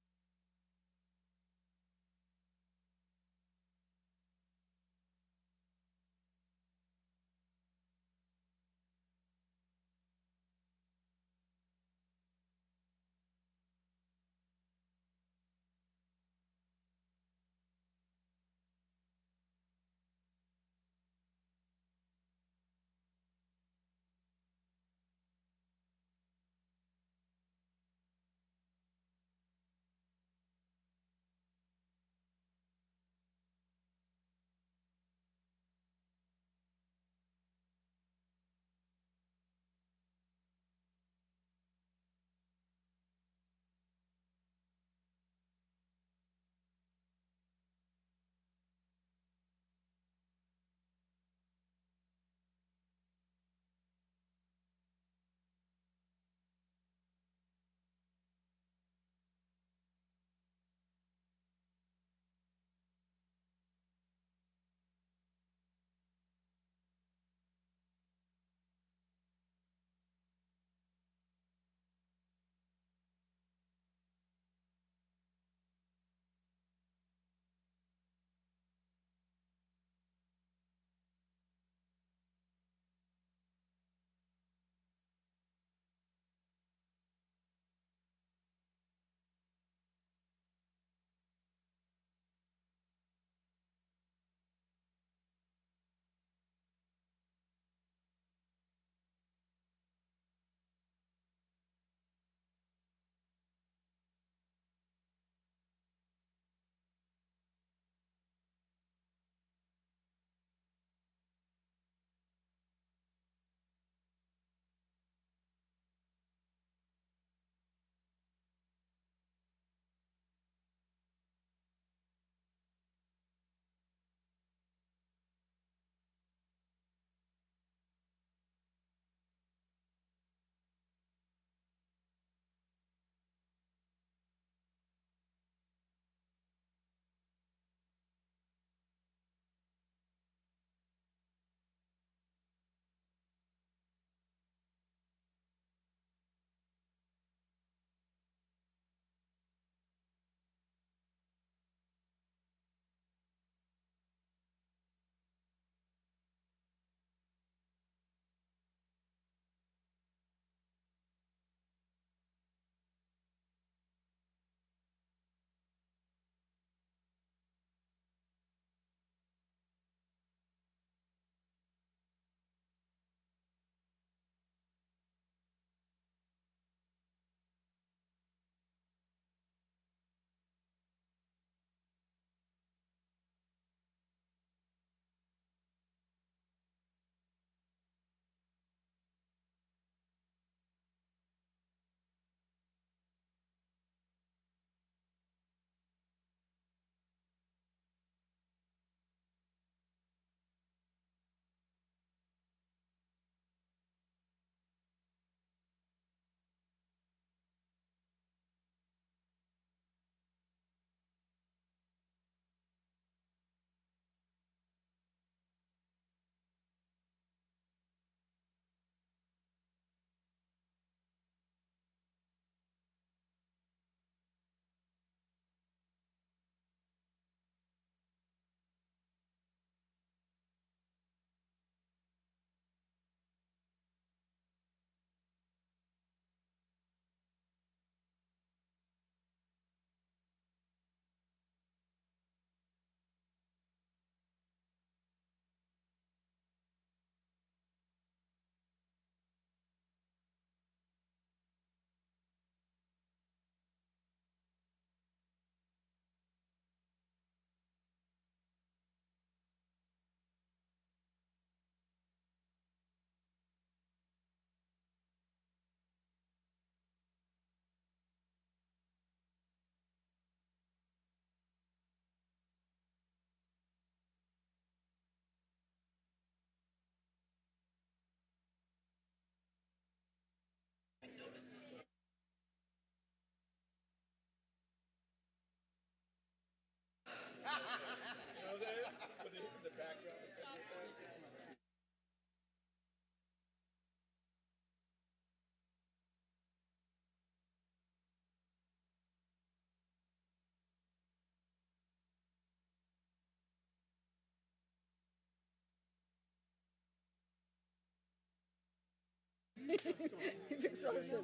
You've exhausted.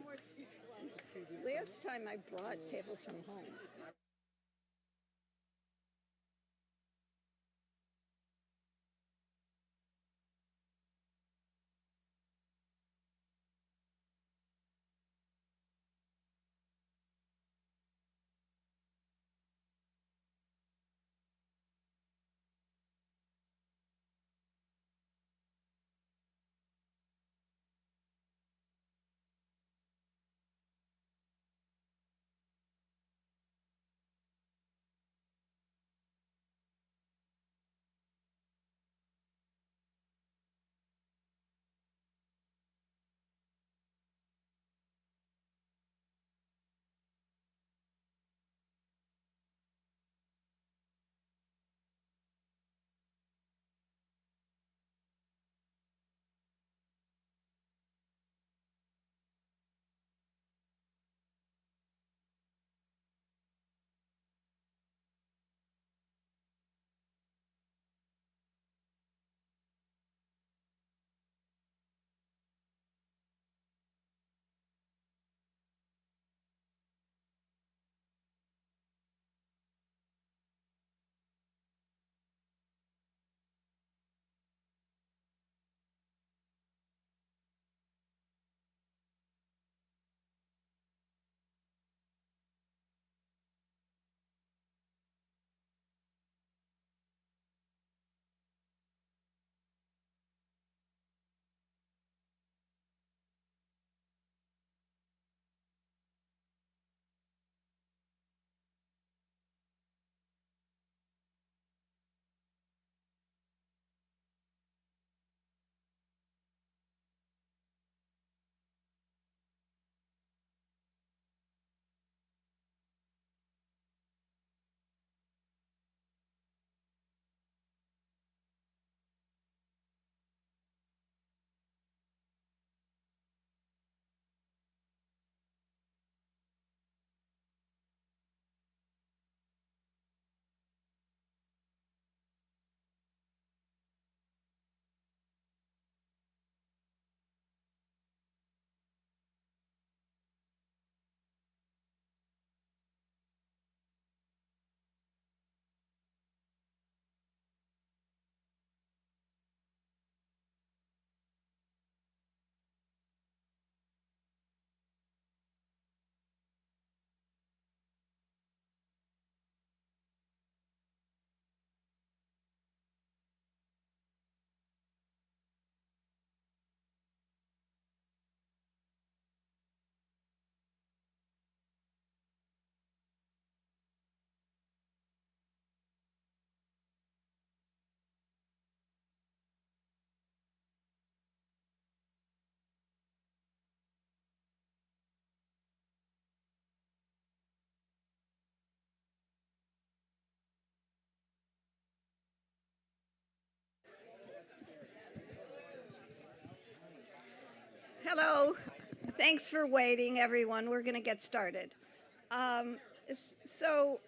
Last time I brought tables from home. Hello. Thanks for waiting, everyone. We're going to get started. So,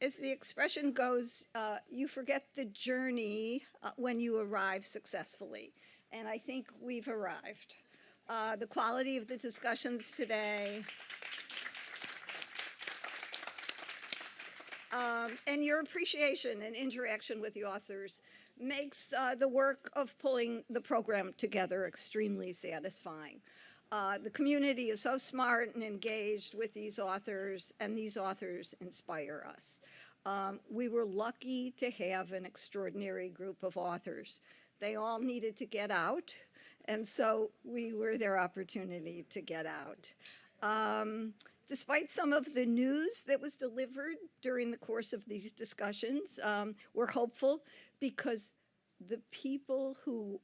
as the expression goes, you forget the journey when you arrive successfully. And I think we've arrived. The quality of the discussions today, and your appreciation and interaction with the authors makes the work of pulling the program together extremely satisfying. The community is so smart and engaged with these authors, and these authors inspire us. We were lucky to have an extraordinary group of authors. They all needed to get out, and so we were their opportunity to get out. Despite some of the news that was delivered during the course of these discussions, we're hopeful because the people who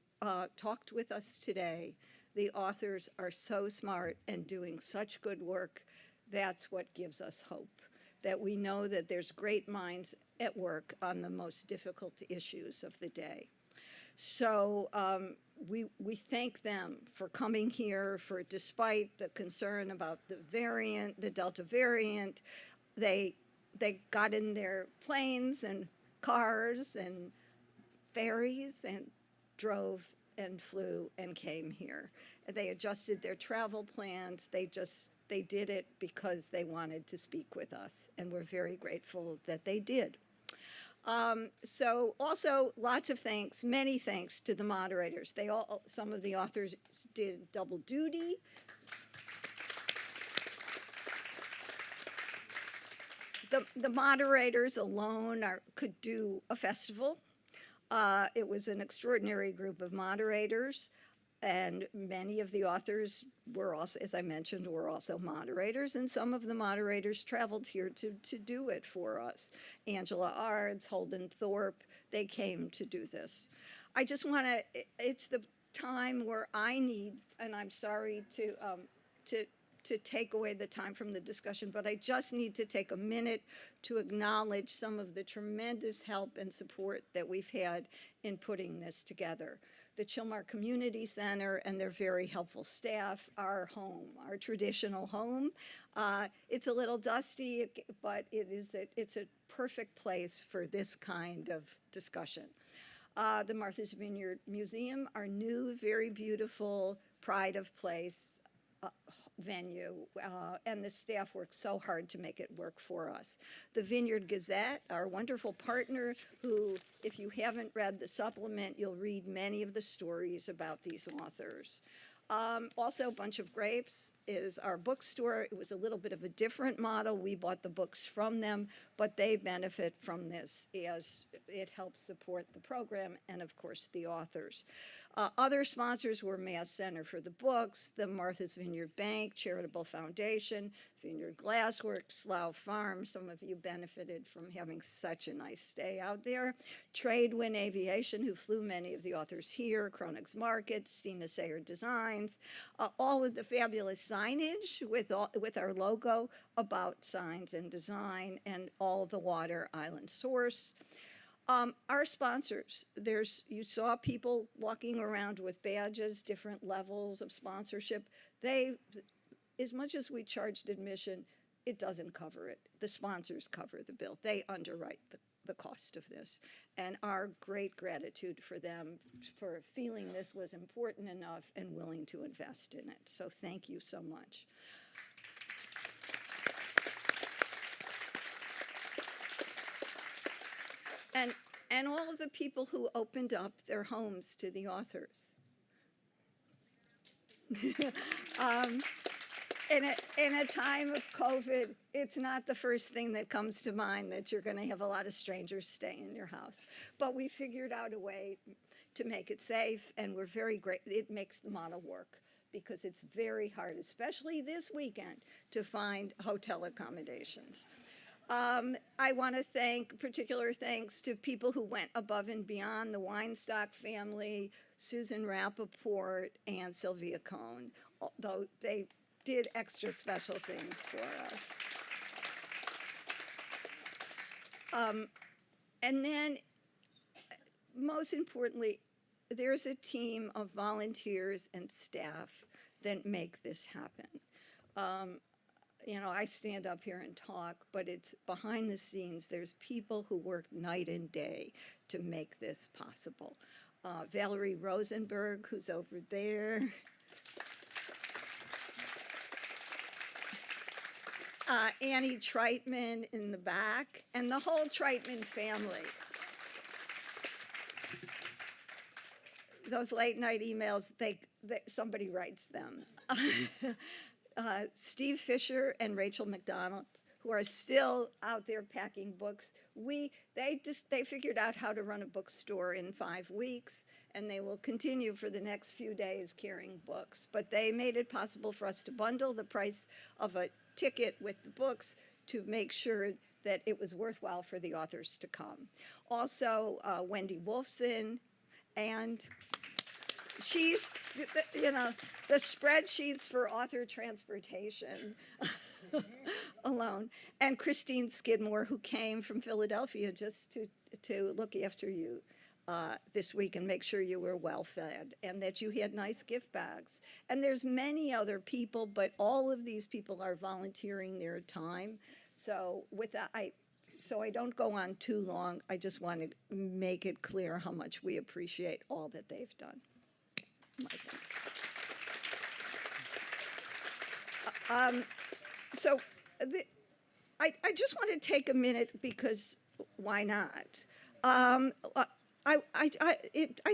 talked with us today, the authors, are so smart and doing such good work. That's what gives us hope. that we know that there's great minds at work on the most difficult issues of the day. So we thank them for coming here, for despite the concern about the variant, the Delta variant, they got in their planes and cars and ferries and drove and flew and came here. They adjusted their travel plans. They did it because they wanted to speak with us, and we're very grateful that they did. So also lots of thanks, many thanks to the moderators. Some of the authors did double duty. The moderators alone could do a festival. It was an extraordinary group of moderators, and many of the authors were also, as I mentioned, were also moderators, and some of the moderators traveled here to do it for us. Angela Ards, Holden Thorpe, they came to do this. I just want to, it's the time where I need, and I'm sorry to take away the time from the discussion, but I just need to take a minute to acknowledge some of the tremendous help and support that we've had in putting this together. The Chilmark Community Center and their very helpful staff, our home, our traditional home. It's a little dusty, but it's a perfect place for this kind of discussion. The Martha's Vineyard Museum, our new, very beautiful pride of place venue, and the staff worked so hard to make it work for us. The Vineyard Gazette, our wonderful partner, who, if you haven't read the supplement, you'll read many of the stories about these authors. Also, Bunch of Grapes is our bookstore. It was a little bit of a different model. We bought the books from them, but they benefit from this as it helps support the program and, of course, the authors. Other sponsors were Mass Center for the Books, the Martha's Vineyard Bank, Charitable Foundation, Vineyard Glassworks, Slough Farm. Some of you benefited from having such a nice stay out there. Tradewind Aviation, who flew many of the authors here, Kronig's Market, Stina Sayer Designs, all of the fabulous signage with our logo about signs and design, and all the water Island Source. Our sponsors, you saw people walking around with badges, different levels of sponsorship. As much as we charged admission, it doesn't cover it. The sponsors cover the bill. They underwrite the cost of this. And our great gratitude for them for feeling this was important enough and willing to invest in it. So thank you so much. And all of the people who opened up their homes to the authors. In a time of COVID, it's not the first thing that comes to mind that you're going to have a lot of strangers stay in your house. But we figured out a way to make it safe, and we're very grateful. It makes the model work because it's very hard, especially this weekend, to find hotel accommodations. I want to thank particular thanks to people who went above and beyond, the Weinstock family, Susan Rappaport, and Sylvia Cohn, although they did extra special things for us. And then, most importantly, there's a team of volunteers and staff that make this happen. I stand up here and talk, but it's behind the scenes. There's people who work night and day to make this possible. Valerie Rosenberg, who's over there. Annie Treitman in the back, and the whole Treitman family. Those late night emails, somebody writes them. Steve Fisher and Rachel McDonald, who are still out there packing books. They figured out how to run a bookstore in 5 weeks, and they will continue for the next few days carrying books. But they made it possible for us to bundle the price of a ticket with the books to make sure that it was worthwhile for the authors to come. Also, Wendy Wolfson, and she's, the spreadsheets for author transportation alone. And Christine Skidmore, who came from Philadelphia just to look after you this week and make sure you were well fed and that you had nice gift bags. And there's many other people, but all of these people are volunteering their time. So with that, so I don't go on too long. I just want to make it clear how much we appreciate all that they've done. My thanks. I just want to take a minute because why not? I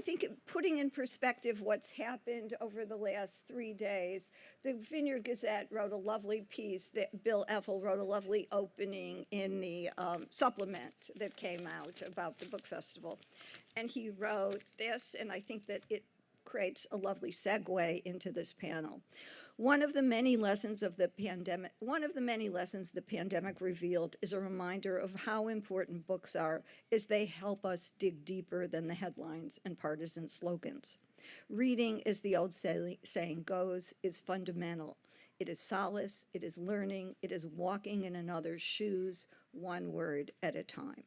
think putting in perspective what's happened over the last 3 days, the Vineyard Gazette wrote a lovely piece that Bill Effel wrote a lovely opening in the supplement that came out about the book festival. And he wrote this, and I think that it creates a lovely segue into this panel. One of the many lessons the pandemic revealed is a reminder of how important books are as they help us dig deeper than the headlines and partisan slogans. Reading, as the old saying goes, is fundamental. It is solace, it is learning, it is walking in another's shoes, one word at a time.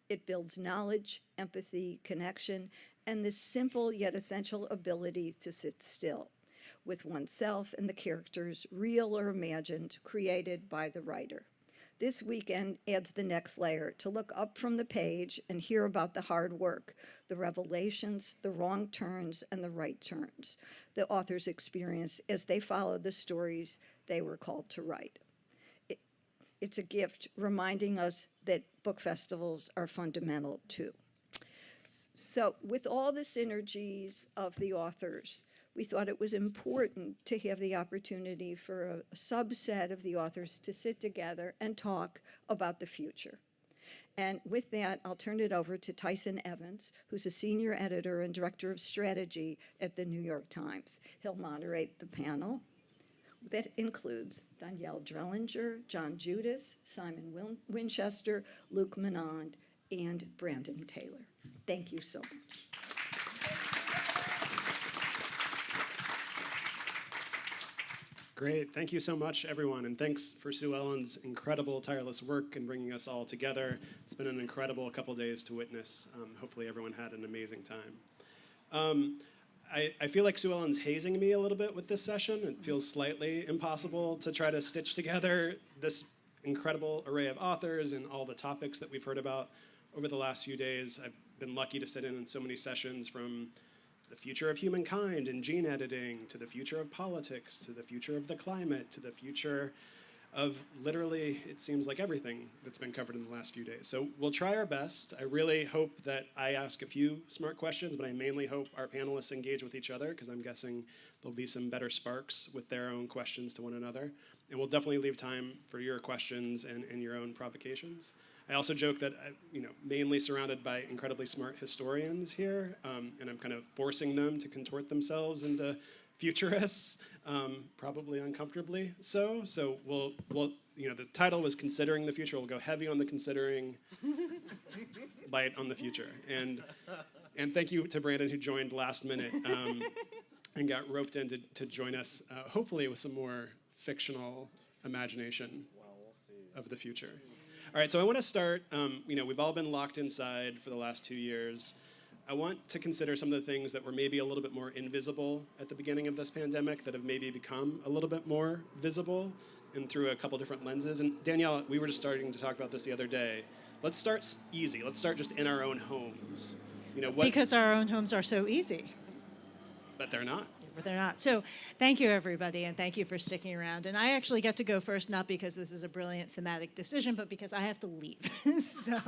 It builds knowledge, empathy, connection, and the simple yet essential ability to sit still with oneself and the characters, real or imagined, created by the writer. This weekend adds the next layer, to look up from the page and hear about the hard work, the revelations, the wrong turns, and the right turns the authors experience as they follow the stories they were called to write. It's a gift reminding us that book festivals are fundamental too. So with all the synergies of the authors, we thought it was important to have the opportunity for a subset of the authors to sit together and talk about the future. And with that, I'll turn it over to Tyson Evans, who's a senior editor and director of strategy at the New York Times. He'll moderate the panel. That includes Danielle Drellinger, John Judas, Simon Winchester, Luke Menand, and Brandon Taylor. Thank you so much. Great. Thank you so much, everyone. And thanks for Sue Ellen's incredible, tireless work in bringing us all together. It's been an incredible couple days to witness. Hopefully everyone had an amazing time. I feel like Sue Ellen's hazing me a little bit with this session. It feels slightly impossible to try to stitch together this incredible array of authors and all the topics that we've heard about over the last few days. I've been lucky to sit in so many sessions, from the future of humankind and gene editing, to the future of politics, to the future of the climate, to the future of literally, it seems like everything that's been covered in the last few days. So we'll try our best. I really hope that I ask a few smart questions, but I mainly hope our panelists engage with each other, because I'm guessing there'll be some better sparks with their own questions to one another. And we'll definitely leave time for your questions and your own provocations. I also joke that I'm mainly surrounded by incredibly smart historians here, and I'm kind of forcing them to contort themselves into futurists, probably uncomfortably so. So we'll the title was Considering the Future. We'll go heavy on the considering, light on the future. And thank you to Brandon, who joined last minute and got roped in to join us, hopefully with some more fictional imagination of the future. All right, so I want to start, we've all been locked inside for the last 2 years. I want to consider some of the things that were maybe a little bit more invisible at the beginning of this pandemic that have maybe become a little bit more visible, and through a couple different lenses. And Danielle, we were just starting to talk about this the other day. Let's start easy. Let's start just in our own homes. Because our own homes are so easy. But they're not. But they're not. So thank you, everybody, and thank you for sticking around. And I actually get to go first, not because this is a brilliant thematic decision, but because I have to leave. So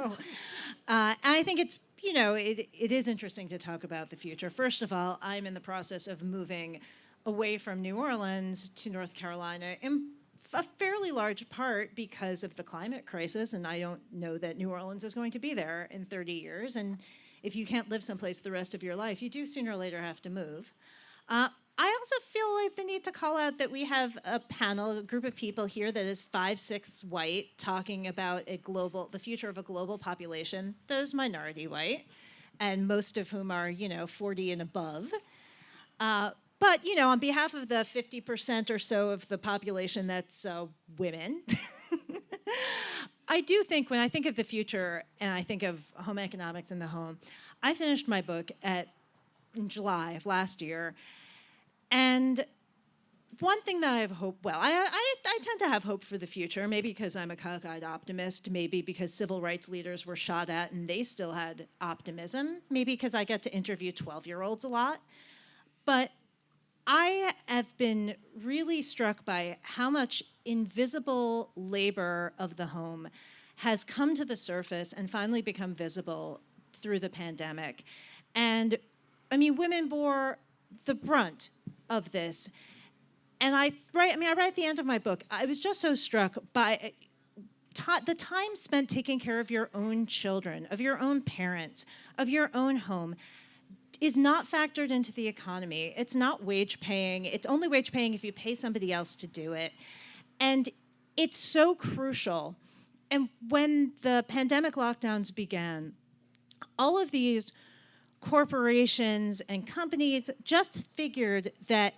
I think it's, it is interesting to talk about the future. First of all, I'm in the process of moving away from New Orleans to North Carolina in a fairly large part because of the climate crisis, and I don't know that New Orleans is going to be there in 30 years. And if you can't live someplace the rest of your life, you do sooner or later have to move. I also feel like the need to call out that we have a panel, a group of people here that is 5/6 white, talking about the future of a global population that is minority white, and most of whom are, 40 and above. But, on behalf of the 50% or so of the population that's women, I do think when I think of the future and I think of home economics in the home, I finished my book in July of last year. And one thing that I have hope, well, I tend to have hope for the future, maybe because I'm a cockeyed optimist, maybe because civil rights leaders were shot at and they still had optimism, maybe because I get to interview 12-year-olds a lot. But I have been really struck by how much invisible labor of the home has come to the surface and finally become visible through the pandemic. And I mean, women bore the brunt of this. And I write at the end of my book, I was just so struck by the time spent taking care of your own children, of your own parents, of your own home, is not factored into the economy. It's not wage paying. It's only wage paying if you pay somebody else to do it. And it's so crucial. And when the pandemic lockdowns began, all of these corporations and companies just figured that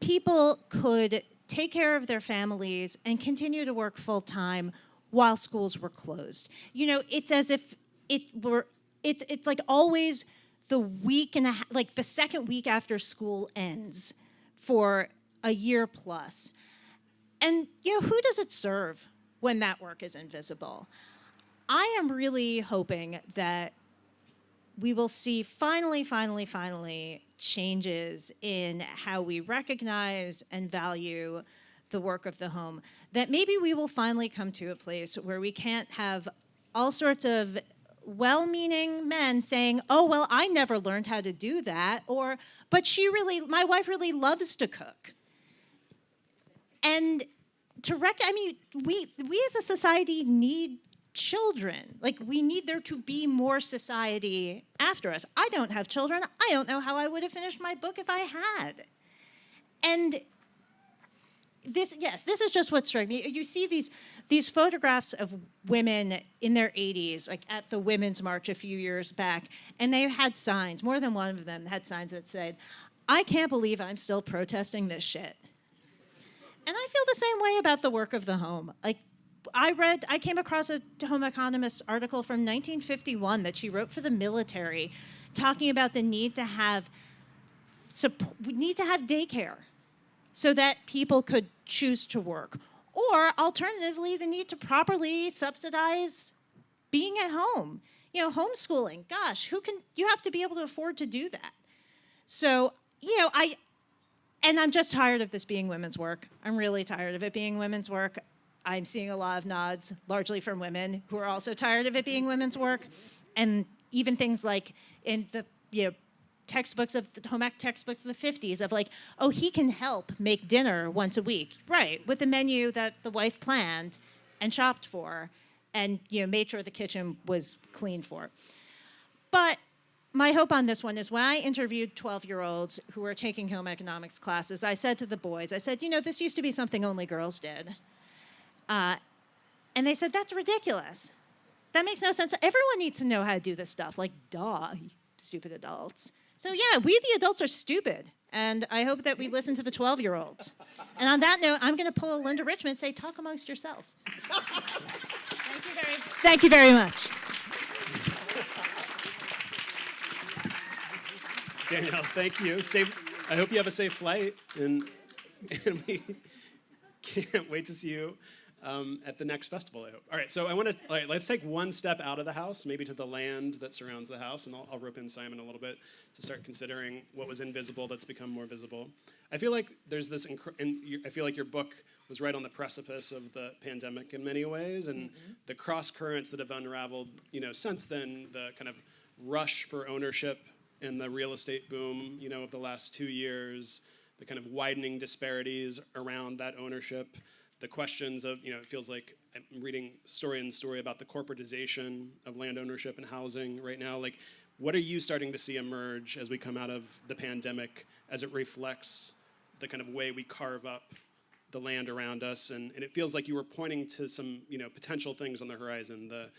people could take care of their families and continue to work full time while schools were closed. You know, it's as if it's like always the week and a half, like the second week after school ends for a year plus. And, you know, who does it serve when that work is invisible? I am really hoping that we will see finally changes in how we recognize and value the work of the home. That maybe we will finally come to a place where we can't have all sorts of well-meaning men saying, oh, well, I never learned how to do that, or, but my wife really loves to cook. And we as a society need children. Like, we need there to be more society after us. I don't have children. I don't know how I would have finished my book if I had. And this is just what struck me. You see these photographs of women in their 80s, like at the Women's March a few years back, and they had signs, more than one of them had signs that said, I can't believe I'm still protesting this shit. And I feel the same way about the work of the home. Like, I came across a home economist article from 1951 that she wrote for the military, talking about the need to have daycare so that people could choose to work, or alternatively, the need to properly subsidize being at home. You know, homeschooling. Gosh, you have to be able to afford to do that. So, you know, I'm just tired of this being women's work. I'm really tired of it being women's work. I'm seeing a lot of nods, largely from women who are also tired of it being women's work. And even things like in the, you know, textbooks of the home ec textbooks of the 50s of like, oh, he can help make dinner once a week. Right, with the menu that the wife planned and shopped for and, you know, made sure the kitchen was clean for. But my hope on this one is when I interviewed 12-year-olds who were taking home economics classes, I said to the boys, I said, you know, this used to be something only girls did. And they said, that's ridiculous. That makes no sense. Everyone needs to know how to do this stuff. Like, duh, you stupid adults. So yeah, we the adults are stupid. And I hope that we listen to the 12-year-olds. And on that note, I'm going to pull a Linda Richmond and say, talk amongst yourselves. Thank you very much. Danielle, thank you. I hope you have a safe flight, and we can't wait to see you at the next festival, I hope. All right, so let's take one step out of the house, maybe to the land that surrounds the house, and I'll rope in Simon a little bit to start considering what was invisible that's become more visible. I feel like there's this, I feel like your book was right on the precipice of the pandemic in many ways, and the cross currents that have unraveled, you know, since then, the kind of rush for ownership and the real estate boom, you know, of the last 2 years, the kind of widening disparities around that ownership, the questions of, you know, it feels like I'm reading story about the corporatization of land ownership and housing right now. Like, what are you starting to see emerge as we come out of the pandemic as it reflects the kind of way we carve up the land around us? And it feels like you were pointing to some, you know, potential things on the horizon, the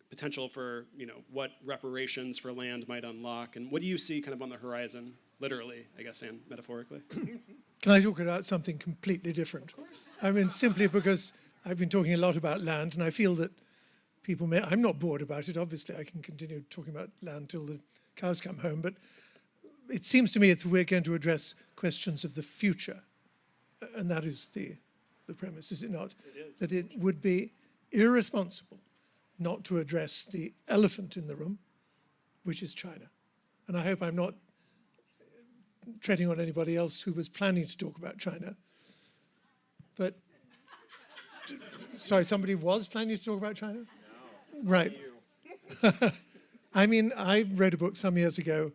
potential for, you know, what reparations for land might unlock. And what do you see kind of on the horizon, literally, I guess, and metaphorically? Can I talk about something completely different? Of course. I mean, simply because I've been talking a lot about land, and I feel that people may. I'm not bored about it, obviously. I can continue talking about land till the cows come home, but it seems to me that we're going to address questions of the future. And that is the premise, is it not? It is. That it would be irresponsible not to address the elephant in the room, which is China. And I hope I'm not treading on anybody else who was planning to talk about China. But, sorry, somebody was planning to talk about China? No. Right. I mean, I wrote a book some years ago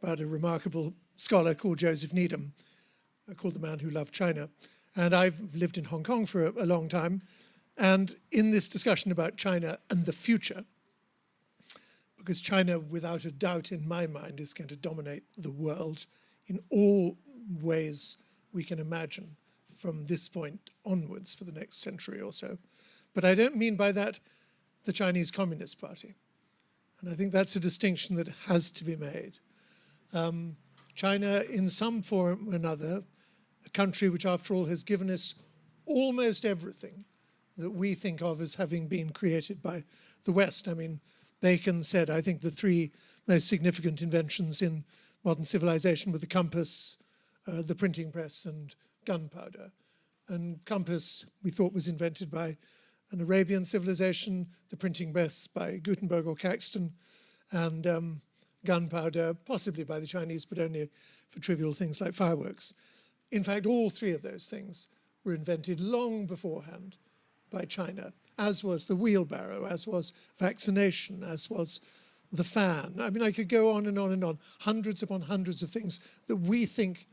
about a remarkable scholar called Joseph Needham, called The Man Who Loved China. And I've lived in Hong Kong for a long time. And in this discussion about China and the future, because China, without a doubt in my mind, is going to dominate the world in all ways we can imagine from this point onwards for the next century or so. But I don't mean by that the Chinese Communist Party. And I think that's a distinction that has to be made. China, in some form or another, a country which, after all, has given us almost everything that we think of as having been created by the West. I mean, Bacon said, I think, the three most significant inventions in modern civilization were the compass, the printing press, and gunpowder. And compass, we thought, was invented by an Arabian civilization, the printing press by Gutenberg or Caxton, and gunpowder possibly by the Chinese, but only for trivial things like fireworks. In fact, all three of those things were invented long beforehand by China, as was the wheelbarrow, as was vaccination, as was the fan. I mean, I could go on and on and on. Hundreds upon hundreds of things that we think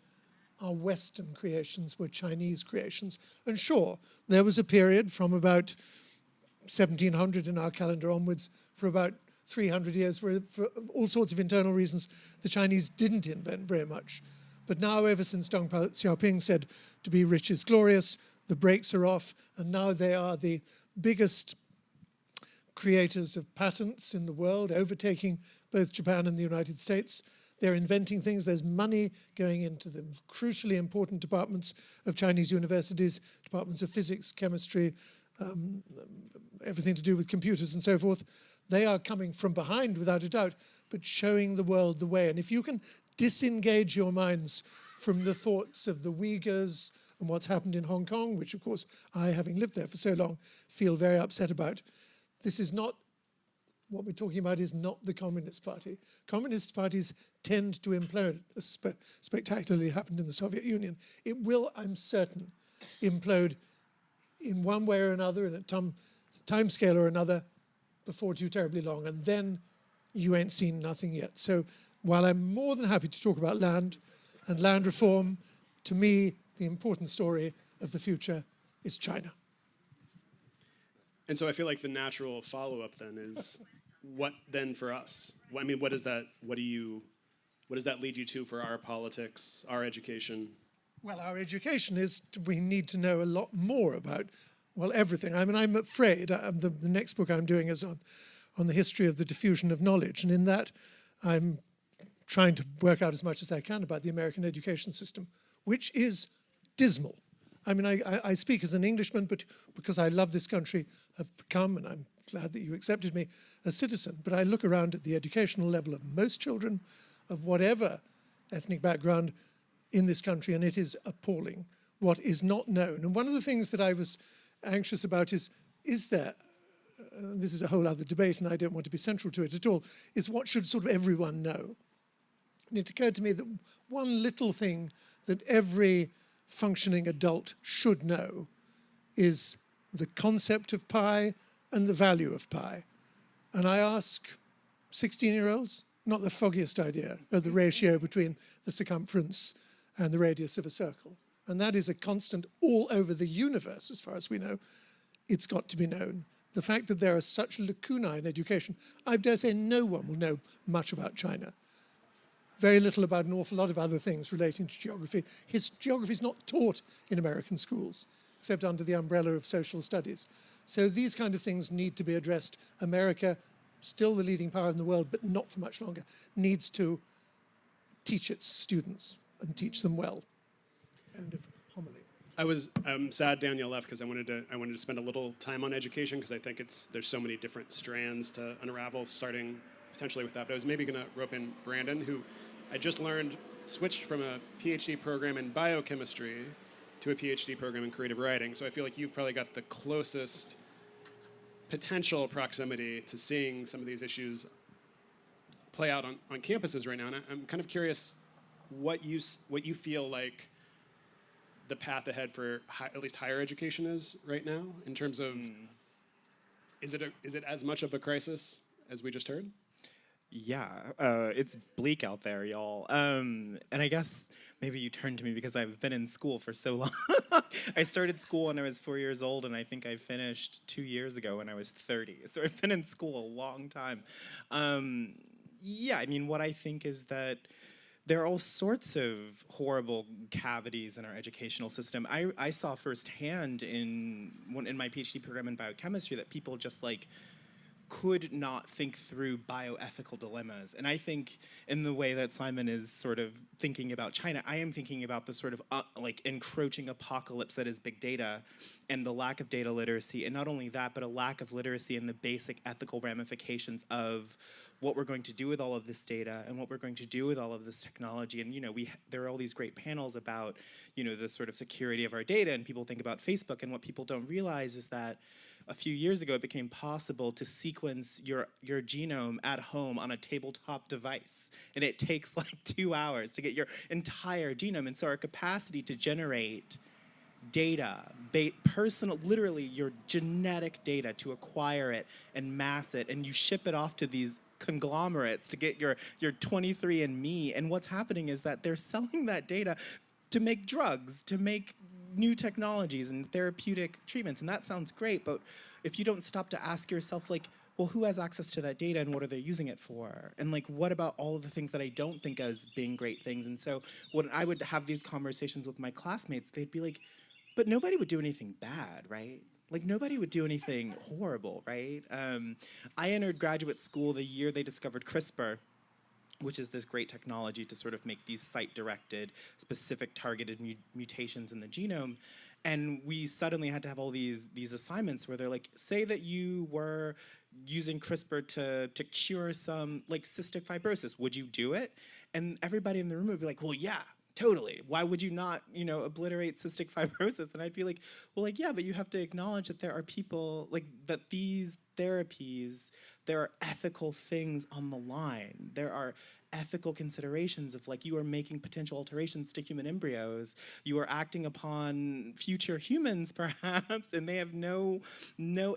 are Western creations were Chinese creations. And sure, there was a period from about 1700 in our calendar onwards for about 300 years where, for all sorts of internal reasons, the Chinese didn't invent very much. But now, ever since Deng Xiaoping said to be rich is glorious, the brakes are off, and now they are the biggest creators of patents in the world, overtaking both Japan and the United States. They're inventing things. There's money going into the crucially important departments of Chinese universities, departments of physics, chemistry, everything to do with computers and so forth. They are coming from behind, without a doubt, but showing the world the way. And if you can disengage your minds from the thoughts of the Uyghurs and what's happened in Hong Kong, which, of course, I, having lived there for so long, feel very upset about, this is not, what we're talking about is not the Communist Party. Communist parties tend to implode, as spectacularly happened in the Soviet Union. It will, I'm certain, implode in one way or another, in a time scale or another, before too terribly long, and then you ain't seen nothing yet. So while I'm more than happy to talk about land and land reform, to me, the important story of the future is China. And so I feel like the natural follow-up then is, what then for us? I mean, what does that lead you to for our politics, our education? Well, our education is, we need to know a lot more about, well, everything. I mean, I'm afraid, the next book I'm doing is on the history of the diffusion of knowledge. And in that, I'm trying to work out as much as I can about the American education system, which is dismal. I mean, I speak as an Englishman, but because I love this country, I've become, and I'm glad that you accepted me, a citizen. But I look around at the educational level of most children of whatever ethnic background in this country, and it is appalling what is not known. And one of the things that I was anxious about is there, this is a whole other debate and I don't want to be central to it at all, is what should sort of everyone know? And it occurred to me that one little thing that every functioning adult should know is the concept of pi and the value of pi. And I ask 16-year-olds, not the foggiest idea of the ratio between the circumference and the radius of a circle. And that is a constant all over the universe, as far as we know. It's got to be known. The fact that there are such lacunae in education, I dare say no one will know much about China. Very little about an awful lot of other things relating to geography. Geography is not taught in American schools, except under the umbrella of social studies. So these kind of things need to be addressed. America, still the leading power in the world, but not for much longer, needs to teach its students and teach them well. End of homily. I'm sad Daniel left because I wanted to spend a little time on education because I think there's so many different strands to unravel, starting potentially with that. But I was maybe going to rope in Brandon, who I just learned switched from a PhD program in biochemistry to a PhD program in creative writing. So I feel like you've probably got the closest potential proximity to seeing some of these issues play out on campuses right now. And I'm kind of curious what you feel like the path ahead for at least higher education is right now, in terms of, is it as much of a crisis as we just heard? Yeah, it's bleak out there, y'all. And I guess maybe you turned to me because I've been in school for so long. I started school when I was 4 years old, and I think I finished 2 years ago when I was 30. So I've been in school a long time. Yeah, I mean, what I think is that there are all sorts of horrible cavities in our educational system. I saw firsthand in my PhD program in biochemistry that people just could not think through bioethical dilemmas. And I think in the way that Simon is sort of thinking about China, I am thinking about the sort of encroaching apocalypse that is big data and the lack of data literacy. And not only that, but a lack of literacy in the basic ethical ramifications of what we're going to do with all of this data and what we're going to do with all of this technology. And, there are all these great panels about, the sort of security of our data, and people think about Facebook, and what people don't realize is that a few years ago, it became possible to sequence your genome at home on a tabletop device. And it takes 2 hours to get your entire genome. And so our capacity to generate data, literally your genetic data, to acquire it and mass it, and you ship it off to these conglomerates to get your 23andMe. And what's happening is that they're selling that data to make drugs, to make new technologies and therapeutic treatments. And that sounds great, but if you don't stop to ask yourself, well, who has access to that data and what are they using it for? And what about all of the things that I don't think as being great things? And so when I would have these conversations with my classmates, they'd be like, but nobody would do anything bad, right? Nobody would do anything horrible, right? I entered graduate school the year they discovered CRISPR, which is this great technology to sort of make these site-directed, specific targeted mutations in the genome. And we suddenly had to have all these assignments where they're say that you were using CRISPR to cure some cystic fibrosis. Would you do it? And everybody in the room would be like, well, yeah. Totally. Why would you not, obliterate cystic fibrosis? And I'd be like, well, yeah, but you have to acknowledge that there are people, that these therapies, there are ethical things on the line. There are ethical considerations of you are making potential alterations to human embryos. You are acting upon future humans, perhaps, and they have no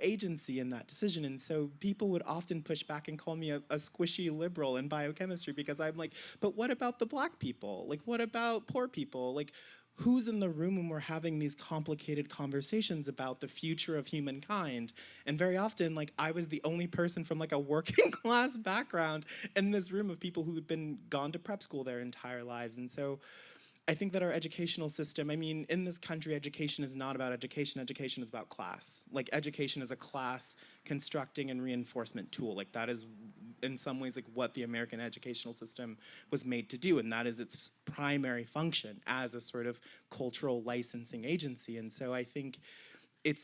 agency in that decision. And so people would often push back and call me a squishy liberal in biochemistry because I'm like, but what about the black people? What about poor people? Who's in the room when we're having these complicated conversations about the future of humankind? And very often, I was the only person from a working class background in this room of people who had been gone to prep school their entire lives. And so I think that our educational system, in this country, education is not about education. Education is about class. Education is a class constructing and reinforcement tool. That is in some ways what the American educational system was made to do, and that is its primary function as a sort of cultural licensing agency. And so I think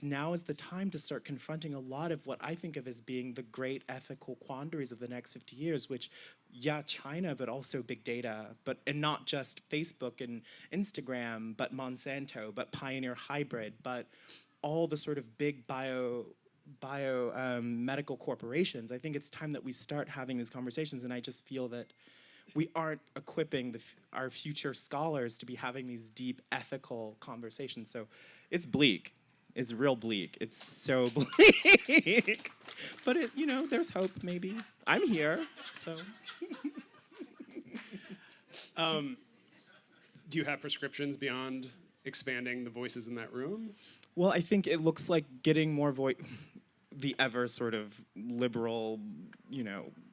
now is the time to start confronting a lot of what I think of as being the great ethical quandaries of the next 50 years, which, yeah, China, but also big data, and not just Facebook and Instagram, but Monsanto, but Pioneer Hybrid, but all the sort of big medical corporations. I think it's time that we start having these conversations, and I just feel that we aren't equipping our future scholars to be having these deep ethical conversations. So it's bleak. It's real bleak. It's so bleak. But there's hope, maybe. I'm here, so. Do you have prescriptions beyond expanding the voices in that room? Well, I think it looks like getting more the ever sort of liberal,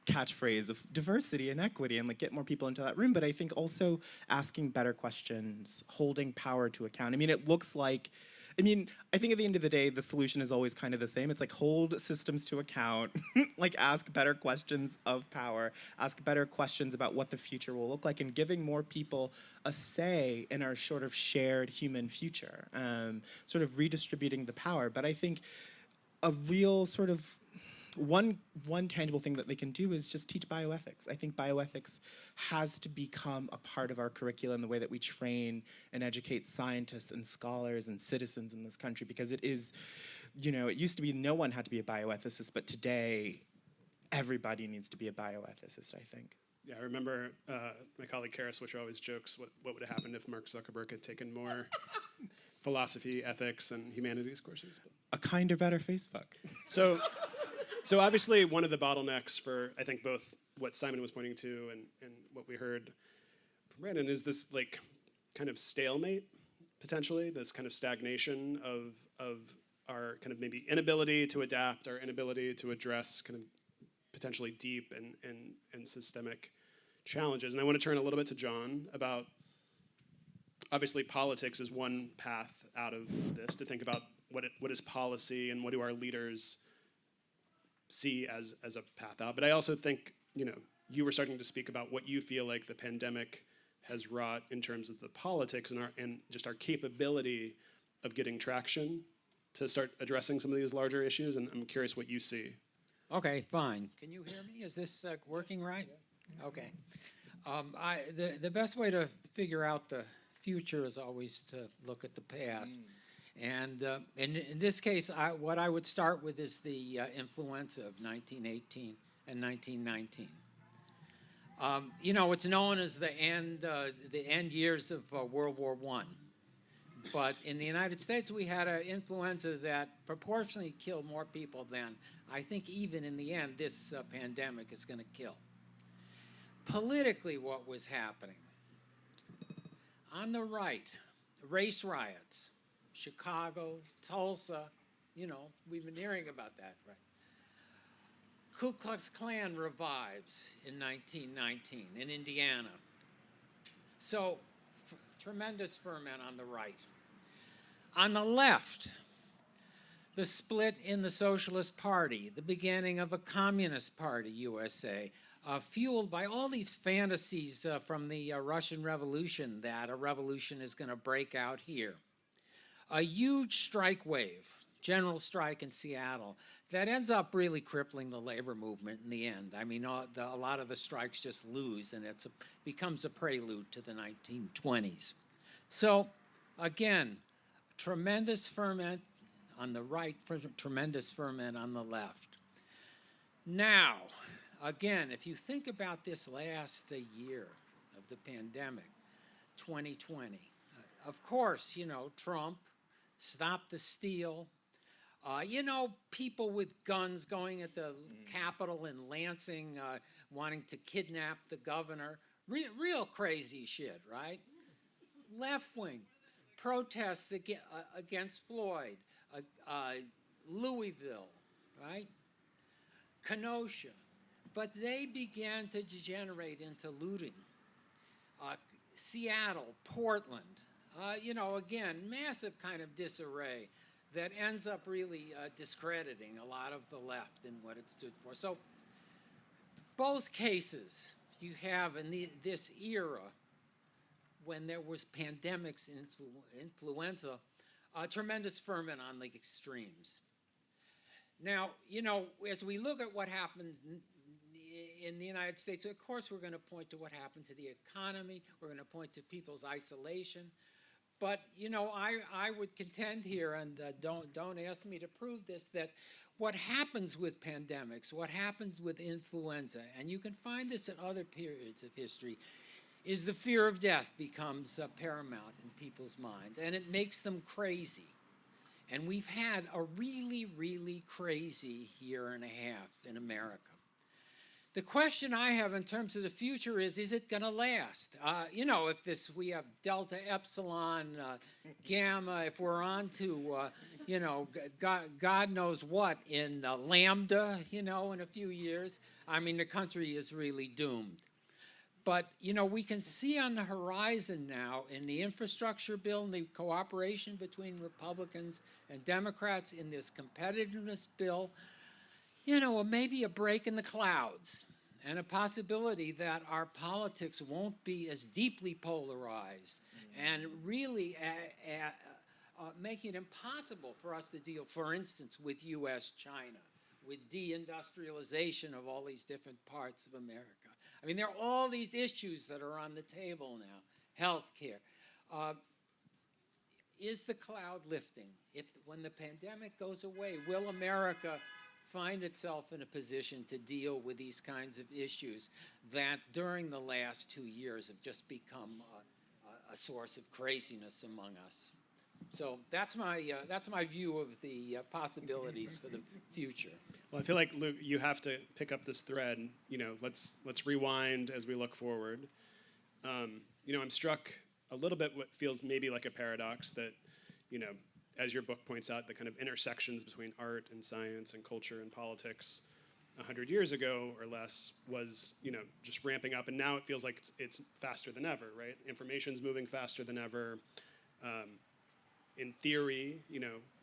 catchphrase of diversity and equity and get more people into that room. But I think also asking better questions, holding power to account. It looks like, I mean, I think at the end of the day, the solution is always kind of the same. It's like hold systems to account, like ask better questions of power, ask better questions about what the future will look like, and giving more people a say in our sort of shared human future, sort of redistributing the power. But I think a real sort of one tangible thing that they can do is just teach bioethics. I think bioethics has to become a part of our curriculum, the way that we train and educate scientists and scholars and citizens in this country, because it is, you know, it used to be no one had to be a bioethicist, but today everybody needs to be a bioethicist, I think. Yeah, I remember my colleague Kara Switcher always jokes what would have happened if Mark Zuckerberg had taken more philosophy, ethics, and humanities courses. A kinder, better Facebook. So obviously one of the bottlenecks for, I think, both what Simon was pointing to and what we heard from Brandon is this like kind of stalemate, potentially, this kind of stagnation of our kind of maybe inability to adapt, our inability to address kind of potentially deep and systemic challenges. And I want to turn a little bit to John about, obviously politics is one path out of this, to think about what is policy and what do our leaders see as a path out. But I also think, you know, you were starting to speak about what you feel like the pandemic has wrought in terms of the politics and just our capability of getting traction to start addressing some of these larger issues. And I'm curious what you see. Okay, fine. Can you hear me? Is this working right? Okay. The best way to figure out the future is always to look at the past. And in this case, what I would start with is the influenza of 1918 and 1919. You know, it's known as the end years of World War I. But in the United States, we had an influenza that proportionally killed more people than I think even in the end this pandemic is going to kill. Politically, what was happening? On the right, race riots. Chicago, Tulsa, you know, we've been hearing about that, right? Ku Klux Klan revives in 1919 in Indiana. So, tremendous ferment on the right. On the left, the split in the Socialist Party, the beginning of a Communist Party, USA, fueled by all these fantasies from the Russian Revolution that a revolution is going to break out here. A huge strike wave, general strike in Seattle, that ends up really crippling the labor movement in the end. I mean, a lot of the strikes just lose, and it becomes a prelude to the 1920s. So, again, tremendous ferment on the right, tremendous ferment on the left. Now, again, if you think about this last year of the pandemic, 2020, of course, you know, Trump, stop the steal. You know, people with guns going at the Capitol in Lansing, wanting to kidnap the governor. Real crazy shit, right? Left wing protests against Floyd, Louisville, right? Kenosha. But they began to degenerate into looting. Seattle, Portland. You know, again, massive kind of disarray that ends up really discrediting a lot of the left and what it stood for. So both cases you have in this era when there was pandemics and influenza, tremendous ferment on the extremes. Now, you know, as we look at what happened in the United States, of course, we're going to point to what happened to the economy. We're going to point to people's isolation. But, you know, I would contend here, and don't ask me to prove this, that what happens with pandemics, what happens with influenza, and you can find this in other periods of history, is the fear of death becomes paramount in people's minds, and it makes them crazy. And we've had a really, really crazy year and a half in America. The question I have in terms of the future is it going to last? You know, if we have Delta, Epsilon, Gamma, if we're on to, you know, God knows what in Lambda, you know, in a few years, I mean, the country is really doomed. But, we can see on the horizon now in the infrastructure bill and the cooperation between Republicans and Democrats in this competitiveness bill, maybe a break in the clouds and a possibility that our politics won't be as deeply polarized and really making it impossible for us to deal, for instance, with U.S.-China, with deindustrialization of all these different parts of America. I mean, there are all these issues that are on the table now. Health care. Is the cloud lifting? When the pandemic goes away, will America find itself in a position to deal with these kinds of issues that during the last 2 years have just become a source of craziness among us? So that's my view of the possibilities for the future. Well, I feel like, Luke, you have to pick up this thread. Let's rewind as we look forward. I'm struck a little bit what feels maybe like a paradox that, as your book points out, the kind of intersections between art and science and culture and politics 100 years ago or less was, just ramping up, and now it feels like it's faster than ever, right? Information's moving faster than ever. In theory,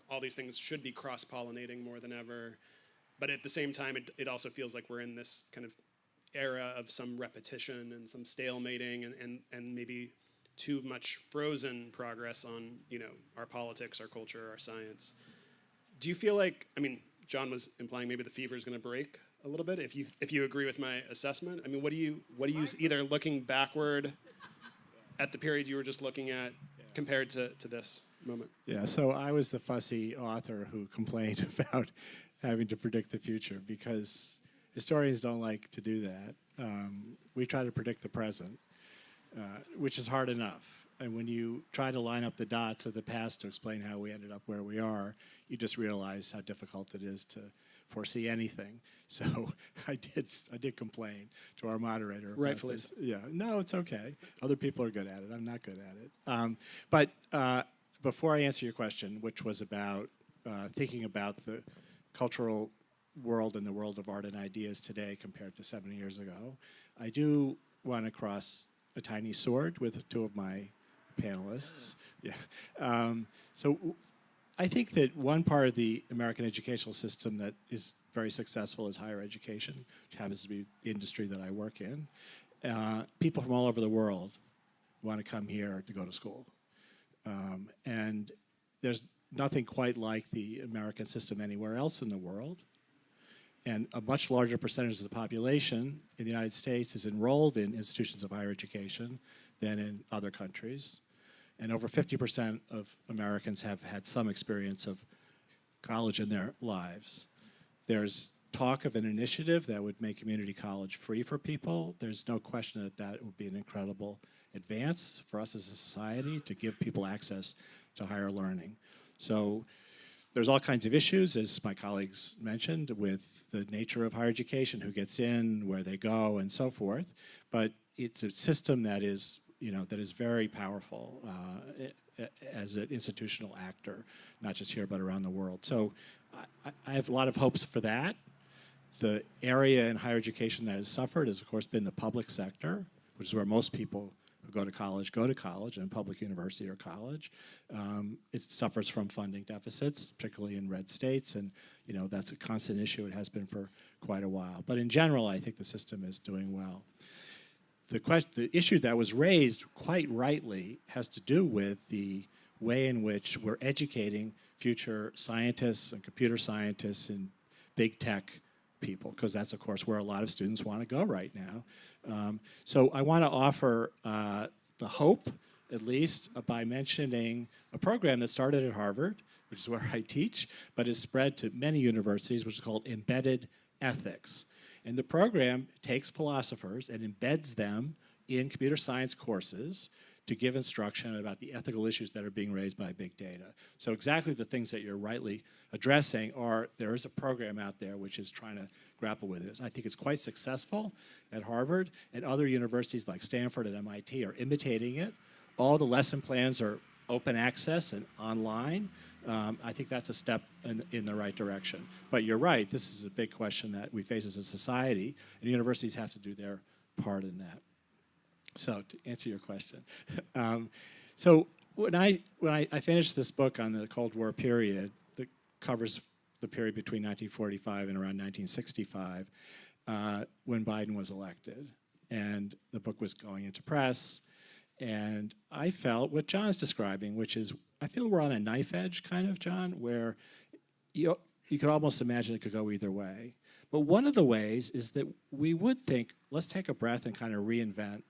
all these things should be cross-pollinating more than ever. But at the same time, it also feels like we're in this kind of era of some repetition and some stalemating and maybe too much frozen progress on, our politics, our culture, our science. Do you feel like, John was implying maybe the fever is going to break a little bit, if you agree with my assessment? What do you either looking backward at the period you were just looking at compared to this moment? Yeah, so I was the fussy author who complained about having to predict the future because historians don't like to do that. We try to predict the present, which is hard enough. And when you try to line up the dots of the past to explain how we ended up where we are, you just realize how difficult it is to foresee anything. So I did complain to our moderator. Rightfully so. Yeah, no, it's okay. Other people are good at it. I'm not good at it. But before I answer your question, which was about thinking about the cultural world and the world of art and ideas today compared to 70 years ago, I do want to cross a tiny sword with two of my panelists. Yeah. So I think that one part of the American educational system that is very successful is higher education, which happens to be the industry that I work in. People from all over the world want to come here to go to school. And there's nothing quite like the American system anywhere else in the world. And a much larger percentage of the population in the United States is enrolled in institutions of higher education than in other countries. And over 50% of Americans have had some experience of college in their lives. There's talk of an initiative that would make community college free for people. There's no question that that would be an incredible advance for us as a society to give people access to higher learning. So there's all kinds of issues, as my colleagues mentioned, with the nature of higher education, who gets in, where they go, and so forth. But it's a system that is, that is very powerful as an institutional actor, not just here but around the world. So I have a lot of hopes for that. The area in higher education that has suffered has, of course, been the public sector, which is where most people who go to college, and public university or college. It suffers from funding deficits, particularly in red states, and that's a constant issue. It has been for quite a while. But in general, I think the system is doing well. The issue that was raised quite rightly has to do with the way in which we're educating future scientists and computer scientists and big tech people, because that's, of course, where a lot of students want to go right now. So I want to offer the hope, at least, by mentioning a program that started at Harvard, which is where I teach, but is spread to many universities, which is called Embedded Ethics. And the program takes philosophers and embeds them in computer science courses to give instruction about the ethical issues that are being raised by big data. So exactly the things that you're rightly addressing are, there is a program out there which is trying to grapple with this. I think it's quite successful at Harvard, and other universities like Stanford and MIT are imitating it. All the lesson plans are open access and online. I think that's a step in the right direction. But you're right, this is a big question that we face as a society, and universities have to do their part in that. So to answer your question, so when I finished this book on the Cold War period that covers the period between 1945 and around 1965, when Biden was elected, and the book was going into press, and I felt what John's describing, which is I feel we're on a knife edge, kind of, John, where you could almost imagine it could go either way. But one of the ways is that we would think, let's take a breath and kind of reinvent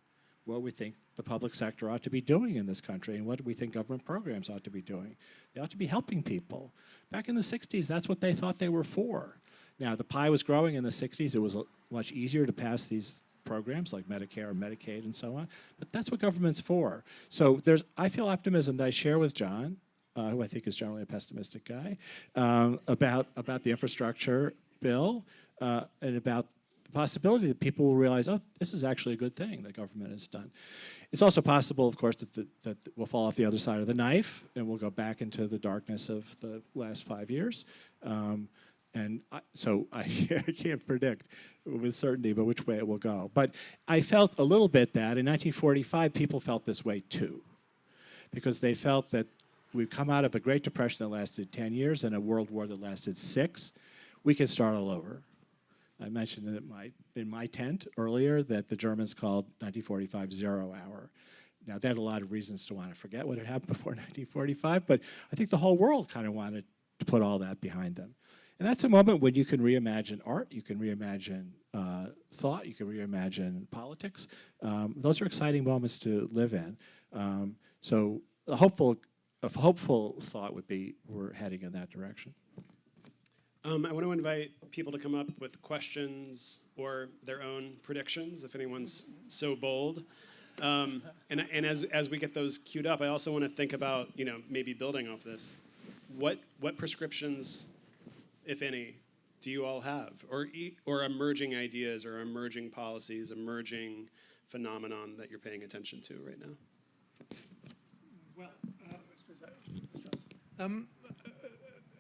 what we think the public sector ought to be doing in this country and what we think government programs ought to be doing. They ought to be helping people. Back in the 60s, that's what they thought they were for. Now, the pie was growing in the 60s. It was much easier to pass these programs like Medicare and Medicaid and so on, but that's what government's for. So I feel optimism that I share with John, who I think is generally a pessimistic guy, about the infrastructure bill and about the possibility that people will realize, oh, this is actually a good thing that government has done. It's also possible, of course, that we'll fall off the other side of the knife and we'll go back into the darkness of the last 5 years. So I can't predict with certainty but which way it will go. But I felt a little bit that in 1945 people felt this way too, because they felt that we've come out of a Great Depression that lasted 10 years and a World War that lasted 6. We can start all over. I mentioned in my tent earlier that the Germans called 1945 zero hour. Now, they had a lot of reasons to want to forget what had happened before 1945, but I think the whole world kind of wanted to put all that behind them. And that's a moment when you can reimagine art, you can reimagine thought, you can reimagine politics. Those are exciting moments to live in. So a hopeful thought would be we're heading in that direction. I want to invite people to come up with questions or their own predictions, if anyone's so bold. And as we get those queued up, I also want to think about, maybe building off this. What prescriptions, if any, do you all have? Or emerging ideas or emerging policies, emerging phenomenon that you're paying attention to right now? Well, I suppose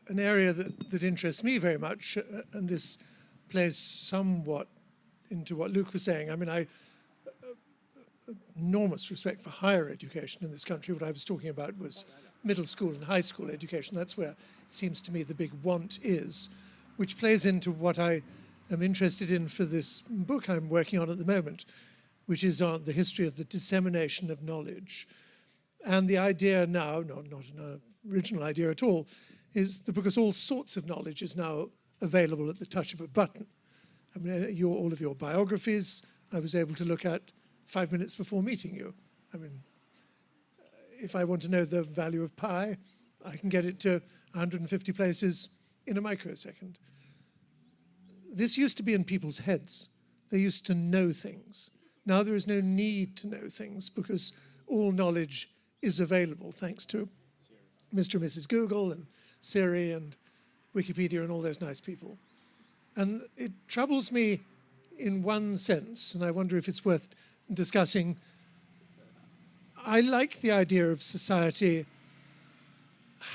an area that interests me very much, and this plays somewhat into what Luke was saying. I mean, I enormous respect for higher education in this country. What I was talking about was middle school and high school education. That's where it seems to me the big want is, which plays into what I am interested in for this book I'm working on at the moment, which is on the history of the dissemination of knowledge. And the idea now, not an original idea at all, is that because all sorts of knowledge is now available at the touch of a button. I mean, all of your biographies, I was able to look at 5 minutes before meeting you. I mean, if I want to know the value of pi, I can get it to 150 places in a microsecond. This used to be in people's heads. They used to know things. Now there is no need to know things because all knowledge is available thanks to Mr. and Mrs. Google and Siri and Wikipedia and all those nice people. And it troubles me in one sense, and I wonder if it's worth discussing. I like the idea of society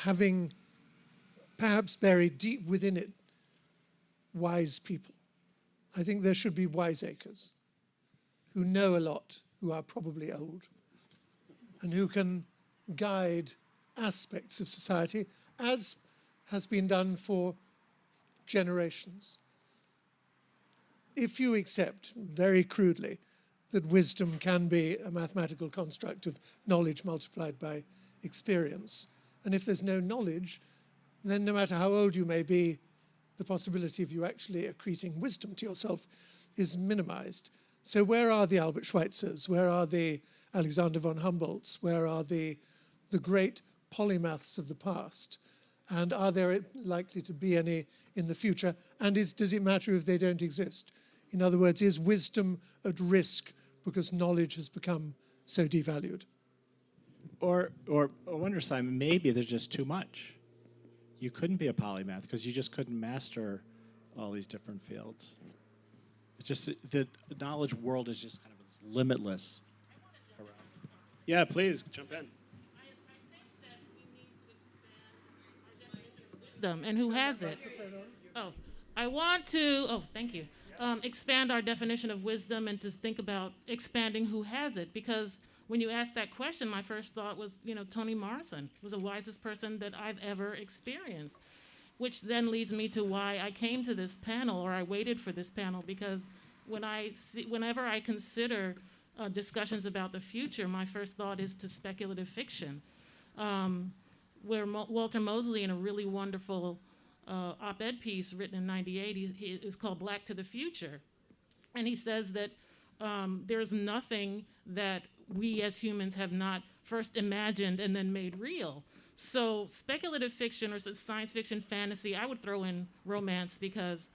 having perhaps buried deep within it wise people. I think there should be wiseacres who know a lot, who are probably old, and who can guide aspects of society as has been done for generations. If you accept, very crudely, that wisdom can be a mathematical construct of knowledge multiplied by experience, and if there's no knowledge, then no matter how old you may be, the possibility of you actually accreting wisdom to yourself is minimized. So where are the Albert Schweitzers? Where are the Alexander von Humboldts? Where are the great polymaths of the past? And are there likely to be any in the future? And does it matter if they don't exist? In other words, is wisdom at risk because knowledge has become so devalued? Or I wonder, Simon, maybe there's just too much. You couldn't be a polymath because you just couldn't master all these different fields. It's just the knowledge world is just kind of limitless. Yeah, please jump in. And who has it? Oh, I want to. Oh, thank you. expand our definition of wisdom and to think about expanding who has it. Because when you asked that question, my first thought was, Toni Morrison was the wisest person that I've ever experienced, which then leads me to why I came to this panel, or I waited for this panel, because whenever I consider discussions about the future, my first thought is to speculative fiction, where Walter Mosley, in a really wonderful op-ed piece written in '98, he is called Black to the Future. And he says that there's nothing that we as humans have not first imagined and then made real. So speculative fiction or science fiction, fantasy, I would throw in romance, because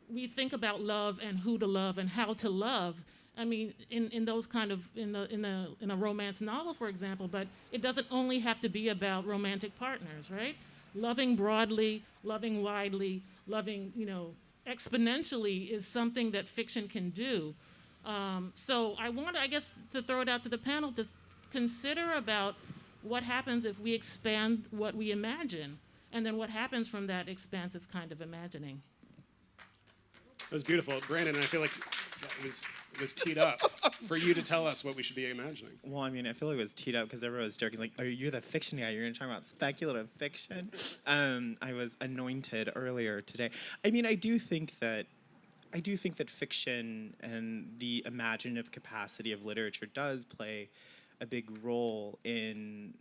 we think about love and who to love and how to love. I mean, in those kind of, in a romance novel, for example, but it doesn't only have to be about romantic partners, right? Loving broadly, loving widely, loving, exponentially is something that fiction can do. So I want, I guess, to throw it out to the panel to consider about what happens if we expand what we imagine, and then what happens from that expansive kind of imagining. That was beautiful, Brandon. I feel like that was teed up for you to tell us what we should be imagining. Well, I mean, I feel like it was teed up because everyone was joking. It's like, you're the fiction guy. You're going to talk about speculative fiction. I was anointed earlier today. I mean, I do think that fiction and the imaginative capacity of literature does play a big role in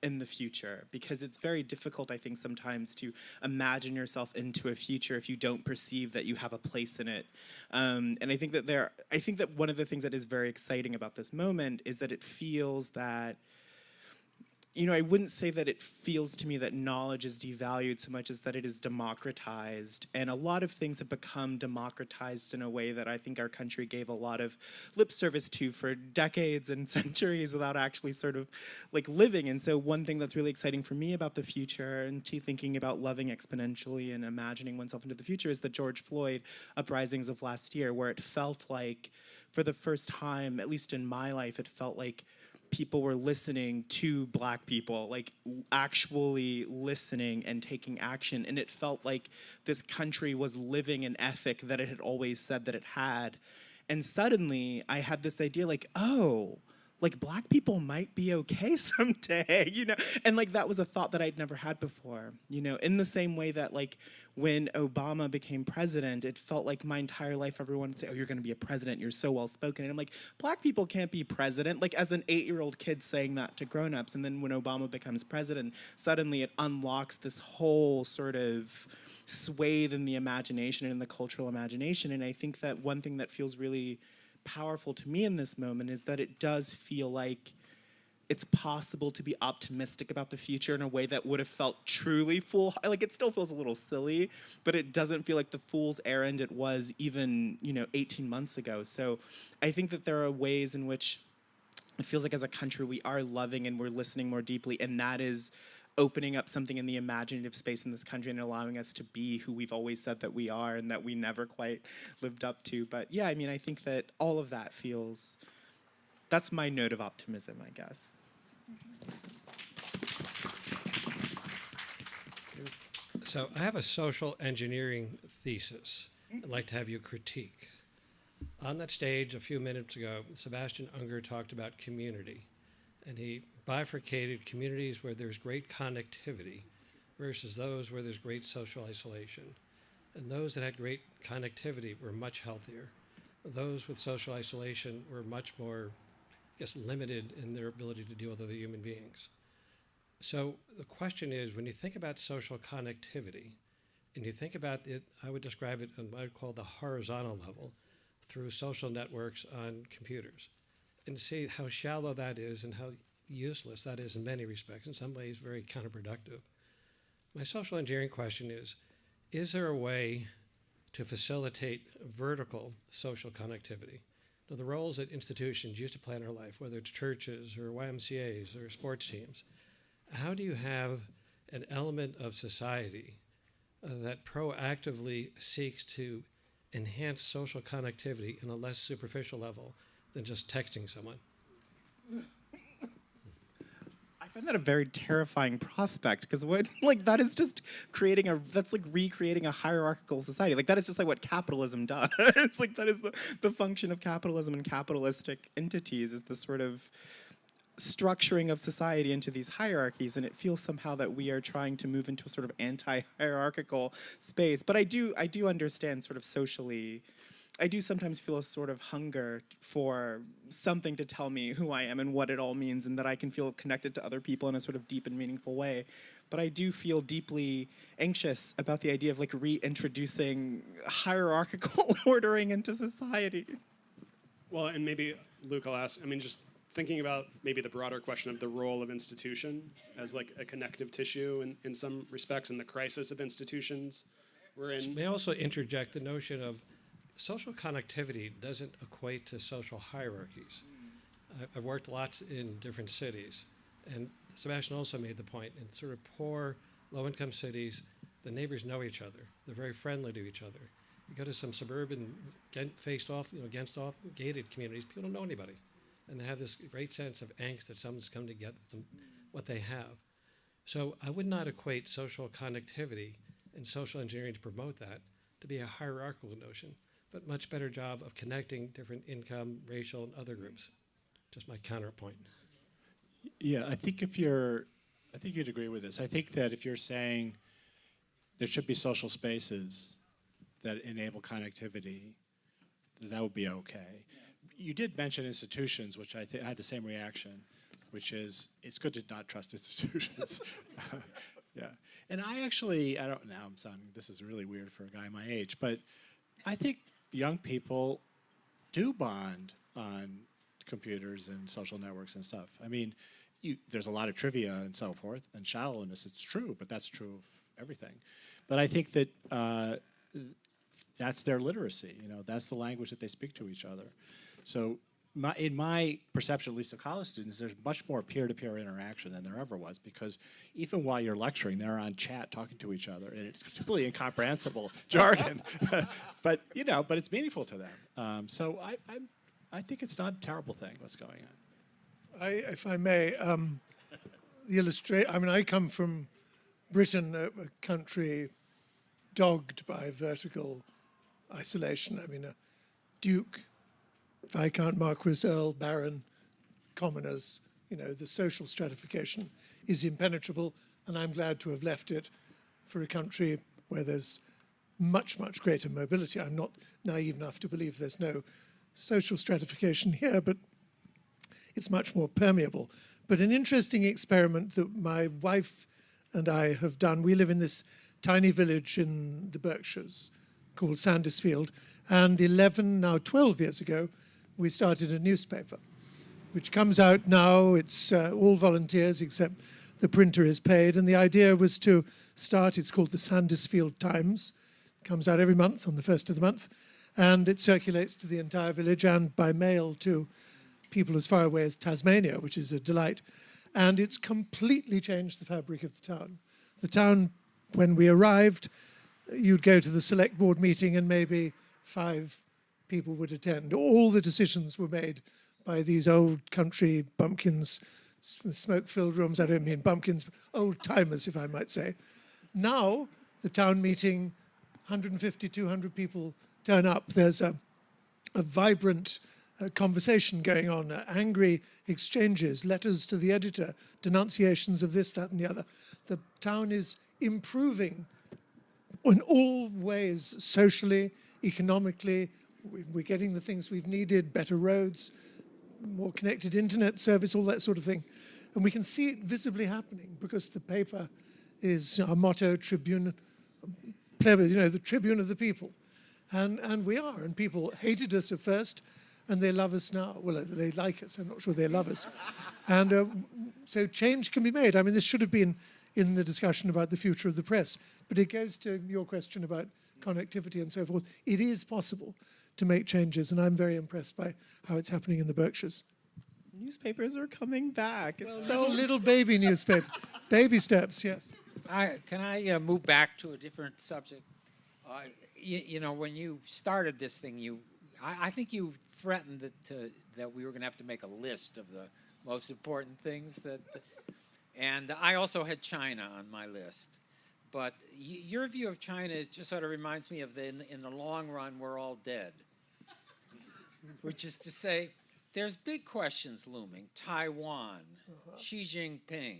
the future, because it's very difficult, I think, sometimes to imagine yourself into a future if you don't perceive that you have a place in it. And I think that one of the things that is very exciting about this moment is that it feels that, I wouldn't say that it feels to me that knowledge is devalued so much as that it is democratized. And a lot of things have become democratized in a way that I think our country gave a lot of lip service to for decades and centuries without actually sort of like living. And so one thing that's really exciting for me about the future, and to thinking about loving exponentially and imagining oneself into the future, is the George Floyd uprisings of last year, where it felt like, for the first time, at least in my life, it felt like people were listening to Black people, like actually listening and taking action. And it felt like this country was living an ethic that it had always said that it had. And suddenly I had this idea like, oh, like Black people might be okay someday, And like that was a thought that I'd never had before, in the same way that like when Obama became president, it felt like my entire life everyone would say, oh, you're gonna be a president, you're so well spoken. And I'm like, Black people can't be president, like as an 8-year-old kid saying that to grown-ups. And then when Obama becomes president, suddenly it unlocks this whole sort of swathe in the imagination and in the cultural imagination. And I think that one thing that feels really powerful to me in this moment is that it does feel like it's possible to be optimistic about the future in a way that would have felt truly like it still feels a little silly, but it doesn't feel like the fool's errand it was even 18 months ago. So I think that there are ways in which it feels like as a country we are loving and we're listening more deeply, and that is opening up something in the imaginative space in this country and allowing us to be who we've always said that we are and that we never quite lived up to. But yeah, I mean, I think that all of that feels, that's my note of optimism, I guess. So I have a social engineering thesis I'd like to have you critique. On that stage a few minutes ago, Sebastian Unger talked about community, and he bifurcated communities where there's great connectivity versus those where there's great social isolation. And those that had great connectivity were much healthier. Those with social isolation were much more, limited in their ability to deal with other human beings. So the question is, when you think about social connectivity, and you think about it, I would describe it on what I would call the horizontal level, through social networks on computers, and see how shallow that is and how useless that is in many respects, in some ways very counterproductive. My social engineering question is there a way to facilitate vertical social connectivity? Now, the roles that institutions used to play in our life, whether it's churches or YMCAs or sports teams, how do you have an element of society that proactively seeks to enhance social connectivity in a less superficial level than just texting someone? I find that a very terrifying prospect because what like that is just that's like recreating a hierarchical society. Like that is just like what capitalism does. It's like that is the function of capitalism and capitalistic entities is the sort of structuring of society into these hierarchies, and it feels somehow that we are trying to move into a sort of anti-hierarchical space. But I do understand sort of socially, I do sometimes feel a sort of hunger for something to tell me who I am and what it all means, and that I can feel connected to other people in a sort of deep and meaningful way. But I do feel deeply anxious about the idea of like reintroducing hierarchical ordering into society. Well, and maybe, Luke, I'll ask, I mean, just thinking about maybe the broader question of the role of institution as like a connective tissue in some respects, and the crisis of institutions we're in. May I also interject the notion of social connectivity doesn't equate to social hierarchies. I've worked lots in different cities, and Sebastian also made the point, in sort of poor, low-income cities, the neighbors know each other. They're very friendly to each other. You go to some suburban, against gated communities, people don't know anybody. And they have this great sense of angst that someone's come to get them what they have. So I would not equate social connectivity and social engineering to promote that to be a hierarchical notion, but much better job of connecting different income, racial, and other groups. Just my counterpoint. Yeah, I think you'd agree with this. I think that if you're saying there should be social spaces that enable connectivity, that would be okay. You did mention institutions, which I had the same reaction, which is it's good to not trust institutions. Yeah, and I don't know, I'm sounding, this is really weird for a guy my age, but I think young people do bond on computers and social networks and stuff. I mean, there's a lot of trivia and so forth, and shallowness, it's true, but that's true of everything. But I think that that's their literacy, that's the language that they speak to each other. So in my perception, at least of college students, there's much more peer-to-peer interaction than there ever was, because even while you're lecturing, they're on chat talking to each other, and it's completely incomprehensible jargon. but it's meaningful to them. So I think it's not a terrible thing what's going on. If I may, I come from Britain, a country dogged by vertical isolation. I mean, a duke, Viscount, Marquis, Earl, Baron, commoners, the social stratification is impenetrable, and I'm glad to have left it for a country where there's much, much greater mobility. I'm not naive enough to believe there's no social stratification here, but it's much more permeable. But an interesting experiment that my wife and I have done, we live in this tiny village in the Berkshires called Sandisfield, and 12 years ago, we started a newspaper, which comes out now. It's all volunteers, except the printer is paid. And the idea was to start, it's called the Sandisfield Times. It comes out every month on the first of the month, and it circulates to the entire village and by mail to people as far away as Tasmania, which is a delight. And it's completely changed the fabric of the town. The town, when we arrived, you'd go to the select board meeting and maybe 5 people would attend. All the decisions were made by these old country bumpkins, smoke-filled rooms. I don't mean bumpkins, old-timers, if I might say. Now, the town meeting, 150, 200 people turn up. There's a vibrant conversation going on, angry exchanges, letters to the editor, denunciations of this, that, and the other. The town is improving in all ways, socially, economically. We're getting the things we've needed, better roads, more connected internet service, all that sort of thing. And we can see it visibly happening because the paper is our motto, Tribune, the Tribune of the people. And we are, and people hated us at first, and they love us now. Well, they like us, I'm not sure they love us. And so change can be made. I mean, this should have been in the discussion about the future of the press, but it goes to your question about connectivity and so forth. It is possible to make changes, and I'm very impressed by how it's happening in the Berkshires. Newspapers are coming back. It's Little baby newspaper. Baby steps, yes. Can I move back to a different subject? When you started this thing, I think you threatened that we were going to have to make a list of the most important things that. And I also had China on my list. But your view of China is just sort of reminds me of in the long run, we're all dead. Which is to say, there's big questions looming. Taiwan, Xi Jinping.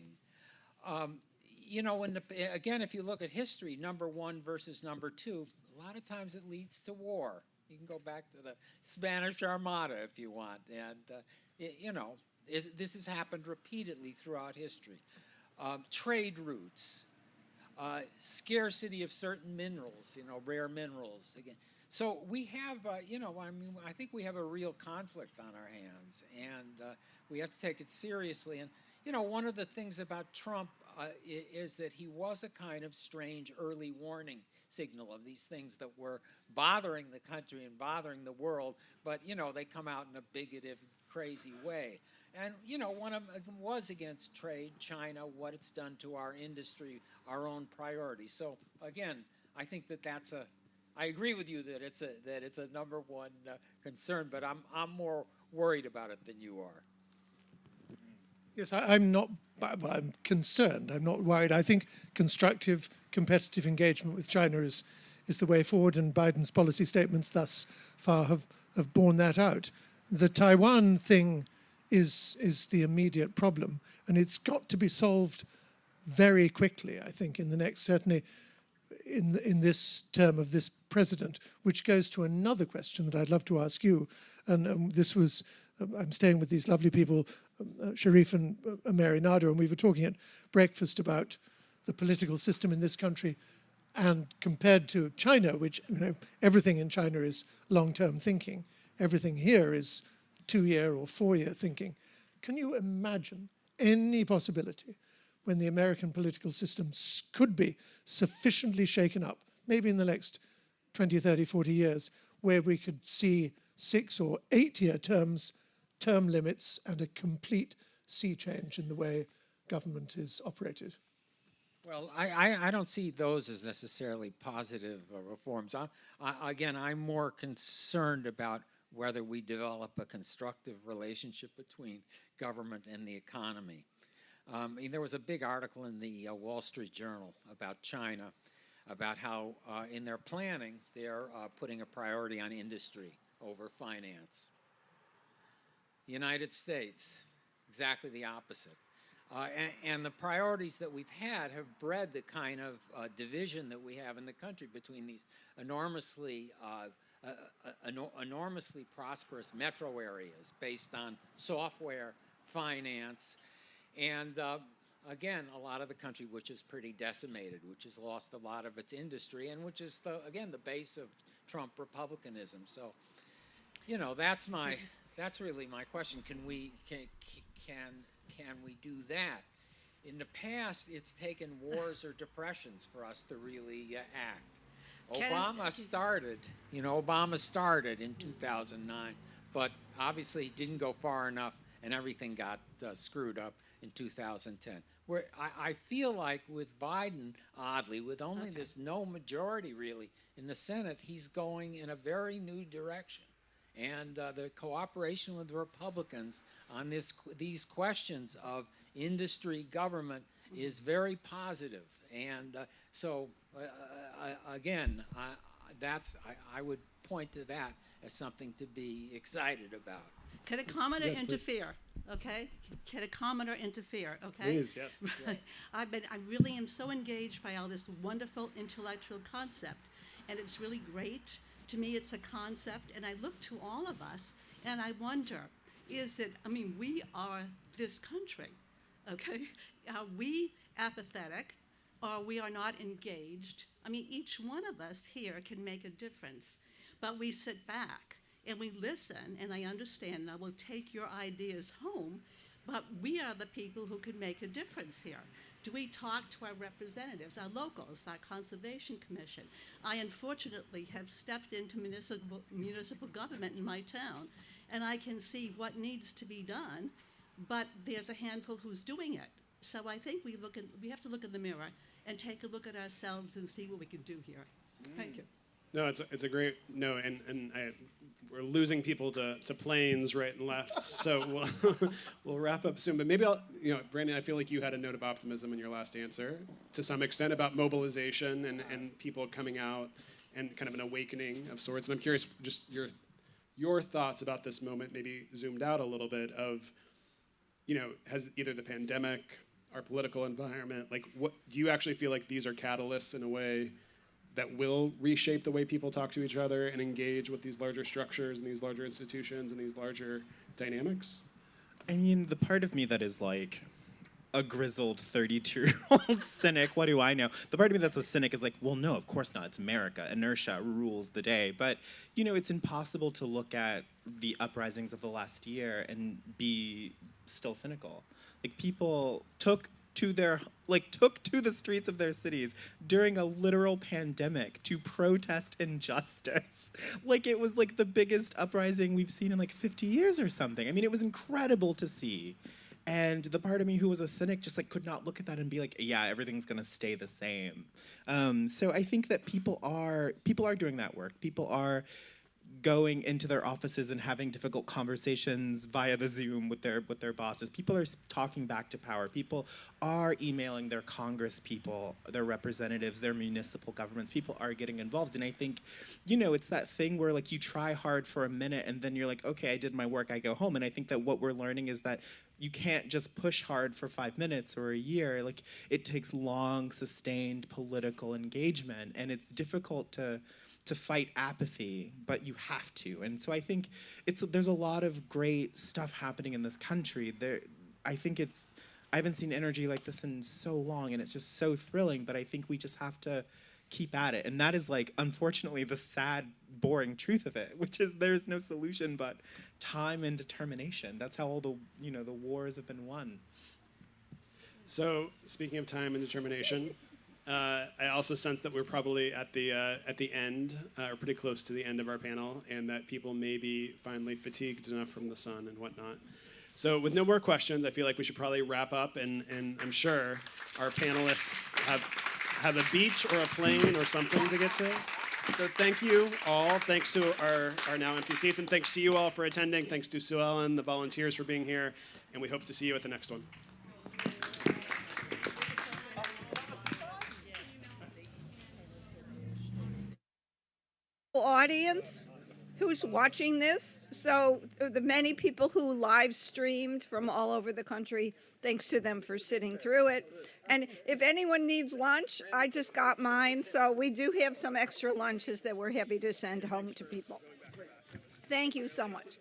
You know, again, if you look at history, number one versus number two, a lot of times it leads to war. You can go back to the Spanish Armada if you want. And, you know, this has happened repeatedly throughout history. Trade routes, scarcity of certain minerals, you know, rare minerals. Again, so we have, you know, I mean, I think we have a real conflict on our hands, and we have to take it seriously. And, you know, one of the things about Trump is that he was a kind of strange early warning signal of these things that were bothering the country and bothering the world, but, you know, they come out in a bigoted, crazy way. And, you know, one of them was against trade, China, what it's done to our industry, our own priorities. So, again, I think that's I agree with you that it's a number one concern, but I'm more worried about it than you are. Yes, I'm not. I'm concerned. I'm not worried. I think constructive, competitive engagement with China is the way forward, and Biden's policy statements thus far have borne that out. The Taiwan thing is the immediate problem, and it's got to be solved very quickly. I think in the next, certainly in this term of this president, which goes to another question that I'd love to ask you, and this was. I'm staying with these lovely people, Sharif and Mary Nader, and we were talking at breakfast about the political system in this country, and compared to China, which, you know, everything in China is long-term thinking. Everything here is 2-year or 4-year thinking. Can you imagine any possibility when the American political system could be sufficiently shaken up, maybe in the next 20, 30, 40 years, where we could see 6 or 8-year term limits and a complete sea change in the way government is operated? Well, I don't see those as necessarily positive reforms. I'm more concerned about whether we develop a constructive relationship between government and the economy. There was a big article in the Wall Street Journal about China, about how in their planning they're putting a priority on industry over finance. The United States, exactly the opposite. And the priorities that we've had have bred the kind of division that we have in the country between these enormously prosperous metro areas based on software, finance, and again, a lot of the country which is pretty decimated, which has lost a lot of its industry, and which is, the base of Trump republicanism. So, you know, that's really my question. Can we do that? In the past, it's taken wars or depressions for us to really act. Obama started in 2009, but obviously he didn't go far enough, and everything got screwed up in 2010. Where I feel like with Biden, oddly, with only this no majority really in the Senate, he's going in a very new direction. And the cooperation with the Republicans on these questions of industry government is very positive. And so, again, I would point to that as something to be excited about. Can a commenter interfere? Okay? Can a commenter interfere? Okay? Please, yes. I really am so engaged by all this wonderful intellectual concept, and it's really great. To me, it's a concept, and I look to all of us, and I wonder, we are this country, okay? Are we apathetic, or we are not engaged? Each one of us here can make a difference, but we sit back, and we listen, and I understand, and I will take your ideas home, but we are the people who can make a difference here. Do we talk to our representatives, our locals, our Conservation Commission? I unfortunately have stepped into municipal government in my town, and I can see what needs to be done, but there's a handful who's doing it. So I think we have to look in the mirror and take a look at ourselves and see what we can do here. Thank you. No, it's a great and we're losing people to planes right and left. So we'll wrap up soon. But maybe Brandon, I feel like you had a note of optimism in your last answer to some extent about mobilization and people coming out and kind of an awakening of sorts. And I'm curious, just your thoughts about this moment, maybe zoomed out a little bit of, has either the pandemic, our political environment, like what do you actually feel like these are catalysts in a way that will reshape the way people talk to each other and engage with these larger structures and these larger institutions and these larger dynamics? I mean, the part of me that is like a grizzled 32-year-old cynic, what do I know? The part of me that's a cynic is like, well, no, of course not. It's America. Inertia rules the day. But, it's impossible to look at the uprisings of the last year and be still cynical. Like, people took to the streets of their cities during a literal pandemic to protest injustice. Like, it was like the biggest uprising we've seen in like 50 years or something. I mean, it was incredible to see. And the part of me who was a cynic just like could not look at that and be like, yeah, everything's gonna stay the same. So I think that people are doing that work. People are going into their offices and having difficult conversations via the Zoom with their bosses. People are talking back to power. People are emailing their Congress people, their representatives, their municipal governments. People are getting involved. And I think, it's that thing where like you try hard for a minute and then you're like, okay, I did my work, I go home. And I think that what we're learning is that you can't just push hard for 5 minutes or a year. Like, it takes long, sustained political engagement, and it's difficult to fight apathy, but you have to. And so I think there's a lot of great stuff happening in this country. I haven't seen energy like this in so long, and it's just so thrilling, but I think we just have to keep at it. And that is like, unfortunately, the sad, boring truth of it, which is there's no solution but time and determination. That's how all the wars have been won. So speaking of time and determination, I also sense that we're probably at the end, or pretty close to the end of our panel, and that people may be finally fatigued enough from the sun and whatnot. So with no more questions, I feel like we should probably wrap up, and I'm sure our panelists have a beach or a plane or something to get to. So thank you all. Thanks to our now empty seats, and thanks to you all for attending. Thanks to Sue Ellen, the volunteers for being here, and we hope to see you at the next one. Audience who's watching this, so the many people who live streamed from all over the country, thanks to them for sitting through it. And if anyone needs lunch, I just got mine, so we do have some extra lunches that we're happy to send home to people. Thank you so much.